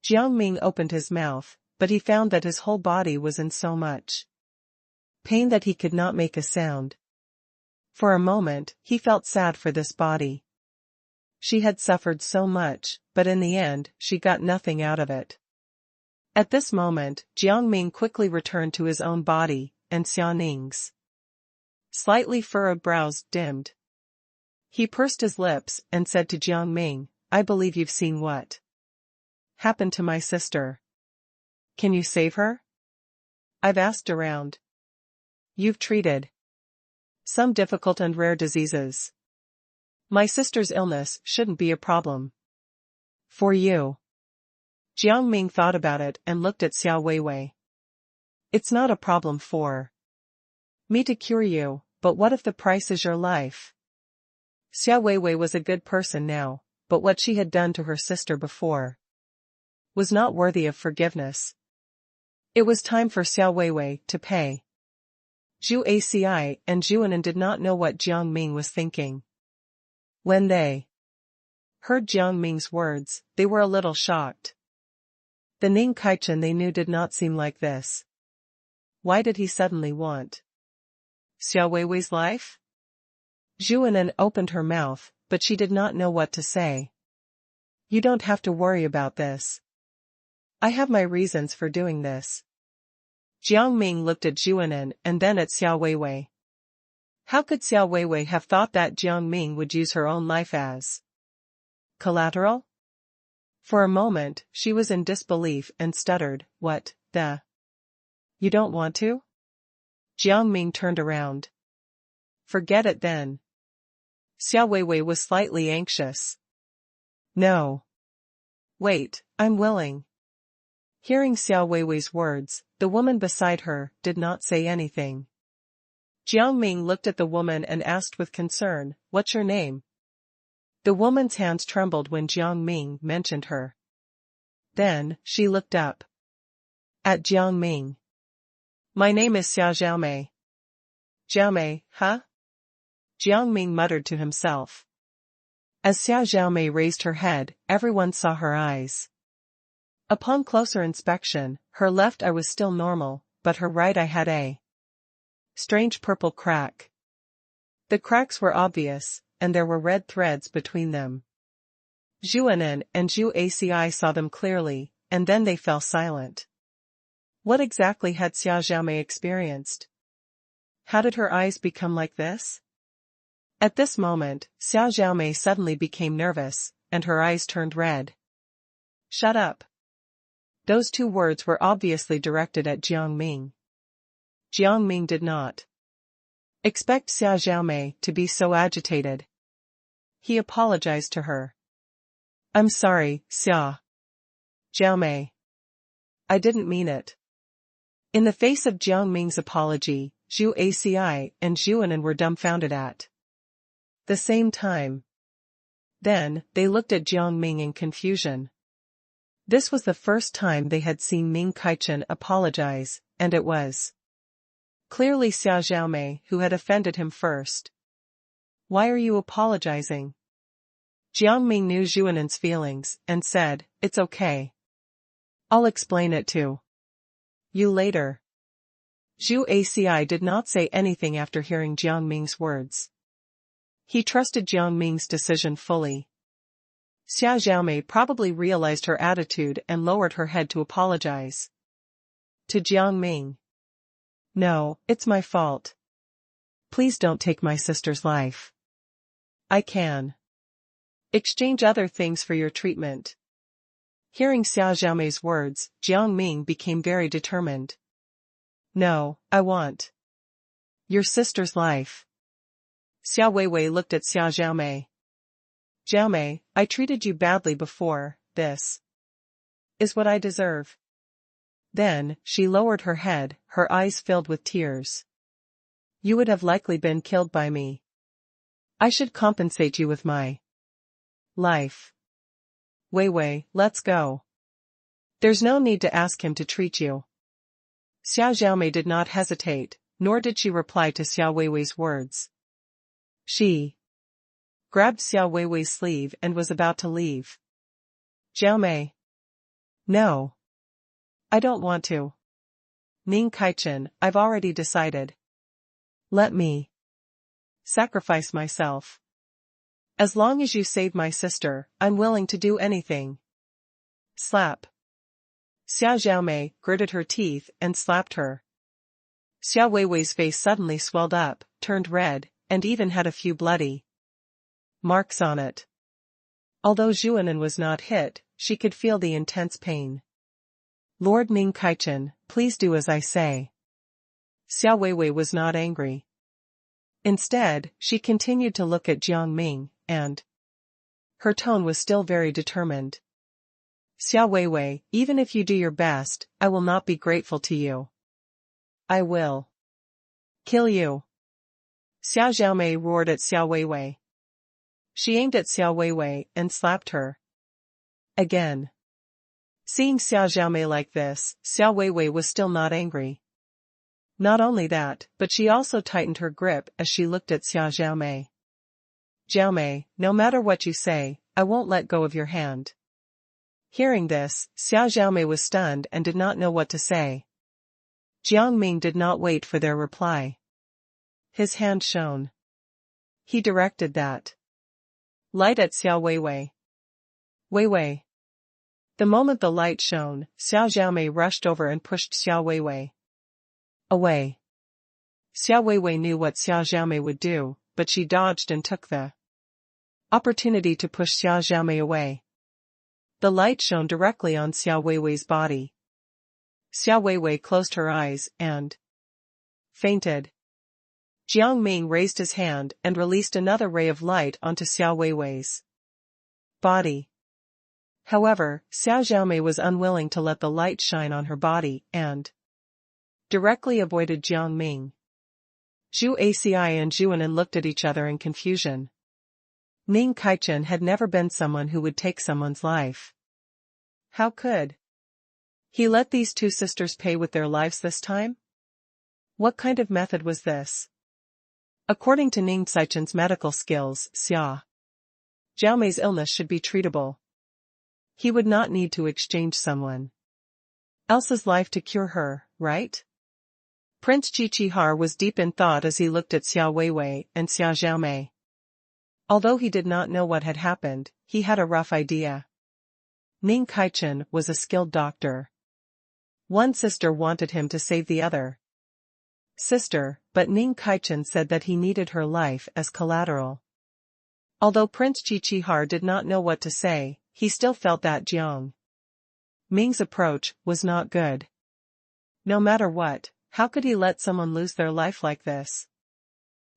Jiang Ming opened his mouth, but he found that his whole body was in so much pain that he could not make a sound. For a moment, he felt sad for this body. She had suffered so much, but in the end, she got nothing out of it. At this moment, Jiang Ming quickly returned to his own body, and Xia Ning's slightly furrowed brows dimmed. He pursed his lips and said to Jiang Ming, I believe you've seen what happened to my sister. Can you save her? I've asked around. You've treated some difficult and rare diseases. My sister's illness shouldn't be a problem for you. Jiang Ming thought about it and looked at Xiao Weiwei. It's not a problem for me to cure you, but what if the price is your life? Xiao Weiwei was a good person now, but what she had done to her sister before was not worthy of forgiveness. It was time for Xiao Weiwei to pay. Zhu Aci and Zhuanan did not know what Jiang Ming was thinking. When they heard Jiang Ming's words, they were a little shocked. The Ning Kaichen they knew did not seem like this. Why did he suddenly want Xiao Weiwei's life? Zhuanan opened her mouth, but she did not know what to say. You don't have to worry about this. I have my reasons for doing this. Jiang Ming looked at Zhuanan and then at Xiao Weiwei. How could Xiao Weiwei have thought that Jiang Ming would use her own life as collateral? For a moment, she was in disbelief and stuttered, what, the? You don't want to? Jiang Ming turned around. Forget it then. Xiao Weiwei was slightly anxious. No. Wait, I'm willing. Hearing Xiao Weiwei's words, the woman beside her did not say anything. Jiang Ming looked at the woman and asked with concern, what's your name? The woman's hands trembled when Jiang Ming mentioned her. Then, she looked up at Jiang Ming. My name is Xiao Zhaomei. Zhaomei, huh? Jiang Ming muttered to himself. As Xiao Zhaomei raised her head, everyone saw her eyes. Upon closer inspection, her left eye was still normal, but her right eye had a strange purple crack. The cracks were obvious, and there were red threads between them. Zhuanan and Zhu Aci saw them clearly, and then they fell silent. What exactly had Xia Zhaomei experienced? How did her eyes become like this? At this moment, Xia Zhaomei suddenly became nervous, and her eyes turned red. Shut up. Those two words were obviously directed at Jiang Ming. Jiang Ming did not expect Xia Zhaomei to be so agitated. He apologized to her. I'm sorry, Xia Zhaomei. I didn't mean it. In the face of Jiang Ming's apology, Zhu Aci and Zhuanan were dumbfounded at the same time. Then, they looked at Jiang Ming in confusion. This was the first time they had seen Ming Kaichen apologize, and it was clearly Xia Zhaomei who had offended him first. Why are you apologizing? Jiang Ming knew Zhuanan's feelings, and said, It's okay. I'll explain it to you later. Zhu Aci did not say anything after hearing Jiang Ming's words. He trusted Jiang Ming's decision fully. Xia Zhaomei probably realized her attitude and lowered her head to apologize to Jiang Ming. No, it's my fault. Please don't take my sister's life. I can exchange other things for your treatment. Hearing Xia Zhaomei's words, Jiang Ming became very determined. No, I want your sister's life. Xia Weiwei looked at Xia Zhaomei. Zhaomei, I treated you badly before, this is what I deserve. Then, she lowered her head, her eyes filled with tears. You would have likely been killed by me. I should compensate you with my life. Weiwei, let's go. There's no need to ask him to treat you. Xia Zhaomei did not hesitate, nor did she reply to Xia Weiwei's words. She grabbed Xia Weiwei's sleeve and was about to leave. Zhaomei. No. I don't want to. Ming Kaichen, I've already decided. Let me sacrifice myself. As long as you save my sister, I'm willing to do anything. Slap. Xia Zhaomei gritted her teeth and slapped her. Xia Weiwei's face suddenly swelled up, turned red, and even had a few bloody marks on it. Although Zhuanan was not hit, she could feel the intense pain. Lord Ming Kaichen, please do as I say. Xia Weiwei was not angry. Instead, she continued to look at Jiang Ming, and her tone was still very determined. Xia Weiwei, even if you do your best, I will not be grateful to you. I will kill you. Xia Zhaomei roared at Xia Weiwei. She aimed at Xia Weiwei and slapped her again. Seeing Xia Zhaomei like this, Xia Weiwei was still not angry. Not only that, but she also tightened her grip as she looked at Xia Zhaomei. Zhaomei, no matter what you say, I won't let go of your hand. Hearing this, Xia Zhaomei was stunned and did not know what to say. Jiang Ming did not wait for their reply. His hand shone. He directed that light at Xia Weiwei. Weiwei. The moment the light shone, Xia Zhaomei rushed over and pushed Xia Weiwei away. Xia Weiwei knew what Xia Zhaomei would do, but she dodged and took the opportunity to push Xia Zhaomei away. The light shone directly on Xia Weiwei's body. Xia Weiwei closed her eyes and fainted. Jiang Ming raised his hand and released another ray of light onto Xia Weiwei's body. However, Xia Zhaomei was unwilling to let the light shine on her body and directly avoided Jiang Ming. Zhu Aci and Zhuanan looked at each other in confusion. Ming Kaichen had never been someone who would take someone's life. How could he let these two sisters pay with their lives this time? What kind of method was this? According to Ning Caichen's medical skills, Xia Zhaomei's illness should be treatable. He would not need to exchange someone else's life to cure her, right? Prince Qiqihar was deep in thought as he looked at Xia Weiwei and Xia Zhaomei. Although he did not know what had happened, he had a rough idea. Ming Kaichen was a skilled doctor. One sister wanted him to save the other sister, but Ming Kaichen said that he needed her life as collateral. Although Prince Qiqihar did not know what to say, he still felt that Jiang Ming's approach was not good. No matter what, how could he let someone lose their life like this?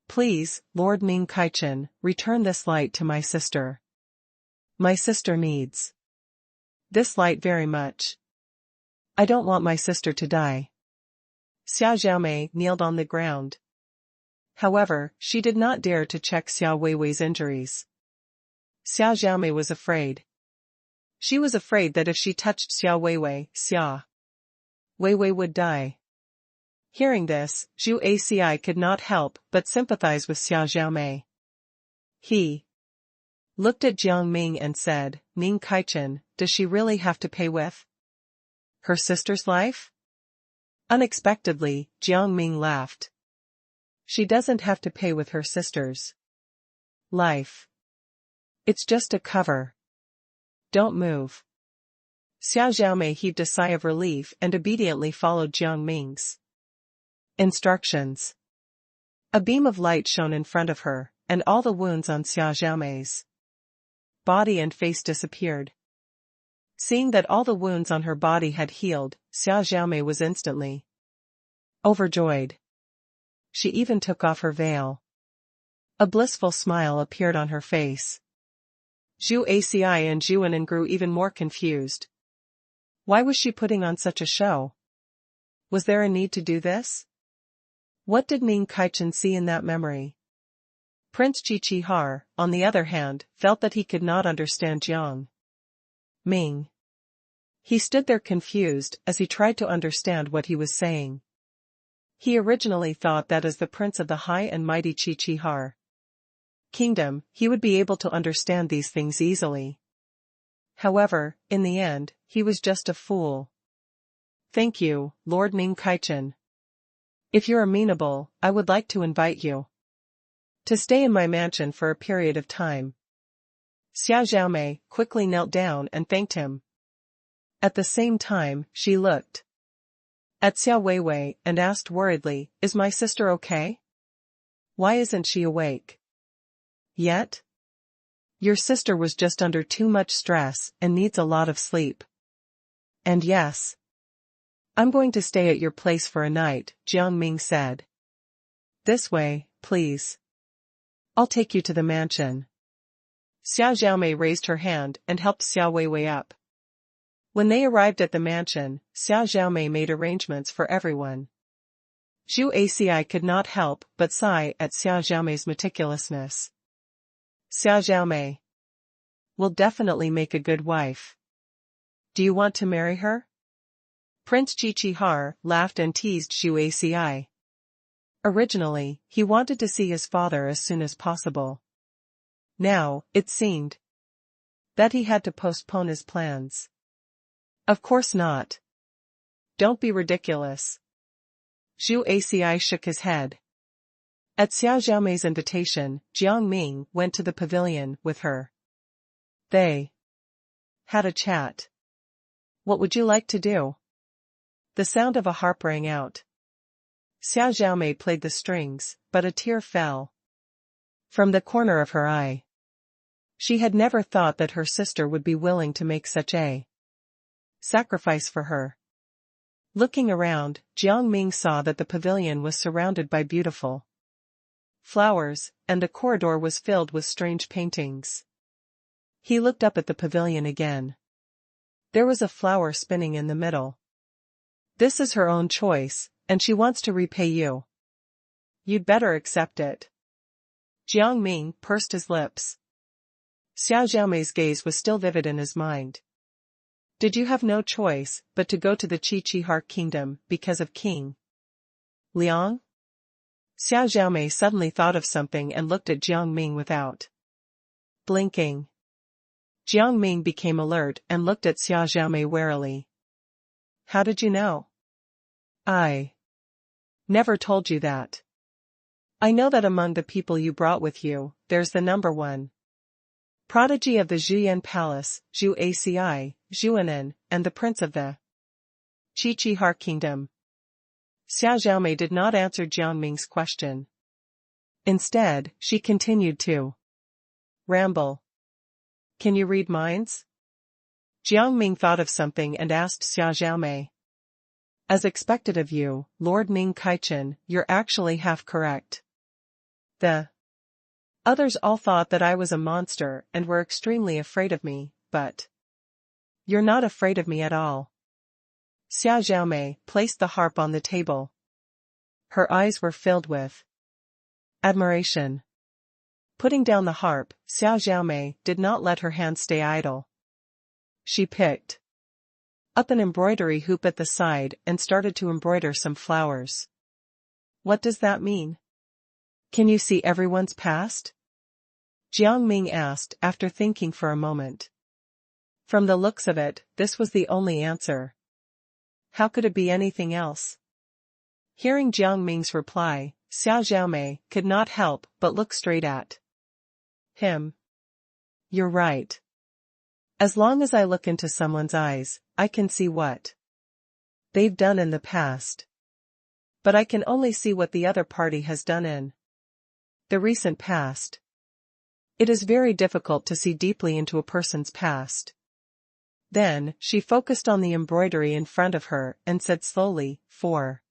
Please, Lord Ming Kaichen, return this light to my sister. My sister needs this light very much. I don't want my sister to die. Xiao Xiaomei kneeled on the ground. However, she did not dare to check Xiao Weiwei's injuries. Xiao Xiaomei was afraid. She was afraid that if she touched Xiao Weiwei, Xiao Weiwei would die. Hearing this, Zhu Aci could not help but sympathize with Xiao Xiaomei. He looked at Jiang Ming and said, Ming Kaichen, does she really have to pay with her sister's life? Unexpectedly, Jiang Ming laughed. She doesn't have to pay with her sister's life. It's just a cover. Don't move. Xiao Xiaomei heaved a sigh of relief and obediently followed Jiang Ming's instructions. A beam of light shone in front of her, and all the wounds on Xiao Xiaomei's body and face disappeared. Seeing that all the wounds on her body had healed, Xiao Xiaomei was instantly overjoyed. She even took off her veil. A blissful smile appeared on her face. Zhu Aci and Zhu Anan grew even more confused. Why was she putting on such a show? Was there a need to do this? What did Ming Kaichen see in that memory? Prince Qiqihar, on the other hand, felt that he could not understand Jiang Ming. He stood there confused as he tried to understand what he was saying. He originally thought that as the prince of the high and mighty Qiqihar kingdom, he would be able to understand these things easily. However, in the end, he was just a fool. Thank you, Lord Ming Kaichen. If you're amenable, I would like to invite you to stay in my mansion for a period of time. Xiao Xiaomei quickly knelt down and thanked him. At the same time, she looked at Xiao Weiwei and asked worriedly, Is my sister okay? Why isn't she awake yet? Your sister was just under too much stress and needs a lot of sleep. And yes, I'm going to stay at your place for a night, Jiang Ming said. This way, please. I'll take you to the mansion. Xiao Xiaomei raised her hand and helped Xiao Weiwei up. When they arrived at the mansion, Xiao Xiaomei made arrangements for everyone. Zhu Aci could not help but sigh at Xiao Xiaomei's meticulousness. Xiao Xiaomei will definitely make a good wife. Do you want to marry her? Prince Qiqihar laughed and teased Zhu Aci. Originally, he wanted to see his father as soon as possible. Now, it seemed that he had to postpone his plans. Of course not. Don't be ridiculous. Zhu Aci shook his head. At Xiao Xiaomei's invitation, Jiang Ming went to the pavilion with her. They had a chat. What would you like to do? The sound of a harp rang out. Xiao Xiaomei played the strings, but a tear fell from the corner of her eye. She had never thought that her sister would be willing to make such a sacrifice for her. Looking around, Jiang Ming saw that the pavilion was surrounded by beautiful flowers, and the corridor was filled with strange paintings. He looked up at the pavilion again. There was a flower spinning in the middle. This is her own choice, and she wants to repay you. You'd better accept it. Jiang Ming pursed his lips. Xiao Xiaomei's gaze was still vivid in his mind. Did you have no choice but to go to the Qiqihar kingdom because of King Liang? Xiao Xiaomei suddenly thought of something and looked at Jiang Ming without blinking. Jiang Ming became alert and looked at Xiao Xiaomei warily. How did you know? I never told you that. I know that among the people you brought with you, there's the number one prodigy of the Zhuyan Palace, Zhu Aci, Zhuanan, and the prince of the Qiqihar kingdom. Xiao Zhaomei did not answer Jiang Ming's question. Instead, she continued to ramble. Can you read minds? Jiang Ming thought of something and asked Xiao Zhaomei. As expected of you, Lord Ning Kaichen, you're actually half correct. The others all thought that I was a monster and were extremely afraid of me, but you're not afraid of me at all. Xiao Zhaomei placed the harp on the table. Her eyes were filled with admiration. Putting down the harp, Xiao Zhaomei did not let her hands stay idle. She picked up an embroidery hoop at the side and started to embroider some flowers. What does that mean? Can you see everyone's past? Jiang Ming asked after thinking for a moment. From the looks of it, this was the only answer. How could it be anything else? Hearing Jiang Ming's reply, Xiao Zhaomei could not help but look straight at him. You're right. As long as I look into someone's eyes, I can see what they've done in the past. But I can only see what the other party has done in the recent past. It is very difficult to see deeply into a person's past. Then, she focused on the embroidery in front of her and said slowly, for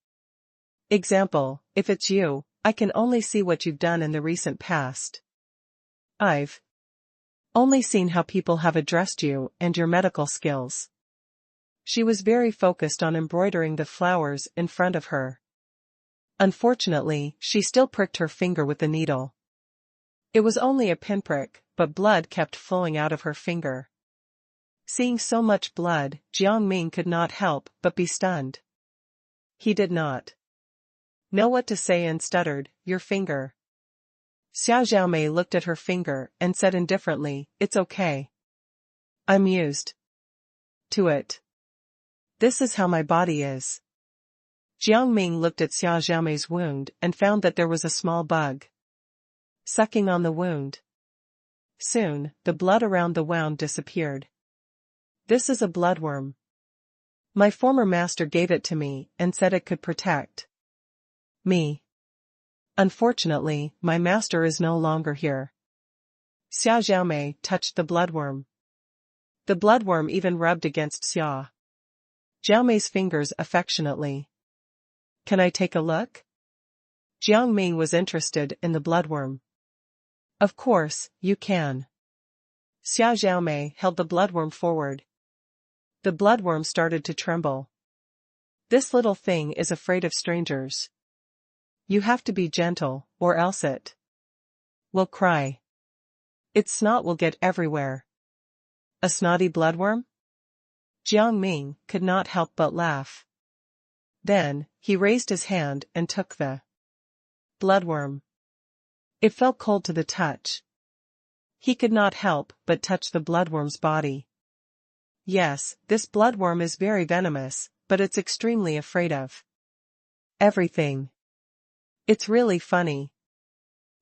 example, if it's you, I can only see what you've done in the recent past. I've only seen how people have addressed you and your medical skills. She was very focused on embroidering the flowers in front of her. Unfortunately, she still pricked her finger with the needle. It was only a pinprick, but blood kept flowing out of her finger. Seeing so much blood, Jiang Ming could not help but be stunned. He did not know what to say and stuttered, "Your finger." Xiao Zhaomei looked at her finger and said indifferently, "It's okay. I'm used to it. This is how my body is." Jiang Ming looked at Xiao Zhaomei's wound and found that there was a small bug sucking on the wound. Soon, the blood around the wound disappeared. This is a bloodworm. My former master gave it to me and said it could protect me. Unfortunately, my master is no longer here. Xiao Zhaomei touched the bloodworm. The bloodworm even rubbed against Xiao Zhaomei's fingers affectionately. Can I take a look? Jiang Ming was interested in the bloodworm. Of course, you can. Xiao Zhaomei held the bloodworm forward. The bloodworm started to tremble. This little thing is afraid of strangers. You have to be gentle, or else it will cry. Its snot will get everywhere. A snotty bloodworm? Jiang Ming could not help but laugh. Then, he raised his hand and took the bloodworm. It felt cold to the touch. He could not help but touch the bloodworm's body. Yes, this bloodworm is very venomous, but it's extremely afraid of everything. It's really funny.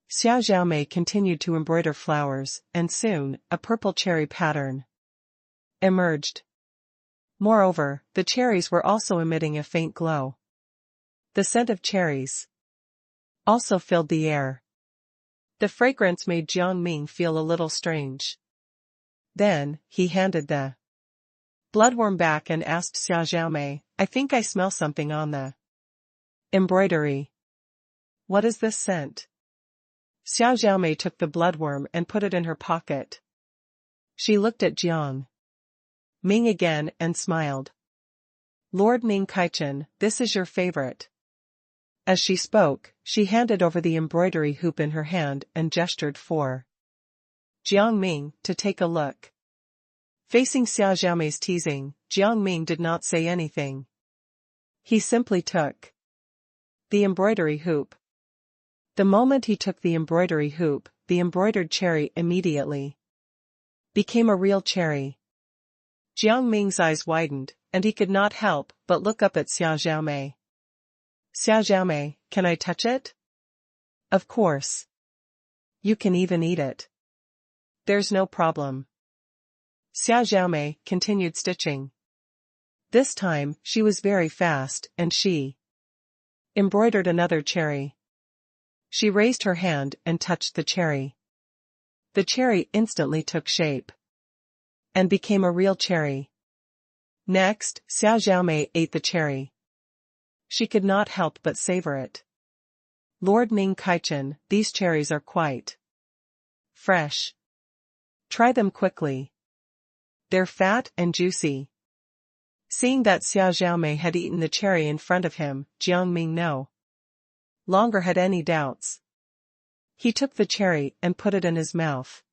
Xiao Zhaomei continued to embroider flowers, and soon, a purple cherry pattern emerged. Moreover, the cherries were also emitting a faint glow. The scent of cherries also filled the air. The fragrance made Jiang Ming feel a little strange. Then, he handed the bloodworm back and asked Xiao Zhaomei, "I think I smell something on the embroidery. What is this scent?" Xiao Zhaomei took the bloodworm and put it in her pocket. She looked at Jiang Ming again and smiled. "Lord Ning Kaichen, this is your favorite." As she spoke, she handed over the embroidery hoop in her hand and gestured for Jiang Ming to take a look. Facing Xiao Zhaomei's teasing, Jiang Ming did not say anything. He simply took the embroidery hoop. The moment he took the embroidery hoop, the embroidered cherry immediately became a real cherry. Jiang Ming's eyes widened, and he could not help but look up at Xiao Zhaomei. "Xiao Zhaomei, can I touch it?" Of course. You can even eat it. There's no problem. Xiao Xiaomei continued stitching. This time, she was very fast, and she embroidered another cherry. She raised her hand and touched the cherry. The cherry instantly took shape and became a real cherry. Next, Xiao Xiaomei ate the cherry. She could not help but savor it. Lord Ning Kaichen, these cherries are quite fresh. Try them quickly. They're fat and juicy. Seeing that Xiao Xiaomei had eaten the cherry in front of him, Jiang Ming no longer had any doubts. He took the cherry and put it in his mouth.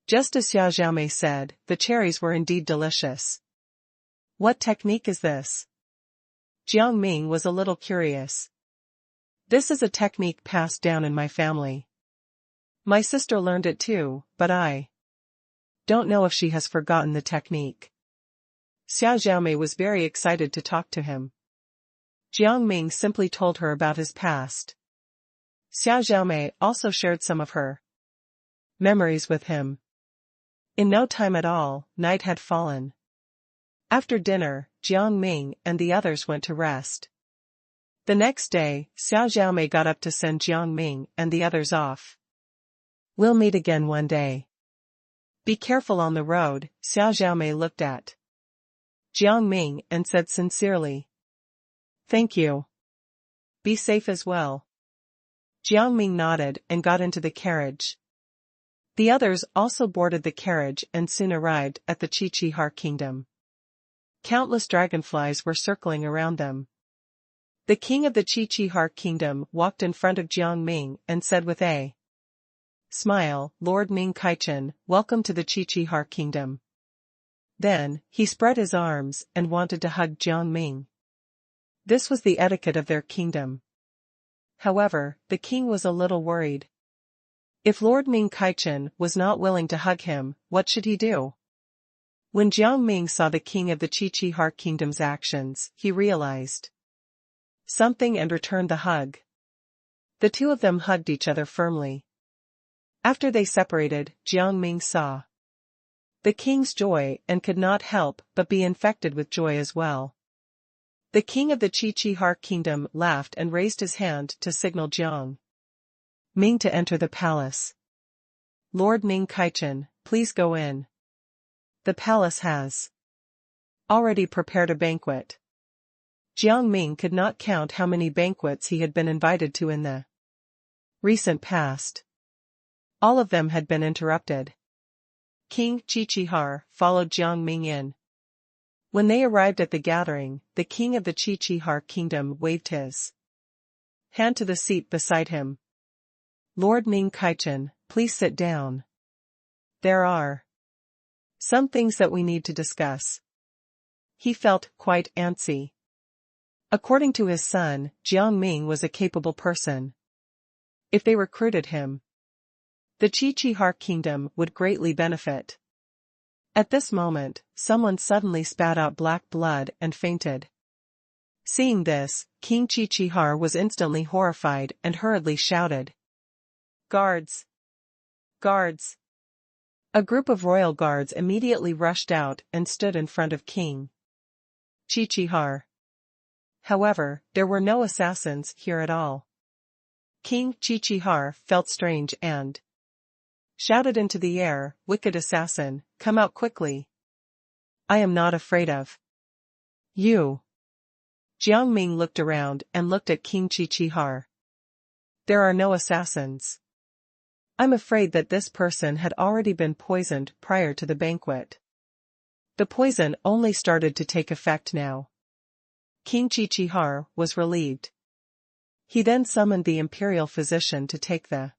Just as Xiao Xiaomei said, the cherries were indeed delicious. What technique is this? Jiang Ming was a little curious. This is a technique passed down in my family. My sister learned it too, but I don't know if she has forgotten the technique. Xiao Xiaomei was very excited to talk to him. Jiang Ming simply told her about his past. Xiao Xiaomei also shared some of her memories with him. In no time at all, night had fallen. After dinner, Jiang Ming and the others went to rest. The next day, Xiao Xiaomei got up to send Jiang Ming and the others off. We'll meet again one day. Be careful on the road, Xiao Xiaomei looked at Jiang Ming and said sincerely. Thank you. Be safe as well. Jiang Ming nodded and got into the carriage. The others also boarded the carriage and soon arrived at the Qiqihar kingdom. Countless dragonflies were circling around them. The king of the Qiqihar kingdom walked in front of Jiang Ming and said with a smile, Lord Ning Kaichen, welcome to the Qiqihar kingdom. Then, he spread his arms and wanted to hug Jiang Ming. This was the etiquette of their kingdom. However, the king was a little worried. If Lord Ning Kaichen was not willing to hug him, what should he do? When Jiang Ming saw the king of the Qiqihar kingdom's actions, he realized something and returned the hug. The two of them hugged each other firmly. After they separated, Jiang Ming saw the king's joy and could not help but be infected with joy as well. The king of the Qiqihar kingdom laughed and raised his hand to signal Jiang Ming to enter the palace. Lord Ning Kaichen, please go in. The palace has already prepared a banquet. Jiang Ming could not count how many banquets he had been invited to in the recent past. All of them had been interrupted. King Qiqihar followed Jiang Ming in. When they arrived at the gathering, the king of the Qiqihar kingdom waved his hand to the seat beside him. Lord Ning Kaichen, please sit down. There are some things that we need to discuss. He felt quite antsy. According to his son, Jiang Ming was a capable person. If they recruited him, the Qiqihar kingdom would greatly benefit. At this moment, someone suddenly spat out black blood and fainted. Seeing this, King Qiqihar was instantly horrified and hurriedly shouted, Guards! Guards! A group of royal guards immediately rushed out and stood in front of King Qiqihar. However, there were no assassins here at all. King Qiqihar felt strange and shouted into the air, Wicked assassin, come out quickly. I am not afraid of you. Jiang Ming looked around and looked at King Qiqihar. There are no assassins. I'm afraid that this person had already been poisoned prior to the banquet. The poison only started to take effect now. King Qiqihar was relieved. He then summoned the imperial physician to take the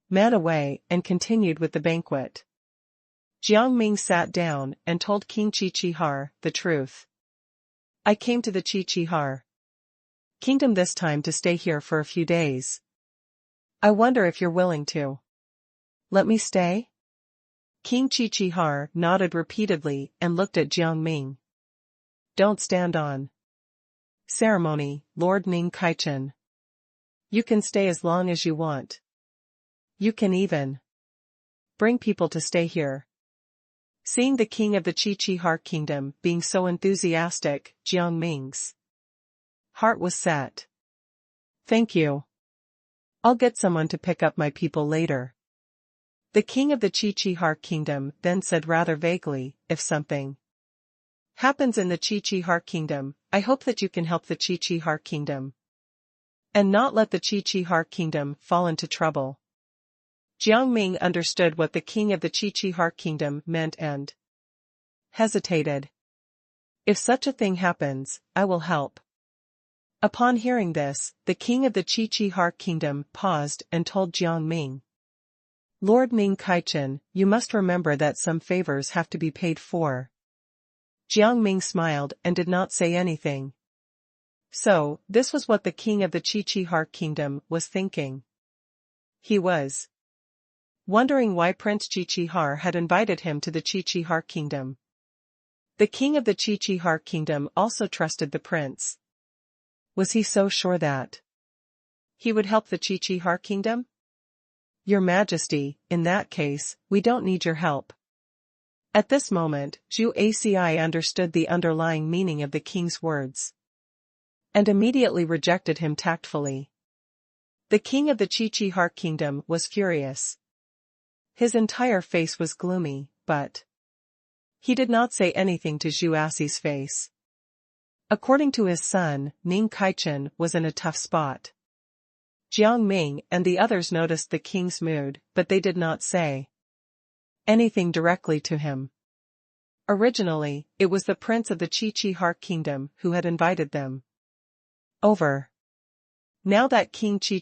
man away and continued with the banquet. Jiang Ming sat down and told King Qiqihar the truth. I came to the Qiqihar kingdom this time to stay here for a few days. I wonder if you're willing to let me stay? King Qiqihar nodded repeatedly and looked at Jiang Ming. Don't stand on ceremony, Lord Ning Kaichen. You can stay as long as you want. You can even bring people to stay here. Seeing the king of the Chi kingdom being so enthusiastic, Jiang Ming's heart was set. Thank you. I'll get someone to pick up my people later. The king of the Chi kingdom then said rather vaguely, if something happens in the Chi kingdom, I hope that you can help the Chi kingdom and not let the Chi kingdom fall into trouble. Jiang Ming understood what the king of the Chi kingdom meant and hesitated. If such a thing happens, I will help. Upon hearing this, the king of the Chi kingdom paused and told Jiang Ming, Lord Ming Kaichen, you must remember that some favors have to be paid for. Jiang Ming smiled and did not say anything. So, this was what the king of the Chi kingdom was thinking. He was wondering why Prince Chi had invited him to the Chi kingdom. The king of the Chi kingdom also trusted the prince. Was he so sure that he would help the Chi kingdom? Your Majesty, in that case, we don't need your help. At this moment, Zhu Aci understood the underlying meaning of the king's words and immediately rejected him tactfully. The king of the Chi kingdom was furious. His entire face was gloomy, but he did not say anything to Zhu Aci's face. According to his son, Ming Kaichen was in a tough spot. Jiang Ming and the others noticed the king's mood, but they did not say anything directly to him. Originally, it was the prince of the Chi kingdom who had invited them over. Now that King Chi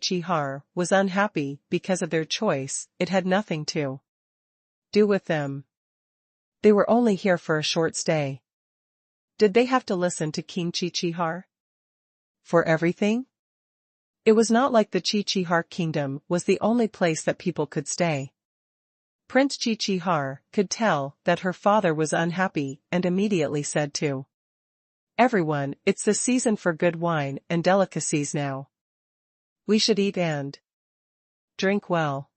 was unhappy because of their choice, it had nothing to do with them. They were only here for a short stay. Did they have to listen to King Chi for everything? It was not like the Chi kingdom was the only place that people could stay. Prince Chi could tell that her father was unhappy and immediately said to everyone, it's the season for good wine and delicacies now. We should eat and drink well.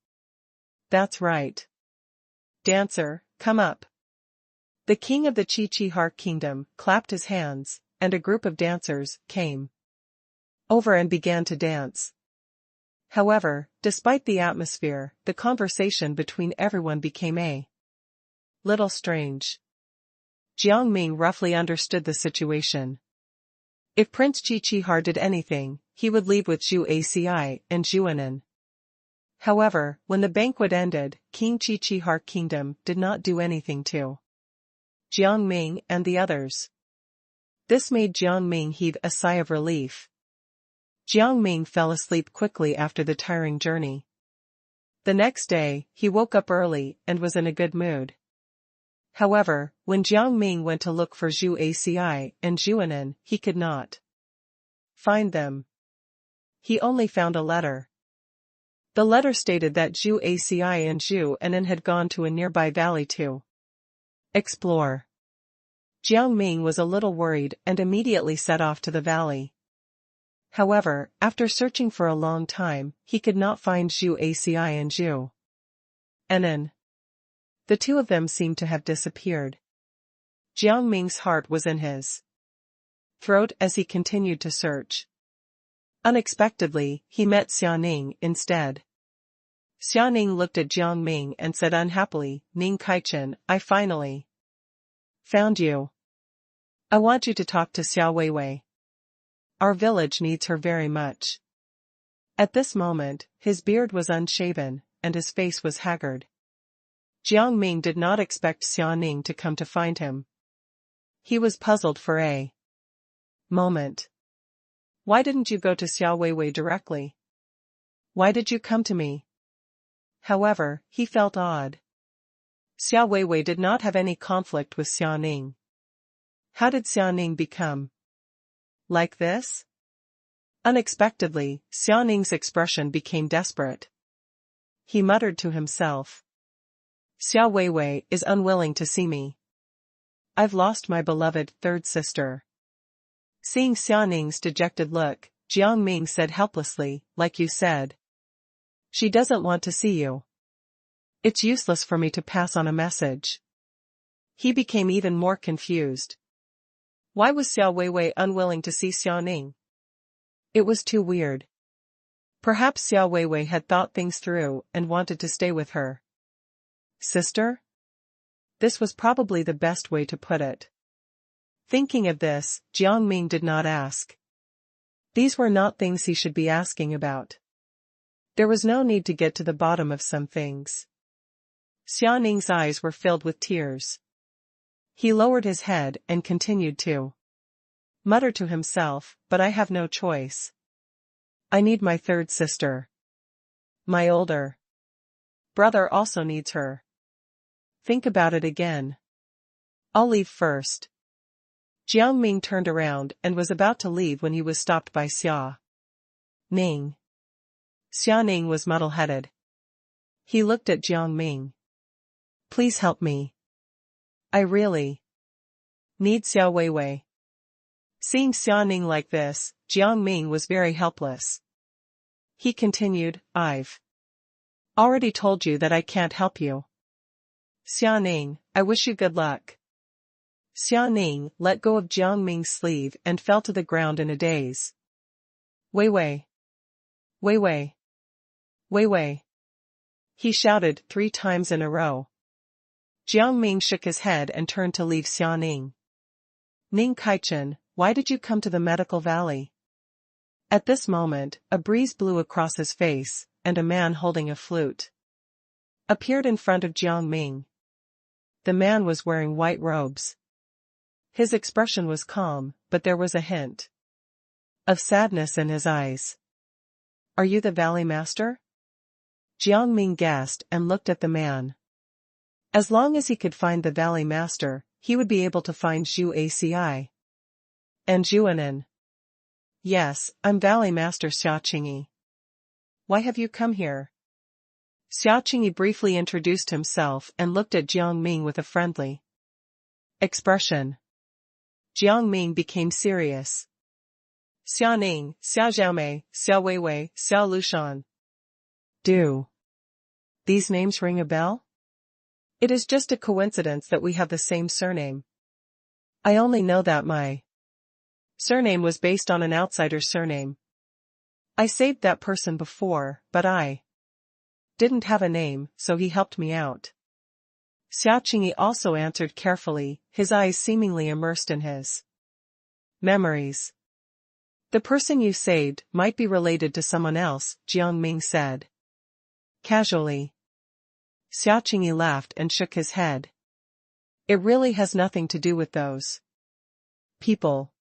That's right. Dancer, come up. The king of the Chi kingdom clapped his hands, and a group of dancers came over and began to dance. However, despite the atmosphere, the conversation between everyone became a little strange. Jiang Ming roughly understood the situation. If Prince Chi did anything, he would leave with Zhu Aci and Zhuanan. However, when the banquet ended, King Chi kingdom did not do anything to Jiang Ming and the others. This made Jiang Ming heave a sigh of relief. Jiang Ming fell asleep quickly after the tiring journey. The next day, he woke up early and was in a good mood. However, when Jiang Ming went to look for Zhu Aci and Zhuanan, he could not find them. He only found a letter. The letter stated that Zhu Aci and Zhuanan had gone to a nearby valley to explore. Jiang Ming was a little worried and immediately set off to the valley. However, after searching for a long time, he could not find Zhu Aci and Zhuanan. The two of them seemed to have disappeared. Jiang Ming's heart was in his throat as he continued to search. Unexpectedly, he met Xiaoning instead. Xiaoning looked at Jiang Ming and said unhappily, Ming Kaichen, I finally found you. I want you to talk to Xiao Weiwei. Our village needs her very much. At this moment, his beard was unshaven, and his face was haggard. Jiang Ming did not expect Xiaoning to come to find him. He was puzzled for a moment. Why didn't you go to Xiao Weiwei directly? Why did you come to me? However, he felt odd. Xiao Weiwei did not have any conflict with Xiaoning. How did Xiaoning become like this? Unexpectedly, Xiaoning's expression became desperate. He muttered to himself. Xiao Weiwei is unwilling to see me. I've lost my beloved third sister. Seeing Xiaoning's dejected look, Jiang Ming said helplessly, like you said. She doesn't want to see you. It's useless for me to pass on a message. He became even more confused. Why was Xiao Weiwei unwilling to see Xiao Ning? It was too weird. Perhaps Xiao Weiwei had thought things through and wanted to stay with her. Sister? This was probably the best way to put it. Thinking of this, Jiang Ming did not ask. These were not things he should be asking about. There was no need to get to the bottom of some things. Xiao Ning's eyes were filled with tears. He lowered his head and continued to mutter to himself, but I have no choice. I need my third sister. My older brother also needs her. Think about it again. I'll leave first. Jiang Ming turned around and was about to leave when he was stopped by Xia Ning. Xia Ning was muddle-headed. He looked at Jiang Ming. Please help me. I really need Xiao Weiwei. Seeing Xia Ning like this, Jiang Ming was very helpless. He continued, I've already told you that I can't help you. Xia Ning, I wish you good luck. Xia Ning let go of Jiang Ming's sleeve and fell to the ground in a daze. Weiwei. Weiwei. Weiwei. He shouted 3 times in a row. Jiang Ming shook his head and turned to leave Xia Ning. Ning Kaichen, why did you come to the medical valley? At this moment, a breeze blew across his face, and a man holding a flute appeared in front of Jiang Ming. The man was wearing white robes. His expression was calm, but there was a hint of sadness in his eyes. Are you the valley master? Jiang Ming gasped and looked at the man. As long as he could find the valley master, he would be able to find Zhu Aci. And Zhuanan. Yes, I'm valley master Xia Qingyi. Why have you come here? Xia Qingyi briefly introduced himself and looked at Jiang Ming with a friendly expression. Jiang Ming became serious. Xia Ning, Xia Zhaomei, Xia Weiwei, Xia Lushan. Do these names ring a bell? It is just a coincidence that we have the same surname. I only know that my surname was based on an outsider's surname. I saved that person before, but I didn't have a name, so he helped me out. Xia Qingyi also answered carefully, his eyes seemingly immersed in his memories. The person you saved might be related to someone else, Jiang Ming said casually. Xia Qingyi laughed and shook his head. It really has nothing to do with those people.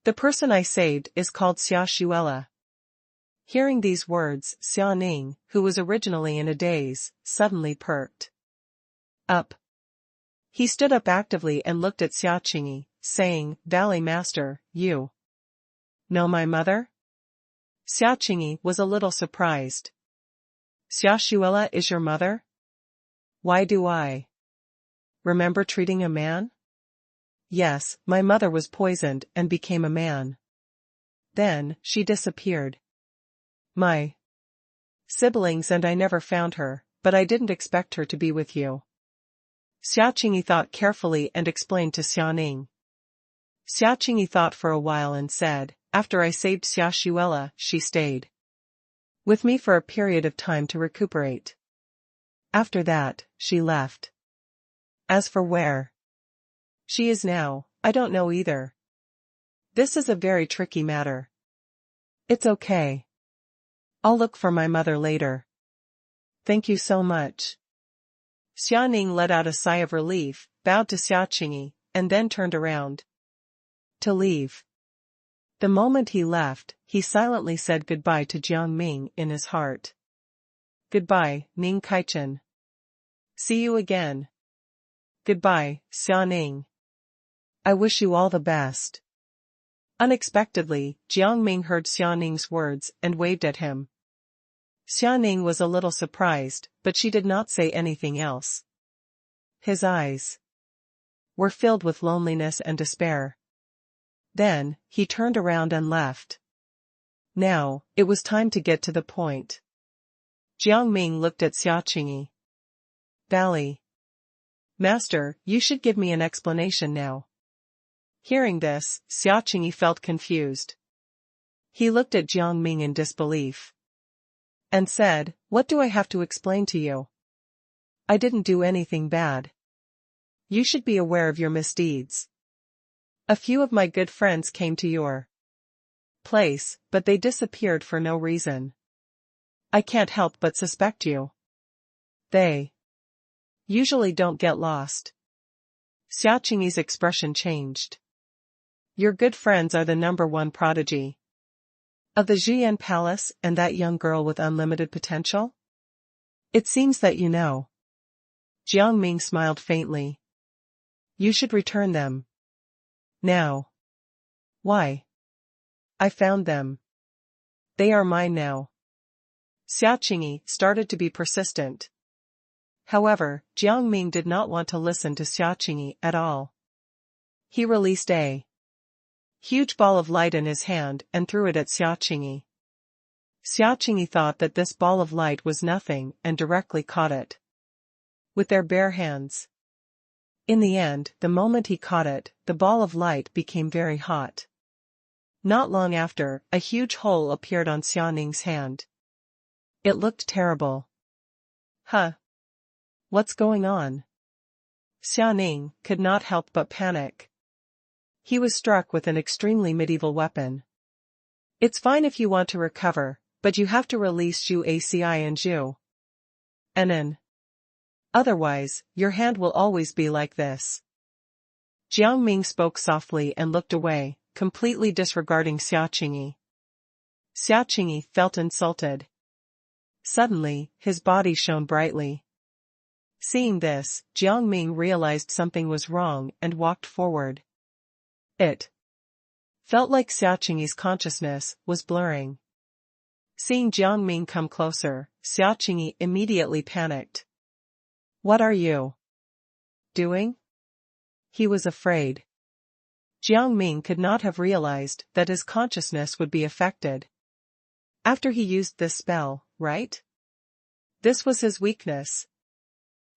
The person I saved is called Xia Xuela. Hearing these words, Xia Ning, who was originally in a daze, suddenly perked up. He stood up actively and looked at Xia Qingyi, saying, Valley Master, you know my mother? Xia Qingyi was a little surprised. Xia Xuela is your mother? Why do I remember treating a man? Yes, my mother was poisoned and became a man. Then, she disappeared. My siblings and I never found her, but I didn't expect her to be with you. Xia Qingyi thought carefully and explained to Xia Ning. Xia Qingyi thought for a while and said, after I saved Xia Xuela, she stayed with me for a period of time to recuperate. After that, she left. As for where she is now, I don't know either. This is a very tricky matter. It's okay. I'll look for my mother later. Thank you so much. Xia Ning let out a sigh of relief, bowed to Xia Qingyi, and then turned around to leave. The moment he left, he silently said goodbye to Jiang Ming in his heart. Goodbye, Ning Kaichen. See you again. Goodbye, Xia Ning. I wish you all the best. Unexpectedly, Jiang Ming heard Xia Ning's words and waved at him. Xia Ning was a little surprised, but she did not say anything else. His eyes were filled with loneliness and despair. Then, he turned around and left. Now, it was time to get to the point. Jiang Ming looked at Xiaqingyi. Valley. Master, you should give me an explanation now. Hearing this, Xiaqingyi felt confused. He looked at Jiang Ming in disbelief. And said, "What do I have to explain to you? I didn't do anything bad. You should be aware of your misdeeds. A few of my good friends came to your place, but they disappeared for no reason. I can't help but suspect you. They usually don't get lost." Xiaqingyi's expression changed. Your good friends are the #1 prodigy of the Jian Palace and that young girl with unlimited potential? It seems that you know. Jiang Ming smiled faintly. You should return them. Now. Why? I found them. They are mine now. Xiaqingyi started to be persistent. However, Jiang Ming did not want to listen to Xiaqingyi at all. He released a huge ball of light in his hand and threw it at Xiaqingyi. Xiaqingyi thought that this ball of light was nothing and directly caught it with their bare hands. In the end, the moment he caught it, the ball of light became very hot. Not long after, a huge hole appeared on Xiaoning's hand. It looked terrible. Huh? What's going on? Xiaoning could not help but panic. He was struck with an extremely medieval weapon. It's fine if you want to recover, but you have to release Zhu Aci and Zhu Nen. Otherwise, your hand will always be like this. Jiang Ming spoke softly and looked away, completely disregarding Xiaqingyi. Xiaqingyi felt insulted. Suddenly, his body shone brightly. Seeing this, Jiang Ming realized something was wrong and walked forward. It felt like Xiaqingyi's consciousness was blurring. Seeing Jiang Ming come closer, Xiaqingyi immediately panicked. What are you doing? He was afraid. Jiang Ming could not have realized that his consciousness would be affected after he used this spell, right? This was his weakness.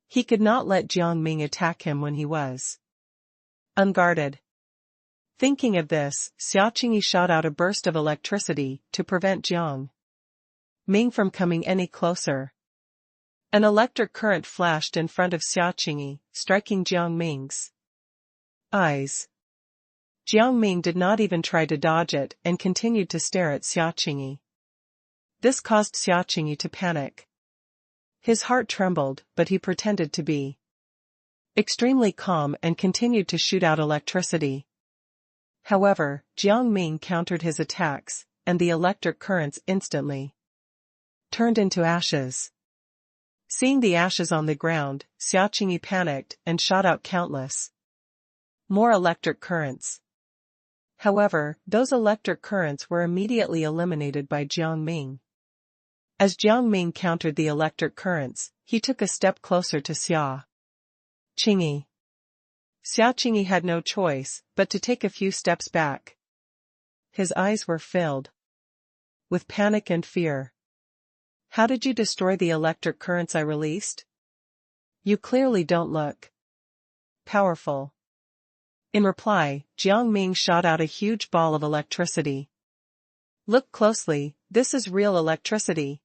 He could not let Jiang Ming attack him when he was unguarded. Thinking of this, Xiaqingyi shot out a burst of electricity to prevent Jiang Ming from coming any closer. An electric current flashed in front of Xiaqingyi, striking Jiang Ming's eyes. Jiang Ming did not even try to dodge it and continued to stare at Xiaqingyi. This caused Xiaqingyi to panic. His heart trembled, but he pretended to be extremely calm and continued to shoot out electricity. However, Jiang Ming countered his attacks, and the electric currents instantly turned into ashes. Seeing the ashes on the ground, Xiaqingyi panicked and shot out countless more electric currents. However, those electric currents were immediately eliminated by Jiang Ming. As Jiang Ming countered the electric currents, he took a step closer to Xiaqingyi. Xiaqingyi had no choice but to take a few steps back. His eyes were filled with panic and fear. How did you destroy the electric currents I released? You clearly don't look powerful. In reply, Jiang Ming shot out a huge ball of electricity. Look closely, this is real electricity.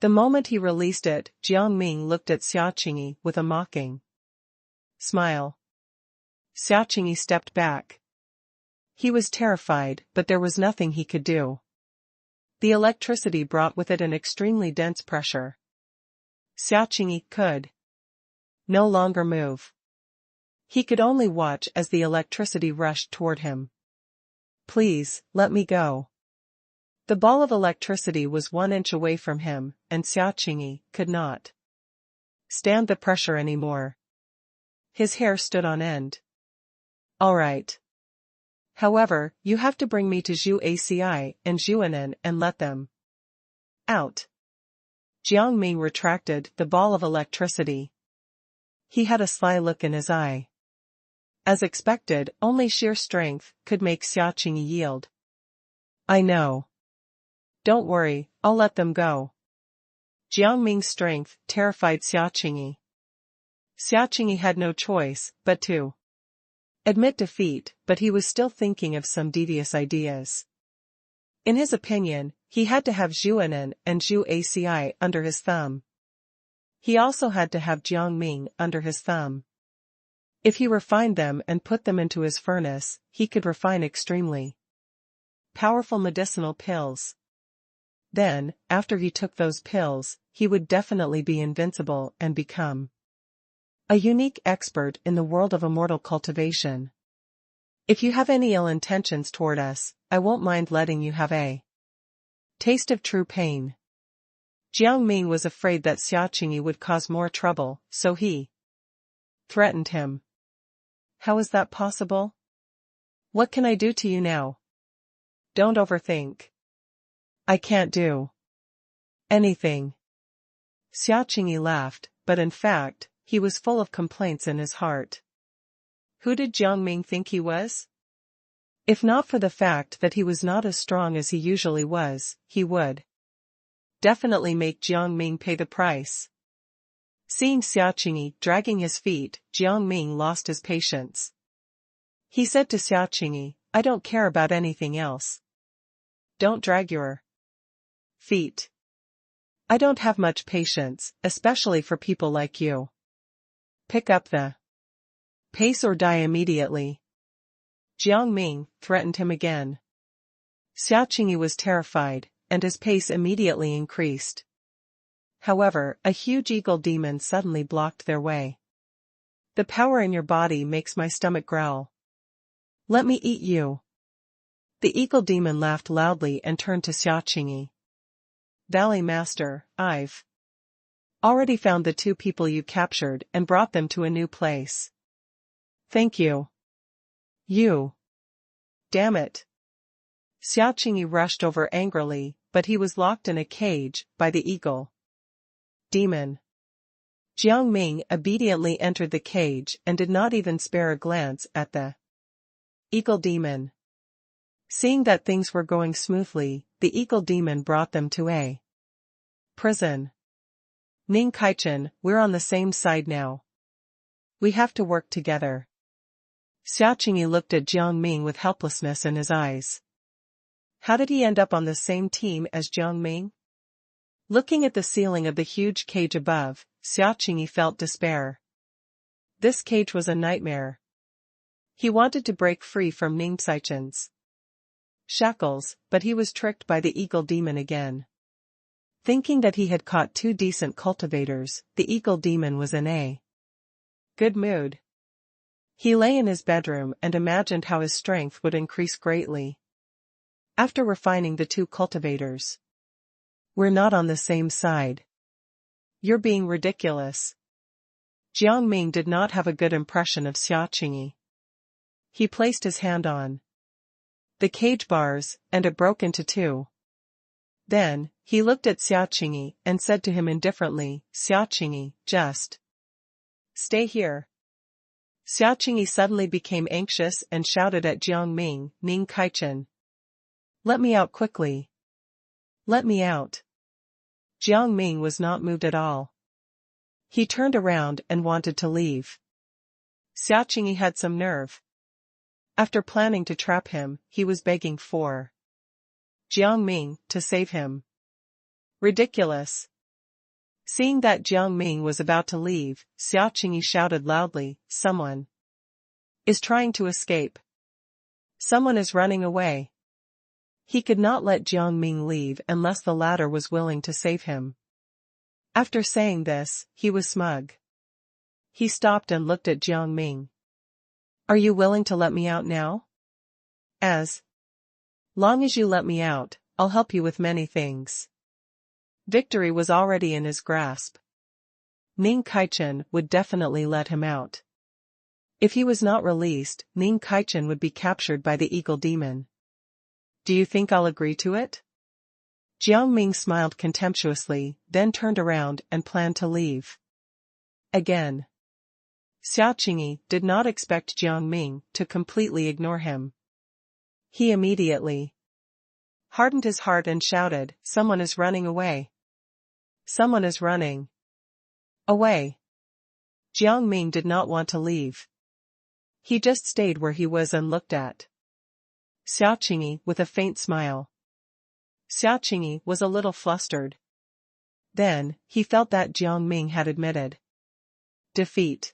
The moment he released it, Jiang Ming looked at Xiaqingyi with a mocking smile. Xiaqingyi stepped back. He was terrified, but there was nothing he could do. The electricity brought with it an extremely dense pressure. Xiaqingyi could no longer move. He could only watch as the electricity rushed toward him. Please, let me go. The ball of electricity was 1 inch away from him, and Xiaqingyi could not stand the pressure anymore. His hair stood on end. All right. However, you have to bring me to Zhu Aci and Zhu Nen and let them out. Jiang Ming retracted the ball of electricity. He had a sly look in his eye. As expected, only sheer strength could make Xiaqingyi yield. I know. Don't worry, I'll let them go. Jiang Ming's strength terrified Xiaqingyi. Xiaqingyi had no choice but to admit defeat, but he was still thinking of some devious ideas. In his opinion, he had to have Zhu Anan and Zhu Aci under his thumb. He also had to have Jiang Ming under his thumb. If he refined them and put them into his furnace, he could refine extremely powerful medicinal pills. Then, after he took those pills, he would definitely be invincible and become a unique expert in the world of immortal cultivation. If you have any ill intentions toward us, I won't mind letting you have a taste of true pain. Jiang Ming was afraid that Xiaqingyi would cause more trouble, so he threatened him. How is that possible? What can I do to you now? Don't overthink. I can't do anything. Xiaqingyi laughed, but in fact, he was full of complaints in his heart. Who did Jiang Ming think he was? If not for the fact that he was not as strong as he usually was, he would definitely make Jiang Ming pay the price. Seeing Xiaqingyi dragging his feet, Jiang Ming lost his patience. He said to Xiaqingyi, I don't care about anything else. Don't drag your feet. I don't have much patience, especially for people like you. Pick up the pace or die immediately. Jiang Ming threatened him again. Xiaqingyi was terrified, and his pace immediately increased. However, a huge eagle demon suddenly blocked their way. The power in your body makes my stomach growl. Let me eat you. The eagle demon laughed loudly and turned to Xiaqingyi. Valley Master, I've already found the two people you captured and brought them to a new place. Thank you. You. Damn it. Xiaqingyi rushed over angrily, but he was locked in a cage by the eagle demon. Jiang Ming obediently entered the cage and did not even spare a glance at the eagle demon. Seeing that things were going smoothly, the eagle demon brought them to a prison. Ning Kaichen, we're on the same side now. We have to work together. Xiaqingyi looked at Jiang Ming with helplessness in his eyes. How did he end up on the same team as Jiang Ming? Looking at the ceiling of the huge cage above, Xiaqingyi felt despair. This cage was a nightmare. He wanted to break free from Ning Kaichen's shackles, but he was tricked by the eagle demon again. Thinking that he had caught two decent cultivators, the eagle demon was in a good mood. He lay in his bedroom and imagined how his strength would increase greatly after refining the two cultivators. We're not on the same side. You're being ridiculous. Jiang Ming did not have a good impression of Xiaqingyi. He placed his hand on the cage bars, and it broke into two. Then, he looked at Xiaqingyi and said to him indifferently, Xiaqingyi, just stay here. Xiaqingyi suddenly became anxious and shouted at Jiang Ming, Ning Kaichen. Let me out quickly. Let me out. Jiang Ming was not moved at all. He turned around and wanted to leave. Xiaqingyi had some nerve. After planning to trap him, he was begging for Jiang Ming to save him. Ridiculous. Seeing that Jiang Ming was about to leave, Xiaqingyi shouted loudly, Someone is trying to escape. Someone is running away. He could not let Jiang Ming leave unless the latter was willing to save him. After saying this, he was smug. He stopped and looked at Jiang Ming. Are you willing to let me out now? As long as you let me out, I'll help you with many things. Victory was already in his grasp. Ning Kaichen would definitely let him out. If he was not released, Ning Kaichen would be captured by the eagle demon. Do you think I'll agree to it? Jiang Ming smiled contemptuously, then turned around and planned to leave. Again. Xiaqingyi did not expect Jiang Ming to completely ignore him. He immediately hardened his heart and shouted, "Someone is running away. Someone is running away." Jiang Ming did not want to leave. He just stayed where he was and looked at Xiaoqingyi with a faint smile. Xiaoqingyi was a little flustered. Then, he felt that Jiang Ming had admitted defeat.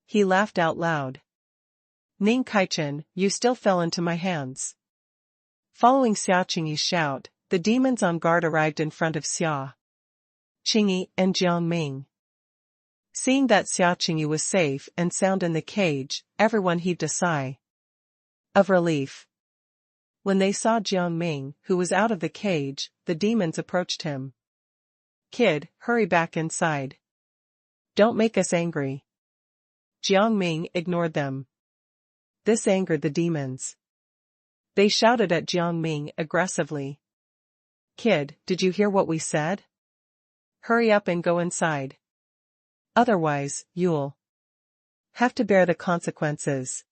He laughed out loud. "Ning Kaichen, you still fell into my hands." Following Xiaoqingyi's shout, the demons on guard arrived in front of Xiaoqingyi and Jiang Ming. Seeing that Xiaoqingyi was safe and sound in the cage, everyone heaved a sigh of relief. When they saw Jiang Ming, who was out of the cage, the demons approached him. "Kid, hurry back inside. Don't make us angry." Jiang Ming ignored them. This angered the demons. They shouted at Jiang Ming aggressively. "Kid, did you hear what we said? Hurry up and go inside. Otherwise, you'll have to bear the consequences."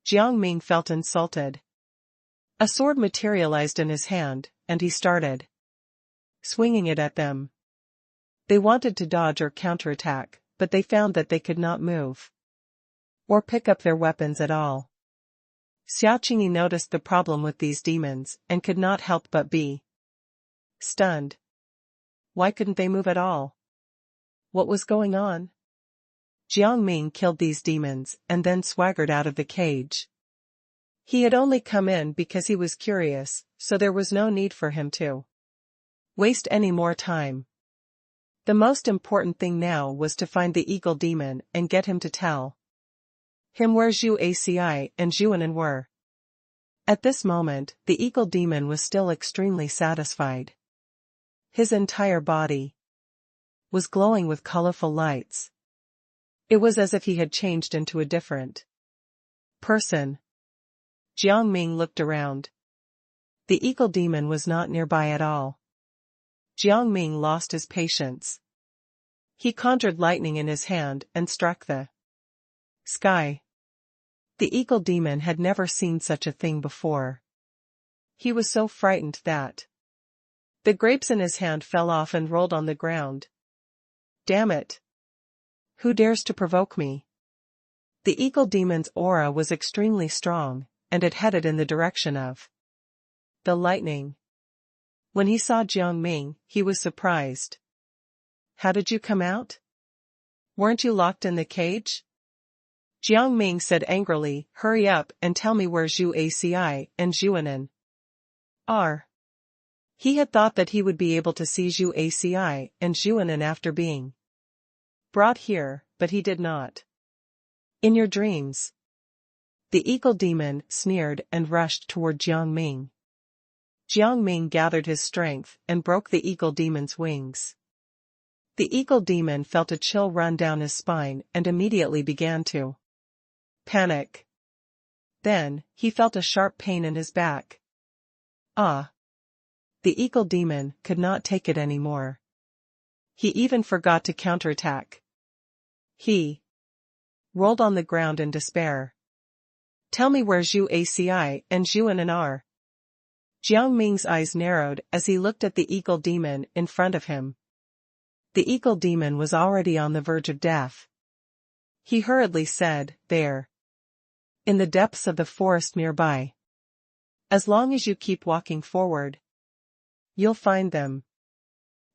Jiang Ming felt insulted. A sword materialized in his hand, and he started swinging it at them. They wanted to dodge or counterattack, but they found that they could not move or pick up their weapons at all. Xiaoqingyi noticed the problem with these demons and could not help but be stunned. Why couldn't they move at all? What was going on? Jiang Ming killed these demons and then swaggered out of the cage. He had only come in because he was curious, so there was no need for him to waste any more time. The most important thing now was to find the eagle demon and get him to tell him where Zhu Aci and Zhuanan were. At this moment, the eagle demon was still extremely satisfied. His entire body was glowing with colorful lights. It was as if he had changed into a different person. Jiang Ming looked around. The eagle demon was not nearby at all. Jiang Ming lost his patience. He conjured lightning in his hand and struck the sky. The eagle demon had never seen such a thing before. He was so frightened that the grapes in his hand fell off and rolled on the ground. "Damn it! Who dares to provoke me?" The eagle demon's aura was extremely strong, and it headed in the direction of the lightning. When he saw Jiang Ming, he was surprised. "How did you come out? Weren't you locked in the cage?" Jiang Ming said angrily, "Hurry up and tell me where Zhu Aci and Zhuanan are." He had thought that he would be able to see Zhu Aci and Zhuanan after being brought here, but he did not. "In your dreams." The eagle demon sneered and rushed toward Jiang Ming. Jiang Ming gathered his strength and broke the eagle demon's wings. The eagle demon felt a chill run down his spine and immediately began to panic. Then, he felt a sharp pain in his back. Ah! The eagle demon could not take it anymore. He even forgot to counterattack. He rolled on the ground in despair. "Tell me where Zhu Aci and Zhuanan are." Jiang Ming's eyes narrowed as he looked at the eagle demon in front of him. The eagle demon was already on the verge of death. He hurriedly said, "There. In the depths of the forest nearby. As long as you keep walking forward, you'll find them."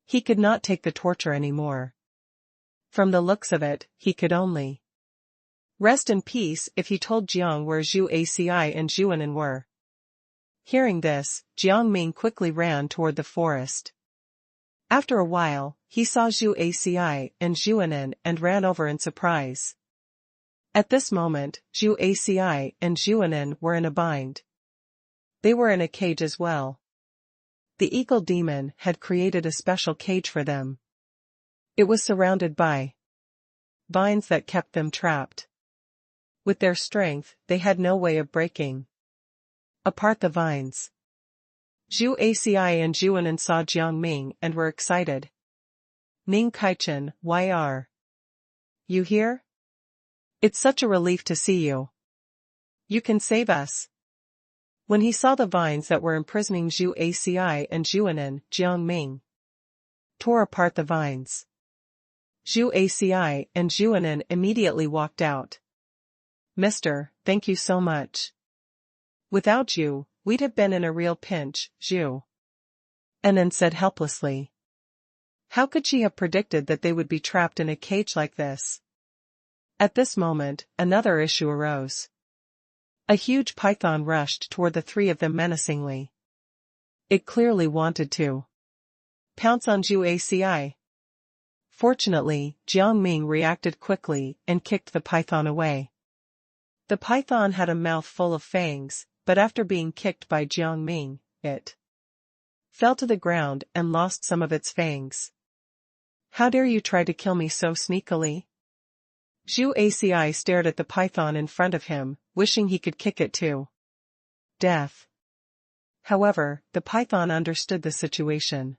He could not take the torture anymore. From the looks of it, he could only rest in peace if he told Jiang where Zhu Aci and Zhuanan were. Hearing this, Jiang Ming quickly ran toward the forest. After a while, he saw Zhu Aci and Zhuanan and ran over in surprise. At this moment, Zhu Aci and Zhuanan were in a bind. They were in a cage as well. The eagle demon had created a special cage for them. It was surrounded by vines that kept them trapped. With their strength, they had no way of breaking apart the vines. Zhu Aci and Zhuanan saw Jiang Ming and were excited. "Ning Kaichen, why are you here? It's such a relief to see you. You can save us." When he saw the vines that were imprisoning Zhu Aci and Zhuanan, Jiang Ming tore apart the vines. Zhu Aci and Zhuanan immediately walked out. "Mister, thank you so much. Without you, we'd have been in a real pinch," Zhu Anan said helplessly. How could she have predicted that they would be trapped in a cage like this? At this moment, another issue arose. A huge python rushed toward the three of them menacingly. It clearly wanted to pounce on Zhu Aci. Fortunately, Jiang Ming reacted quickly and kicked the python away. The python had a mouth full of fangs, but after being kicked by Jiang Ming, it fell to the ground and lost some of its fangs. "How dare you try to kill me so sneakily?" Zhu Aci stared at the python in front of him, wishing he could kick it to death. However, the python understood the situation.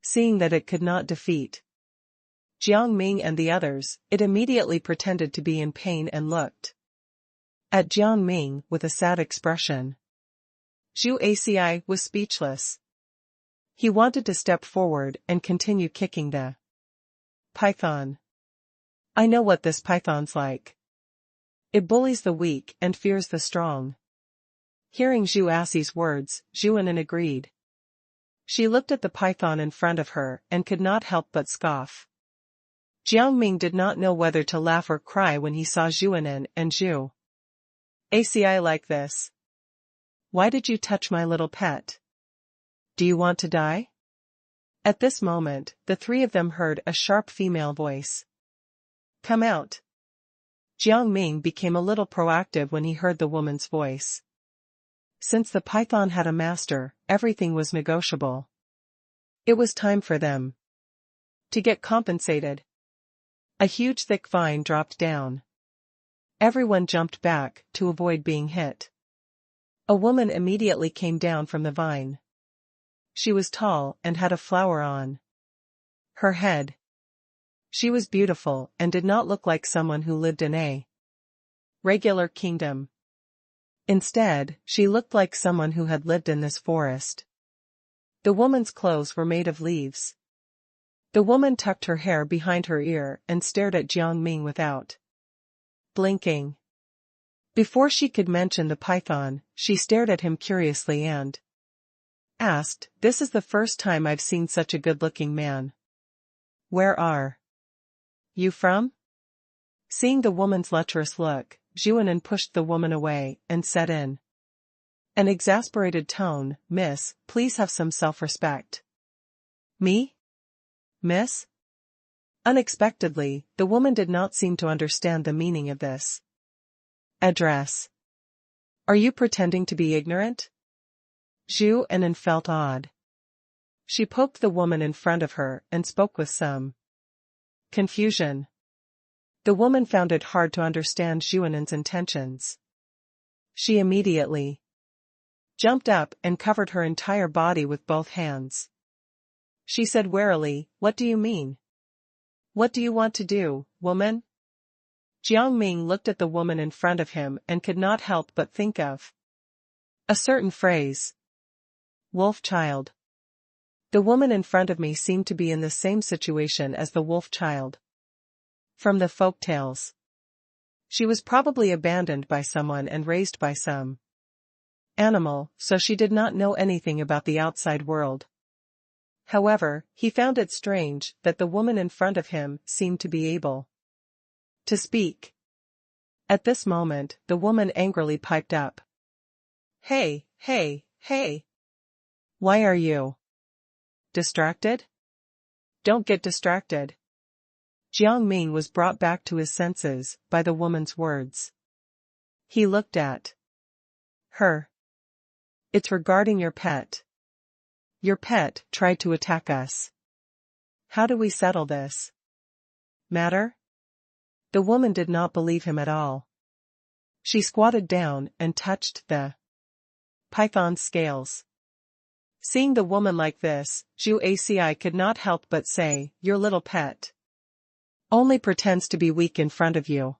Seeing that it could not defeat Jiang Ming and the others, it immediately pretended to be in pain and looked at Jiang Ming with a sad expression. Zhu Aci was speechless. He wanted to step forward and continue kicking the python. "I know what this python's like. It bullies the weak and fears the strong." Hearing Zhu Aci's words, Zhuanan agreed. She looked at the python in front of her and could not help but scoff. Jiang Ming did not know whether to laugh or cry when he saw Zhuanan and Zhu Aci like this. "Why did you touch my little pet? Do you want to die?" At this moment, the three of them heard a sharp female voice. "Come out." Jiang Ming became a little proactive when he heard the woman's voice. Since the python had a master, everything was negotiable. It was time for them to get compensated. A huge thick vine dropped down. Everyone jumped back to avoid being hit. A woman immediately came down from the vine. She was tall and had a flower on her head. She was beautiful and did not look like someone who lived in a regular kingdom. Instead, she looked like someone who had lived in this forest. The woman's clothes were made of leaves. The woman tucked her hair behind her ear and stared at Jiang Ming without blinking. Before she could mention the python, she stared at him curiously and asked, "This is the first time I've seen such a good-looking man. Where are you from?" Seeing the woman's lecherous look, Zhuanan pushed the woman away and said in an exasperated tone, "Miss, please have some self-respect." "Me? Miss?" Unexpectedly, the woman did not seem to understand the meaning of this address. "Are you pretending to be ignorant?" Zhuanan felt odd. She poked the woman in front of her and spoke with some confusion. The woman found it hard to understand Zhuanan's intentions. She immediately jumped up and covered her entire body with both hands. She said warily, "What do you mean? What do you want to do, woman?" Jiang Ming looked at the woman in front of him and could not help but think of a certain phrase. Wolf child. The woman in front of me seemed to be in the same situation as the wolf child from the folk tales. She was probably abandoned by someone and raised by some animal, so she did not know anything about the outside world. However, he found it strange that the woman in front of him seemed to be able to speak. At this moment, the woman angrily piped up. Hey, hey, hey! Why are you distracted? Don't get distracted." Jiang Ming was brought back to his senses by the woman's words. He looked at her. "It's regarding your pet. Your pet tried to attack us. How do we settle this matter?" The woman did not believe him at all. She squatted down and touched the python's scales. Seeing the woman like this, Zhu Aci could not help but say, "Your little pet only pretends to be weak in front of you.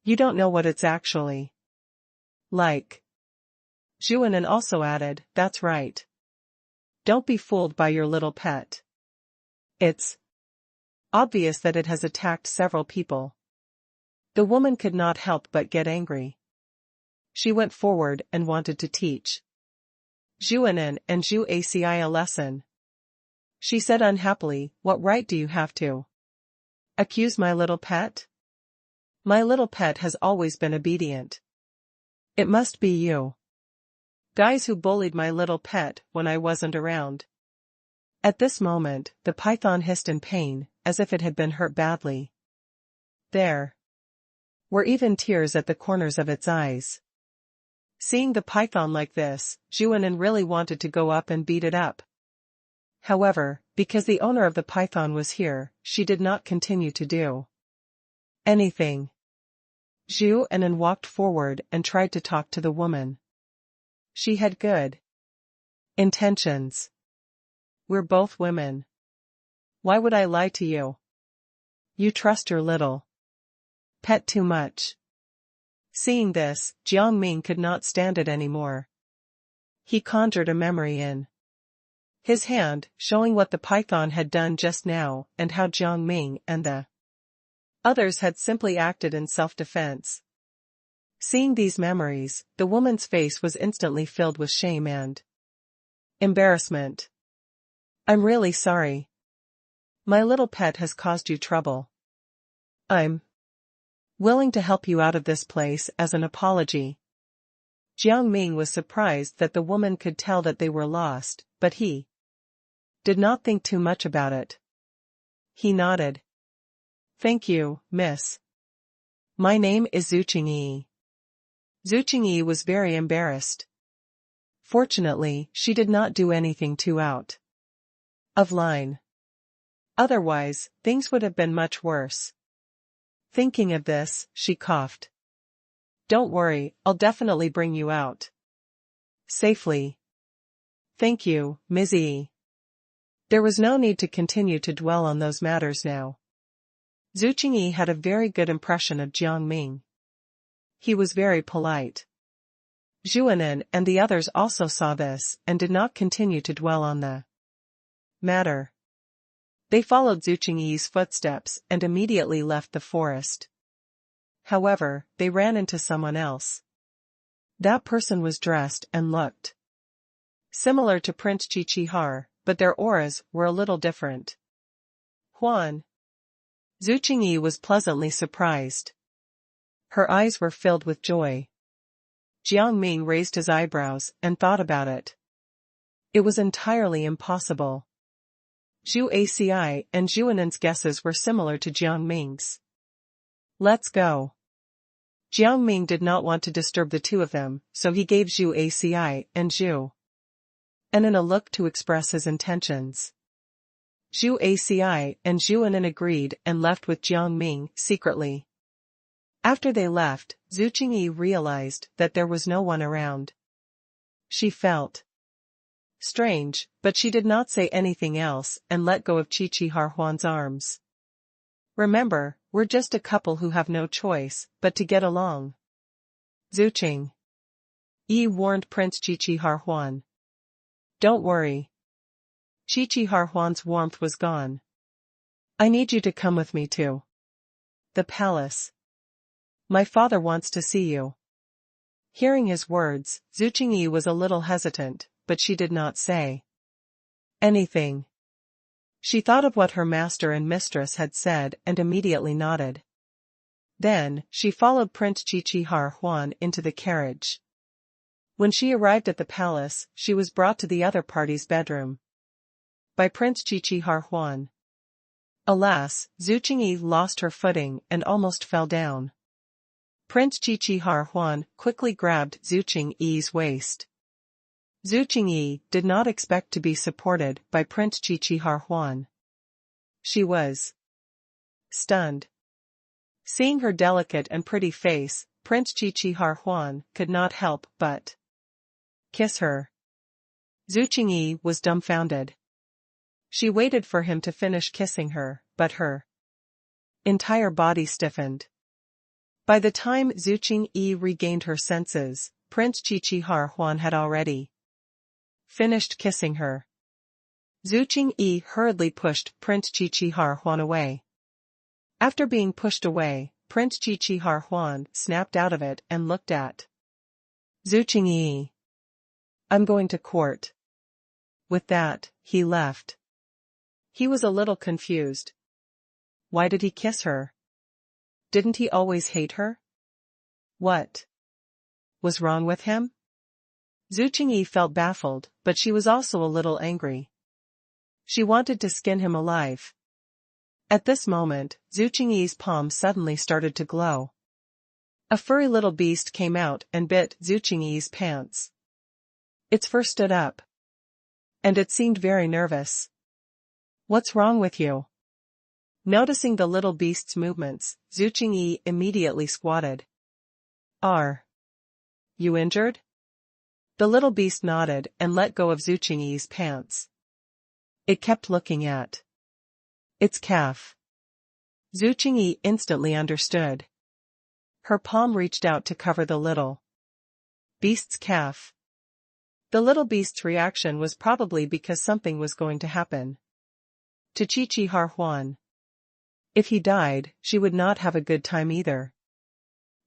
You don't know what it's actually like." Zhuanan also added, "That's right. Don't be fooled by your little pet. It's obvious that it has attacked several people." The woman could not help but get angry. She went forward and wanted to teach Zhuanan and Zhu Aci a lesson. She said unhappily, "What right do you have to accuse my little pet? My little pet has always been obedient. It must be you guys who bullied my little pet when I wasn't around." At this moment, the python hissed in pain, as if it had been hurt badly. There were even tears at the corners of its eyes. Seeing the python like this, Zhuanan really wanted to go up and beat it up. However, because the owner of the python was here, she did not continue to do anything. Zhuanan walked forward and tried to talk to the woman. She had good intentions. "We're both women. Why would I lie to you? You trust your little pet too much." Seeing this, Jiang Ming could not stand it anymore. He conjured a memory in his hand, showing what the python had done just now and how Jiang Ming and the others had simply acted in self-defense. Seeing these memories, the woman's face was instantly filled with shame and embarrassment. "I'm really sorry. My little pet has caused you trouble. I'm willing to help you out of this place as an apology." Jiang Ming was surprised that the woman could tell that they were lost, but he did not think too much about it. He nodded. "Thank you, miss. My name is Zhu Qingyi." Zhu Qingyi was very embarrassed. Fortunately, she did not do anything too out of line. Otherwise, things would have been much worse. Thinking of this, she coughed. "Don't worry, I'll definitely bring you out safely. Thank you, Ms. E." There was no need to continue to dwell on those matters now. Zhu Qingyi had a very good impression of Jiang Ming. He was very polite. Zhuanan and the others also saw this and did not continue to dwell on the matter. They followed Zhu Qingyi's footsteps and immediately left the forest. However, they ran into someone else. That person was dressed and looked similar to Prince Qiqihar, but their auras were a little different. "Huan." Zhu Qingyi was pleasantly surprised. Her eyes were filled with joy. Jiang Ming raised his eyebrows and thought about it. It was entirely impossible. Zhu Aci and Zhuanan's guesses were similar to Jiang Ming's. "Let's go." Jiang Ming did not want to disturb the two of them, so he gave Zhu Aci and Zhu Anan a look to express his intentions. Zhu Aci and Zhuanan agreed and left with Jiang Ming secretly. After they left, Zhu Qingyi realized that there was no one around. She felt strange, but she did not say anything else and let go of Qiqihar Huan's arms. "Remember, we're just a couple who have no choice but to get along." Zhu Qingyi warned Prince Qiqihar Huan. "Don't worry." Qiqihar Huan's warmth was gone. "I need you to come with me to the palace. My father wants to see you." Hearing his words, Zhu Qingyi was a little hesitant, but she did not say anything. She thought of what her master and mistress had said and immediately nodded. Then, she followed Prince Qiqihar Huan into the carriage. When she arrived at the palace, she was brought to the other party's bedroom by Prince Qiqihar Huan. Alas, Zhu Qingyi lost her footing and almost fell down. Prince Qiqihar Huan quickly grabbed Zhu Qingyi's waist. Zhu Qingyi did not expect to be supported by Prince Qiqihar Huan. She was stunned. Seeing her delicate and pretty face, Prince Qiqihar Huan could not help but kiss her. Zhu Qingyi was dumbfounded. She waited for him to finish kissing her, but her entire body stiffened. By the time Zhu Qingyi regained her senses, Prince Qiqihar Huan had already finished kissing her. Zhu Qingyi hurriedly pushed Prince Qiqihar Huan away. After being pushed away, Prince Qiqihar Huan snapped out of it and looked at Zhu Qingyi. I'm going to court. With that, he left. He was a little confused. Why did he kiss her? Didn't he always hate her? What was wrong with him? Zhu Qingyi felt baffled, but she was also a little angry. She wanted to skin him alive. At this moment, Zhu Qingyi's palm suddenly started to glow. A furry little beast came out and bit Zhu Qingyi's pants. Its fur stood up. And it seemed very nervous. What's wrong with you? Noticing the little beast's movements, Zhu Qingyi immediately squatted. Are you injured? The little beast nodded and let go of Zhu Qingyi's pants. It kept looking at its calf. Zhu Qingyi instantly understood. Her palm reached out to cover the little beast's calf. The little beast's reaction was probably because something was going to happen to Qiqihar Huan. If he died, she would not have a good time either.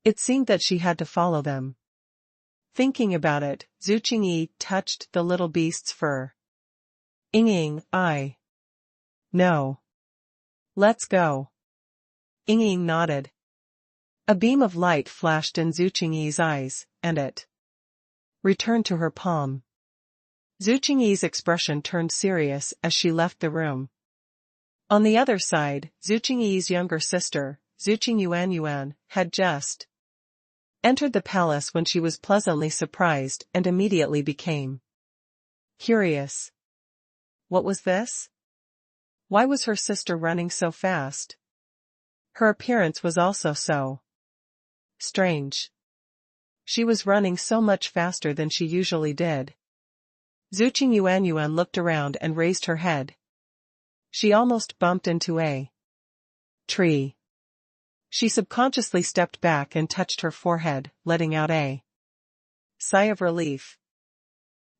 It seemed that she had to follow them. Thinking about it, Zhu Qingyi touched the little beast's fur. Ying, no. Let's go. Ying nodded. A beam of light flashed in Zhu Qingyi's eyes, and it returned to her palm. Zhu Qingyi's expression turned serious as she left the room. On the other side, Zhu Qingyi's younger sister, Zhu Qingyuanyuan, had just entered the palace when she was pleasantly surprised and immediately became curious. What was this? Why was her sister running so fast? Her appearance was also so strange. She was running so much faster than she usually did. Zhu Qingyuanyuan looked around and raised her head. She almost bumped into a tree. She subconsciously stepped back and touched her forehead, letting out a sigh of relief.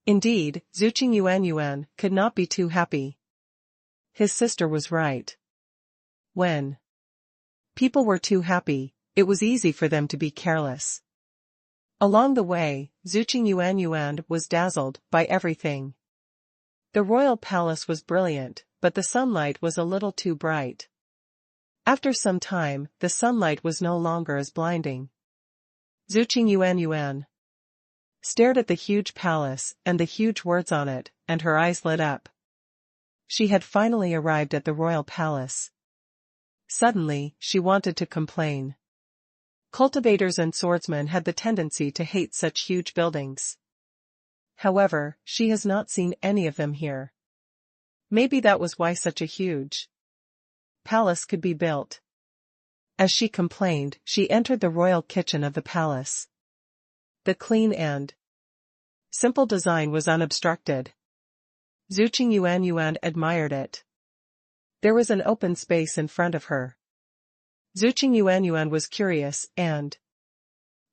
Indeed, Zhu Qingyuanyuan could not be too happy. His sister was right. When people were too happy, it was easy for them to be careless. Along the way, Zhu Qingyuanyuan was dazzled by everything. The royal palace was brilliant, but the sunlight was a little too bright. After some time, the sunlight was no longer as blinding. Zhu Qingyuanyuan stared at the huge palace and the huge words on it, and her eyes lit up. She had finally arrived at the royal palace. Suddenly, she wanted to complain. Cultivators and swordsmen had the tendency to hate such huge buildings. However, she has not seen any of them here. Maybe that was why such a huge palace could be built. As she complained, she entered the royal kitchen of the palace. The clean and simple design was unobstructed. Zhu Qingyuanyuan admired it. There was an open space in front of her. Zhu Qingyuanyuan was curious and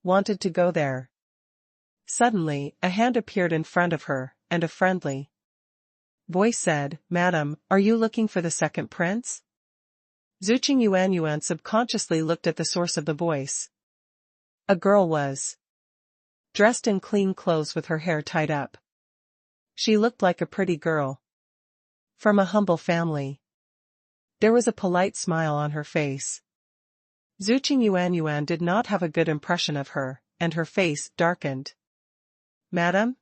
wanted to go there. Suddenly, a hand appeared in front of her, and a friendly voice said, "Madam, are you looking for the second prince?" Zhu Qingyuanyuan subconsciously looked at the source of the voice. A girl was dressed in clean clothes with her hair tied up. She looked like a pretty girl from a humble family. There was a polite smile on her face. Zhu Qingyuanyuan did not have a good impression of her, and her face darkened. "Madam?"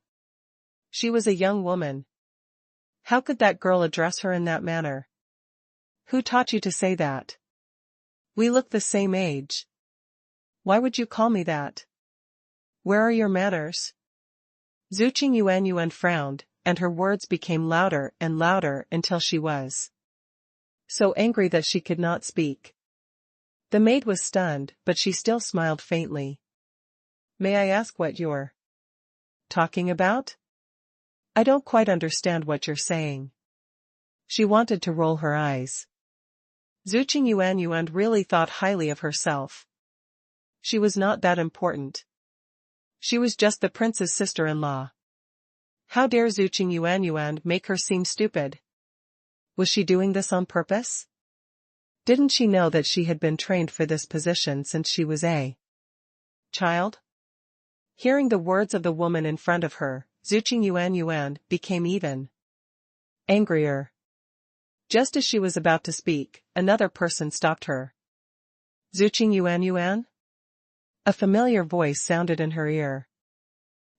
She was a young woman. How could that girl address her in that manner? Who taught you to say that? We look the same age. Why would you call me that? Where are your manners? Zhu Qingyuanyuan frowned, and her words became louder and louder until she was so angry that she could not speak. The maid was stunned, but she still smiled faintly. "May I ask what you're talking about? I don't quite understand what you're saying." She wanted to roll her eyes. Zhu Qingyuanyuan really thought highly of herself. She was not that important. She was just the prince's sister-in-law. How dare Zhu Qingyuan make her seem stupid? Was she doing this on purpose? Didn't she know that she had been trained for this position since she was a child? Hearing the words of the woman in front of her, Zhu Qingyuan became even angrier. Just as she was about to speak, another person stopped her. Zhu Qingyuan? A familiar voice sounded in her ear.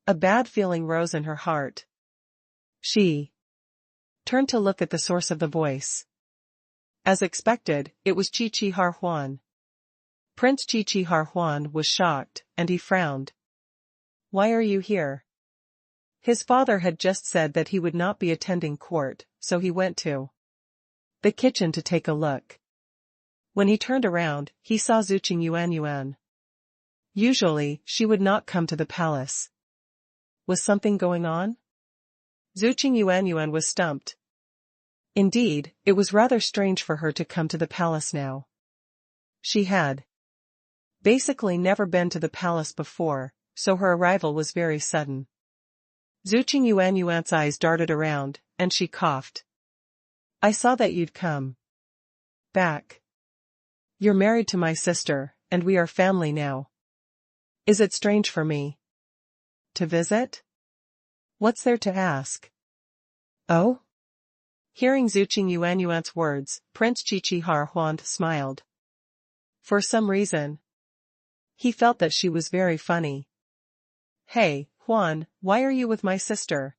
A bad feeling rose in her heart. She turned to look at the source of the voice. As expected, it was Qiqi Harhuan. Prince Qiqi Harhuan was shocked, and he frowned. Why are you here? His father had just said that he would not be attending court, so he went to the kitchen to take a look. When he turned around, he saw Zhu Qingyuan. Usually, she would not come to the palace. Was something going on? Zhu Qingyuan was stumped. Indeed, it was rather strange for her to come to the palace now. She had basically never been to the palace before, so her arrival was very sudden. Zhu Qingyuan's eyes darted around, and she coughed. I saw that you'd come back. You're married to my sister, and we are family now. Is it strange for me to visit? What's there to ask? Oh? Hearing Zhu Qingyuan's words, Prince Qiqi Harhuan smiled. For some reason, he felt that she was very funny. Hey, Huan, why are you with my sister?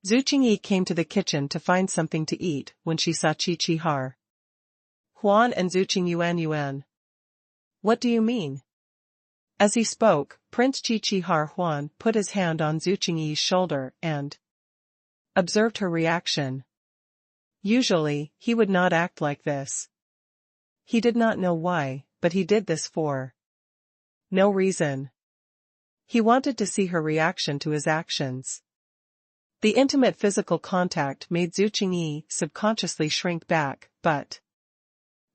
Zhu Qingyi came to the kitchen to find something to eat when she saw Qiqi Harhuan and Zhu Qingyuan. What do you mean? As he spoke, Prince Qiqi Harhuan put his hand on Zhu Qingyi's shoulder and observed her reaction. Usually, he would not act like this. He did not know why, but he did this for no reason. He wanted to see her reaction to his actions. The intimate physical contact made Zhu Qingyi subconsciously shrink back, but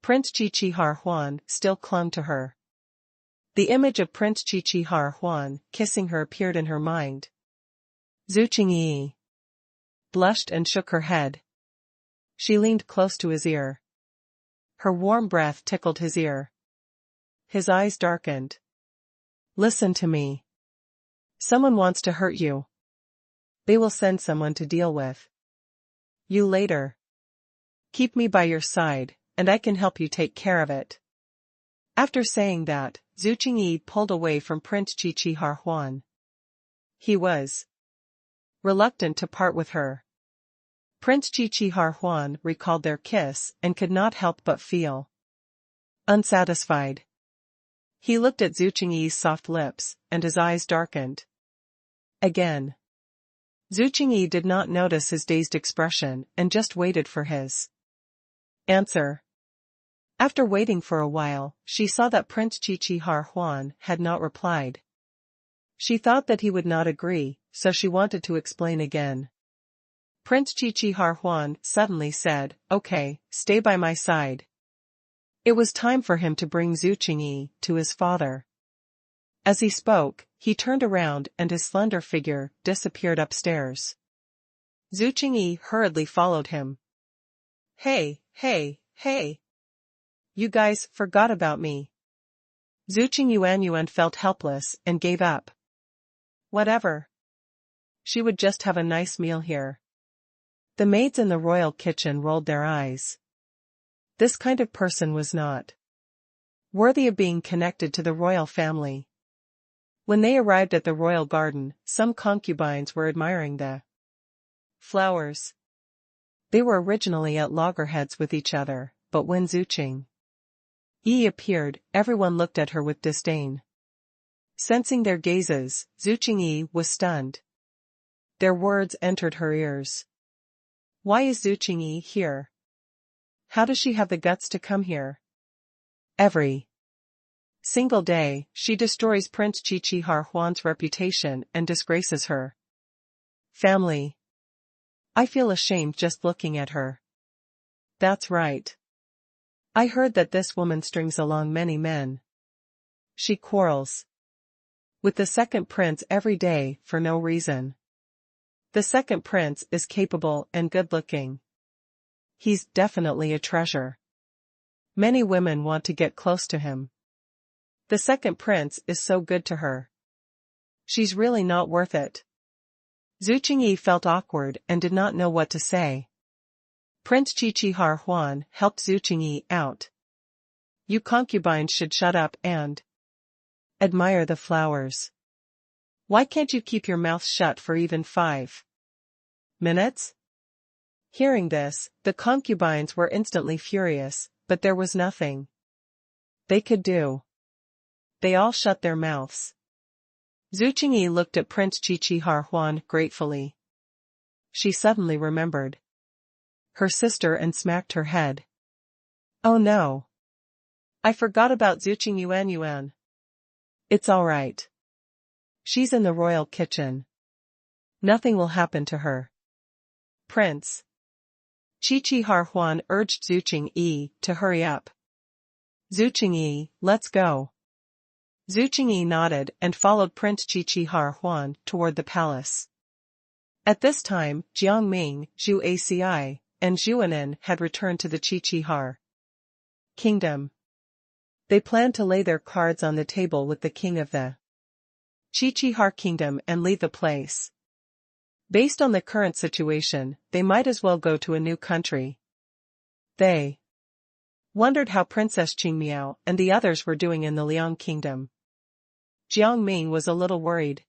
Prince Qiqi Harhuan still clung to her. The image of Prince Qiqi Harhuan kissing her appeared in her mind. Zhu Qingyi blushed and shook her head. She leaned close to his ear. Her warm breath tickled his ear. His eyes darkened. Listen to me. Someone wants to hurt you. They will send someone to deal with you later. Keep me by your side, and I can help you take care of it. After saying that, Zhu Qingyi pulled away from Prince Qiqi Harhuan. He was reluctant to part with her. Prince Qiqi Harhuan recalled their kiss and could not help but feel unsatisfied. He looked at Zhu Qingyi's soft lips, and his eyes darkened. Again. Zhu Qingyi did not notice his dazed expression and just waited for his answer. After waiting for a while, she saw that Prince Qiqi Harhuan had not replied. She thought that he would not agree, so she wanted to explain again. Prince Qiqi Harhuan suddenly said, "Okay, stay by my side." It was time for him to bring Zhu Qingyi to his father. As he spoke, he turned around and his slender figure disappeared upstairs. Zhu Qingyi hurriedly followed him. Hey, hey, hey! You guys forgot about me. Zhu Qingyuan felt helpless and gave up. Whatever. She would just have a nice meal here. The maids in the royal kitchen rolled their eyes. This kind of person was not worthy of being connected to the royal family. When they arrived at the royal garden, some concubines were admiring the flowers. They were originally at loggerheads with each other, but when Zhu Qingyi appeared, everyone looked at her with disdain. Sensing their gazes, Zhu Qingyi was stunned. Their words entered her ears. Why is Zhu Qingyi here? How does she have the guts to come here? Every single day, she destroys Prince Qiqi Harhuan's reputation and disgraces her family. I feel ashamed just looking at her. That's right. I heard that this woman strings along many men. She quarrels with the second prince every day for no reason. The second prince is capable and good-looking. He's definitely a treasure. Many women want to get close to him. The second prince is so good to her. She's really not worth it. Zhu Qingyi felt awkward and did not know what to say. Prince Qiqihar Huan helped Zhu Qingyi out. You concubines should shut up and admire the flowers. Why can't you keep your mouth shut for even 5 minutes? Hearing this, the concubines were instantly furious, but there was nothing they could do. They all shut their mouths. Zhu Qingyi looked at Prince Qiqihar Huan gratefully. She suddenly remembered her sister and smacked her head. Oh no! I forgot about Zhu Qingyuan. It's all right. She's in the royal kitchen. Nothing will happen to her. Prince Qiqihar Huan urged Zhu Qingyi to hurry up. Zhu Qingyi, let's go. Zhu Qingyi nodded and followed Prince Qiqihar Huan toward the palace. At this time, Jiang Ming, Zhu Aci, and Zhu Anan had returned to the Qiqihar kingdom. They planned to lay their cards on the table with the king of the Qiqihar kingdom and leave the place. Based on the current situation, they might as well go to a new country. They wondered how Princess Qingmiao and the others were doing in the Liang kingdom. Jiang Ming was a little worried.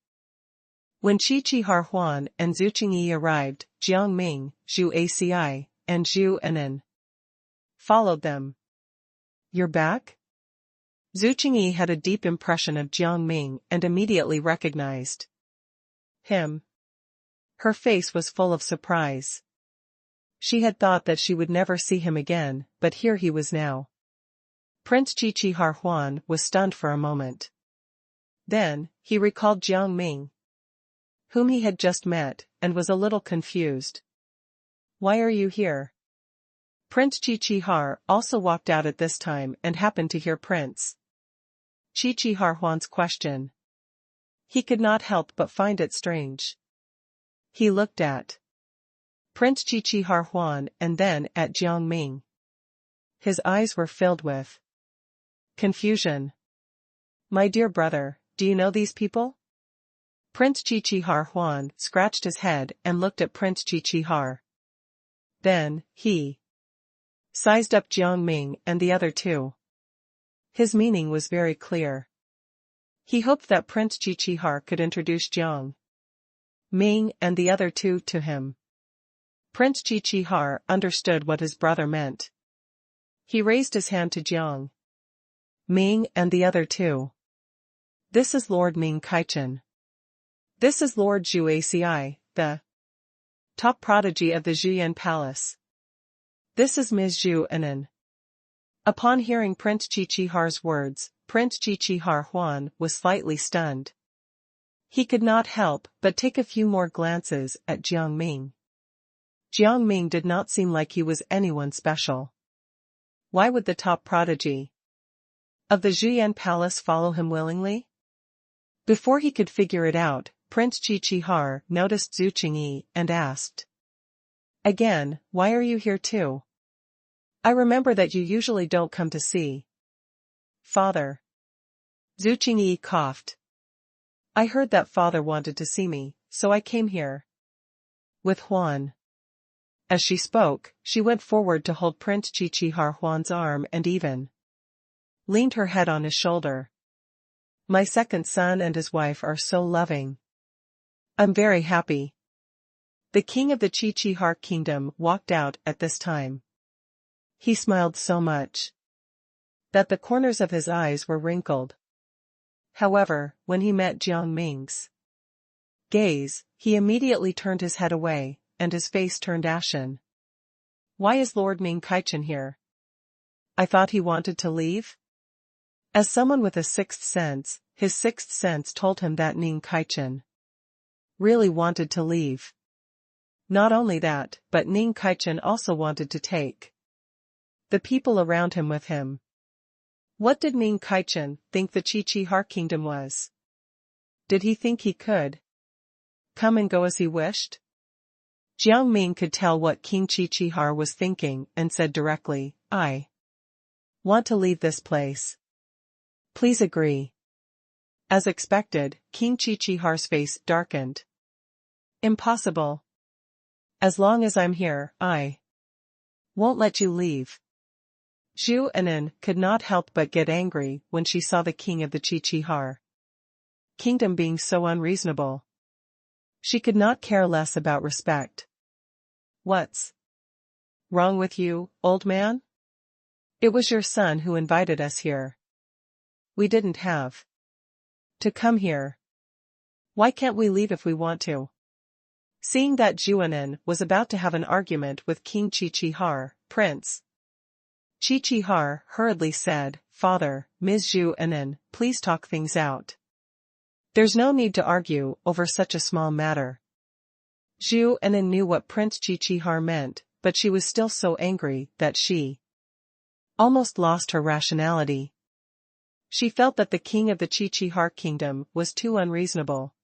When Qiqihar Huan and Zhu Qingyi arrived, Jiang Ming, Zhu Aci, and Zhu Anan followed them. You're back? Zhu Qingyi had a deep impression of Jiang Ming and immediately recognized him. Her face was full of surprise. She had thought that she would never see him again, but here he was now. Prince Qiqihar Huan was stunned for a moment. Then, he recalled Jiang Ming, whom he had just met, and was a little confused. Why are you here? Prince Qiqihar also walked out at this time and happened to hear Prince Qiqihar Huan's question. He could not help but find it strange. He looked at Prince Qiqihar Huan and then at Jiang Ming. His eyes were filled with confusion. My dear brother, do you know these people? Prince Qiqihar Huan scratched his head and looked at Prince Qiqihar. Then, he sized up Jiang Ming and the other two. His meaning was very clear. He hoped that Prince Qiqihar could introduce Jiang Ming and the other two to him. Prince Qiqihar understood what his brother meant. He raised his hand to Jiang Ming and the other two. This is Lord Ming Kaichen. This is Lord Zhu Aci, the top prodigy of the Zhuyan Palace. This is Ms. Zhu Anan. Upon hearing Prince Qiqihar's words, Prince Qiqihar Huan was slightly stunned. He could not help but take a few more glances at Jiang Ming. Jiang Ming did not seem like he was anyone special. Why would the top prodigy of the Zhuyan Palace follow him willingly? Before he could figure it out, Prince Qiqihar noticed Zhu Qingyi and asked again, why are you here too? I remember that you usually don't come to see Father. Zhu Qingyi coughed. I heard that Father wanted to see me, so I came here with Huan. As she spoke, she went forward to hold Prince Qiqihar Huan's arm and even leaned her head on his shoulder. My second son and his wife are so loving. I'm very happy. The king of the Qiqihar kingdom walked out at this time. He smiled so much that the corners of his eyes were wrinkled. However, when he met Jiang Ming's gaze, he immediately turned his head away, and his face turned ashen. Why is Lord Ming Kaichen here? I thought he wanted to leave? As someone with a sixth sense, his sixth sense told him that Ming Kaichen really wanted to leave. Not only that, but Ming Kaichen also wanted to take the people around him with him. What did Ming Kaichen think the Qiqihar kingdom was? Did he think he could come and go as he wished? Jiang Ming could tell what King Qiqihar was thinking and said directly, I want to leave this place. Please agree. As expected, King Qiqihar's face darkened. Impossible. As long as I'm here, I won't let you leave. Zhu Anan could not help but get angry when she saw the king of the Qiqihar kingdom being so unreasonable. She could not care less about respect. What's wrong with you, old man? It was your son who invited us here. We didn't have to come here. Why can't we leave if we want to? Seeing that Zhu Anan was about to have an argument with King Qiqihar, Prince Qiqihar hurriedly said, Father, Ms. Zhu Anan, please talk things out. There's no need to argue over such a small matter. Zhu Anan knew what Prince Qiqihar meant, but she was still so angry that she almost lost her rationality. She felt that the king of the Qiqihar kingdom was too unreasonable.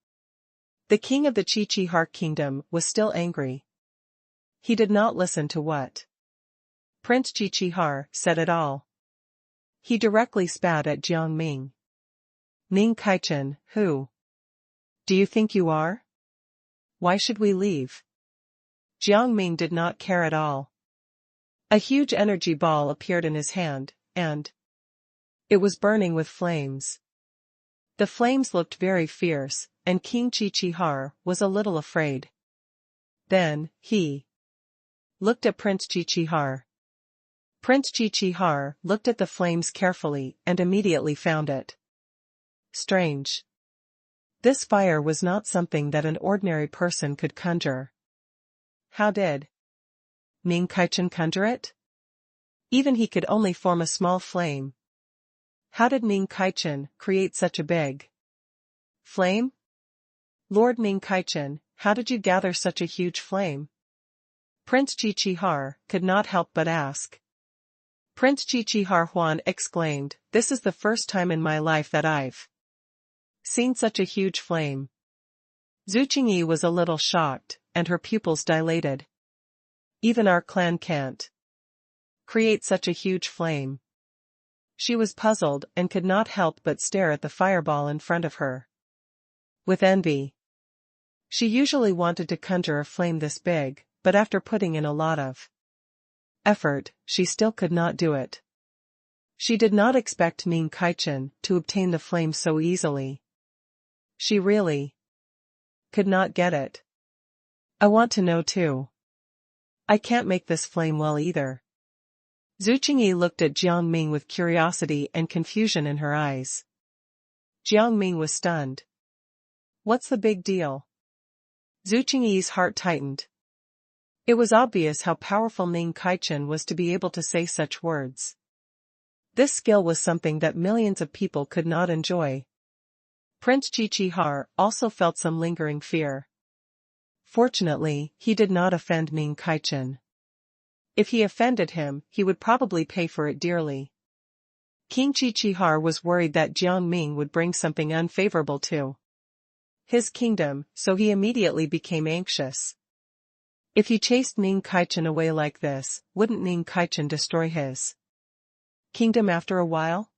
The king of the Qiqihar kingdom was still angry. He did not listen to what Prince Qiqihar said at all. He directly spat at Jiang Ming. Ming Kaichen, who do you think you are? Why should we leave? Jiang Ming did not care at all. A huge energy ball appeared in his hand, and it was burning with flames. The flames looked very fierce, and King Qiqihar was a little afraid. Then, he looked at Prince Qiqihar. Prince Qiqihar looked at the flames carefully and immediately found it strange. This fire was not something that an ordinary person could conjure. How did Ming Kaichen conjure it? Even he could only form a small flame. How did Ming Kaichen create such a big flame? Lord Ming Kaichen, how did you gather such a huge flame? Prince Qiqihar could not help but ask. Prince Qiqihar Huan exclaimed, This is the first time in my life that I've seen such a huge flame. Zhu Qingyi was a little shocked, and her pupils dilated. Even our clan can't create such a huge flame. She was puzzled and could not help but stare at the fireball in front of her with envy. She usually wanted to conjure a flame this big, but after putting in a lot of effort, she still could not do it. She did not expect Ming Kaichen to obtain the flame so easily. She really could not get it. I want to know too. I can't make this flame well either. Zhu Qingyi looked at Jiang Ming with curiosity and confusion in her eyes. Jiang Ming was stunned. What's the big deal? Zhu Qingyi's heart tightened. It was obvious how powerful Ming Kaichen was to be able to say such words. This skill was something that millions of people could not enjoy. Prince Qiqihar also felt some lingering fear. Fortunately, he did not offend Ming Kaichen. If he offended him, he would probably pay for it dearly. King Qiqihar was worried that Jiang Ming would bring something unfavorable to his kingdom, so he immediately became anxious. If he chased Ming Kaichen away like this, wouldn't Ming Kaichen destroy his kingdom after a while?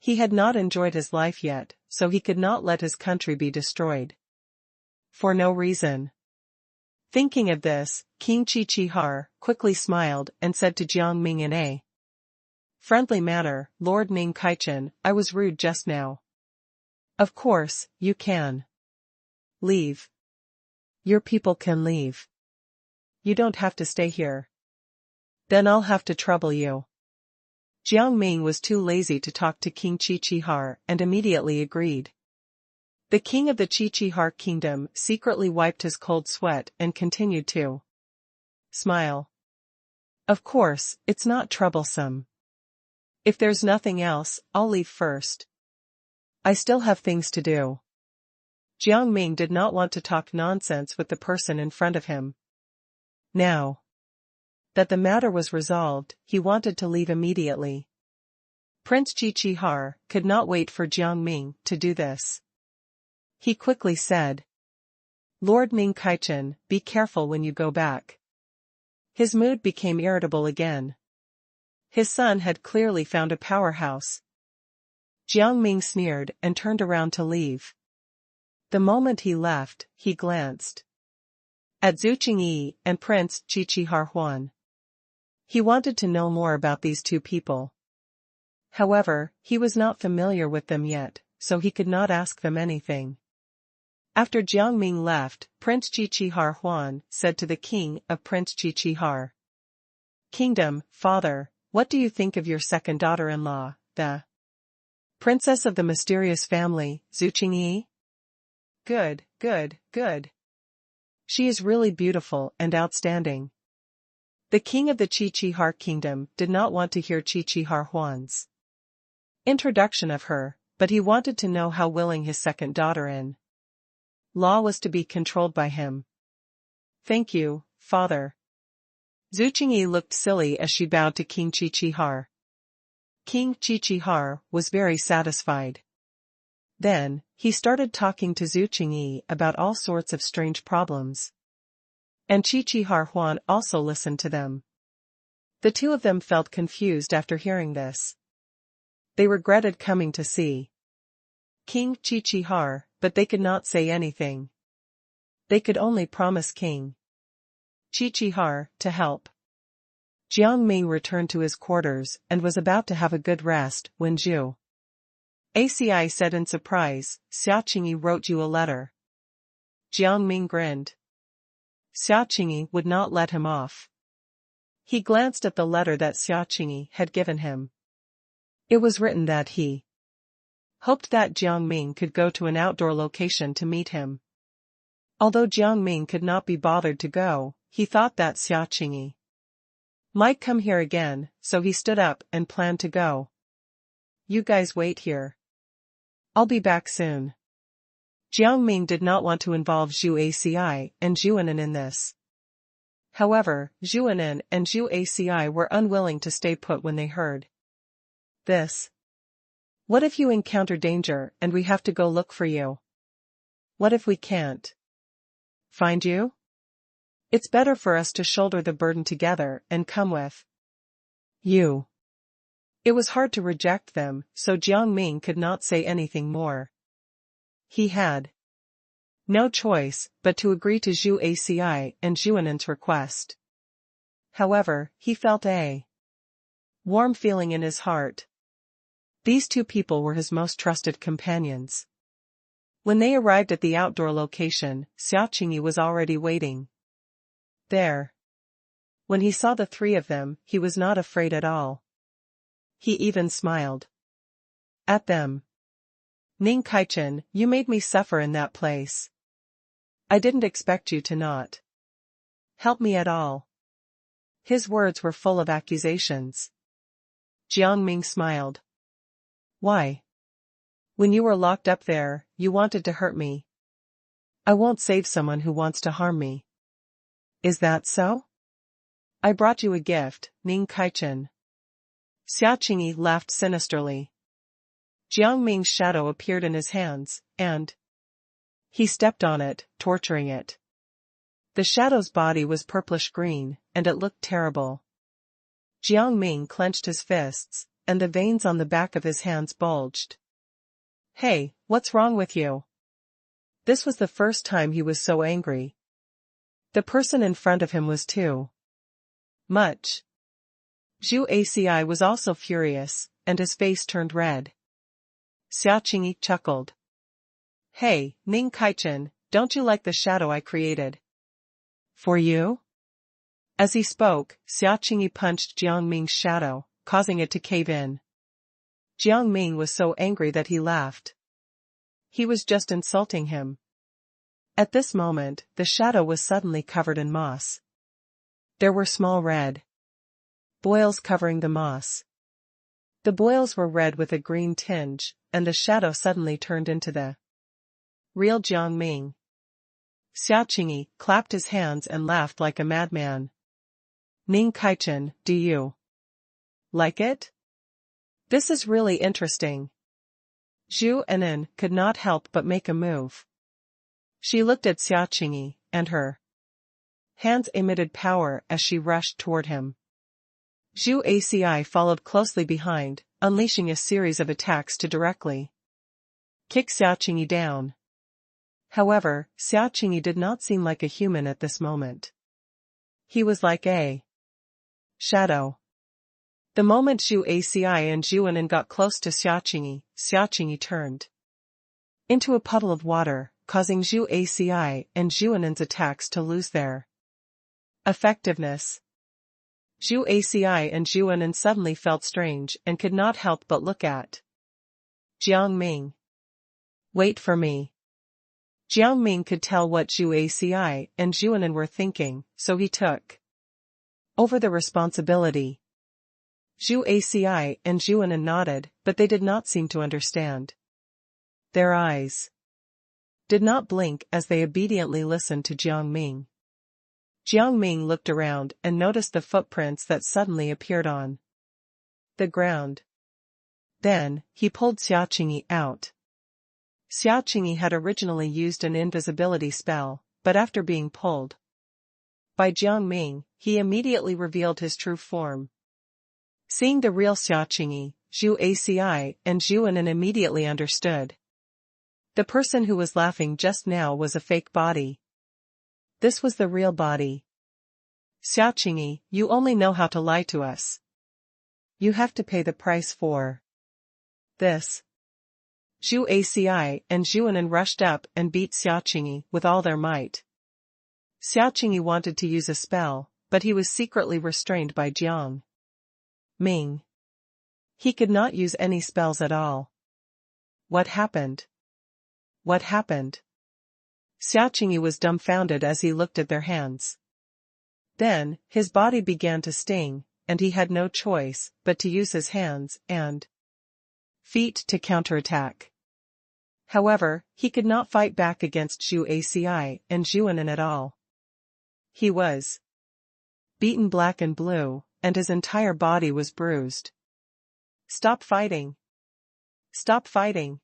He had not enjoyed his life yet, so he could not let his country be destroyed for no reason. Thinking of this, King Qiqihar quickly smiled and said to Jiang Ming in a friendly manner, Lord Ming Kaichen, I was rude just now. Of course, you can leave. Your people can leave. You don't have to stay here. Then I'll have to trouble you. Jiang Ming was too lazy to talk to King Qiqihar and immediately agreed. The king of the Qiqihar kingdom secretly wiped his cold sweat and continued to smile. Of course, it's not troublesome. If there's nothing else, I'll leave first. I still have things to do. Jiang Ming did not want to talk nonsense with the person in front of him. Now that the matter was resolved, he wanted to leave immediately. Prince Qiqihar could not wait for Jiang Ming to do this. He quickly said. Lord Ning Kaichen, be careful when you go back. His mood became irritable again. His son had clearly found a powerhouse. Jiang Ming sneered and turned around to leave. The moment he left, he glanced at Zhu Qingyi and Prince Qiqihar Huan. He wanted to know more about these two people. However, he was not familiar with them yet, so he could not ask them anything. After Jiang Ming left, Prince Qiqihar Huan said to the king of Prince Qiqihar Kingdom, Father, what do you think of your second daughter-in-law, the princess of the mysterious family, Zhu Qingyi? Good, good, good. She is really beautiful and outstanding. The king of the Qiqihar kingdom did not want to hear Qiqihar Huan's introduction of her, but he wanted to know how willing his second daughter-in-law was to be controlled by him. Thank you, father. Zhu Qingyi looked silly as she bowed to King Qiqihar. King Qiqihar was very satisfied. Then, he started talking to Zhu Qingyi about all sorts of strange problems. And Qiqihar Huan also listened to them. The two of them felt confused after hearing this. They regretted coming to see King Qiqihar, but they could not say anything. They could only promise King Qiqihar to help. Jiang Ming returned to his quarters and was about to have a good rest when Zhu ACI said in surprise, Xia Qingyi wrote you a letter. Jiang Ming grinned. Xia Qingyi would not let him off. He glanced at the letter that Xia Qingyi had given him. It was written that he hoped that Jiang Ming could go to an outdoor location to meet him. Although Jiang Ming could not be bothered to go, he thought that Xia Qingyi might come here again, so he stood up and planned to go. You guys wait here. I'll be back soon. Jiang Ming did not want to involve Zhu ACI and Zhu Anan in this. However, Zhu Anan and Zhu ACI were unwilling to stay put when they heard this. What if you encounter danger and we have to go look for you? What if we can't find you? It's better for us to shoulder the burden together and come with you. It was hard to reject them, so Jiang Ming could not say anything more. He had no choice but to agree to Zhu ACI and Zhu Anan's request. However, he felt a warm feeling in his heart. These two people were his most trusted companions. When they arrived at the outdoor location, Xia Qingyi was already waiting there. When he saw the three of them, he was not afraid at all. He even smiled at them. Ning Kaichen, you made me suffer in that place. I didn't expect you to not help me at all. His words were full of accusations. Jiang Ming smiled. Why? When you were locked up there, you wanted to hurt me. I won't save someone who wants to harm me. Is that so? I brought you a gift, Ning Kaichen. Xia Qingyi laughed sinisterly. Jiang Ming's shadow appeared in his hands, and he stepped on it, torturing it. The shadow's body was purplish-green, and it looked terrible. Jiang Ming clenched his fists, and the veins on the back of his hands bulged. Hey, what's wrong with you? This was the first time he was so angry. The person in front of him was too much. Zhu ACI was also furious, and his face turned red. Xia Qingyi chuckled. Hey, Ning Kaichen, don't you like the shadow I created for you? As he spoke, Xia Qingyi punched Jiang Ming's shadow, causing it to cave in. Jiang Ming was so angry that he laughed. He was just insulting him. At this moment, the shadow was suddenly covered in moss. There were small red boils covering the moss. The boils were red with a green tinge, and the shadow suddenly turned into the real Jiang Ming. Xia Qingyi clapped his hands and laughed like a madman. Ning Kaichen, do you like it? This is really interesting. Zhu Anan could not help but make a move. She looked at Xia Qingyi, and her hands emitted power as she rushed toward him. Zhu Aci followed closely behind, unleashing a series of attacks to directly kick Xia Qingyi down. However, Xia Qingyi did not seem like a human at this moment. He was like a shadow. The moment Zhu Aci and Zhu Anan got close to Xia Qingyi turned into a puddle of water, causing Zhu Aci and Zhu Anan's attacks to lose their effectiveness. Zhu Aci and Zhu Anan suddenly felt strange and could not help but look at Jiang Ming. Wait for me. Jiang Ming could tell what Zhu Aci and Zhu Anan were thinking, so he took over the responsibility. Zhu Aci and Zhu Anan nodded, but they did not seem to understand. Their eyes did not blink as they obediently listened to Jiang Ming. Jiang Ming looked around and noticed the footprints that suddenly appeared on the ground. Then, he pulled Xia Qingyi out. Xia Qingyi had originally used an invisibility spell, but after being pulled by Jiang Ming, he immediately revealed his true form. Seeing the real Xia Qingyi, Zhu Aci and Zhu Anan immediately understood. The person who was laughing just now was a fake body. This was the real body. Xia Qingyi, you only know how to lie to us. You have to pay the price for this. Zhu Aci and Zhu Anan rushed up and beat Xia Qingyi with all their might. Xia Qingyi wanted to use a spell, but he was secretly restrained by Jiang Ming. He could not use any spells at all. What happened? What happened? Xia Qingyi was dumbfounded as he looked at their hands. Then, his body began to sting, and he had no choice but to use his hands and feet to counterattack. However, he could not fight back against Zhu Aci and Zhu Anan at all. He was beaten black and blue, and his entire body was bruised. Stop fighting! Stop fighting!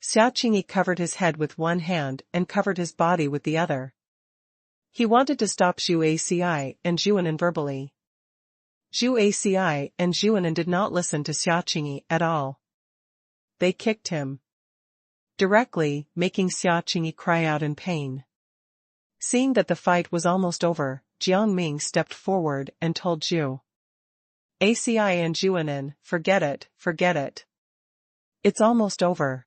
Xia Qingyi covered his head with one hand and covered his body with the other. He wanted to stop Zhu Aci and Zhu Anan verbally. Zhu Aci and Zhu Anan did not listen to Xia Qingyi at all. They kicked him directly, making Xia Qingyi cry out in pain. Seeing that the fight was almost over, Jiang Ming stepped forward and told Zhu Aci and Zhu Anan, forget it, forget it. It's almost over.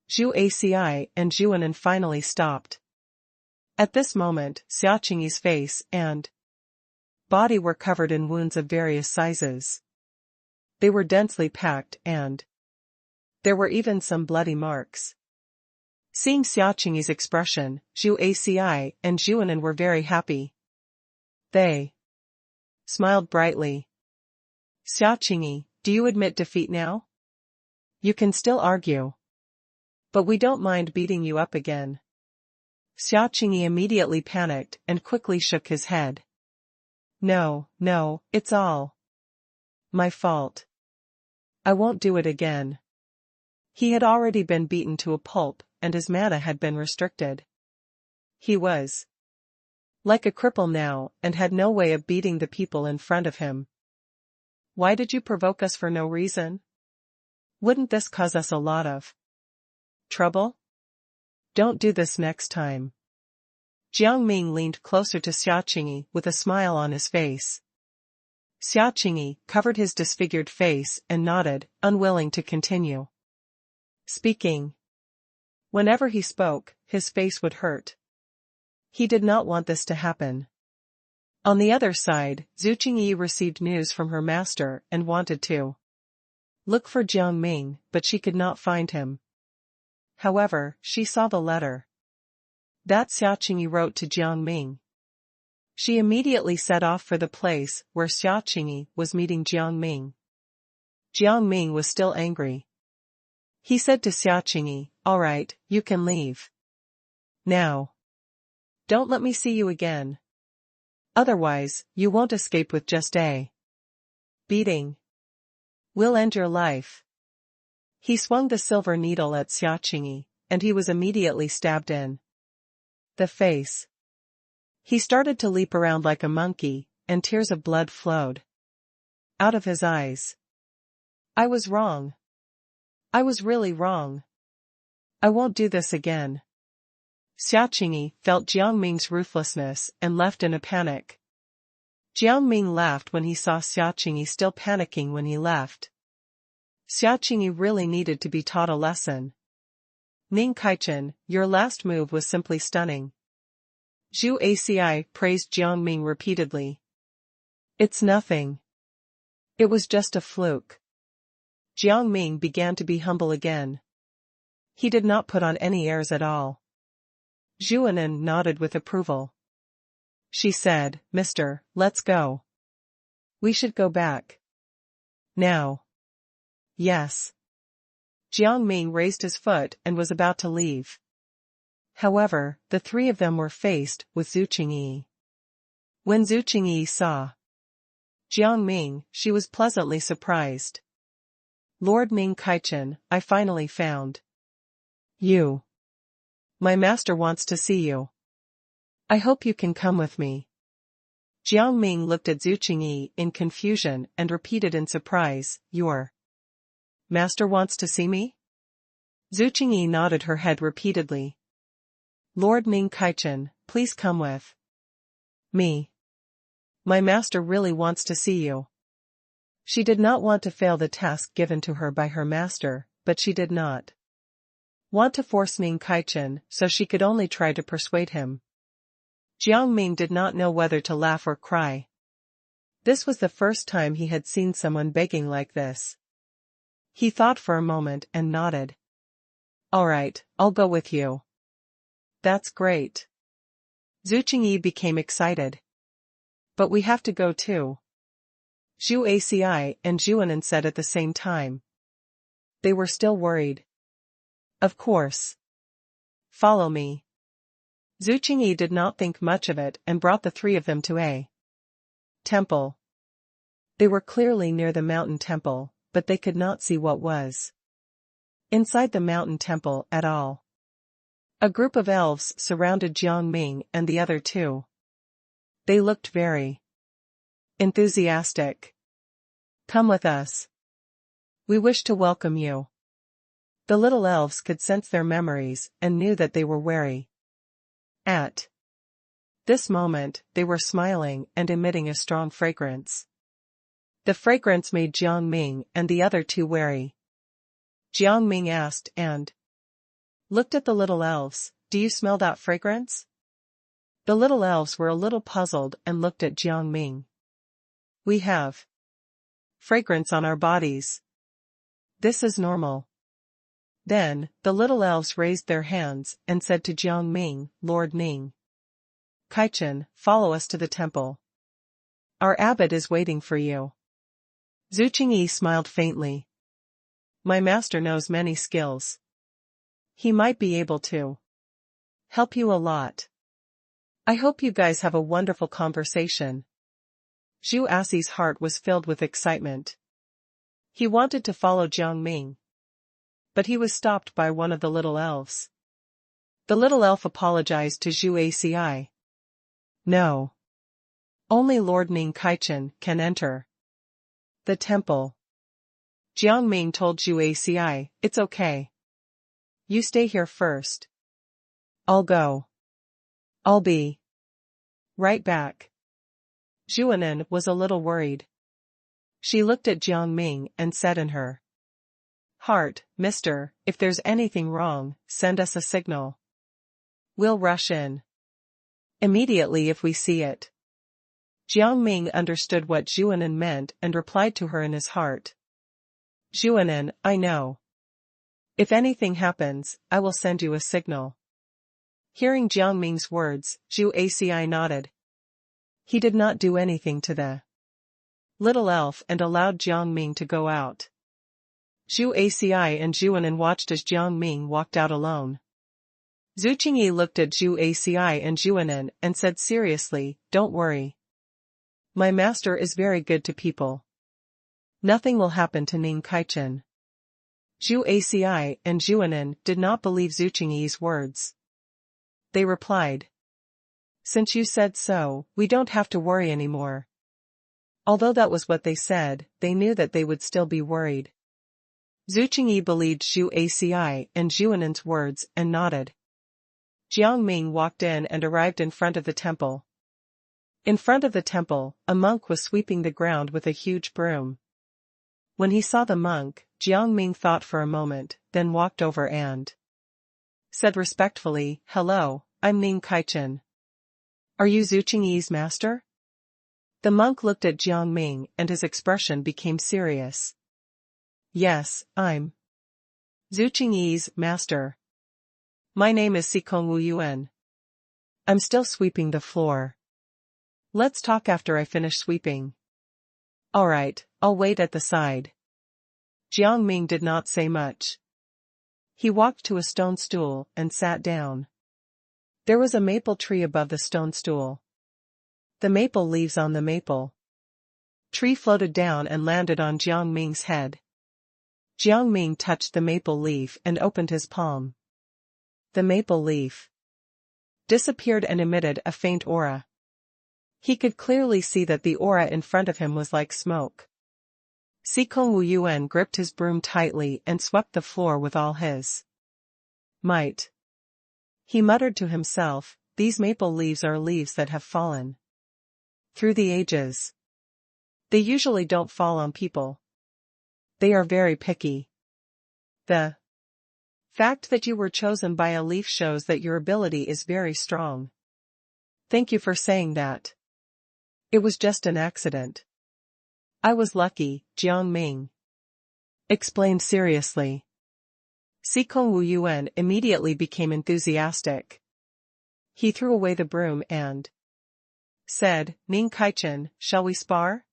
Zhu Aci and Zhu Anan finally stopped. At this moment, Xia Qingyi's face and body were covered in wounds of various sizes. They were densely packed and there were even some bloody marks. Seeing Xia Qingyi's expression, Zhu Aci and Zhu Anan were very happy. They smiled brightly. Xia Qingyi, do you admit defeat now? You can still argue. But we don't mind beating you up again. Xia Qingyi immediately panicked and quickly shook his head. No, no, it's all my fault. I won't do it again. He had already been beaten to a pulp, and his mana had been restricted. He was like a cripple now, and had no way of beating the people in front of him. Why did you provoke us for no reason? Wouldn't this cause us a lot of trouble? Don't do this next time. Jiang Ming leaned closer to Xia Qingyi with a smile on his face. Xia Qingyi covered his disfigured face and nodded, unwilling to continue speaking. Whenever he spoke, his face would hurt. He did not want this to happen. On the other side, Zhu Qingyi received news from her master and wanted to look for Jiang Ming, but she could not find him. However, she saw the letter that Xia Qingyi wrote to Jiang Ming. She immediately set off for the place where Xia Qingyi was meeting Jiang Ming. Jiang Ming was still angry. He said to Xia Qingyi, "All right, you can leave now. Don't let me see you again. Otherwise, you won't escape with just a beating. We'll end your life." He swung the silver needle at Xia Qingyi, and he was immediately stabbed in the face. He started to leap around like a monkey, and tears of blood flowed out of his eyes. I was wrong. I was really wrong. I won't do this again. Xiaqingyi felt Jiang Ming's ruthlessness and left in a panic. Jiang Ming laughed when he saw Xiaqingyi still panicking when he left. Xiaqingyi really needed to be taught a lesson. Ning Kaichen, your last move was simply stunning. Zhu Aci praised Jiang Ming repeatedly. It's nothing. It was just a fluke. Jiang Ming began to be humble again. He did not put on any airs at all. Zhuanan nodded with approval. She said, Mister, let's go. We should go back. Now. Yes. Jiang Ming raised his foot and was about to leave. However, the three of them were faced with Zhu Qingyi. When Zhu Qingyi saw Jiang Ming, she was pleasantly surprised. Lord Ning Kaichen, I finally found you. My master wants to see you. I hope you can come with me. Jiang Ming looked at Zhu Qingyi in confusion and repeated in surprise, Your master wants to see me? Zhu Qingyi nodded her head repeatedly. Lord Ning Kaichen, please come with me. My master really wants to see you. She did not want to fail the task given to her by her master, but she did not want to force Ning Kaichen, so she could only try to persuade him. Jiang Ming did not know whether to laugh or cry. This was the first time he had seen someone begging like this. He thought for a moment and nodded. All right, I'll go with you. That's great. Zhu Qingyi became excited. But we have to go too. Zhu Aci and Zhuanan said at the same time. They were still worried. Of course. Follow me. Zhu Qingyi did not think much of it and brought the three of them to a temple. They were clearly near the mountain temple, but they could not see what was inside the mountain temple at all. A group of elves surrounded Jiang Ming and the other two. They looked very enthusiastic. Come with us. We wish to welcome you. The little elves could sense their memories and knew that they were wary. At this moment, they were smiling and emitting a strong fragrance. The fragrance made Jiang Ming and the other two wary. Jiang Ming asked and looked at the little elves, do you smell that fragrance? The little elves were a little puzzled and looked at Jiang Ming. We have fragrance on our bodies. This is normal. Then, the little elves raised their hands and said to Jiang Ming, Lord Ning Kaichen, follow us to the temple. Our abbot is waiting for you. Zhu Qingyi smiled faintly. My master knows many skills. He might be able to help you a lot. I hope you guys have a wonderful conversation. Zhu Aci's heart was filled with excitement. He wanted to follow Jiang Ming. But he was stopped by one of the little elves. The little elf apologized to Zhu Aci. No. Only Lord Ning Kaichen can enter the temple. Jiang Ming told Zhu Aci, it's okay. You stay here first. I'll go. I'll be right back. Zhuanan was a little worried. She looked at Jiang Ming and said in her heart, Mister, if there's anything wrong, send us a signal. We'll rush in immediately if we see it. Jiang Ming understood what Zhuanan meant and replied to her in his heart. Zhuanan, I know. If anything happens, I will send you a signal. Hearing Jiang Ming's words, Zhu Aci nodded. He did not do anything to the little elf and allowed Jiang Ming to go out. Zhu Aci and Zhuanan watched as Jiang Ming walked out alone. Zhu Qingyi looked at Zhu Aci and Zhuanan and said seriously, don't worry. My master is very good to people. Nothing will happen to Ning Kaichen. Zhu Aci and Zhuanan did not believe Zuchingyi's words. They replied, "Since you said so, we don't have to worry anymore." Although that was what they said, they knew that they would still be worried. Zuchingyi believed Zhu Aci and Zhuanan's words and nodded. Jiang Ming walked in and arrived in front of the temple. In front of the temple, a monk was sweeping the ground with a huge broom. When he saw the monk, Jiang Ming thought for a moment, then walked over and said respectfully, "Hello, I'm Ning Kaichen. Are you Zuchingyi's master?" The monk looked at Jiang Ming and his expression became serious. "Yes, I'm Zuchingyi's master. My name is Sikong Wu Yuan. I'm still sweeping the floor. Let's talk after I finish sweeping." "Alright, I'll wait at the side." Jiang Ming did not say much. He walked to a stone stool and sat down. There was a maple tree above the stone stool. The maple leaves on the maple tree floated down and landed on Jiang Ming's head. Jiang Ming touched the maple leaf and opened his palm. The maple leaf disappeared and emitted a faint aura. He could clearly see that the aura in front of him was like smoke. Sikong Wu Yuan gripped his broom tightly and swept the floor with all his might. He muttered to himself, "These maple leaves are leaves that have fallen through the ages. They usually don't fall on people. They are very picky. The fact that you were chosen by a leaf shows that your ability is very strong. Thank you for saying that. It was just an accident. I was lucky," Jiang Ming explained seriously. Sikong Wu Yuan immediately became enthusiastic. He threw away the broom and said, "Ning Kaichen, shall we spar?"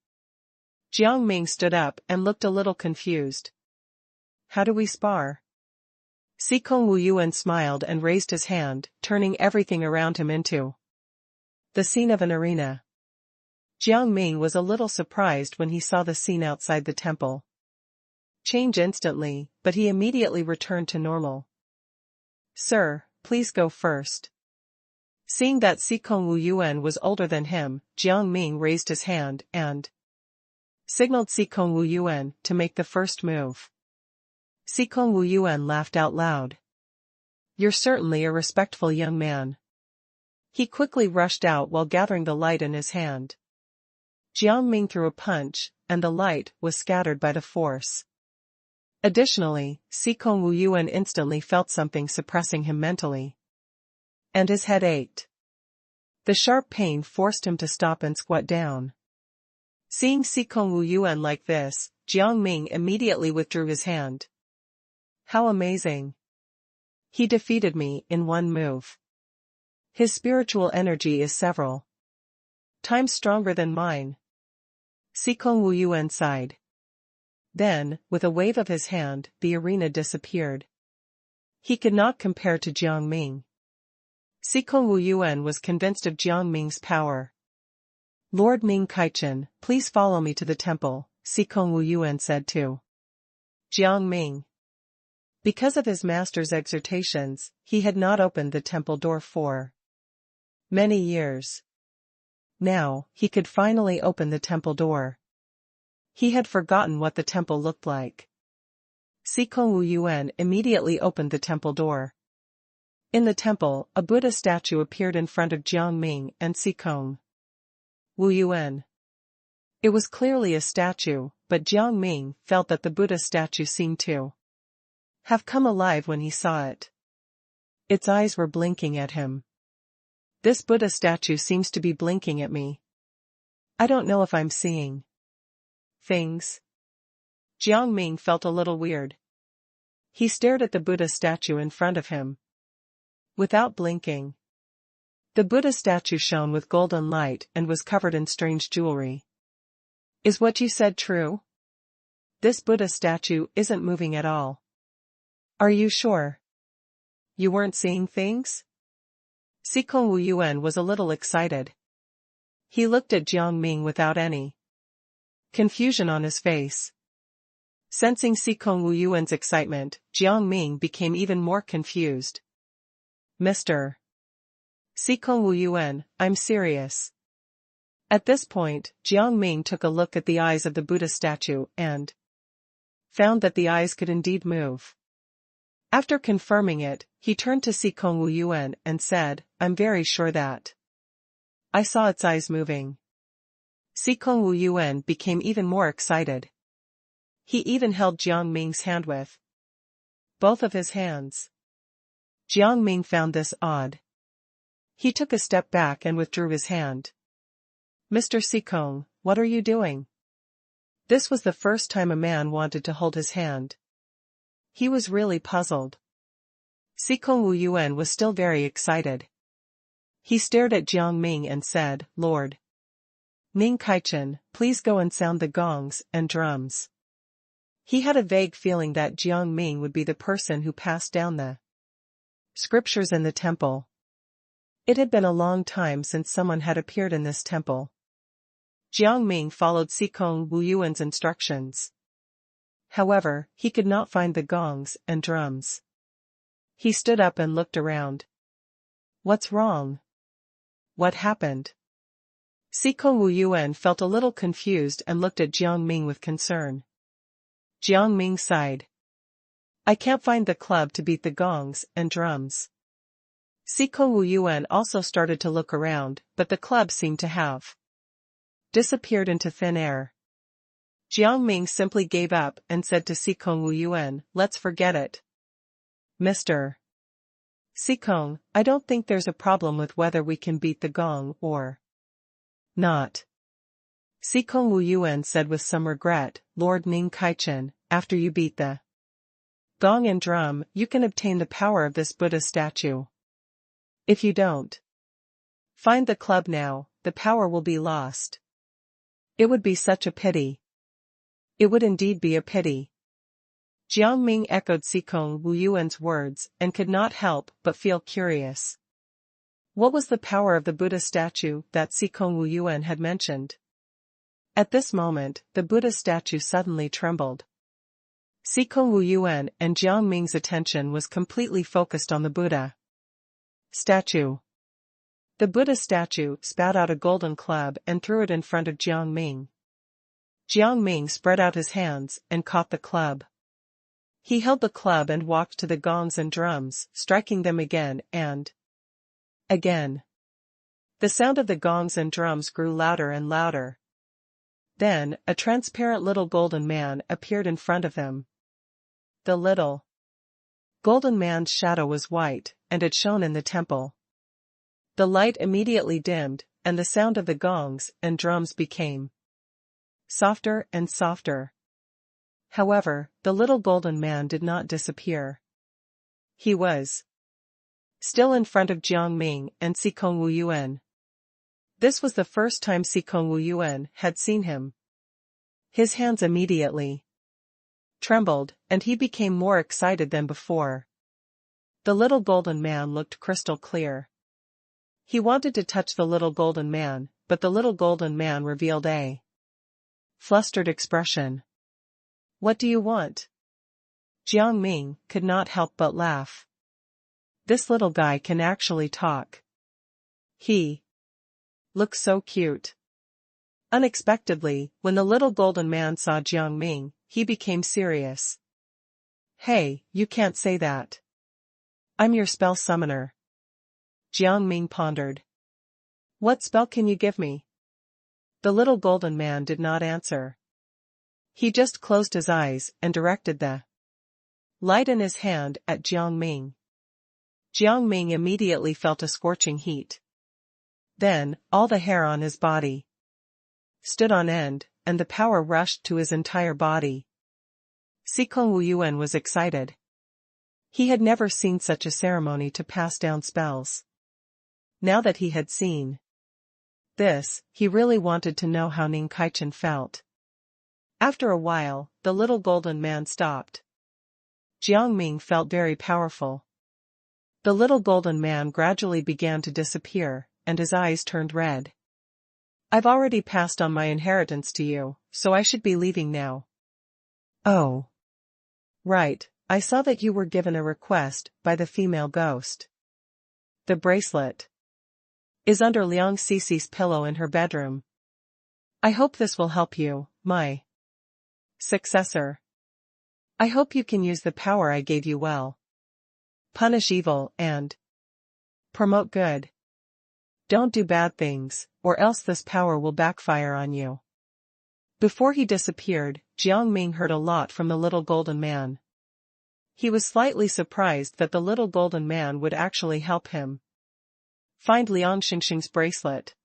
Jiang Ming stood up and looked a little confused. "How do we spar?" Sikong Wu Yuan smiled and raised his hand, turning everything around him into the scene of an arena. Jiang Ming was a little surprised when he saw the scene outside the temple change instantly, but he immediately returned to normal. "Sir, please go first." Seeing that Sikong Wu Yuan was older than him, Jiang Ming raised his hand and signaled Sikong Wu Yuan to make the first move. Sikong Wu Yuan laughed out loud. "You're certainly a respectful young man." He quickly rushed out while gathering the light in his hand. Jiang Ming threw a punch, and the light was scattered by the force. Additionally, Sikong Wu Yuan instantly felt something suppressing him mentally. And his head ached. The sharp pain forced him to stop and squat down. Seeing Sikong Wu Yuan like this, Jiang Ming immediately withdrew his hand. "How amazing. He defeated me in one move. His spiritual energy is several times stronger than mine." Sikong Wu Yuan sighed. Then, with a wave of his hand, the arena disappeared. He could not compare to Jiang Ming. Sikong Wu Yuan was convinced of Jiang Ming's power. "Lord Ning Kaichen, please follow me to the temple," Sikong Wu Yuan said to Jiang Ming. Because of his master's exhortations, he had not opened the temple door for many years. Now, he could finally open the temple door. He had forgotten what the temple looked like. Sikong Wu Yuan immediately opened the temple door. In the temple, a Buddha statue appeared in front of Jiang Ming and Sikong Wu Yuan. It was clearly a statue, but Jiang Ming felt that the Buddha statue seemed to have come alive when he saw it. Its eyes were blinking at him. "This Buddha statue seems to be blinking at me. I don't know if I'm seeing things." Jiang Ming felt a little weird. He stared at the Buddha statue in front of him. Without blinking, the Buddha statue shone with golden light and was covered in strange jewelry. "Is what you said true? This Buddha statue isn't moving at all. Are you sure you weren't seeing things?" Sikong Wu Yuan was a little excited. He looked at Jiang Ming without any confusion on his face. Sensing Sikong Wu Yuan's excitement, Jiang Ming became even more confused. Mr. Sikong Wu Yuan, I'm serious. At this point, Jiang Ming took a look at the eyes of the Buddha statue and found that the eyes could indeed move. After confirming it, he turned to Sikong Wu Yuan and said, I'm very sure that I saw its eyes moving. Sikong Wu Yuan became even more excited. He even held Jiang Ming's hand with both of his hands. Jiang Ming found this odd. He took a step back and withdrew his hand. Mr. Sikong, what are you doing? This was the first time a man wanted to hold his hand. He was really puzzled. Sikong Wu Yuan was still very excited. He stared at Jiang Ming and said, Lord Ning Kaichen, please go and sound the gongs and drums. He had a vague feeling that Jiang Ming would be the person who passed down the scriptures in the temple. It had been a long time since someone had appeared in this temple. Jiang Ming followed Sikong Wu Yuan's instructions. However, he could not find the gongs and drums. He stood up and looked around. What's wrong? What happened? Sikong Wu Yuan felt a little confused and looked at Jiang Ming with concern. Jiang Ming sighed. I can't find the club to beat the gongs and drums. Sikong Wu Yuan also started to look around, but the club seemed to have disappeared into thin air. Jiang Ming simply gave up and said to Sikong Wu Yuan, let's forget it. Mr. Sikong, I don't think there's a problem with whether we can beat the gong or not. Sikong Wu Yuan said with some regret, Lord Ning Kaichen, after you beat the gong and drum, you can obtain the power of this Buddha statue. If you don't find the club now, the power will be lost. It would be such a pity. It would indeed be a pity. Jiang Ming echoed Sikong Wu Yuan's words and could not help but feel curious. What was the power of the Buddha statue that Sikong Wu Yuan had mentioned? At this moment, the Buddha statue suddenly trembled. Sikong Wu Yuan and Jiang Ming's attention was completely focused on the Buddha statue. The Buddha statue spat out a golden club and threw it in front of Jiang Ming. Jiang Ming spread out his hands and caught the club. He held the club and walked to the gongs and drums, striking them again and again. The sound of the gongs and drums grew louder and louder. Then, a transparent little golden man appeared in front of him. The little golden man's shadow was white, and it shone in the temple. The light immediately dimmed, and the sound of the gongs and drums became softer and softer. However, the little golden man did not disappear. He was still in front of Jiang Ming and Sikong Wu Yuan. This was the first time Sikong Wu Yuan had seen him. His hands immediately trembled, and he became more excited than before. The little golden man looked crystal clear. He wanted to touch the little golden man, but the little golden man revealed a flustered expression. What do you want? Jiang Ming could not help but laugh. This little guy can actually talk. He looks so cute. Unexpectedly, when the little golden man saw Jiang Ming, he became serious. Hey, you can't say that. I'm your spell summoner. Jiang Ming pondered. What spell can you give me? The little golden man did not answer. He just closed his eyes and directed the light in his hand at Jiang Ming. Jiang Ming immediately felt a scorching heat. Then, all the hair on his body stood on end, and the power rushed to his entire body. Sikong Wu Yuan was excited. He had never seen such a ceremony to pass down spells. Now that he had seen this, he really wanted to know how Ning Kaichen felt. After a while, the little golden man stopped. Jiang Ming felt very powerful. The little golden man gradually began to disappear, and his eyes turned red. I've already passed on my inheritance to you, so I should be leaving now. Oh. Right, I saw that you were given a request by the female ghost. The bracelet is under Liang Cici's pillow in her bedroom. I hope this will help you, my successor. I hope you can use the power I gave you well. Punish evil and promote good. Don't do bad things, or else this power will backfire on you. Before he disappeared, Jiang Ming heard a lot from the little golden man. He was slightly surprised that the little golden man would actually help him find Liang Xingxing's bracelet.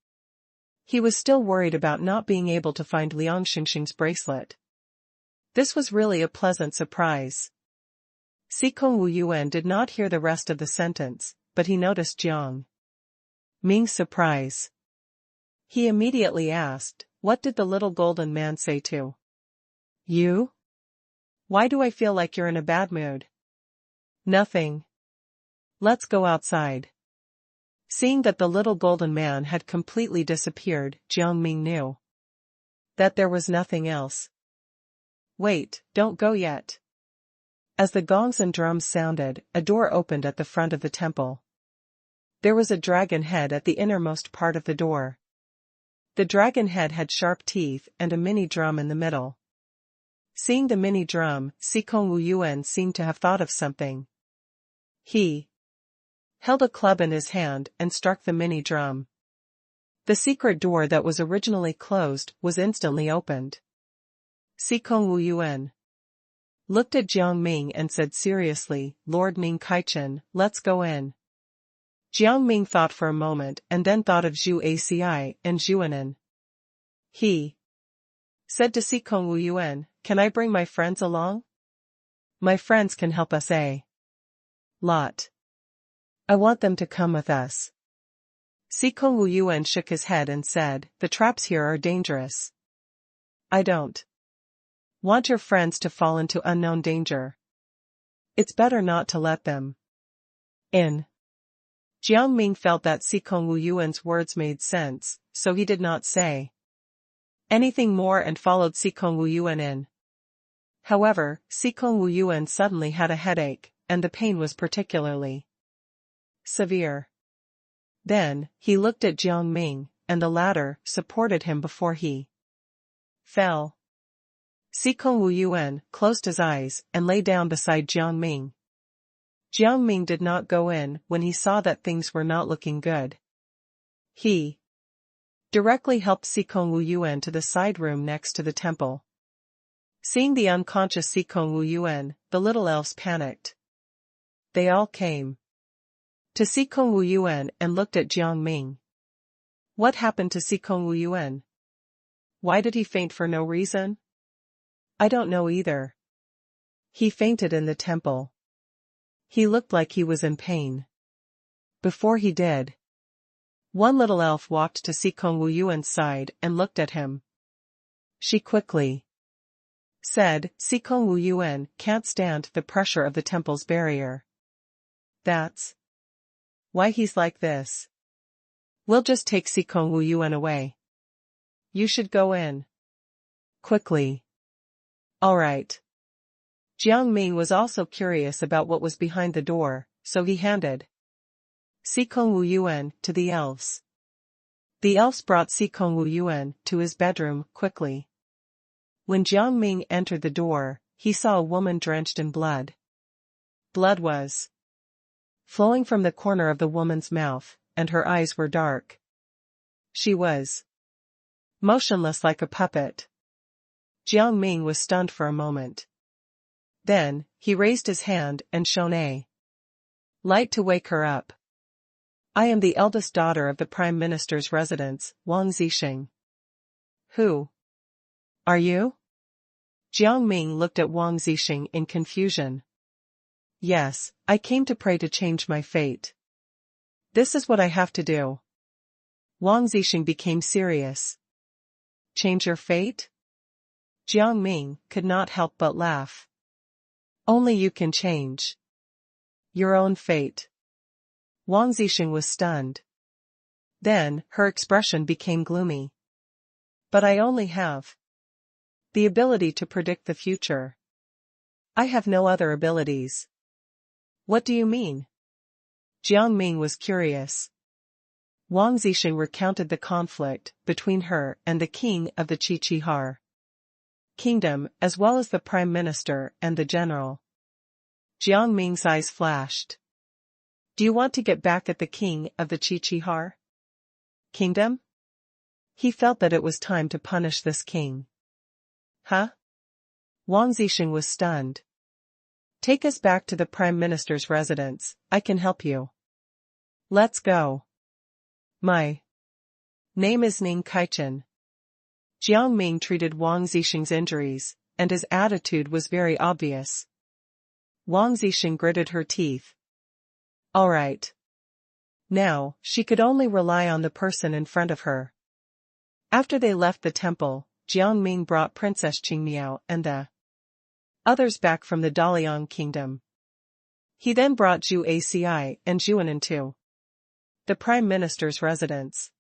He was still worried about not being able to find Liang Xingxing's bracelet. This was really a pleasant surprise. Xikong Wu Yuan did not hear the rest of the sentence, but he noticed Jiang Ming's surprise. He immediately asked, "What did the little golden man say to you? Why do I feel like you're in a bad mood?" "Nothing. Let's go outside." Seeing that the little golden man had completely disappeared, Jiang Ming knew that there was nothing else. "Wait, don't go yet." As the gongs and drums sounded, a door opened at the front of the temple. There was a dragon head at the innermost part of the door. The dragon head had sharp teeth and a mini drum in the middle. Seeing the mini drum, Xikong Wu Yuan seemed to have thought of something. He held a club in his hand and struck the mini drum. The secret door that was originally closed was instantly opened. Xikong Wu Yuan looked at Jiang Ming and said seriously, "Lord Ming Kaichen, let's go in." Jiang Ming thought for a moment and then thought of Zhu Aci and Zhuanan. He said to Xikong Wu Yuan, "Can I bring my friends along? My friends can help us a lot. I want them to come with us." Xikong Wu Yuan shook his head and said, "The traps here are dangerous. I don't want your friends to fall into unknown danger. It's better not to let them in." Jiang Ming felt that Xikong Wu Yuan's words made sense, so he did not say anything more and followed Xikong Wu Yuan in. However, Xikong Wu Yuan suddenly had a headache, and the pain was particularly severe. Then, he looked at Jiang Ming, and the latter supported him before he fell. Xikong Wu Yuan closed his eyes and lay down beside Jiang Ming. Jiang Ming did not go in when he saw that things were not looking good. He directly helped Xikong Wu Yuan to the side room next to the temple. Seeing the unconscious Xikong Wu Yuan, the little elves panicked. They all came to Xikong Wu Yuan and looked at Jiang Ming. What happened to Xikong Wu Yuan? Why did he faint for no reason? I don't know either. He fainted in the temple. He looked like he was in pain. Before he did, one little elf walked to Xikong Wu Yuan's side and looked at him. She quickly said, "Xikong Wu Yuan can't stand the pressure of the temple's barrier. That's why he's like this. We'll just take Xikong Wu Yuan away. You should go in quickly." "All right." Jiang Ming was also curious about what was behind the door, so he handed Xikong Wu Yuan to the elves. The elves brought Xikong Wu Yuan to his bedroom quickly. When Jiang Ming entered the door, he saw a woman drenched in blood. Blood was flowing from the corner of the woman's mouth, and her eyes were dark. She was motionless like a puppet. Jiang Ming was stunned for a moment. Then, he raised his hand and shone a light to wake her up. "I am the eldest daughter of the Prime Minister's residence, Wang Zixing." "Who are you?" Jiang Ming looked at Wang Zixing in confusion. "Yes, I came to pray to change my fate. This is what I have to do." Wang Zixing became serious. "Change your fate?" Jiang Ming could not help but laugh. "Only you can change your own fate." Wang Zixing was stunned. Then, her expression became gloomy. "But I only have the ability to predict the future." I have no other abilities. What do you mean? Jiang Ming was curious. Wang Zixing recounted the conflict between her and the king of the Qiqihar kingdom, as well as the prime minister and the general. Jiang Ming's eyes flashed. Do you want to get back at the king of the Qiqihar kingdom? He felt that it was time to punish this king. Huh? Wang Zixing was stunned. Take us back to the prime minister's residence, I can help you. Let's go. My name is Ning Kaichen. Jiang Ming treated Wang Zixing's injuries, and his attitude was very obvious. Wang Zixing gritted her teeth. All right. Now, she could only rely on the person in front of her. After they left the temple, Jiang Ming brought Princess Qingmiao and the others back from the Daliang kingdom. He then brought Zhu Aci and Zhuanan to the prime minister's residence.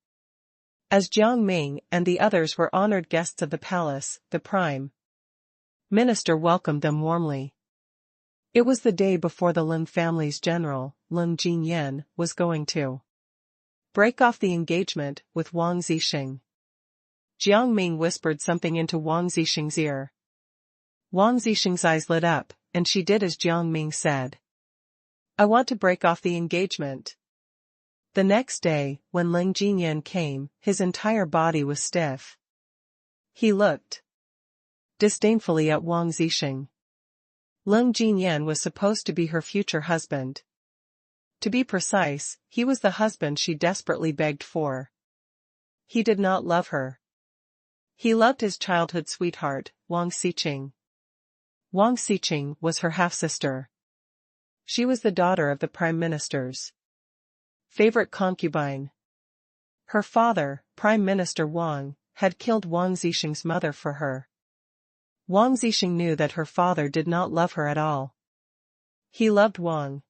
As Jiang Ming and the others were honored guests of the palace, the prime minister welcomed them warmly. It was the day before the Lin family's general, Lin Jinyan, was going to break off the engagement with Wang Zixing. Jiang Ming whispered something into Wang Zixing's ear. Wang Zixing's eyes lit up, and she did as Jiang Ming said. I want to break off the engagement. The next day, when Lin Jinyan came, his entire body was stiff. He looked disdainfully at Wang Zixing. Lin Jinyan was supposed to be her future husband. To be precise, he was the husband she desperately begged for. He did not love her. He loved his childhood sweetheart, Wang Zixing. Wang Zixing was her half-sister. She was the daughter of the prime minister's favorite concubine. Her father, Prime Minister Wang, had killed Wang Zixing's mother for her. Wang Zixing knew that her father did not love her at all. He loved Wang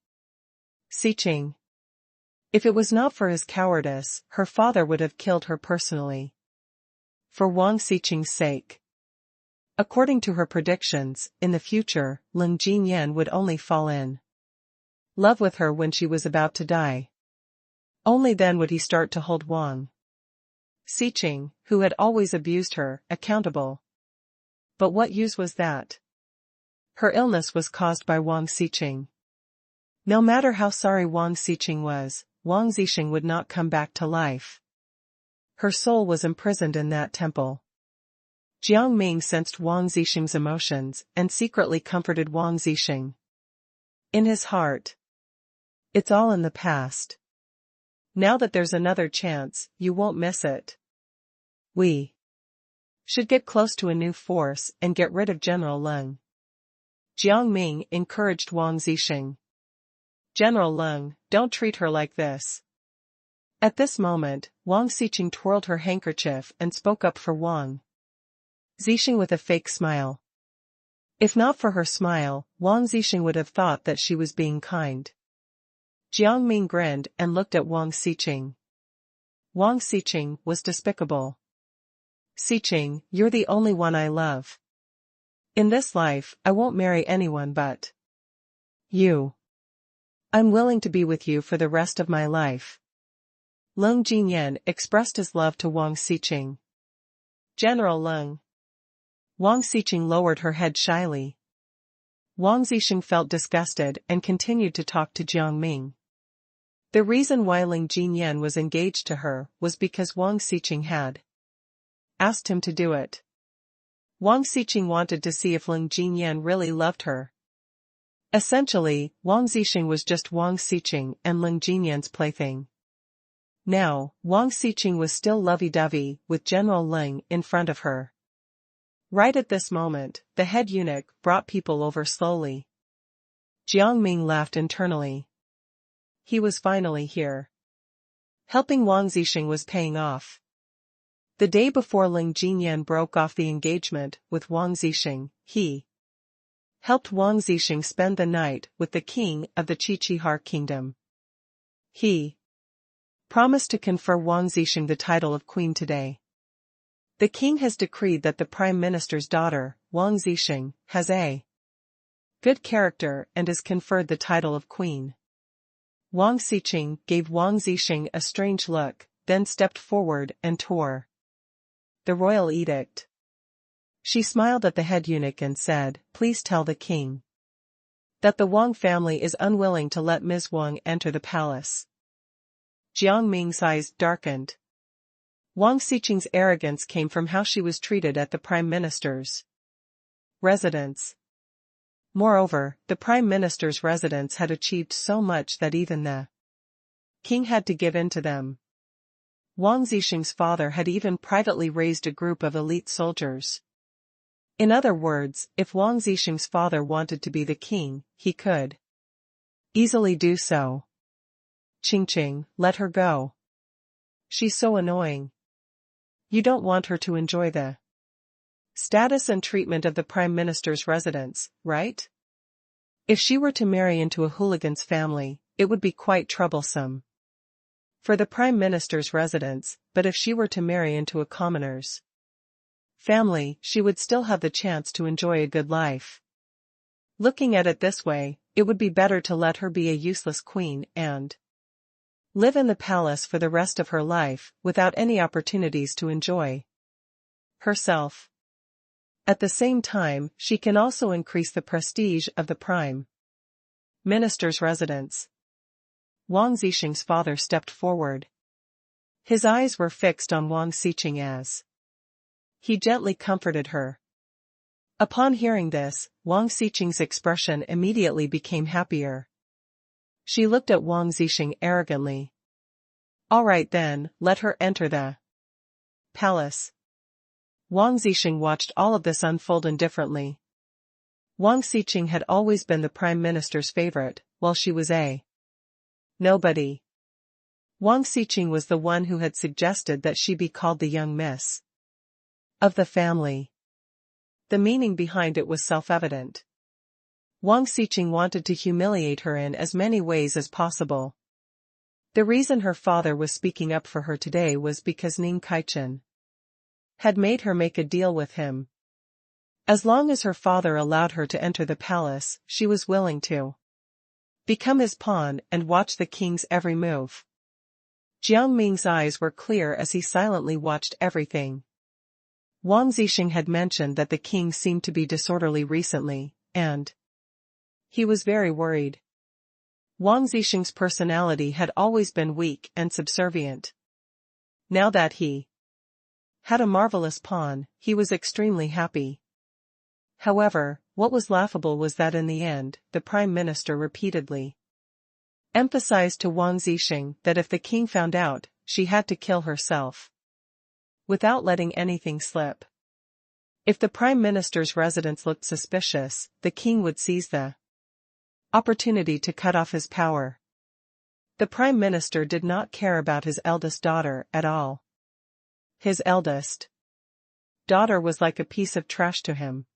Zixing. If it was not for his cowardice, her father would have killed her personally. For Wang Zixing's sake. According to her predictions, in the future, Lin Jinyan would only fall in love with her when she was about to die. Only then would he start to hold Wang Zixing, who had always abused her, accountable. But what use was that? Her illness was caused by Wang Zixing. No matter how sorry Wang Zixing was, Wang Zixing would not come back to life. Her soul was imprisoned in that temple. Jiang Ming sensed Wang Zixing's emotions and secretly comforted Wang Zixing. In his heart, it's all in the past. Now that there's another chance, you won't miss it. We should get close to a new force and get rid of General Leng. Jiang Ming encouraged Wang Zixing. General Leng, don't treat her like this. At this moment, Wang Zixing twirled her handkerchief and spoke up for Wang Zixing with a fake smile. If not for her smile, Wang Zixing would have thought that she was being kind. Jiang Ming grinned and looked at Wang Zixing. Wang Zixing was despicable. Zixing, you're the only one I love. In this life, I won't marry anyone but you. I'm willing to be with you for the rest of my life. Leng Jinyan expressed his love to Wang Zixing. General Leng. Wang Zixing lowered her head shyly. Wang Zixing felt disgusted and continued to talk to Jiang Ming. The reason why Lin Jinyan was engaged to her was because Wang Zixing had asked him to do it. Wang Zixing wanted to see if Lin Jinyan really loved her. Essentially, Wang Zixing was just Wang Zixing and Lin Jinyan's plaything. Now, Wang Zixing was still lovey-dovey with General Leng in front of her. Right at this moment, the head eunuch brought people over slowly. Jiang Ming laughed internally. He was finally here. Helping Wang Zixing was paying off. The day before Lin Jinyan broke off the engagement with Wang Zixing, he helped Wang Zixing spend the night with the king of the Qiqihar kingdom. He promised to confer Wang Zixing the title of queen today. The king has decreed that the prime minister's daughter, Wang Zixing, has a good character and is conferred the title of queen. Wang Xiqing gave Wang Zixing a strange look, then stepped forward and tore the royal edict. She smiled at the head eunuch and said, "Please tell the king that the Wang family is unwilling to let Ms. Wang enter the palace." Jiang Ming's eyes darkened. Wang Xiqing's arrogance came from how she was treated at the prime minister's residence. Moreover, the prime minister's residence had achieved so much that even the king had to give in to them. Wang Zixing's father had even privately raised a group of elite soldiers. In other words, if Wang Zixing's father wanted to be the king, he could easily do so. "Qingqing, let her go. She's so annoying. You don't want her to enjoy the status and treatment of the prime minister's residence, right? If she were to marry into a hooligan's family, it would be quite troublesome for the prime minister's residence, but if she were to marry into a commoner's family, she would still have the chance to enjoy a good life. Looking at it this way, it would be better to let her be a useless queen and live in the palace for the rest of her life, without any opportunities to enjoy herself. At the same time, she can also increase the prestige of the prime minister's residence." Wang Zixing's father stepped forward. His eyes were fixed on Wang Xiqing as he gently comforted her. Upon hearing this, Wang Xiqing's expression immediately became happier. She looked at Wang Zixing arrogantly. "All right then, let her enter the palace." Wang Zixing watched all of this unfold indifferently. Wang Xiqing had always been the prime minister's favorite, while she was a nobody. Wang Xiqing was the one who had suggested that she be called the young miss of the family. The meaning behind it was self-evident. Wang Xiqing wanted to humiliate her in as many ways as possible. The reason her father was speaking up for her today was because Ning Kaichen had made her make a deal with him. As long as her father allowed her to enter the palace, she was willing to become his pawn and watch the king's every move. Jiang Ming's eyes were clear as he silently watched everything. Wang Zixing had mentioned that the king seemed to be disorderly recently, and he was very worried. Wang Zixing's personality had always been weak and subservient. Now that he had a marvelous pawn, he was extremely happy. However, what was laughable was that in the end, the prime minister repeatedly emphasized to Wang Zixing that if the king found out, she had to kill herself without letting anything slip. If the prime minister's residence looked suspicious, the king would seize the opportunity to cut off his power. The prime minister did not care about his eldest daughter at all. His eldest daughter was like a piece of trash to him.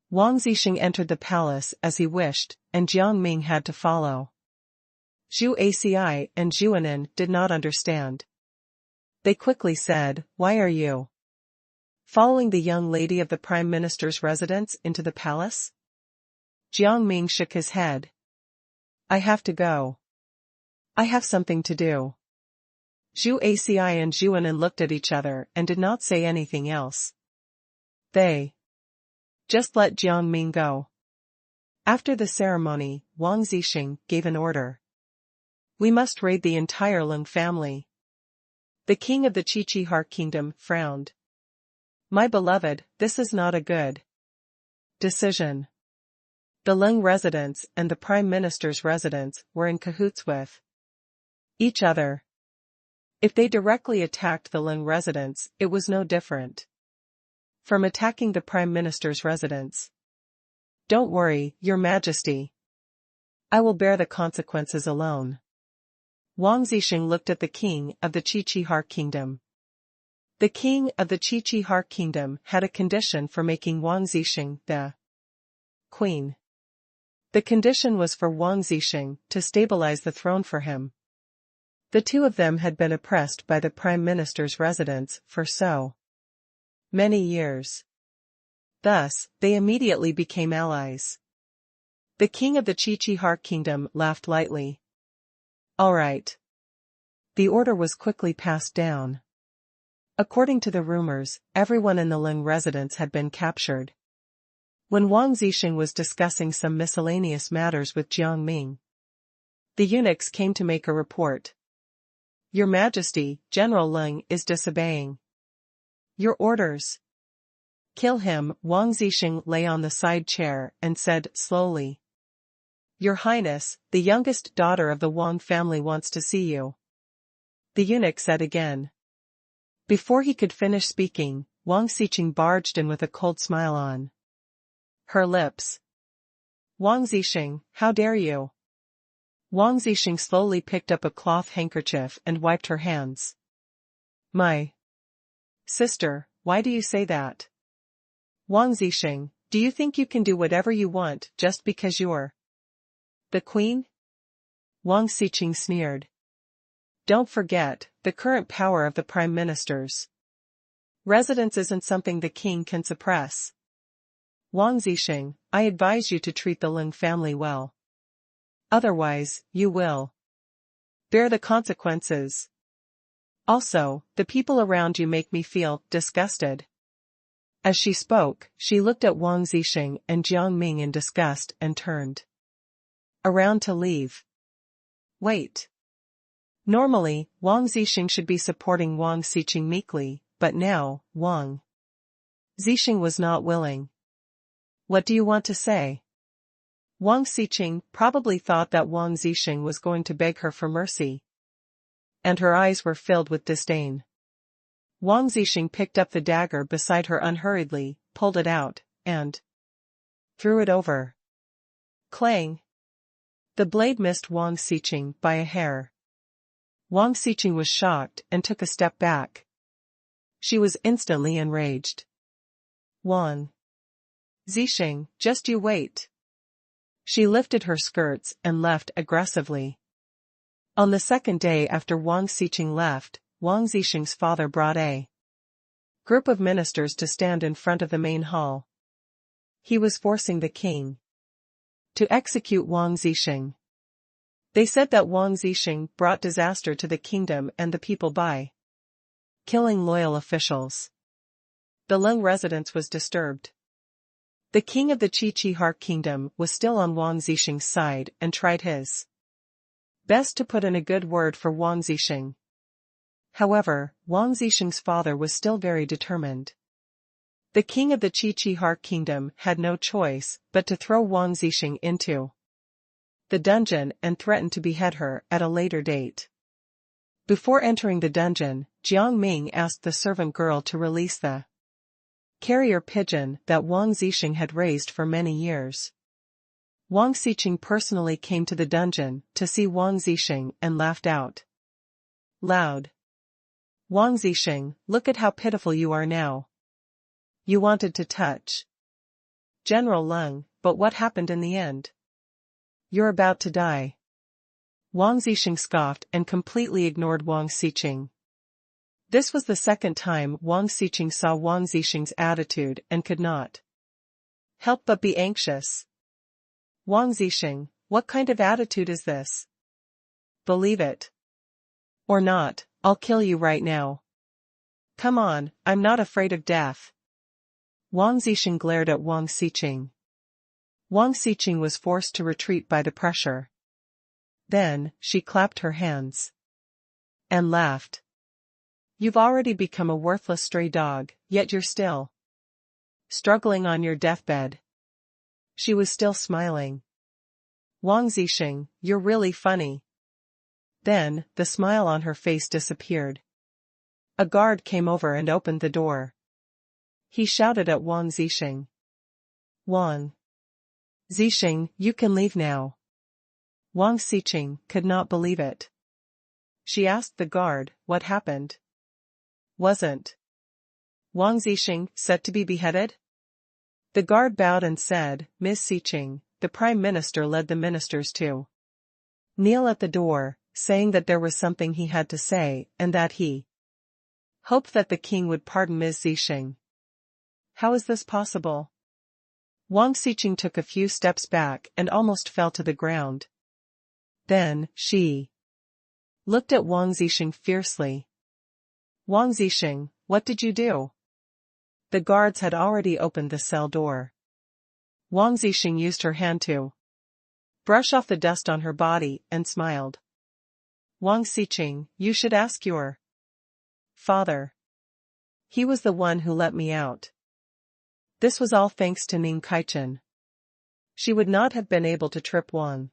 Wang Zixing entered the palace as he wished, and Jiang Ming had to follow. Zhu Aci and Zhuanan did not understand. They quickly said, "Why are you following the young lady of the prime minister's residence into the palace?" Jiang Ming shook his head. "I have to go. I have something to do." Zhu Aci and Zhuanan looked at each other and did not say anything else. They just let Jiang Ming go. After the ceremony, Wang Zixing gave an order. "We must raid the entire Lung family." The king of the Qiqihar kingdom frowned. "My beloved, this is not a good decision. The Lung residence and the prime minister's residence were in cahoots with each other. If they directly attacked the Lung residence, it was no different from attacking the prime minister's residence. Don't worry, your majesty. I will bear the consequences alone. Wang Zixing looked at the king of the Qiqihar kingdom. The king of the Qiqihar kingdom had a condition for making Wang Zixing the queen. The condition was for Wang Zixing to stabilize the throne for him. The two of them had been oppressed by the prime minister's residence for so many years. Thus, they immediately became allies. The king of the Chi kingdom laughed lightly. All right. The order was quickly passed down. According to the rumors, everyone in the Ling residence had been captured. When Wang Zixing was discussing some miscellaneous matters with Jiang Ming, the eunuchs came to make a report. Your Majesty, General Ling is disobeying your orders. Kill him. Wang Zixing lay on the side chair and said slowly. Your Highness, the youngest daughter of the Wang family wants to see you. The eunuch said again. Before he could finish speaking, Wang Zixing barged in with a cold smile on her lips. Wang Zixing, how dare you? Wang Zixing slowly picked up a cloth handkerchief and wiped her hands. My sister, why do you say that? Wang Zixing, do you think you can do whatever you want just because you're the queen? Wang Zixing sneered. Don't forget, the current power of the prime minister's residence isn't something the king can suppress. Wang Zixing, I advise you to treat the Ling family well. Otherwise, you will bear the consequences. Also, the people around you make me feel disgusted. As she spoke, she looked at Wang Zixing and Jiang Ming in disgust and turned around to leave. Wait. Normally, Wang Zixing should be supporting Wang Zixing meekly, but now, Wang Zixing was not willing. What do you want to say? Wang Zixing probably thought that Wang Zixing was going to beg her for mercy, and her eyes were filled with disdain. Wang Zixing picked up the dagger beside her unhurriedly, pulled it out, and threw it over. Clang! The blade missed Wang Zixing by a hair. Wang Zixing was shocked and took a step back. She was instantly enraged. Wang Zixing, just you wait. She lifted her skirts and left aggressively. On the second day after Wang Zixing left, Wang Zixing's father brought a group of ministers to stand in front of the main hall. He was forcing the king to execute Wang Zixing. They said that Wang Zixing brought disaster to the kingdom and the people by killing loyal officials. The Ling residence was disturbed. The king of the Chi kingdom was still on Wang Zixing's side and tried his best to put in a good word for Wang Zixing. However, Wang Zixing's father was still very determined. The king of the Chi kingdom had no choice but to throw Wang Zixing into the dungeon and threatened to behead her at a later date. Before entering the dungeon, Jiang Ming asked the servant girl to release the carrier pigeon that Wang Zixing had raised for many years. Wang Zixing personally came to the dungeon to see Wang Zixing and laughed out loud. Wang Zixing, look at how pitiful you are now. You wanted to touch General Ling, but what happened in the end? You're about to die. Wang Zixing scoffed and completely ignored Wang Zixing. This was the second time Wang Zixing saw Wang Zixing's attitude and could not help but be anxious. Wang Zixing, what kind of attitude is this? Believe it or not, I'll kill you right now. Come on, I'm not afraid of death. Wang Zixing glared at Wang Zixing. Wang Zixing was forced to retreat by the pressure. Then, she clapped her hands and laughed. You've already become a worthless stray dog, yet you're still struggling on your deathbed. She was still smiling. Wang Zixing, you're really funny. Then, the smile on her face disappeared. A guard came over and opened the door. He shouted at Wang Zixing. Wang Zixing, you can leave now. Wang Zixing could not believe it. She asked the guard, what happened? Wasn't Wang Zixing set to be beheaded? The guard bowed and said, Miss Zixing, the prime minister led the ministers to kneel at the door, saying that there was something he had to say and that he hoped that the king would pardon Ms. Zixing. How is this possible? Wang Xiqing took a few steps back and almost fell to the ground. Then, she looked at Wang Zixing fiercely. Wang Zixing, what did you do? The guards had already opened the cell door. Wang Zixing used her hand to brush off the dust on her body and smiled. Wang Xiqing, you should ask your father. He was the one who let me out. This was all thanks to Ning Kaichen. She would not have been able to trip Wang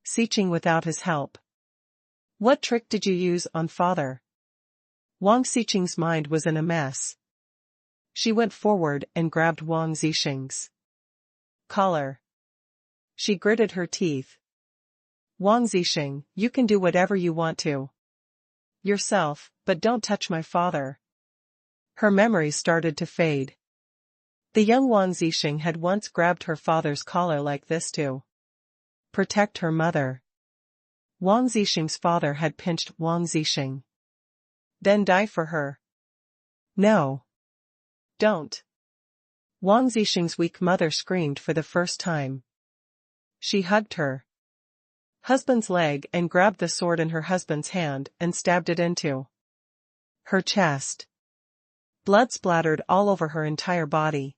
Xiqing without his help. What trick did you use on father? Wang Xiqing's mind was in a mess. She went forward and grabbed Wang Zixing's collar. She gritted her teeth. Wang Zixing, you can do whatever you want to yourself, but don't touch my father. Her memories started to fade. The young Wang Zixing had once grabbed her father's collar like this to protect her mother. Wang Zixing's father had pinched Wang Zixing. Then die for her. No. Don't. Wang Zixing's weak mother screamed for the first time. She hugged her husband's leg and grabbed the sword in her husband's hand and stabbed it into her chest. Blood splattered all over her entire body.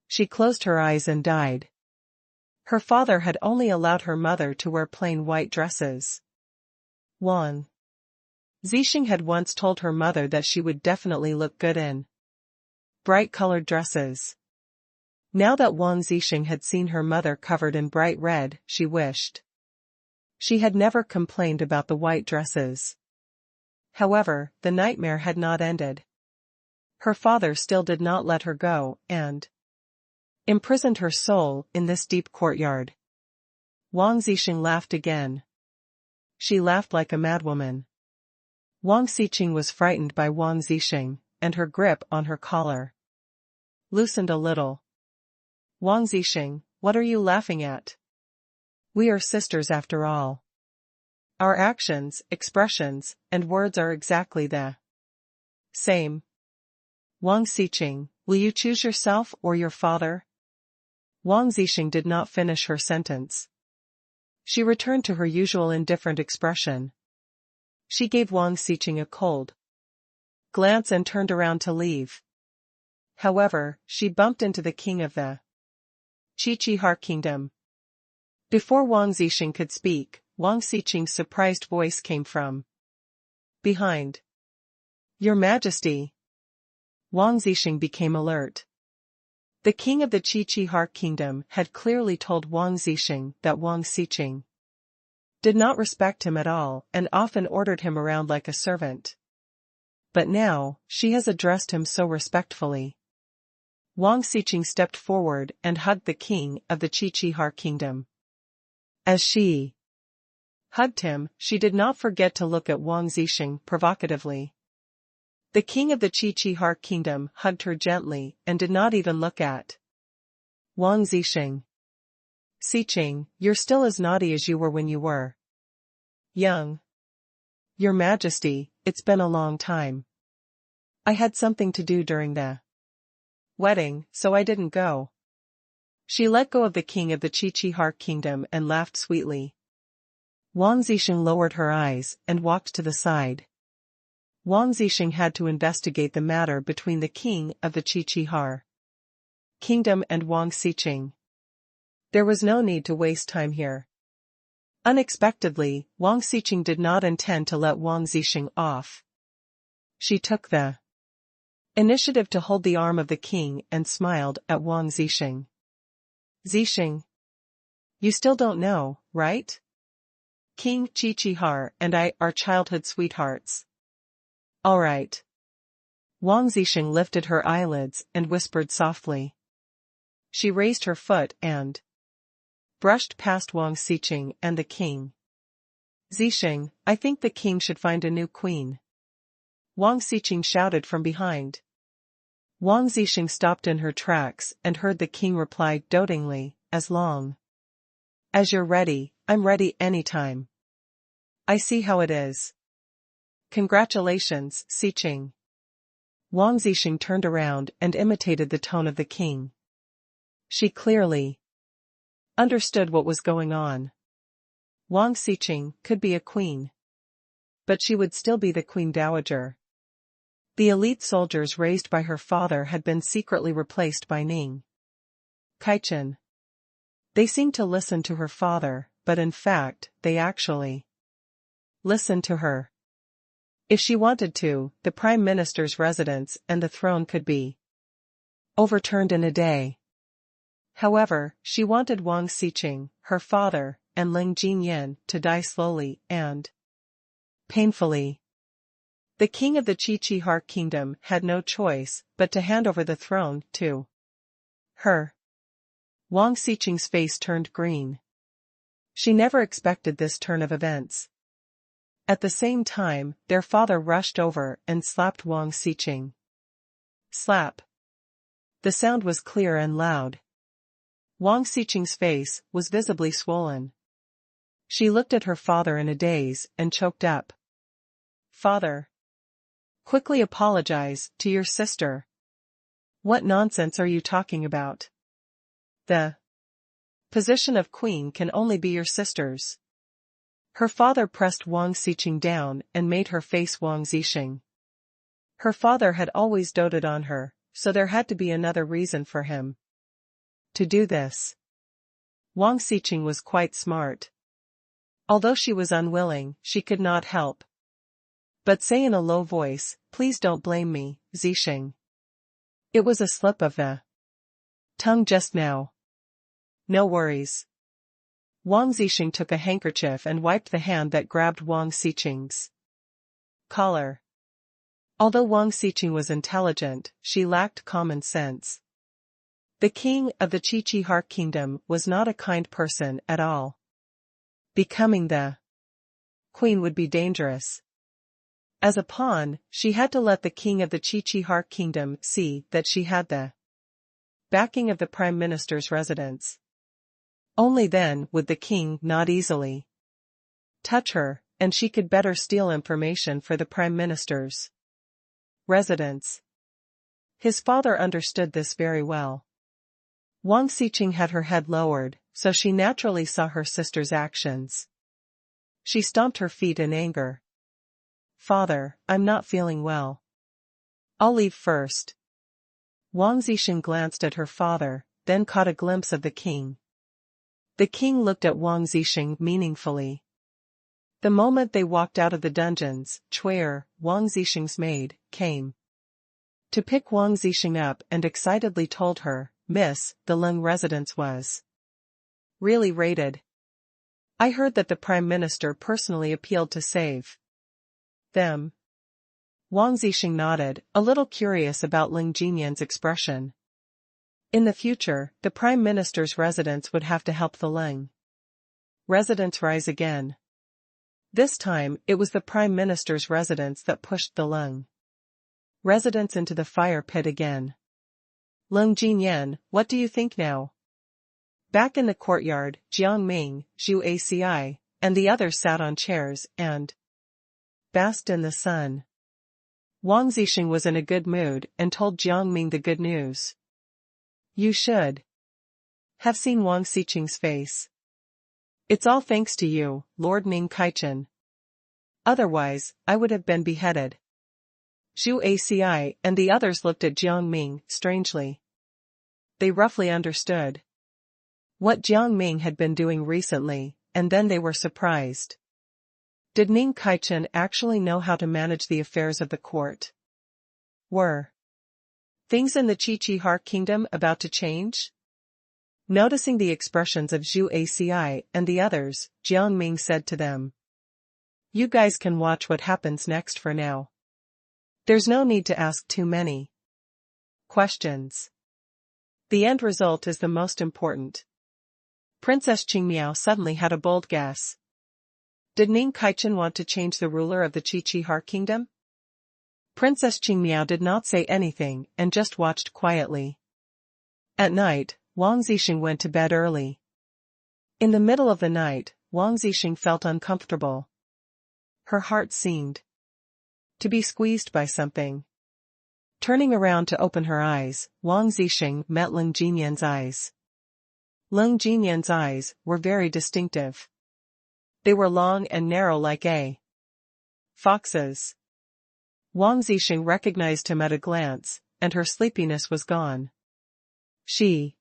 She closed her eyes and died. Her father had only allowed her mother to wear plain white dresses. Wang Zixing had once told her mother that she would definitely look good in bright-colored dresses. Now that Wang Zixing had seen her mother covered in bright red, she wished she had never complained about the white dresses. However, the nightmare had not ended. Her father still did not let her go and imprisoned her soul in this deep courtyard. Wang Zixing laughed again. She laughed like a madwoman. Wang Xiqing was frightened by Wang Zixing, and her grip on her collar loosened a little. Wang Zixing, what are you laughing at? We are sisters after all. Our actions, expressions, and words are exactly the same. Wang Xiqing, will you choose yourself or your father? Wang Zixing did not finish her sentence. She returned to her usual indifferent expression. She gave Wang Xiqing a cold glance and turned around to leave. However, she bumped into the king of the Qiqihar kingdom. Before Wang Zixing could speak, Wang Xiqing's surprised voice came from behind. Your Majesty. Wang Zixing became alert. The king of the Qiqihar kingdom had clearly told Wang Zixing that Wang Xiqing did not respect him at all and often ordered him around like a servant. But now, she has addressed him so respectfully. Wang Xiqing stepped forward and hugged the king of the Qiqihar kingdom. As she hugged him, she did not forget to look at Wang Zixing provocatively. The king of the Qiqihar kingdom hugged her gently and did not even look at Wang Zixing. Xiqing, you're still as naughty as you were when you were young. Your Majesty, it's been a long time. I had something to do during the wedding, so I didn't go. She let go of the king of the Qiqihar kingdom and laughed sweetly. Wang Zixing lowered her eyes and walked to the side. Wang Zixing had to investigate the matter between the king of the Qiqihar kingdom and Wang Xiqing. There was no need to waste time here. Unexpectedly, Wang Xiqing did not intend to let Wang Zixing off. She took the initiative to hold the arm of the king and smiled at Wang Zixing. Zixing. You still don't know, right? King Qiqihar and I are childhood sweethearts. All right. Wang Zixing lifted her eyelids and whispered softly. She raised her foot and brushed past Wang Xiqing and the king. Zixing, I think the king should find a new queen. Wang Xiqing shouted from behind. Wang Zixing stopped in her tracks and heard the king reply dotingly, as long as you're ready, I'm ready anytime. I see how it is. Congratulations, Xiqing. Wang Zixing turned around and imitated the tone of the king. She clearly understood what was going on. Wang Xiqing could be a queen, but she would still be the queen dowager. The elite soldiers raised by her father had been secretly replaced by Ning Kaichen. They seemed to listen to her father, but in fact, they actually listened to her. If she wanted to, the prime minister's residence and the throne could be overturned in a day. However, she wanted Wang Xiqing, her father, and Ling Jinyan to die slowly and painfully. The king of the Qiqihar kingdom had no choice but to hand over the throne to her. Wang Xiqing's face turned green. She never expected this turn of events. At the same time, their father rushed over and slapped Wang Xiqing. Slap. The sound was clear and loud. Wang Xiqing's face was visibly swollen. She looked at her father in a daze and choked up. Father. Quickly apologize to your sister. What nonsense are you talking about? The position of queen can only be your sister's. Her father pressed Wang Xiqing down and made her face Wang Zixing. Her father had always doted on her, so there had to be another reason for him to do this. Wang Xiqing was quite smart. Although she was unwilling, she could not help but say in a low voice, "Please don't blame me, Zixing. It was a slip of the tongue just now." No worries. Wang Zixing took a handkerchief and wiped the hand that grabbed Wang Xiqing's collar. Although Wang Xiqing was intelligent, she lacked common sense. The king of the Qiqihar kingdom was not a kind person at all. Becoming the queen would be dangerous. As a pawn, she had to let the king of the Qiqihar kingdom see that she had the backing of the prime minister's residence. Only then would the king not easily touch her, and she could better steal information for the prime minister's residence. His father understood this very well. Wang Xiqing had her head lowered, so she naturally saw her sister's actions. She stomped her feet in anger. Father, I'm not feeling well. I'll leave first. Wang Zixing glanced at her father, then caught a glimpse of the king. The king looked at Wang Zixing meaningfully. The moment they walked out of the dungeons, Chuer, Wang Zixing's maid, came to pick Wang Zixing up and excitedly told her, "Miss, the Leng residence was really raided. I heard that the prime minister personally appealed to save them." Wang Zixing nodded, a little curious about Ling Jinyan's expression. In the future, the prime minister's residence would have to help the Leng residence rise again. This time, it was the prime minister's residence that pushed the Leng residence into the fire pit again. Ling Jinyan, what do you think now? Back in the courtyard, Jiang Ming, Zhu Aci, and the others sat on chairs and basked in the sun. Wang Zixing was in a good mood and told Jiang Ming the good news. You should have seen Wang Xiqing's face. It's all thanks to you, Lord Ning Kaichen. Otherwise, I would have been beheaded. Zhu Aci and the others looked at Jiang Ming strangely. They roughly understood what Jiang Ming had been doing recently, and then they were surprised. Did Ning Kaichen actually know how to manage the affairs of the court? Were things in the Qiqihar kingdom about to change? Noticing the expressions of Zhu Aci and the others, Jiang Ming said to them, "You guys can watch what happens next for now. There's no need to ask too many questions. The end result is the most important." Princess Qingmiao suddenly had a bold guess. Did Ning Kaichen want to change the ruler of the Qiqihar kingdom? Princess Qingmiao did not say anything and just watched quietly. At night, Wang Zixing went to bed early. In the middle of the night, Wang Zixing felt uncomfortable. Her heart seemed to be squeezed by something. Turning around to open her eyes, Wang Zixing met Ling Jinyan's eyes. Lung Jinyan's eyes were very distinctive. They were long and narrow like a fox's. Wang Zixing recognized him at a glance, and her sleepiness was gone. She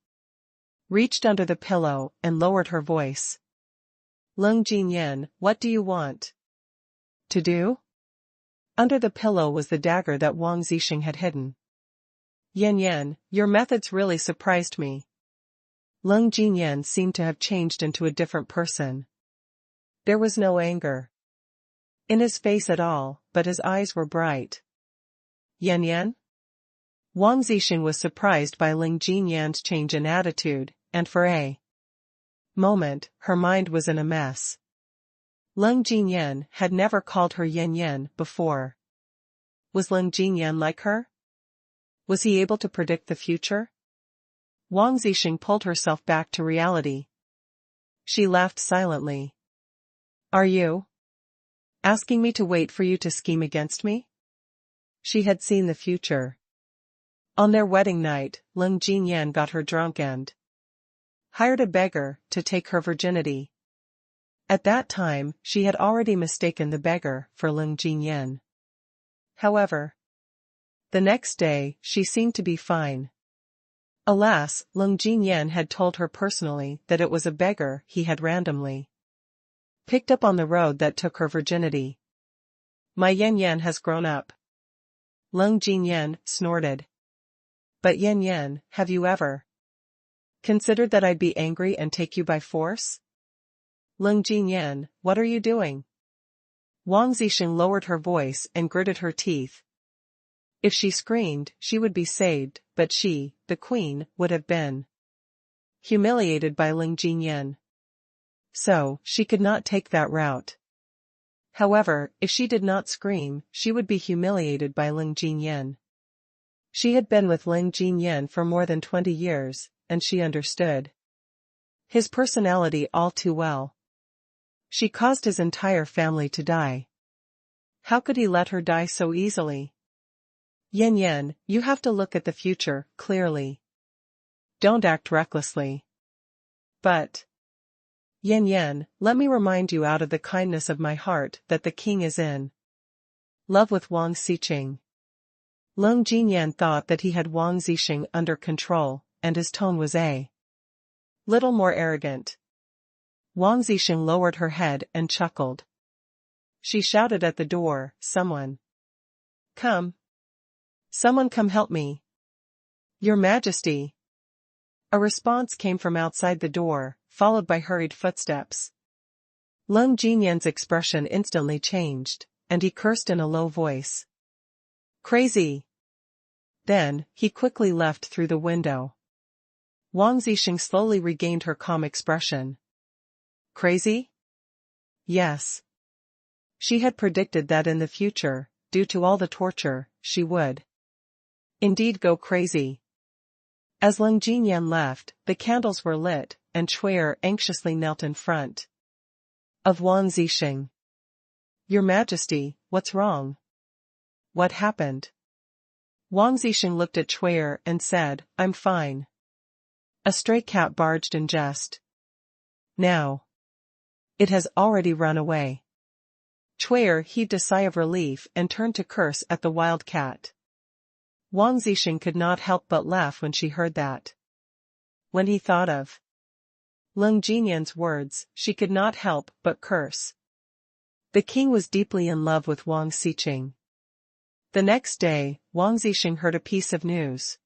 reached under the pillow and lowered her voice. Lung Jinyan, what do you want to do? Under the pillow was the dagger that Wang Zixing had hidden. Yan, your methods really surprised me. Lung Jinyan seemed to have changed into a different person. There was no anger in his face at all, but his eyes were bright. Yan? Wang Zixing was surprised by Lung Jinyan's change in attitude, and for a moment, her mind was in a mess. Lung Jinyan had never called her Yan before. Was Lung Jinyan like her? Was he able to predict the future? Wang Zixing pulled herself back to reality. She laughed silently. Are you asking me to wait for you to scheme against me? She had seen the future. On their wedding night, Lung Jinyan got her drunk and hired a beggar to take her virginity. At that time, she had already mistaken the beggar for Lung Jinyan. However, the next day, she seemed to be fine. Alas, Lung Jinyan had told her personally that it was a beggar he had randomly picked up on the road that took her virginity. My Yan has grown up. Lung Jinyan snorted. But Yan, have you ever considered that I'd be angry and take you by force? Lung Jinyan, what are you doing? Wang Zixing lowered her voice and gritted her teeth. If she screamed, she would be saved, but she, the queen, would have been humiliated by Lung Jinyan. So, she could not take that route. However, if she did not scream, she would be humiliated by Lung Jinyan. She had been with Lung Jinyan for more than 20 years, and she understood his personality all too well. She caused his entire family to die. How could he let her die so easily? Yan, you have to look at the future, clearly. Don't act recklessly. But Yan, let me remind you out of the kindness of my heart that the king is in love with Wang Zixing. Lung Jinyan thought that he had Wang Zixing under control, and his tone was a little more arrogant. Wang Zixing lowered her head and chuckled. She shouted at the door, Someone come help me. Your Majesty. A response came from outside the door, followed by hurried footsteps. Lung Jinyan's expression instantly changed, and he cursed in a low voice. Crazy. Then, he quickly left through the window. Wang Zixing slowly regained her calm expression. Crazy? Yes. She had predicted that in the future, due to all the torture, she would indeed go crazy. As Lung Jinyan left, the candles were lit, and Chui'er anxiously knelt in front of Wang Zixing. Your Majesty, what's wrong? What happened? Wang Zixing looked at Chui'er and said, I'm fine. A stray cat barged in jest. Now. It has already run away. Chui'er heaved a sigh of relief and turned to curse at the wild cat. Wang Zixing could not help but laugh when she heard that. When he thought of Lung Jinyan's words, she could not help but curse. The king was deeply in love with Wang Zixing. The next day, Wang Zixing heard a piece of news.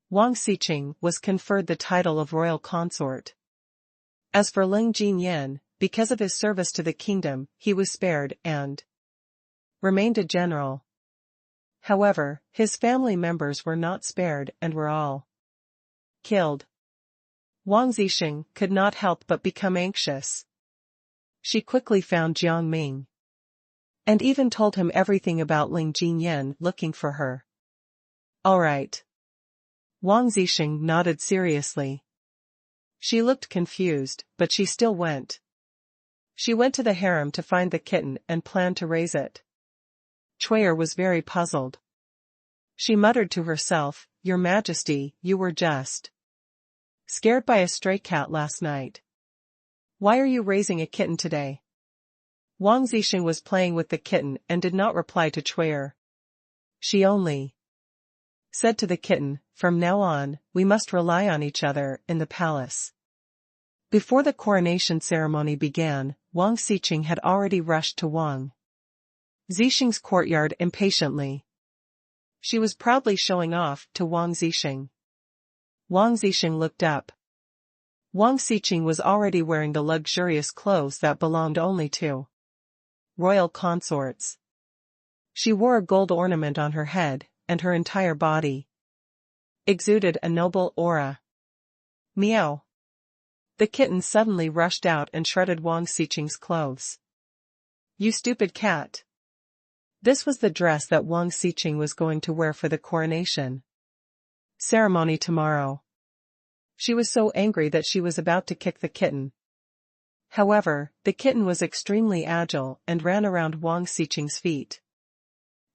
Wang Zixing was conferred the title of royal consort. As for Lung Jinyan, because of his service to the kingdom, he was spared and remained a general. However, his family members were not spared and were all killed. Wang Zixing could not help but become anxious. She quickly found Jiang Ming and even told him everything about Lung Jinyan looking for her. All right. Wang Zixing nodded seriously. She looked confused, but she still went. She went to the harem to find the kitten and planned to raise it. Chui'er was very puzzled. She muttered to herself, Your Majesty, you were just Scared by a stray cat last night. Why are you raising a kitten today? Wang Zixing was playing with the kitten and did not reply to Chui'er. She only said to the kitten, from now on, we must rely on each other in the palace. Before the coronation ceremony began, Wang Zixing had already rushed to Wang Zixing's courtyard impatiently. She was proudly showing off to Wang Zixing. Wang Zixing looked up. Wang Zixing was already wearing the luxurious clothes that belonged only to royal consorts. She wore a gold ornament on her head, and her entire body exuded a noble aura. Meow. The kitten suddenly rushed out and shredded Wang Zixing's clothes. You stupid cat. This was the dress that Wang Zixing was going to wear for the coronation ceremony tomorrow. She was so angry that she was about to kick the kitten. However, the kitten was extremely agile and ran around Wang Zixing's feet.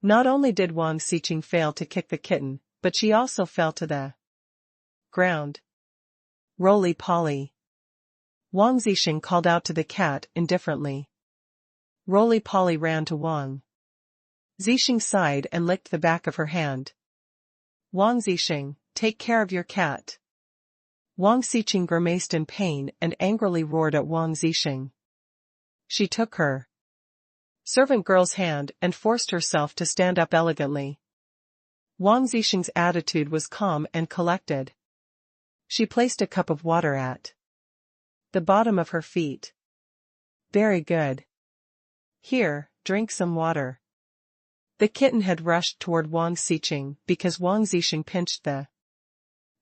Not only did Wang Zixing fail to kick the kitten, but she also fell to the ground. Roly-poly. Wang Zixing called out to the cat indifferently. Roly-poly ran to Wang Zixing sighed and licked the back of her hand. Wang Zixing, take care of your cat. Wang Zixing grimaced in pain and angrily roared at Wang Zixing. She took her servant girl's hand and forced herself to stand up elegantly. Wang Zixing's attitude was calm and collected. She placed a cup of water at the bottom of her feet. Very good. Here, drink some water. The kitten had rushed toward Wang Zixing because Wang Zixing pinched the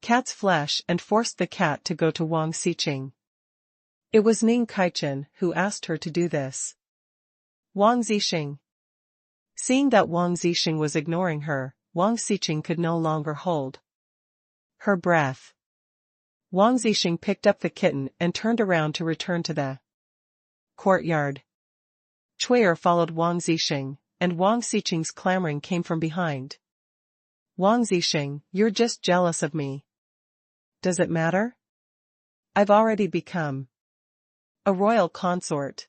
cat's flesh and forced the cat to go to Wang Zixing. It was Ning Kaichen who asked her to do this. Wang Zixing. Seeing that Wang Zixing was ignoring her, Wang Zixing could no longer hold her breath. Wang Zixing picked up the kitten and turned around to return to the courtyard. Chui'er followed Wang Zixing, and Wang Zixing's clamoring came from behind. Wang Zixing, you're just jealous of me. Does it matter? I've already become a royal consort.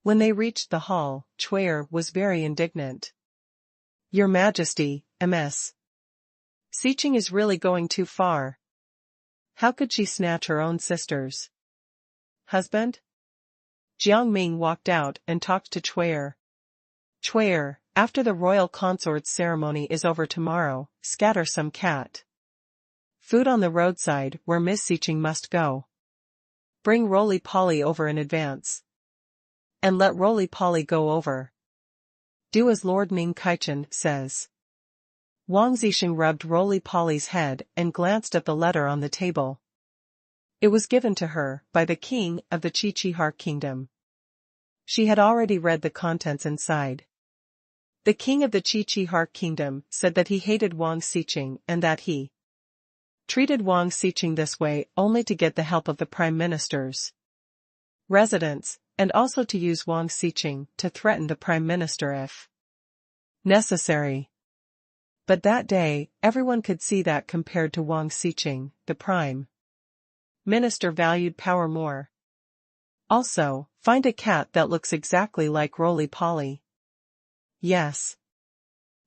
When they reached the hall, Chui'er was very indignant. Your Majesty, Ms. Zixing is really going too far. How could she snatch her own sister's husband? Jiang Ming walked out and talked to Chui'er. Chui'er, after the royal consort's ceremony is over tomorrow, scatter some cat food on the roadside where Miss Zixing must go. Bring Roly-Poly over in advance. And let Roly-Poly go over. Do as Lord Ning Kaichen says. Wang Zixing rubbed Roly-Poly's head and glanced at the letter on the table. It was given to her by the king of the Qiqihar kingdom. She had already read the contents inside. The king of the Qiqihar kingdom said that he hated Wang Zixing and that he treated Wang Zixing this way only to get the help of the prime minister's residence, and also to use Wang Zixing to threaten the prime minister if necessary. But that day, everyone could see that compared to Wang Zixing, the prime minister valued power more. Also, find a cat that looks exactly like Roly-Poly. Yes.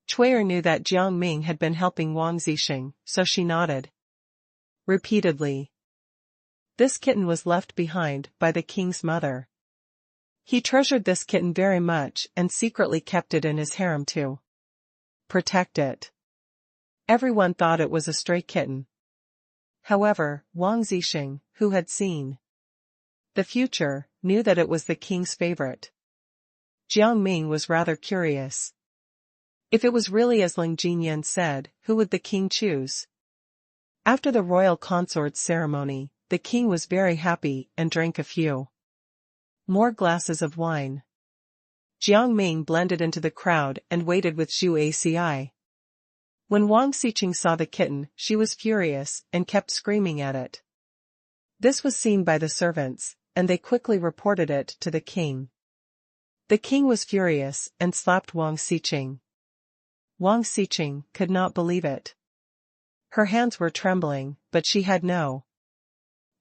Chui'er knew that Jiang Ming had been helping Wang Zixing, so she nodded repeatedly. This kitten was left behind by the king's mother. He treasured this kitten very much and secretly kept it in his harem to protect it. Everyone thought it was a stray kitten. However, Wang Zixing, who had seen the future, knew that it was the king's favorite. Jiang Ming was rather curious. If it was really as Ling Jinyan said, who would the king choose? After the royal consort's ceremony, the king was very happy and drank a few more glasses of wine. Jiang Ming blended into the crowd and waited with Zhu Aci. When Wang Zixing saw the kitten, she was furious and kept screaming at it. This was seen by the servants, and they quickly reported it to the king. The king was furious and slapped Wang Zixing. Wang Zixing could not believe it. Her hands were trembling, but she had no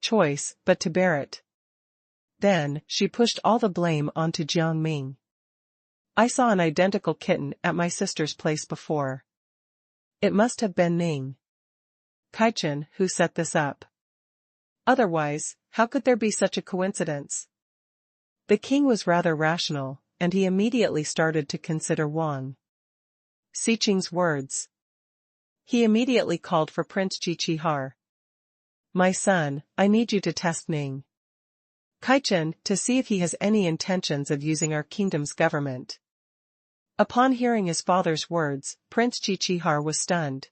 choice but to bear it. Then, she pushed all the blame onto Jiang Ming. I saw an identical kitten at my sister's place before. It must have been Ning Kaichen who set this up. Otherwise, how could there be such a coincidence? The king was rather rational, and he immediately started to consider Wang Xiqing's words. He immediately called for Prince Qiqihar. My son, I need you to test Ning Kaichen to see if he has any intentions of using our kingdom's government. Upon hearing his father's words, Prince Qiqihar was stunned.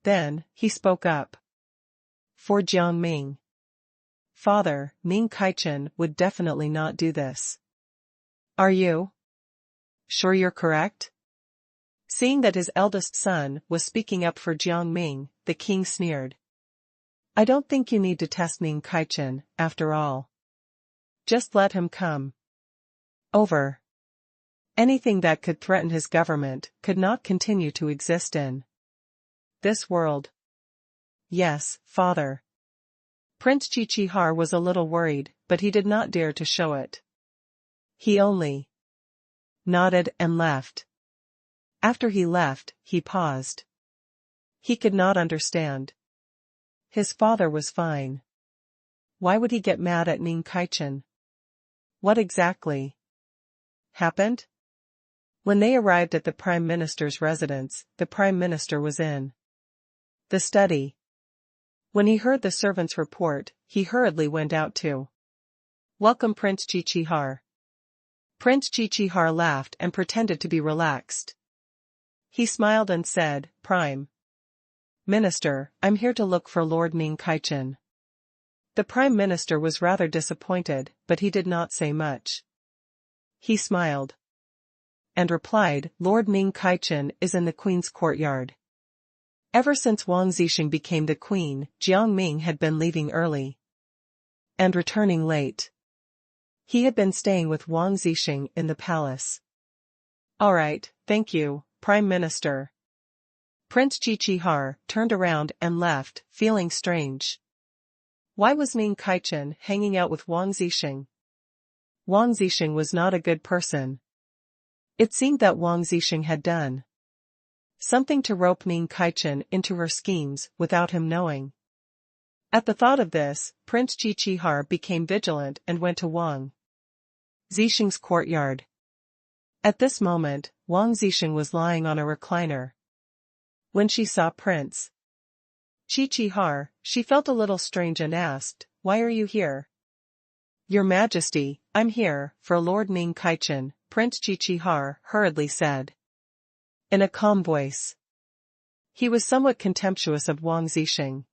Then, he spoke up. For Jiang Ming. Father, Ning Kaichen would definitely not do this. Are you sure you're correct? Seeing that his eldest son was speaking up for Jiang Ming, the king sneered. I don't think you need to test Ning Kaichen, after all. Just let him come over. Anything that could threaten his government could not continue to exist in this world. Yes, father. Prince Qiqihar was a little worried, but he did not dare to show it. He only nodded and left. After he left, he paused. He could not understand. His father was fine. Why would he get mad at Ning Kaichen? What exactly happened? When they arrived at the Prime Minister's residence, the Prime Minister was in the study. When he heard the servant's report, he hurriedly went out to welcome Prince Qiqihar. Prince Qiqihar laughed and pretended to be relaxed. He smiled and said, Prime Minister, I'm here to look for Lord Ning Kaichen. The Prime Minister was rather disappointed, but he did not say much. He smiled and replied, Lord Ning Kaichen is in the Queen's courtyard. Ever since Wang Zixing became the queen, Jiang Ming had been leaving early and returning late. He had been staying with Wang Zixing in the palace. All right, thank you, Prime Minister. Prince Qiqihar turned around and left, feeling strange. Why was Ning Kaichen hanging out with Wang Zixing? Wang Zixing was not a good person. It seemed that Wang Zixing had done something to rope Ning Kaichen into her schemes without him knowing. At the thought of this, Prince Qiqihar became vigilant and went to Wang Zixing's courtyard. At this moment, Wang Zixing was lying on a recliner. When she saw Prince Qiqihar, she felt a little strange and asked, Why are you here? Your Majesty, I'm here for Lord Ning Kaichen, Prince Qiqihar hurriedly said. In a calm voice. He was somewhat contemptuous of Wang Zixing.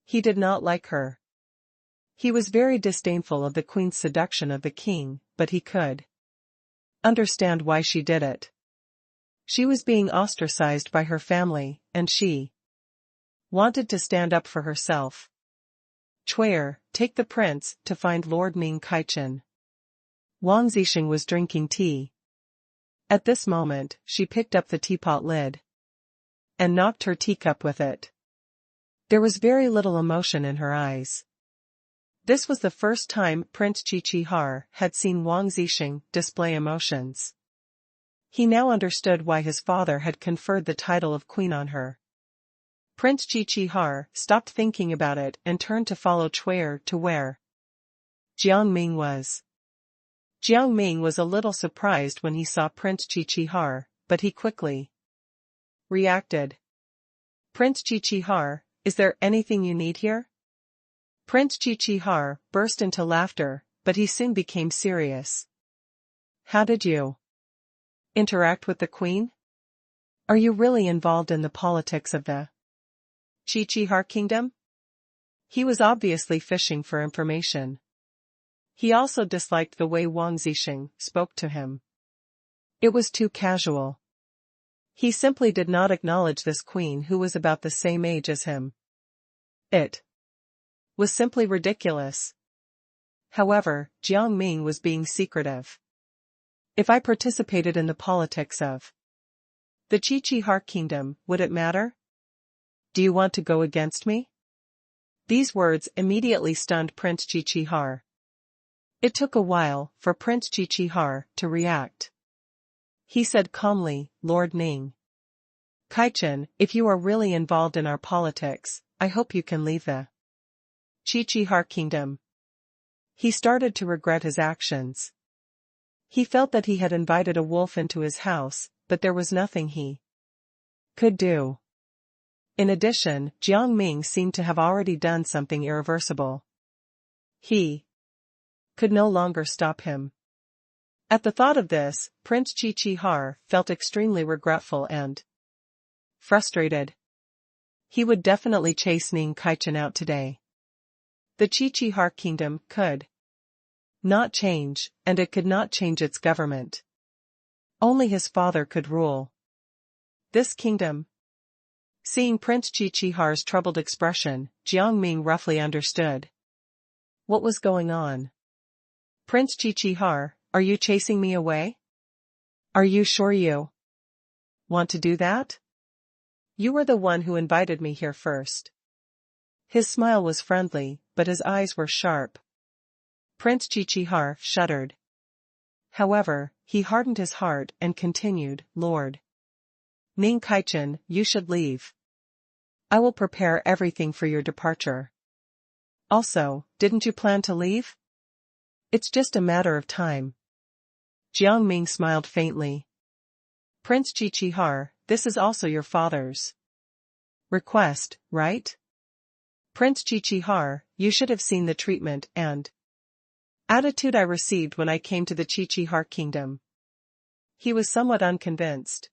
He did not like her. He was very disdainful of the queen's seduction of the king, but he could understand why she did it. She was being ostracized by her family, and she wanted to stand up for herself. Chuer, take the prince to find Lord Ning Kaichen. Wang Zixing was drinking tea. At this moment, she picked up the teapot lid and knocked her teacup with it. There was very little emotion in her eyes. This was the first time Prince Qiqihar had seen Wang Zixing display emotions. He now understood why his father had conferred the title of queen on her. Prince Qiqihar stopped thinking about it and turned to follow Chuer to where Jiang Ming was. Jiang Ming was a little surprised when he saw Prince Qiqihar, but he quickly reacted. Prince Qiqihar, is there anything you need here? Prince Qiqihar burst into laughter, but he soon became serious. How did you interact with the queen? Are you really involved in the politics of the Qiqihar kingdom? He was obviously fishing for information. He also disliked the way Wang Zixing spoke to him. It was too casual. He simply did not acknowledge this queen who was about the same age as him. It was simply ridiculous. However, Jiang Ming was being secretive. If I participated in the politics of the Qiqihar kingdom, would it matter? Do you want to go against me? These words immediately stunned Prince Qiqihar. It took a while for Prince Qiqihar to react. He said calmly, Lord Ning Kaichen, if you are really involved in our politics, I hope you can leave the Qiqihar kingdom. He started to regret his actions. He felt that he had invited a wolf into his house, but there was nothing he could do. In addition, Jiang Ming seemed to have already done something irreversible. He could no longer stop him. At the thought of this, Prince Qiqihar felt extremely regretful and frustrated. He would definitely chase Ning Kaichen out today. The Qiqihar kingdom could not change, and it could not change its government. Only his father could rule this kingdom. Seeing Prince Qiqihar's troubled expression, Jiang Ming roughly understood what was going on. Prince Qiqihar, are you chasing me away? Are you sure you want to do that? You were the one who invited me here first. His smile was friendly, but his eyes were sharp. Prince Qiqihar shuddered. However, he hardened his heart and continued, Lord Ning Kaichen, you should leave. I will prepare everything for your departure. Also, didn't you plan to leave? It's just a matter of time. Jiang Ming smiled faintly. Prince Qiqihar, this is also your father's request, right? Prince Qiqihar, you should have seen the treatment and attitude I received when I came to the Qiqihar kingdom. He was somewhat unconvinced.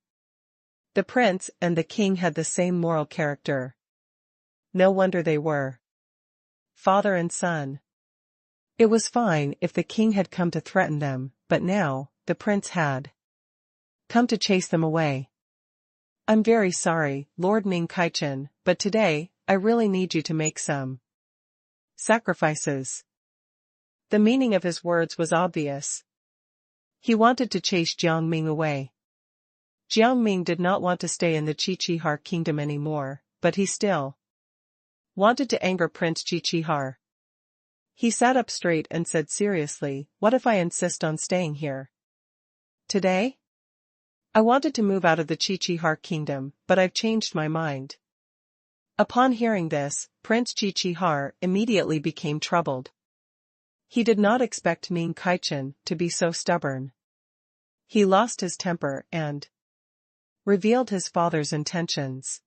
The prince and the king had the same moral character. No wonder they were father and son. It was fine if the king had come to threaten them, but now, the prince had come to chase them away. I'm very sorry, Lord Ning Kaichen, but today, I really need you to make some sacrifices. The meaning of his words was obvious. He wanted to chase Jiang Ming away. Jiang Ming did not want to stay in the Qiqihar kingdom anymore, but he still wanted to anger Prince Qiqihar. He sat up straight and said seriously, what if I insist on staying here today? I wanted to move out of the Qiqihar kingdom, but I've changed my mind. Upon hearing this, Prince Qiqihar immediately became troubled. He did not expect Ning Kaichen to be so stubborn. He lost his temper and revealed his father's intentions.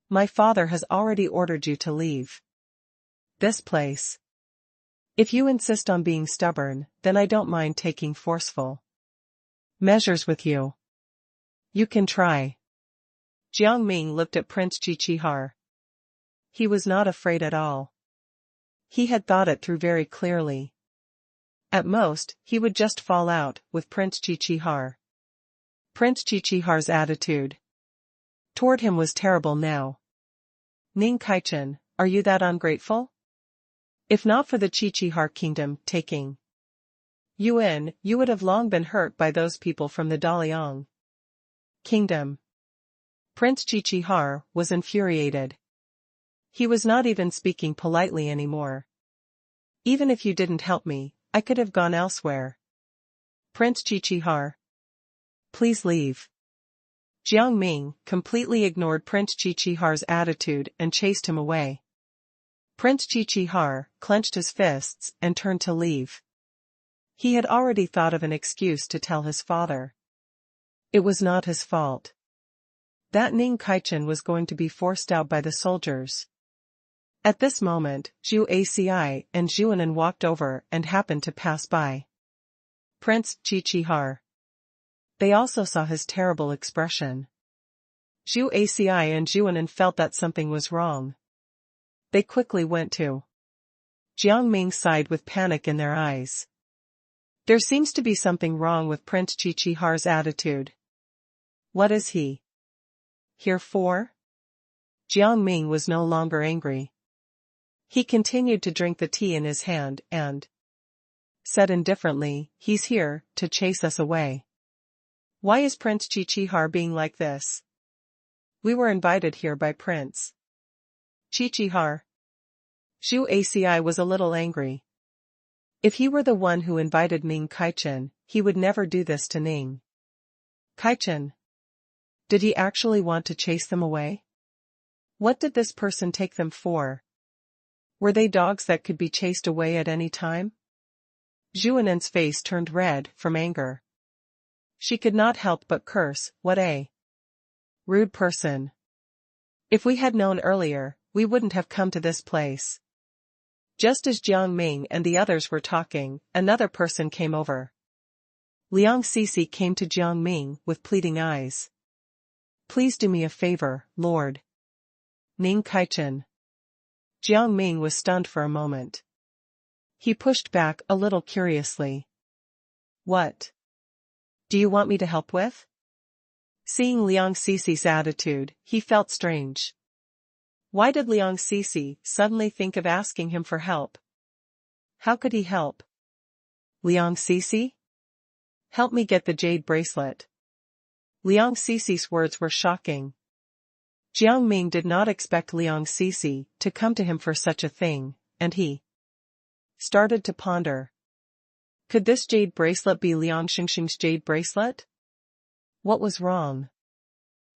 My father has already ordered you to leave this place. If you insist on being stubborn, then I don't mind taking forceful measures with you. You can try. Jiang Ming looked at Prince Qiqihar. He was not afraid at all. He had thought it through very clearly. At most, he would just fall out with Prince Qiqihar. Prince Qiqihar's attitude toward him was terrible now. Ning Kaichen, are you that ungrateful? If not for the Qiqihar kingdom taking you in, you would have long been hurt by those people from the Daliang kingdom. Prince Qiqihar was infuriated. He was not even speaking politely anymore. Even if you didn't help me, I could have gone elsewhere. Prince Qiqihar, please leave. Jiang Ming completely ignored Prince Qiqihar's attitude and chased him away. Prince Qiqihar clenched his fists and turned to leave. He had already thought of an excuse to tell his father. It was not his fault that Ning Kaichen was going to be forced out by the soldiers. At this moment, Zhu Aci and Zhuanan walked over and happened to pass by Prince Qiqihar. They also saw his terrible expression. Zhu Aci and Zhuanan felt that something was wrong. They quickly went to Jiang Ming's side with panic in their eyes. There seems to be something wrong with Prince Qiqihar's attitude. What is he here for? Jiang Ming was no longer angry. He continued to drink the tea in his hand and said indifferently, he's here to chase us away. Why is Prince Qiqihar being like this? We were invited here by Prince Qiqihar. Zhu Aci was a little angry. If he were the one who invited Ning Kaichen, he would never do this to Ning Kaichen. Did he actually want to chase them away? What did this person take them for? Were they dogs that could be chased away at any time? Zhuanen's face turned red from anger. She could not help but curse, what a rude person. If we had known earlier, we wouldn't have come to this place. Just as Jiang Ming and the others were talking, another person came over. Liang Sisi came to Jiang Ming with pleading eyes. Please do me a favor, Lord Ning Kaichen. Jiang Ming was stunned for a moment. He pushed back a little curiously. What do you want me to help with? Seeing Liang Sisi's attitude, he felt strange. Why did Liang Sisi suddenly think of asking him for help? How could he help? Liang Sisi? Help me get the jade bracelet. Liang Sisi's words were shocking. Jiang Ming did not expect Liang Sisi to come to him for such a thing, and he started to ponder. Could this jade bracelet be Liang Xingxing's jade bracelet? What was wrong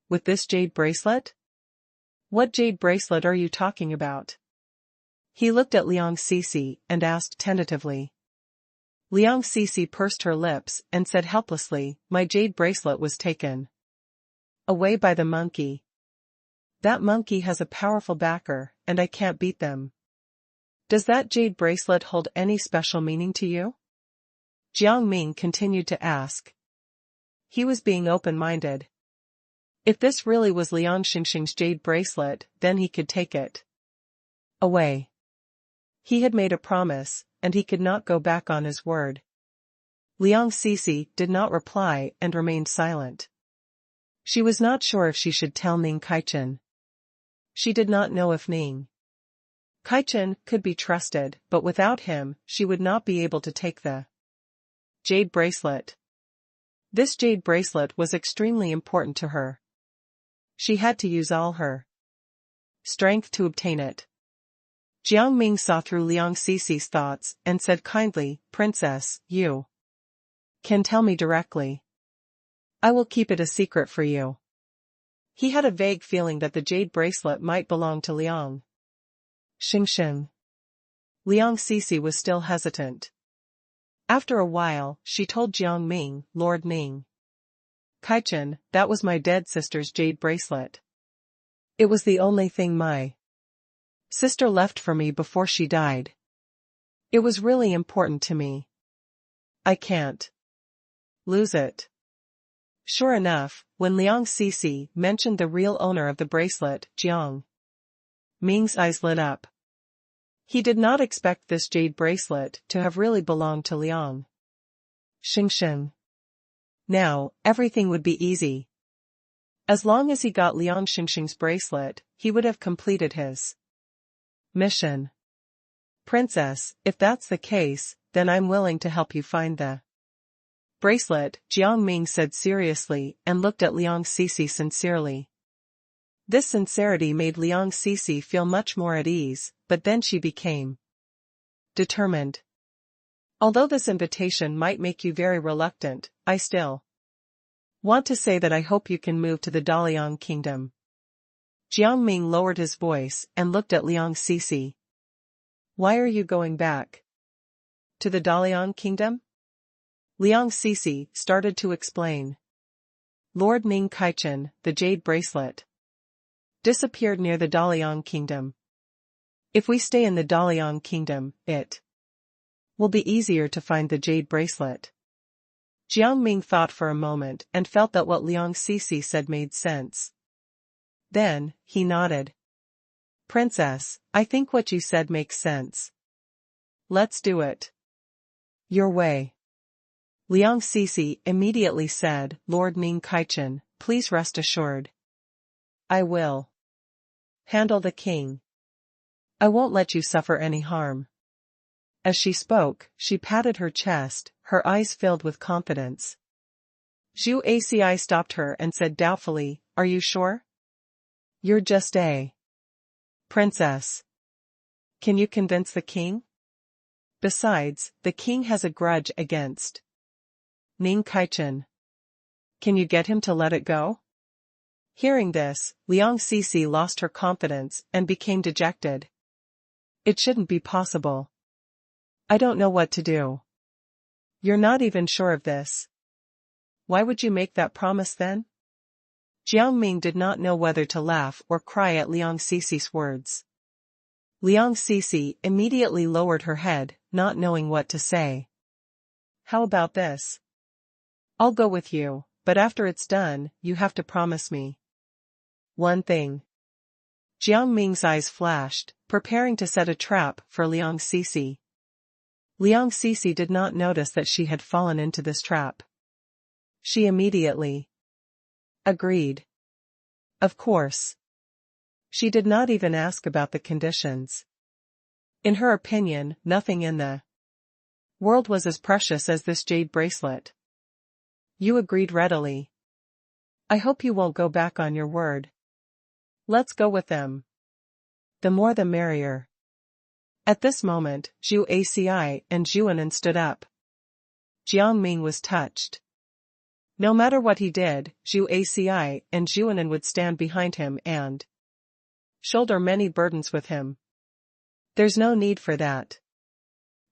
with this jade bracelet? What jade bracelet are you talking about? He looked at Liang Sisi and asked tentatively. Liang Sisi pursed her lips and said helplessly, my jade bracelet was taken away by the monkey. That monkey has a powerful backer, and I can't beat them. Does that jade bracelet hold any special meaning to you? Jiang Ming continued to ask. He was being open-minded. If this really was Liang Xingxing's jade bracelet, then he could take it away. He had made a promise, and he could not go back on his word. Liang Sisi did not reply and remained silent. She was not sure if she should tell Ning Kaichen. She did not know if Ning Kaichen could be trusted, but without him, she would not be able to take the jade bracelet. This jade bracelet was extremely important to her. She had to use all her strength to obtain it. Jiang Ming saw through Liang Sisi's thoughts and said kindly, Princess, you can tell me directly. I will keep it a secret for you. He had a vague feeling that the jade bracelet might belong to Liang Xingxing. Liang Sisi was still hesitant. After a while, she told Jiang Ming, Lord Ning Kaichen, that was my dead sister's jade bracelet. It was the only thing my sister left for me before she died. It was really important to me. I can't lose it. Sure enough, when Liang Sisi mentioned the real owner of the bracelet, Jiang Ming's eyes lit up. He did not expect this jade bracelet to have really belonged to Liang Xingxing. Now, everything would be easy. As long as he got Liang Xingxing's bracelet, he would have completed his mission. Princess, if that's the case, then I'm willing to help you find the bracelet, Jiang Ming said seriously and looked at Liang Sisi sincerely. This sincerity made Liang Sisi feel much more at ease, but then she became determined. Although this invitation might make you very reluctant, I still want to say that I hope you can move to the Daliang kingdom. Jiang Ming lowered his voice and looked at Liang Sisi. Why are you going back to the Daliang kingdom? Liang Sisi started to explain. Lord Ning Kaichen, the jade bracelet, disappeared near the Daliang kingdom. If we stay in the Daliang kingdom, it will be easier to find the jade bracelet. Jiang Ming thought for a moment and felt that what Liang Sisi said made sense. Then, he nodded. Princess, I think what you said makes sense. Let's do it. Your way. Liang Sisi immediately said, Lord Ning Kaichen, please rest assured. I will handle the king. I won't let you suffer any harm. As she spoke, she patted her chest, her eyes filled with confidence. Zhu Aci stopped her and said doubtfully, Are you sure? You're just a princess. Can you convince the king? Besides, the king has a grudge against Ning Kaichen. Can you get him to let it go? Hearing this, Liang Cixi lost her confidence and became dejected. It shouldn't be possible. I don't know what to do. You're not even sure of this. Why would you make that promise then? Jiang Ming did not know whether to laugh or cry at Liang Cixi's words. Liang Cixi immediately lowered her head, not knowing what to say. How about this? I'll go with you, but after it's done, you have to promise me one thing. Jiang Ming's eyes flashed, preparing to set a trap for Liang Cixi. Liang Cixi did not notice that she had fallen into this trap. She immediately agreed. Of course. She did not even ask about the conditions. In her opinion, nothing in the world was as precious as this jade bracelet. You agreed readily. I hope you won't go back on your word. Let's go with them. The more the merrier. At this moment, Zhu Aci and Zhuanan stood up. Jiang Ming was touched. No matter what he did, Zhu Aci and Zhuanan would stand behind him and shoulder many burdens with him. There's no need for that.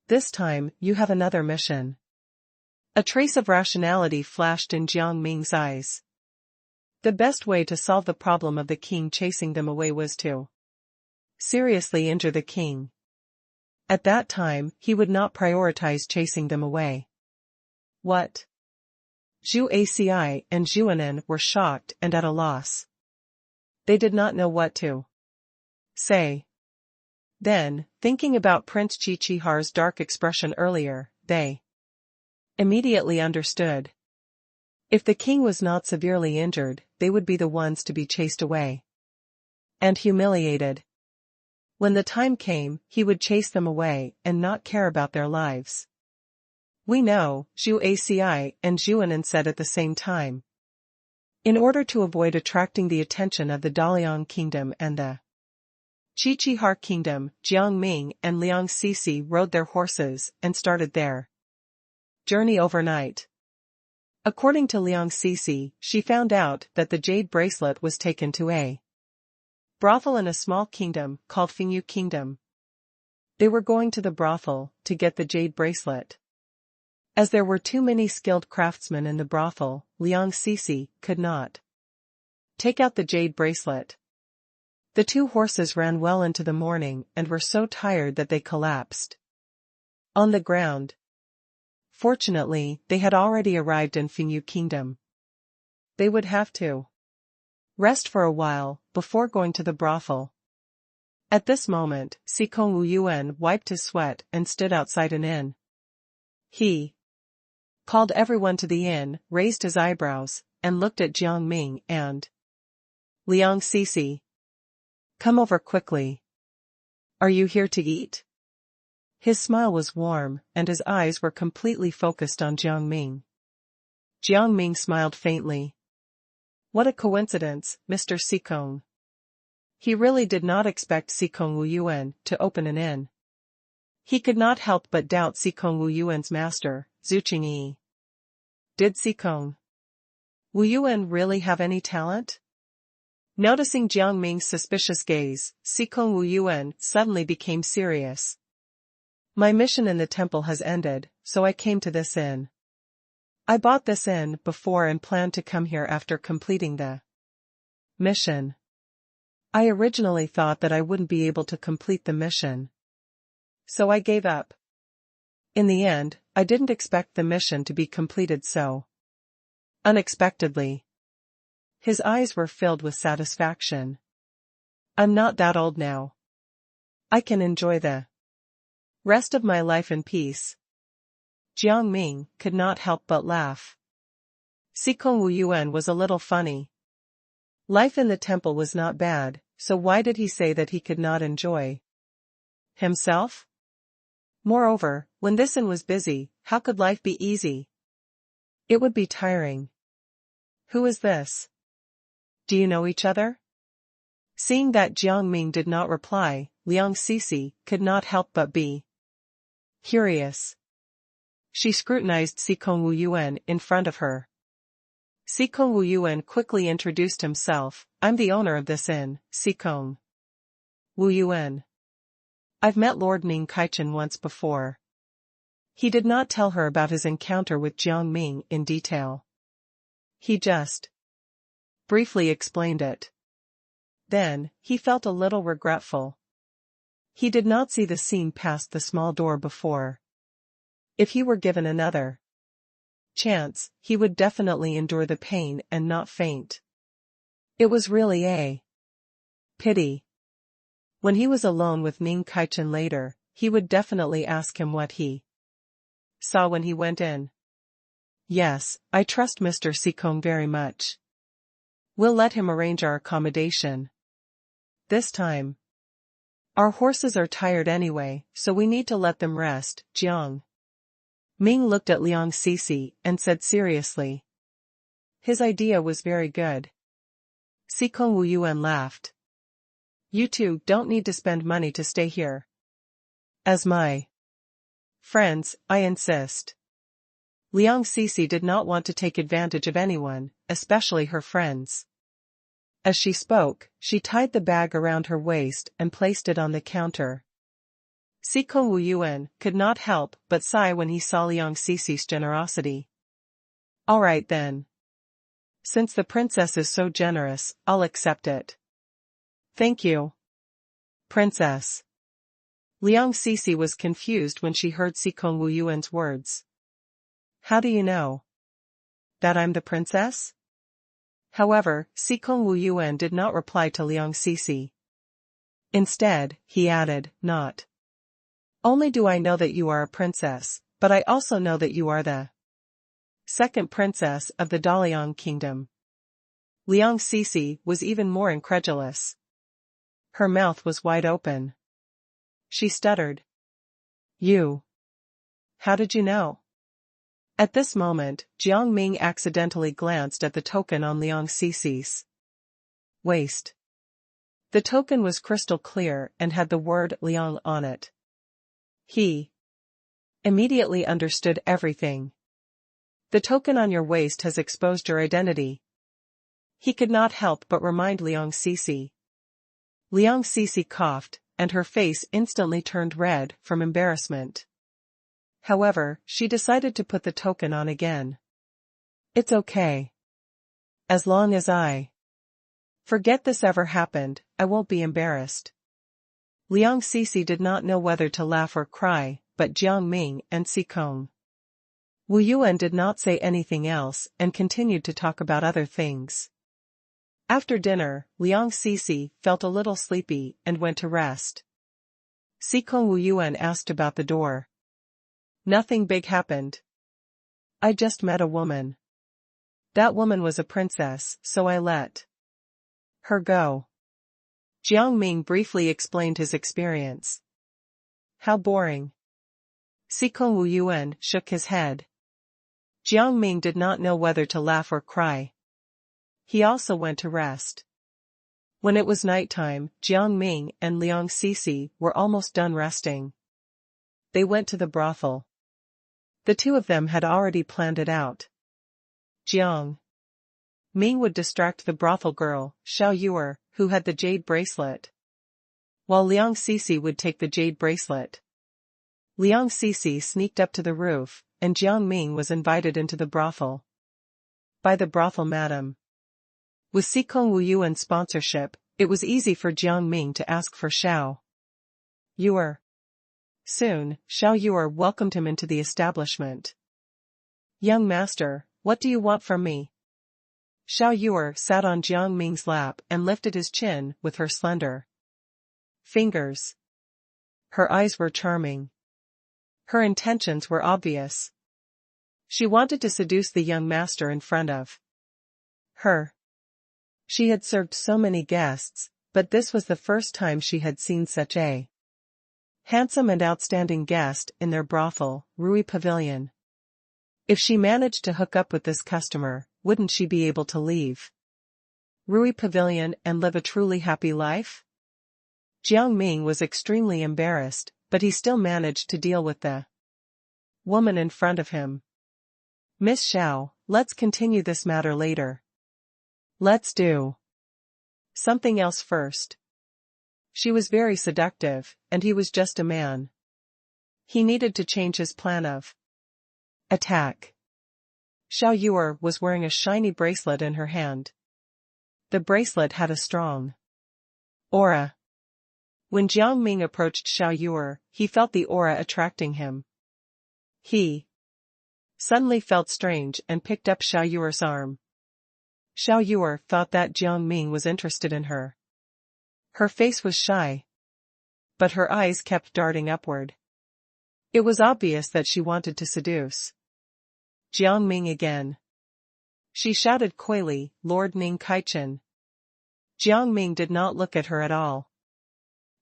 This time, you have another mission. A trace of rationality flashed in Jiang Ming's eyes. The best way to solve the problem of the king chasing them away was to seriously injure the king. At that time, he would not prioritize chasing them away. What? Zhu Aci and Zhuanan were shocked and at a loss. They did not know what to say. Then, thinking about Prince Qiqihar's dark expression earlier, they immediately understood. If the king was not severely injured, they would be the ones to be chased away and humiliated. When the time came, he would chase them away and not care about their lives. We know, Zhu Aci and Zhuanan said at the same time. In order to avoid attracting the attention of the Daliang kingdom and the Qiqihar kingdom, Jiang Ming and Liang Cixi rode their horses and started their journey overnight. According to Liang Cixi, she found out that the jade bracelet was taken to a brothel in a small kingdom called Fengyu Kingdom. They were going to the brothel to get the jade bracelet. As there were too many skilled craftsmen in the brothel, Liang Cixi could not take out the jade bracelet. The two horses ran well into the morning and were so tired that they collapsed on the ground. Fortunately, they had already arrived in Fengyu Kingdom. They would have to rest for a while before going to the brothel. At this moment, Xikong Wuyuan wiped his sweat and stood outside an inn. He called everyone to the inn, raised his eyebrows, and looked at Jiang Ming and Liang Cixi. Come over quickly. Are you here to eat? His smile was warm, and his eyes were completely focused on Jiang Ming. Jiang Ming smiled faintly. What a coincidence, Mr. Xikong. He really did not expect Xikong Wuyuan to open an inn. He could not help but doubt Xikong Wuyuan's master, Zhu Qingyi. Did Xikong Wuyuan really have any talent? Noticing Jiang Ming's suspicious gaze, Xikong Wuyuan suddenly became serious. My mission in the temple has ended, so I came to this inn. I bought this inn before and planned to come here after completing the mission. I originally thought that I wouldn't be able to complete the mission, so I gave up. In the end, I didn't expect the mission to be completed so unexpectedly. His eyes were filled with satisfaction. I'm not that old now. I can enjoy the rest of my life in peace. Jiang Ming could not help but laugh. Xikong Wuyuan was a little funny. Life in the temple was not bad, so why did he say that he could not enjoy himself? Moreover, when this inn was busy, how could life be easy? It would be tiring. Who is this? Do you know each other? Seeing that Jiang Ming did not reply, Liang Sisi could not help but be curious. She scrutinized Sikong Wu Yuan in front of her. Sikong Wu Yuan quickly introduced himself. I'm the owner of this inn, Sikong Wu Yuan. I've met Lord Ning Kaichen once before. He did not tell her about his encounter with Jiang Ming in detail. He just briefly explained it. Then, he felt a little regretful. He did not see the scene past the small door before. If he were given another chance, he would definitely endure the pain and not faint. It was really a pity. When he was alone with Ning Kaichen later, he would definitely ask him what he saw when he went in. Yes, I trust Mr. Sikong very much. We'll let him arrange our accommodation. This time. Our horses are tired anyway, so we need to let them rest. Jiang Ming looked at Liang Sisi and said seriously. His idea was very good. Sikong Wu Yuan laughed. You two don't need to spend money to stay here. As my friends, I insist. Liang Sisi did not want to take advantage of anyone, especially her friends. As she spoke, she tied the bag around her waist and placed it on the counter. Sikong Wu Yuan could not help but sigh when he saw Liang Sisi's generosity. All right then. Since the princess is so generous, I'll accept it. Thank you, princess. Liang Sisi was confused when she heard Sikong Wu Yuan's words. How do you know that I'm the princess? However, Sikong Wu Yuan did not reply to Liang Sisi. Instead, he added, not only do I know that you are a princess, but I also know that you are the second princess of the Daliang kingdom. Liang Sisi was even more incredulous. Her mouth was wide open. She stuttered. You. How did you know? At this moment, Jiang Ming accidentally glanced at the token on Liang Sisi's waist. The token was crystal clear and had the word Liang on it. He immediately understood everything. The token on your waist has exposed your identity. He could not help but remind Liang Sisi. Liang Sisi coughed, and her face instantly turned red from embarrassment. However, she decided to put the token on again. It's okay. As long as I forget this ever happened, I won't be embarrassed. Liang Sisi did not know whether to laugh or cry, but Jiang Ming and Sikong Wu Yuan did not say anything else and continued to talk about other things. After dinner, Liang Sisi felt a little sleepy and went to rest. Sikong Wu Yuan asked about the door. Nothing big happened. I just met a woman. That woman was a princess, so I let her go. Jiang Ming briefly explained his experience. How boring. Sikong Wu Yuan shook his head. Jiang Ming did not know whether to laugh or cry. He also went to rest. When it was nighttime, Jiang Ming and Liang Sisi were almost done resting. They went to the brothel. The two of them had already planned it out. Jiang Ming would distract the brothel girl, Xiao Yuer, who had the jade bracelet, while Liang Sisi would take the jade bracelet. Liang Sisi sneaked up to the roof, and Jiang Ming was invited into the brothel by the brothel madam. With Sikong Wu Yuan's sponsorship, it was easy for Jiang Ming to ask for Xiao Yuer. Soon, Xiao Yuer welcomed him into the establishment. Young master, what do you want from me? Xiao Yuer sat on Jiang Ming's lap and lifted his chin with her slender fingers. Her eyes were charming. Her intentions were obvious. She wanted to seduce the young master in front of her. She had served so many guests, but this was the first time she had seen such a handsome and outstanding guest in their brothel, Rui Pavilion. If she managed to hook up with this customer, wouldn't she be able to leave Rui Pavilion and live a truly happy life? Jiang Ming was extremely embarrassed, but he still managed to deal with the woman in front of him. Miss Xiao, let's continue this matter later. Let's do something else first. She was very seductive, and he was just a man. He needed to change his plan of attack. Xiao Yuer was wearing a shiny bracelet in her hand. The bracelet had a strong aura. When Jiang Ming approached Xiao Yuer, he felt the aura attracting him. He suddenly felt strange and picked up Xiao Yuer's arm. Xiao Yuer thought that Jiang Ming was interested in her. Her face was shy, but her eyes kept darting upward. It was obvious that she wanted to seduce Jiang Ming again. She shouted coyly, "Lord Ning Kaichen." Jiang Ming did not look at her at all.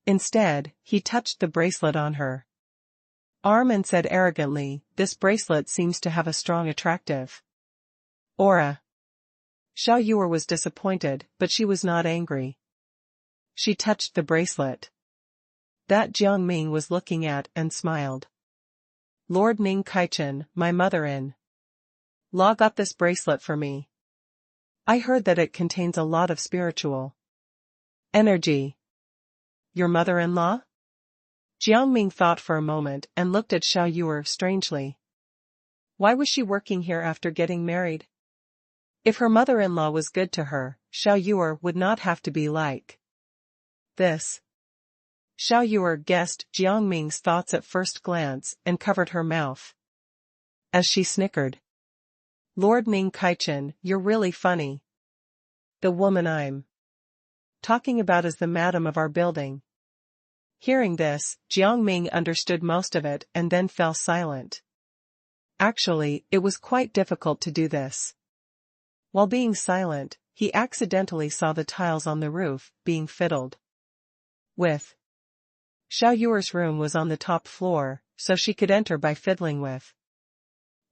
Instead, he touched the bracelet on her arm and said arrogantly, "This bracelet seems to have a strong attractive aura." Xiao Yuer was disappointed, but she was not angry. She touched the bracelet that Jiang Ming was looking at and smiled. "Lord Ning Kaichen, my mother-in-law got this bracelet for me. I heard that it contains a lot of spiritual energy." "Your mother-in-law?" Jiang Ming thought for a moment and looked at Xiao Yuer strangely. Why was she working here after getting married? If her mother-in-law was good to her, Xiao Yuer would not have to be like this. Xiao Yuer guessed Jiang Ming's thoughts at first glance and covered her mouth as she snickered. "Lord Ning Kaichen, you're really funny. The woman I'm talking about is the madam of our building." Hearing this, Jiang Ming understood most of it and then fell silent. Actually, it was quite difficult to do this. While being silent, he accidentally saw the tiles on the roof being fiddled with. Xiao Yuer's room was on the top floor, so she could enter by fiddling with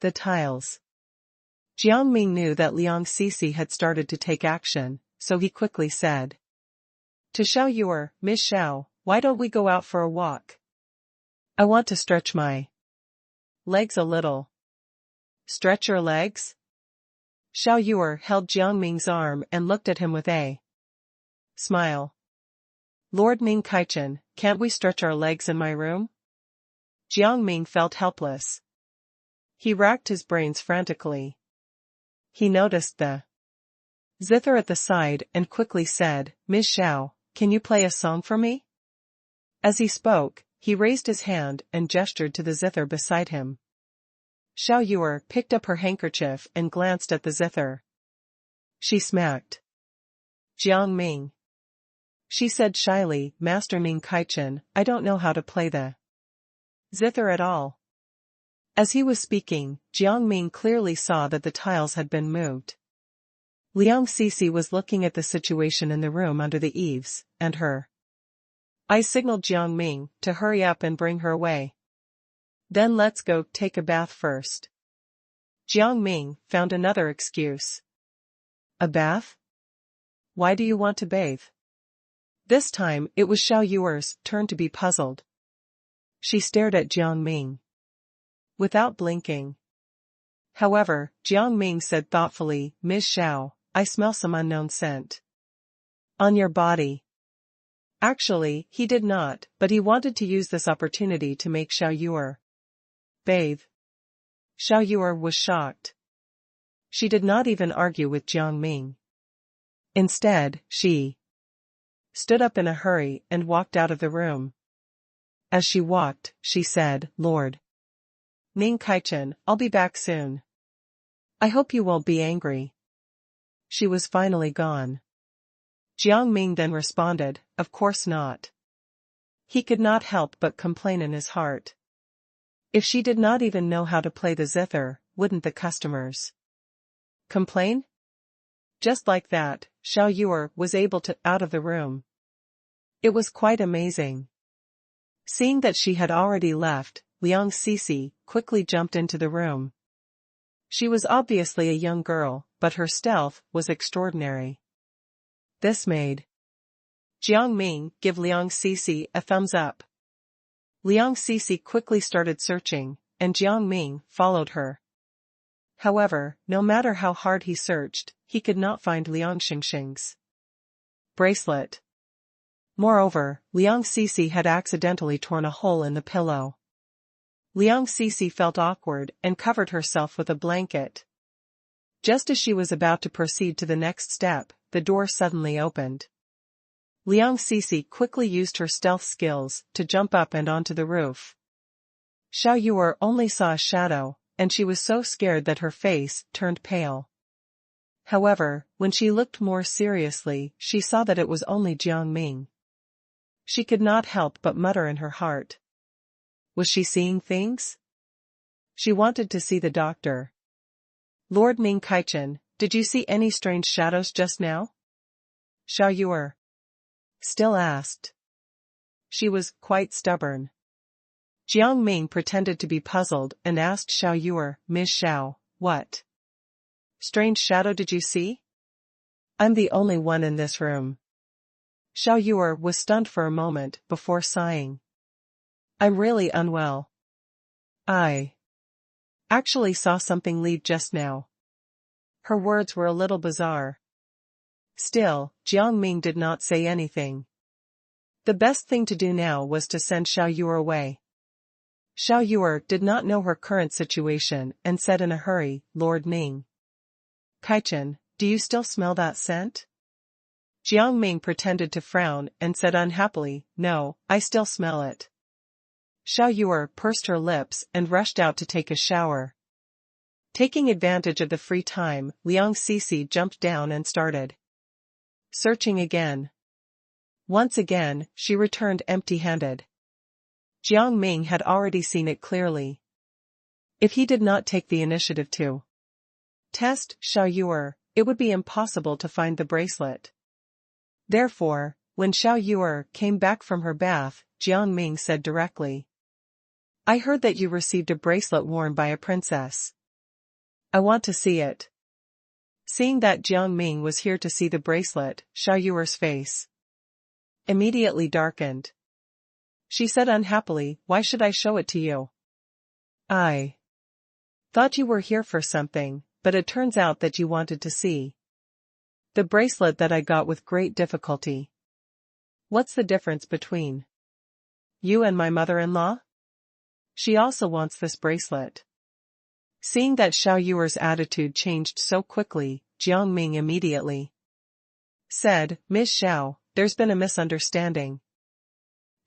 the tiles. Jiang Ming knew that Liang Sisi had started to take action, so he quickly said to Xiao Yuer, "Miss Xiao, why don't we go out for a walk? I want to stretch my legs a little." "Stretch your legs?" Xiao Yuer held Jiang Ming's arm and looked at him with a smile. "Lord Ning Kaichen, can't we stretch our legs in my room?" Jiang Ming felt helpless. He racked his brains frantically. He noticed the zither at the side and quickly said, "Miss Xiao, can you play a song for me?" As he spoke, he raised his hand and gestured to the zither beside him. Xiao Yuer picked up her handkerchief and glanced at the zither. She smacked Jiang Ming. She said shyly, "Master Ning Kaichen, I don't know how to play the zither at all." As he was speaking, Jiang Ming clearly saw that the tiles had been moved. Liang Sisi was looking at the situation in the room under the eaves, and her eyes signaled Jiang Ming to hurry up and bring her away. "Then let's go take a bath first." Jiang Ming found another excuse. "A bath? Why do you want to bathe?" This time, it was Xiao Yuer's turn to be puzzled. She stared at Jiang Ming without blinking. However, Jiang Ming said thoughtfully, "Miss Xiao, I smell some unknown scent on your body." Actually, he did not, but he wanted to use this opportunity to make Xiao Yuer bathe. Xiao Yuer was shocked. She did not even argue with Jiang Ming. Instead, she stood up in a hurry and walked out of the room. As she walked, she said, "Lord Ning Kaichen, I'll be back soon. I hope you won't be angry." She was finally gone. Jiang Ming then responded, "Of course not." He could not help but complain in his heart. If she did not even know how to play the zither, wouldn't the customers complain? Just like that, Xiao Yuer was able to out of the room. It was quite amazing. Seeing that she had already left, Liang Sisi quickly jumped into the room. She was obviously a young girl, but her stealth was extraordinary. This made Jiang Ming give Liang Cixi a thumbs up. Liang Cixi quickly started searching, and Jiang Ming followed her. However, no matter how hard he searched, he could not find Liang Xingxing's bracelet. Moreover, Liang Cixi had accidentally torn a hole in the pillow. Liang Cixi felt awkward and covered herself with a blanket. Just as she was about to proceed to the next step, the door suddenly opened. Liang Cixi quickly used her stealth skills to jump up and onto the roof. Xiao Yuer only saw a shadow, and she was so scared that her face turned pale. However, when she looked more seriously, she saw that it was only Jiang Ming. She could not help but mutter in her heart. Was she seeing things? She wanted to see the doctor. Lord Ning Kaichen, did you see any strange shadows just now? Xiao Yuer still asked. She was quite stubborn. Jiang Ming pretended to be puzzled and asked Xiao Yuer, Ms. Xiao, what strange shadow did you see? I'm the only one in this room. Xiao Yuer was stunned for a moment before sighing. I'm really unwell. I actually saw something leave just now. Her words were a little bizarre. Still, Jiang Ming did not say anything. The best thing to do now was to send Xiao Yuer away. Xiao Yuer did not know her current situation and said in a hurry, Lord Ning Kaichen, do you still smell that scent? Jiang Ming pretended to frown and said unhappily, no, I still smell it. Xiao Yuer pursed her lips and rushed out to take a shower. Taking advantage of the free time, Liang Cixi jumped down and started searching again. Once again, she returned empty-handed. Jiang Ming had already seen it clearly. If he did not take the initiative to test Xiao Yuer, it would be impossible to find the bracelet. Therefore, when Xiao Yuer came back from her bath, Jiang Ming said directly, I heard that you received a bracelet worn by a princess. I want to see it. Seeing that Jiang Ming was here to see the bracelet, Xiao Yuer's face immediately darkened. She said unhappily, why should I show it to you? I thought you were here for something, but it turns out that you wanted to see the bracelet that I got with great difficulty. What's the difference between you and my mother-in-law? She also wants this bracelet. Seeing that Xiao Yuer's attitude changed so quickly, Jiang Ming immediately said, Ms. Xiao, there's been a misunderstanding.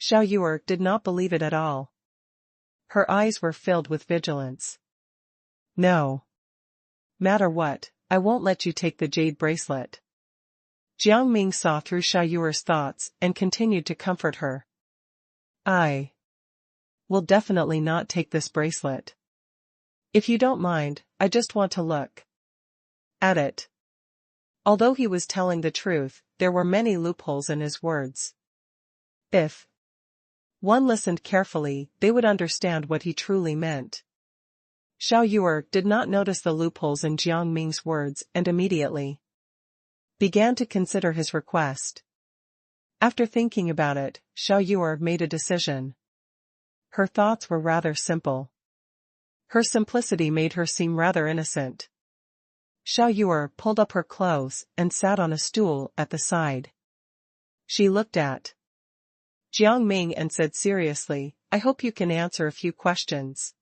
Xiao Yuer did not believe it at all. Her eyes were filled with vigilance. No matter what, I won't let you take the jade bracelet. Jiang Ming saw through Xiao Yuer's thoughts and continued to comfort her. I will definitely not take this bracelet. If you don't mind, I just want to look at it. Although he was telling the truth, there were many loopholes in his words. If one listened carefully, they would understand what he truly meant. Xiao Yuer did not notice the loopholes in Jiang Ming's words and immediately began to consider his request. After thinking about it, Xiao Yuer made a decision. Her thoughts were rather simple. Her simplicity made her seem rather innocent. Xiao Yuer pulled up her clothes and sat on a stool at the side. She looked at Jiang Ming and said seriously, I hope you can answer a few questions.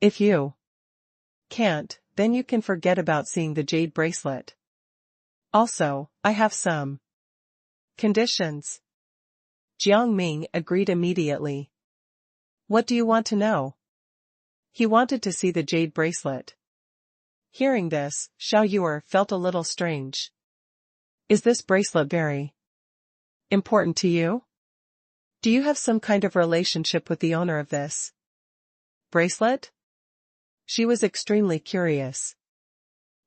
If you can't, then you can forget about seeing the jade bracelet. Also, I have some conditions. Jiang Ming agreed immediately. What do you want to know? He wanted to see the jade bracelet. Hearing this, Xiao Yuer felt a little strange. Is this bracelet very important to you? Do you have some kind of relationship with the owner of this bracelet? She was extremely curious.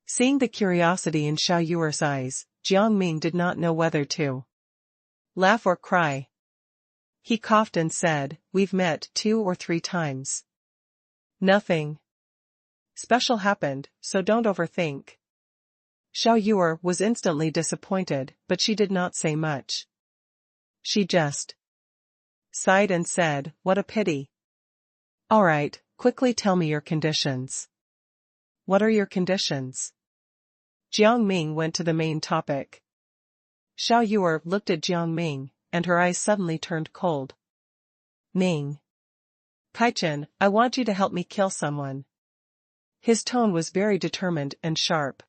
Seeing the curiosity in Xiao Yuer's eyes, Jiang Ming did not know whether to laugh or cry. He coughed and said, we've met 2 or 3 times. Nothing special happened, so don't overthink. Xiao Yuer was instantly disappointed, but she did not say much. She just sighed and said, "What a pity." "All right, quickly tell me your conditions." "What are your conditions?" Jiang Ming went to the main topic. Xiao Yuer looked at Jiang Ming, and her eyes suddenly turned cold. "Ming. Kaichen, I want you to help me kill someone." His tone was very determined and sharp.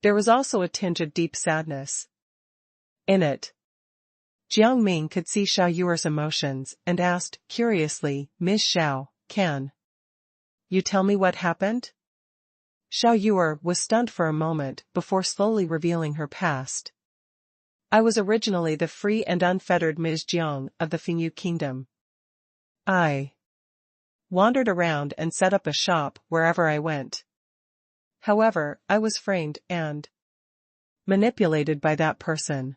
There was also a tinge of deep sadness in it. Jiang Ming could see Xiao Yuer's emotions and asked, curiously, "Ms. Xiao, can you tell me what happened?" Xiao Yuer was stunned for a moment before slowly revealing her past. "I was originally the free and unfettered Ms. Jiang of the Fengyu Kingdom. I wandered around and set up a shop wherever I went. However, I was framed and manipulated by that person.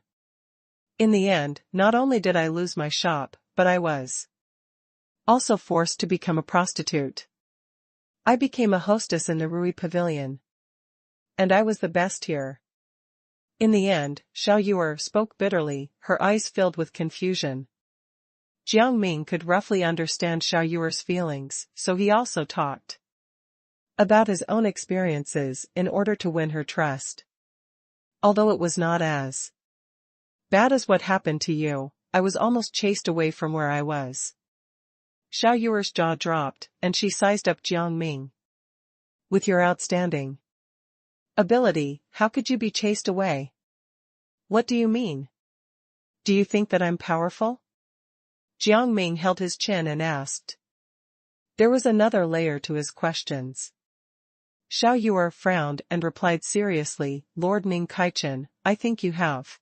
In the end, not only did I lose my shop, but I was also forced to become a prostitute. I became a hostess in the Rui Pavilion. And I was the best here." In the end, Xiao Yuer spoke bitterly, her eyes filled with confusion. Jiang Ming could roughly understand Xiao Yuer's feelings, so he also talked about his own experiences in order to win her trust. "Although it was not as bad as what happened to you, I was almost chased away from where I was." Xiao Yuer's jaw dropped, and she sized up Jiang Ming. "With your outstanding ability, how could you be chased away? What do you mean? Do you think that I'm powerful?" Jiang Ming held his chin and asked. There was another layer to his questions. Xiao Yuer frowned and replied seriously, "Lord Ning Kaichen, I think you have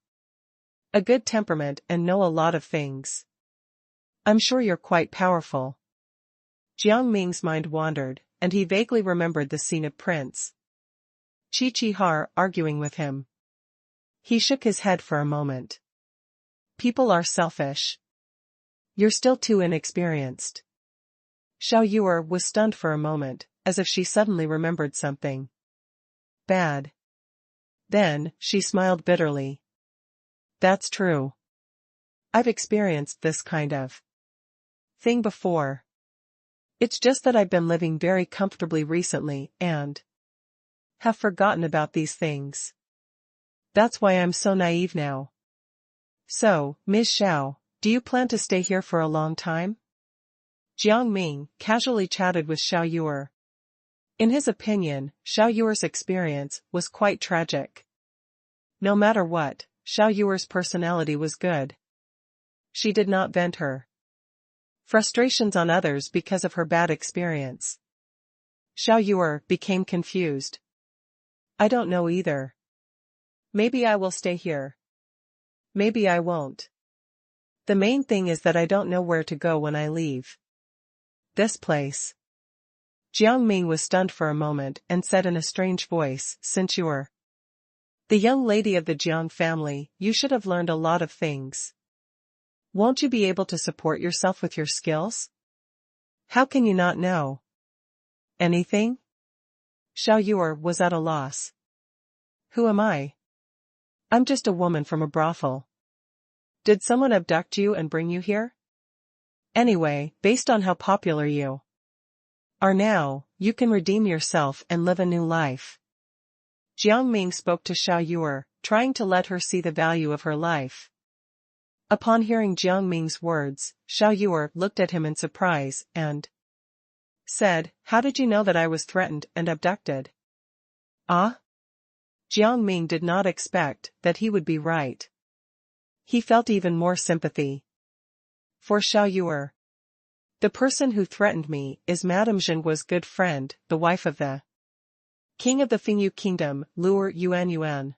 a good temperament and know a lot of things. I'm sure you're quite powerful." Jiang Ming's mind wandered, and he vaguely remembered the scene of Prince Chi Har arguing with him. He shook his head for a moment. "People are selfish. You're still too inexperienced." Xiao Yuer was stunned for a moment, as if she suddenly remembered something bad. Then, she smiled bitterly. "That's true. I've experienced this kind of thing before. It's just that I've been living very comfortably recently and have forgotten about these things. That's why I'm so naive now." "So, Ms. Xiao, do you plan to stay here for a long time?" Jiang Ming casually chatted with Xiao Yuer. In his opinion, Xiao Yuer's experience was quite tragic. No matter what, Xiao Yuer's personality was good. She did not vent her frustrations on others because of her bad experience. Xiao Yuer became confused. "I don't know either. Maybe I will stay here. Maybe I won't. The main thing is that I don't know where to go when I leave this place." Jiang Ming was stunned for a moment and said in a strange voice, "Since you're the young lady of the Jiang family, you should have learned a lot of things. Won't you be able to support yourself with your skills? How can you not know anything?" Xiao Yuer was at a loss. "Who am I? I'm just a woman from a brothel. Did someone abduct you and bring you here? Anyway, based on how popular you are now, you can redeem yourself and live a new life." Jiang Ming spoke to Xiao Yuer, trying to let her see the value of her life. Upon hearing Jiang Ming's words, Xiao Yuer looked at him in surprise and said, "How did you know that I was threatened and abducted?" "Ah?" Jiang Ming did not expect that he would be right. He felt even more sympathy for Xiao Yuer. "The person who threatened me is Madame Zhenguo's good friend, the wife of the king of the Fengyu Kingdom, Luer Yuan.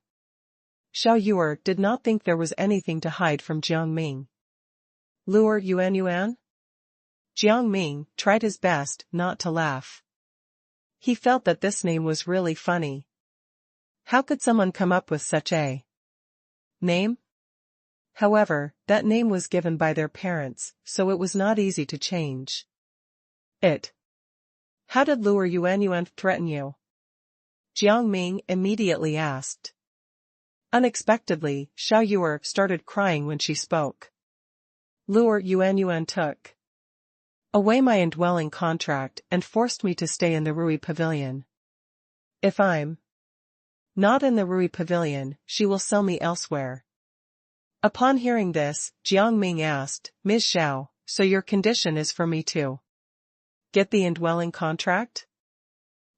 Xiao Yuer did not think there was anything to hide from Jiang Ming. "Luer Yuan? Jiang Ming tried his best not to laugh. He felt that this name was really funny. How could someone come up with such a name? However, that name was given by their parents, so it was not easy to change it. "How did Luer Yuan threaten you?" Jiang Ming immediately asked. Unexpectedly, Xiao Yuer started crying when she spoke. Luo Yuanyuan took away my indwelling contract and forced me to stay in the Rui Pavilion. If I'm not in the Rui Pavilion, she will sell me elsewhere. Upon hearing this, Jiang Ming asked, Ms. Xiao, so your condition is for me to get the indwelling contract?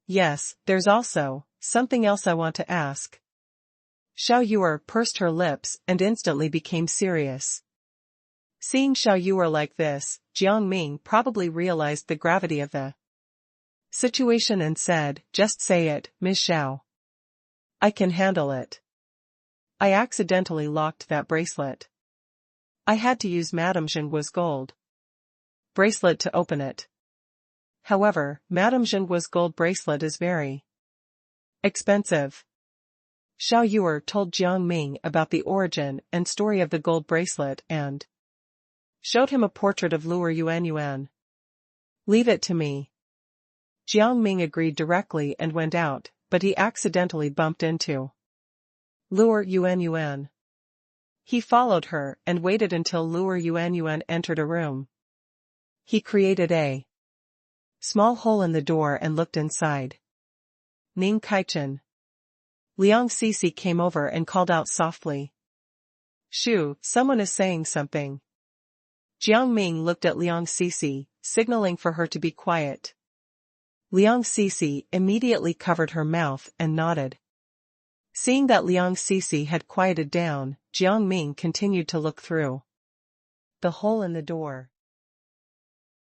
Yes, there's also something else I want to ask. Xiao Yuer pursed her lips and instantly became serious. Seeing Xiao Yuer like this, Jiang Ming probably realized the gravity of the situation and said, just say it, Ms. Xiao. I can handle it. I accidentally locked that bracelet. I had to use Madame Zhenguo's gold bracelet to open it. However, Madame Zhenguo's gold bracelet is very expensive. Xiao Yuer told Jiang Ming about the origin and story of the gold bracelet and showed him a portrait of Luo Yuanyuan. Leave it to me. Jiang Ming agreed directly and went out, but he accidentally bumped into Luo Yuanyuan. He followed her and waited until Luo Yuanyuan entered a room. He created a small hole in the door and looked inside. Ning Kaichen. Liang Cixi came over and called out softly. Shu, someone is saying something. Jiang Ming looked at Liang Cixi, signaling for her to be quiet. Liang Cixi immediately covered her mouth and nodded. Seeing that Liang Cixi had quieted down, Jiang Ming continued to look through the hole in the door.